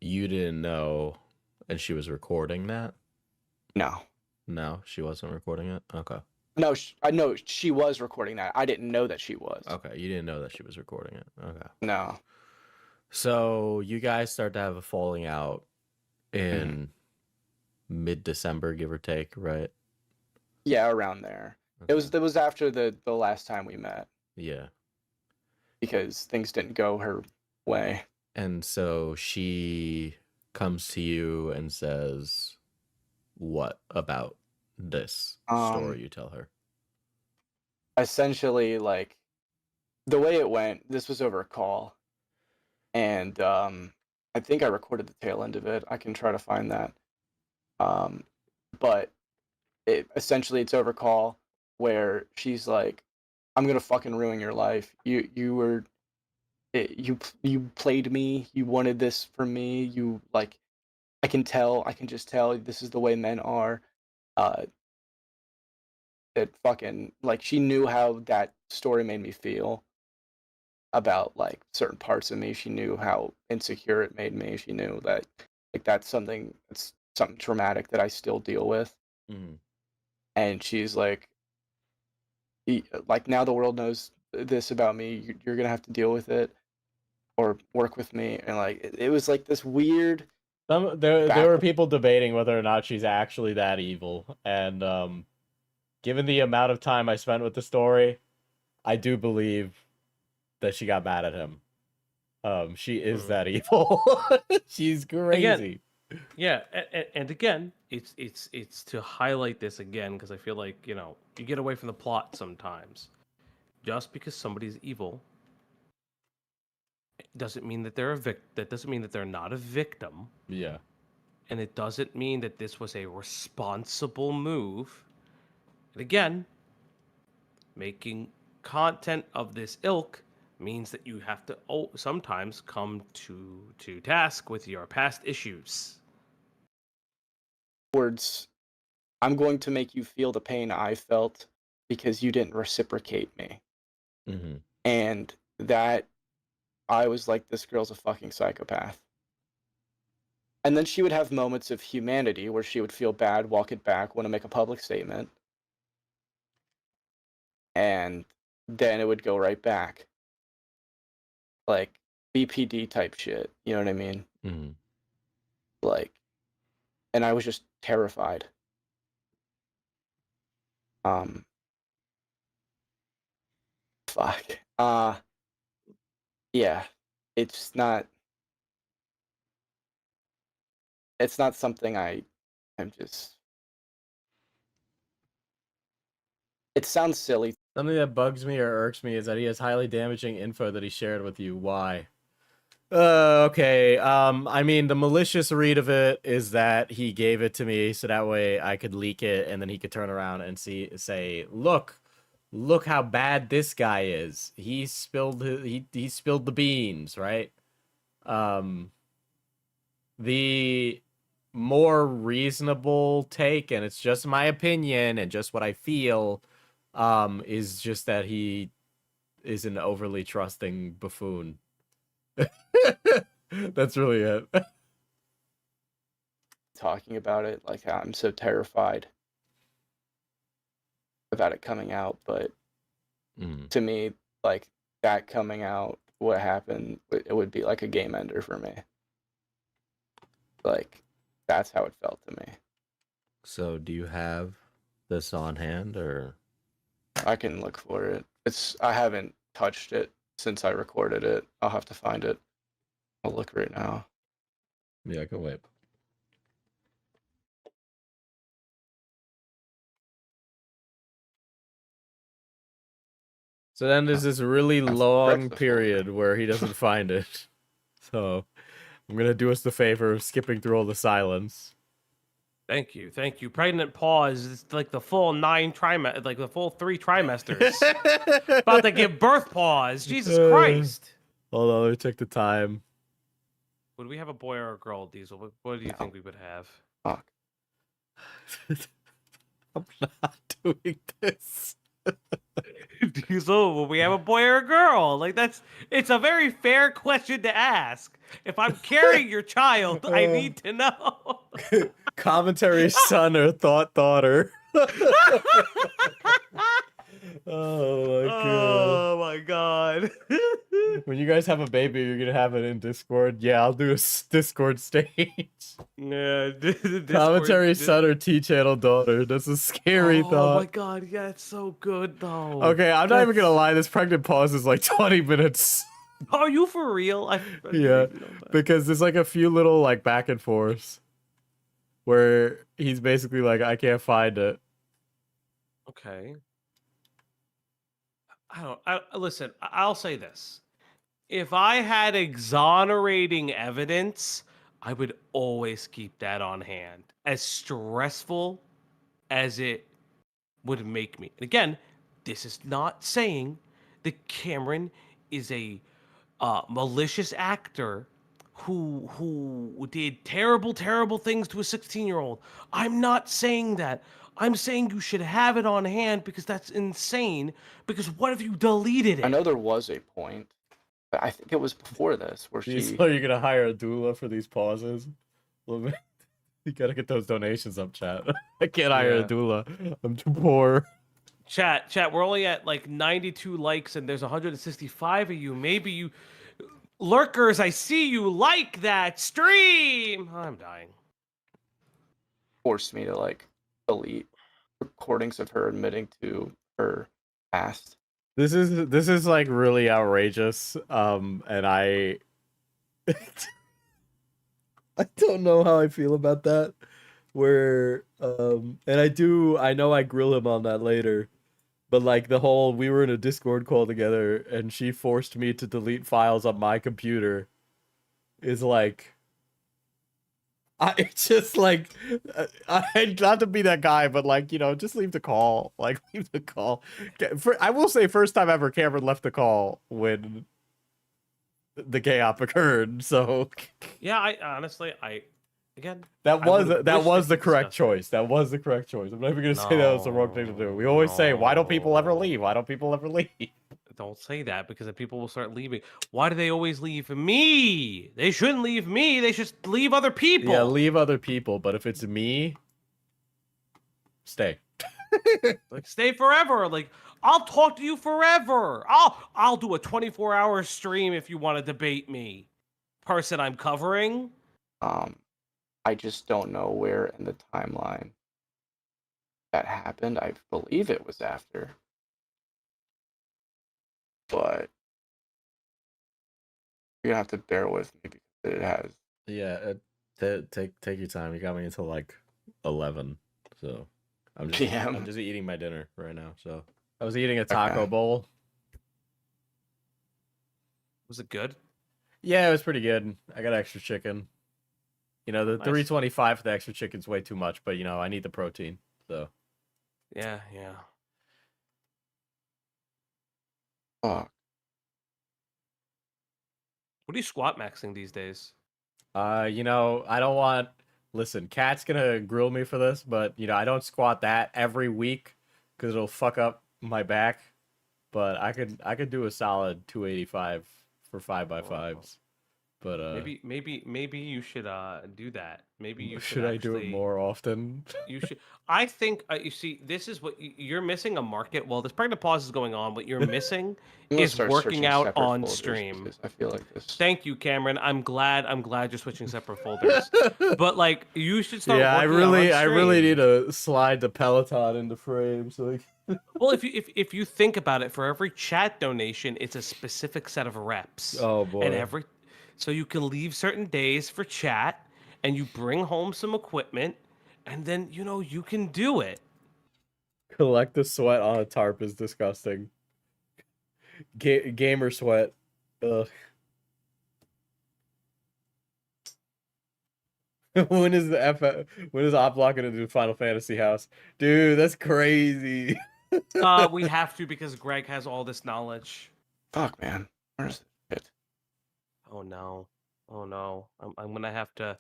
you didn't know, and she was recording that? No, she wasn't recording it? Okay. No, I know she was recording that. I didn't know that she was. Okay, you didn't know that she was recording it. Okay. No. So you guys start to have a falling out in mid-December, give or take, right? Yeah, around there. Okay. It was after the last time we met. Yeah. Because things didn't go her way. And so she comes to you and says, what about this story you tell her? Essentially, like, the way it went, this was over a call. And I think I recorded the tail end of it. I can try to find that. But essentially, it's over call where she's like, I'm gonna fucking ruin your life. You played me. You wanted this from me. You like, I can just tell this is the way men are. It fucking, like, she knew how that story made me feel about like certain parts of me. She knew how insecure it made me. She knew that like that's something traumatic that I still deal with. And she's like now the world knows this about me. You're gonna have to deal with it or work with me. And like it was like this weird. There were people debating whether or not she's actually that evil, and given the amount of time I spent with the story, I do believe that she got mad at him. She is that evil. She's crazy. Again, yeah, and again, it's to highlight this again because I feel like, you know, you get away from the plot sometimes. Just because somebody's evil doesn't mean that they're that doesn't mean that they're not a victim. Yeah. And it doesn't mean that this was a responsible move. And again, making content of this ilk means that you have to sometimes come to task with your past issues. Words, I'm going to make you feel the pain I felt because you didn't reciprocate me. And that I was like, this girl's a fucking psychopath. And then she would have moments of humanity where she would feel bad, walk it back, want to make a public statement. And then it would go right back. Like BPD type shit. You know what I mean? Like, and I was just terrified. Fuck. Yeah. It's not something I'm just. It sounds silly. Something that bugs me or irks me is that he has highly damaging info that he shared with you. Why? Okay. I mean, the malicious read of it is that he gave it to me so that way I could leak it, and then he could turn around and say, look how bad this guy is. He spilled he spilled the beans, right? The more reasonable take, and it's just my opinion and just what I feel, is just that he is an overly trusting buffoon. That's really it. Talking about it, like I'm so terrified about it coming out, but to me, like that coming out, what happened, it would be like a game ender for me. Like that's how it felt to me. So do you have this on hand, or? I can look for it. I haven't touched it since I recorded it. I'll have to find it. I'll look right now. Yeah, I can wait. So then there's this really long period where he doesn't find it. So I'm gonna do us the favor of skipping through all the silence. Thank you, thank you. Pregnant pause is like the full 9 trimester, like the full 3 trimesters. About to give birth pause. Jesus Christ. Hold on, let me check the time. Would we have a boy or a girl, Diesel? What do you think we would have? Fuck. I'm not doing this. Diesel, will we have a boy or a girl? Like it's a very fair question to ask. If I'm carrying your child, I need to know. Commentary son or thought daughter. Oh my god. Oh my god. When you guys have a baby, you're gonna have it in Discord. Yeah, I'll do a Discord stage. Yeah, Commentary son or T-channel daughter. That's a scary thought. Oh my god, yeah, it's so good though. Okay, I'm not even gonna lie. This pregnant pause is like 20 minutes. Are you for real? Yeah, because there's like a few little like back and forths where he's basically like, I can't find it. Okay. Listen, I'll say this. If I had exonerating evidence, I would always keep that on hand. As stressful as it would make me. And again, this is not saying that Cameron is a malicious actor who did terrible things to a 16-year-old. I'm not saying that. I'm saying you should have it on hand because that's insane. Because what if you deleted it? I know there was a point, but I think it was before this where she. So you're gonna hire a doula for these pauses? You gotta get those donations up, chat. I can't hire a doula. I'm too poor. Chat, we're only at like 92 likes and there's 165 of you. Maybe you lurkers, I see you like that stream. I'm dying. Forced me to like delete recordings of her admitting to her past. This is like really outrageous. And I don't know how I feel about that. Where and I know I grill him on that later. But like the whole, we were in a Discord call together and she forced me to delete files on my computer is like, it's just like, I not to be that guy, but like, you know, just leave the call. Like, leave the call. I will say, first time ever Cameron left the call when the gay op occurred. So yeah, I honestly, again, that was the correct choice. That was the correct choice. I'm not even gonna say that was the wrong thing to do. We always say, why don't people ever leave? Why don't people ever leave? Don't say that because then people will start leaving. Why do they always leave me? They shouldn't leave me. They should leave other people. Yeah, leave other people. But if it's me, stay. Like stay forever. Like I'll talk to you forever. I'll do a 24-hour stream if you want to debate me. Person I'm covering. I just don't know where in the timeline that happened. I believe it was after. But you're gonna have to bear with me because it has. Yeah, take your time. You got me until like 11, so I'm just eating my dinner right now. So I was eating a taco bowl. Was it good? Yeah, it was pretty good. I got extra chicken. You know, the Nice. 325 for the extra chicken's way too much, but you know, I need the protein. So Yeah. Fuck. What are you squat maxing these days? you know, I don't want. Listen, Kat's gonna grill me for this, but you know, I don't squat that every week because it'll fuck up my back. But I could do a solid 285 for 5x5s. But maybe you should do that. Maybe you should I do it more often? You should. I think you see. This is what you're missing a market. While this pregnant pause is going on, what you're missing is working out on stream. I feel like this. Thank you, Cameron. I'm glad you're switching separate folders. But like, you should start. Yeah, I working out on really stream. need to slide the Peloton into frame so. Well, if you think about it, for every chat donation, it's a specific set of reps. Oh boy. And so you can leave certain days for chat, and you bring home some equipment, and then you can do it. Collect the sweat on a tarp is disgusting. Gamer sweat. Ugh. When is Oplok gonna do Final Fantasy House? Dude, that's crazy. We have to because Greg has all this knowledge. Fuck, man. Where's it? Oh no. Oh no. I'm gonna have to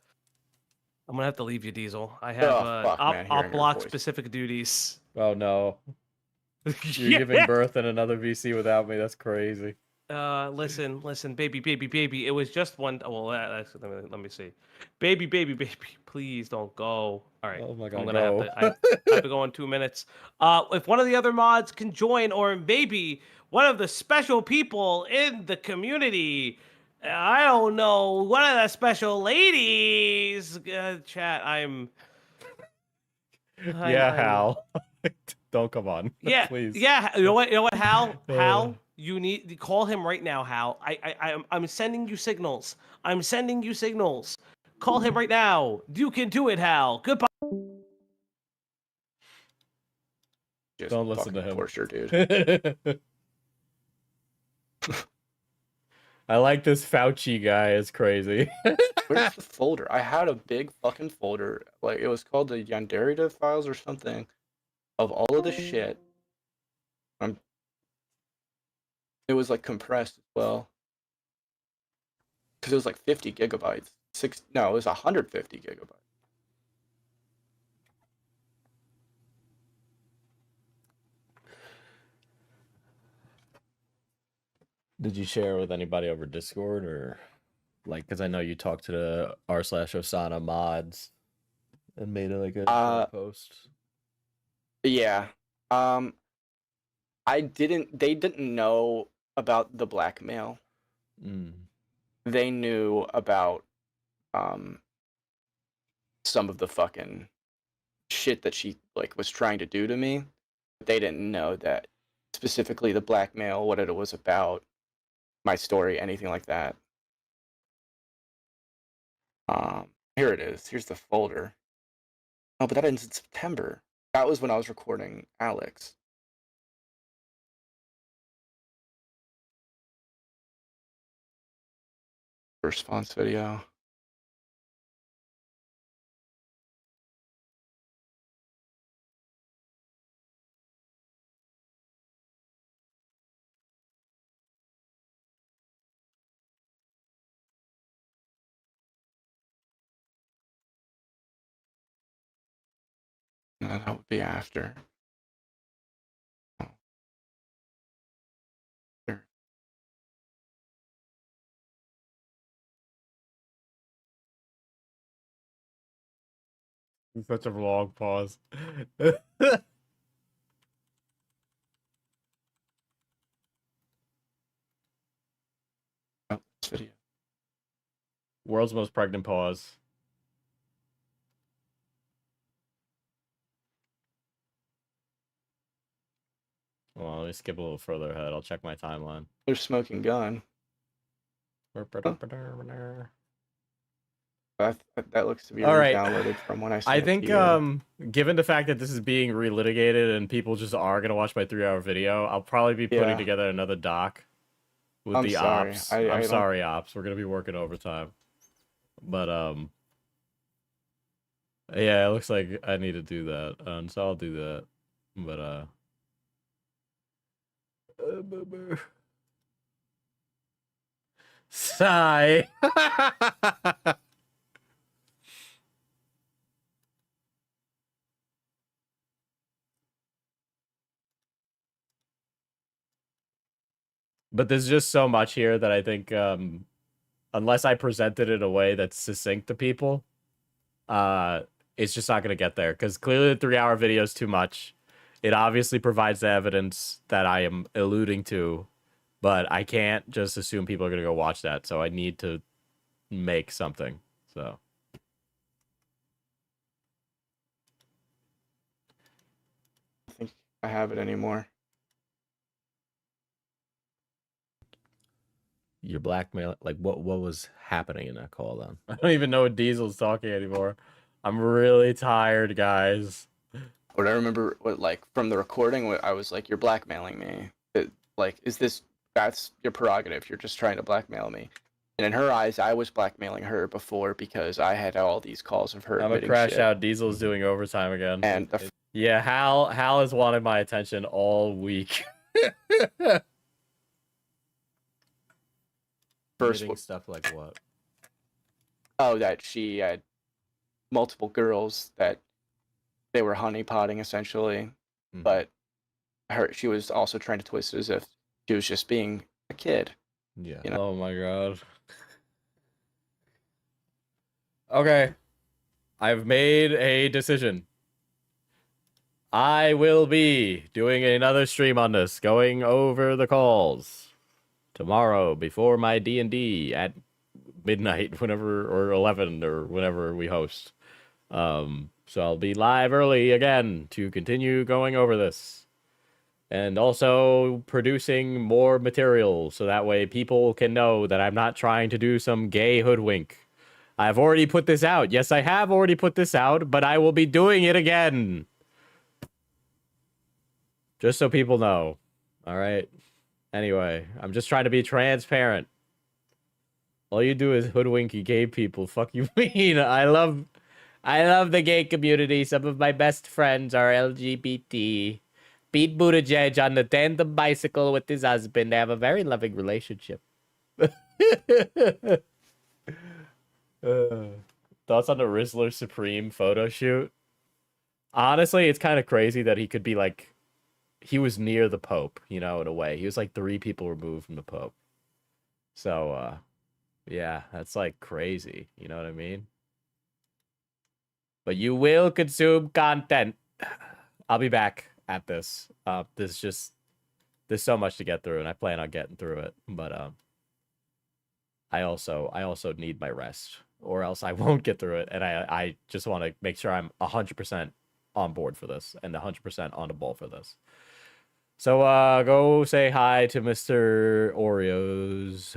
leave you, Diesel. I have Oplok specific duties. Oh no. You're giving birth in another VC without me. That's crazy. Listen, baby. It was just one. Well, let me see. Baby, please don't go. All right. Oh my God, I'm gonna have to go in 2 minutes. If one of the other mods can join, or maybe one of the special people in the community, I don't know, one of the special ladies. Chat. Yeah, Hal. Don't come on. Yeah, please. Yeah, you know what, Hal? Hal, you need to call him right now, Hal. I'm sending you signals. Call him right now. You can do it, Hal. Goodbye. Just don't listen to him. Torture, dude. I like this Fauci guy. It's crazy. Where's the folder? I had a big fucking folder. Like, it was called the Yanderita files or something. Of all of this shit. It was like compressed as well. Because it was like 50 gigabytes. It was 150 gigabytes. Did you share with anybody over Discord or like? Because I know you talked to the r/Osana mods and made it like a post. Yeah. They didn't know about the blackmail. They knew about some of the fucking shit that she was trying to do to me. But they didn't know that specifically the blackmail, what it was about, my story, anything like that. Here it is. Here's the folder. Oh, but that ends in September. That was when I was recording Alex. Response video. No, that would be after. Sure. Such a long pause. Oh, this video. World's most pregnant pause. Well, let me skip a little further ahead. I'll check my timeline. They're smoking gun. That looks to be downloaded from when I sent I think given the fact that this is being relitigated and people just are gonna watch my 3-hour video, I'll probably be putting together another doc with the ops. I'm sorry, ops. We're gonna be working overtime. But yeah, it looks like I need to do that. And so I'll do that. But sigh. But there's just so much here that I think unless I presented it in a way that's succinct to people, it's just not going to get there. Because clearly the 3-hour video is too much. It obviously provides the evidence that I am alluding to, but I can't just assume people are going to go watch that. So I need to make something. So. I think I have it anymore. You're blackmailing. Like, what was happening in that call then? I don't even know what Diesel's talking anymore. I'm really tired, guys. What I remember, from the recording, I was like, "You're blackmailing me. That's your prerogative. You're just trying to blackmail me." And in her eyes, I was blackmailing her before because I had all these calls of her. I'm gonna crash out. Diesel's doing overtime again. And yeah, Hal has wanted my attention all week. First stuff like what? Oh, that she had multiple girls that they were honeypotting essentially, but she was also trying to twist it as if she was just being a kid. Yeah. You know? Oh my god. Okay. I've made a decision. I will be doing another stream on this, going over the calls tomorrow before my D&D at midnight, whenever, or 11, or whenever we host. So I'll be live early again to continue going over this. And also producing more material, so that way people can know that I'm not trying to do some gay hoodwink. I've already put this out. Yes, I have already put this out, but I will be doing it again. Just so people know. All right. Anyway, I'm just trying to be transparent. All you do is hoodwink you gay people. Fuck you mean? I love the gay community. Some of my best friends are LGBT. Pete Buttigieg on the tandem bicycle with his husband. They have a very loving relationship. Thoughts on the Rizzler Supreme photo shoot? Honestly, it's kind of crazy that he could be like, he was near the Pope, you know, in a way. He was like 3 people removed from the Pope. So, yeah, that's like crazy. You know what I mean? But you will consume content. I'll be back at this. There's so much to get through, and I plan on getting through it. But I also need my rest, or else I won't get through it. And I just want to make sure I'm 100% on board for this and 100% on the ball for this. So go say hi to Mr. Oreos.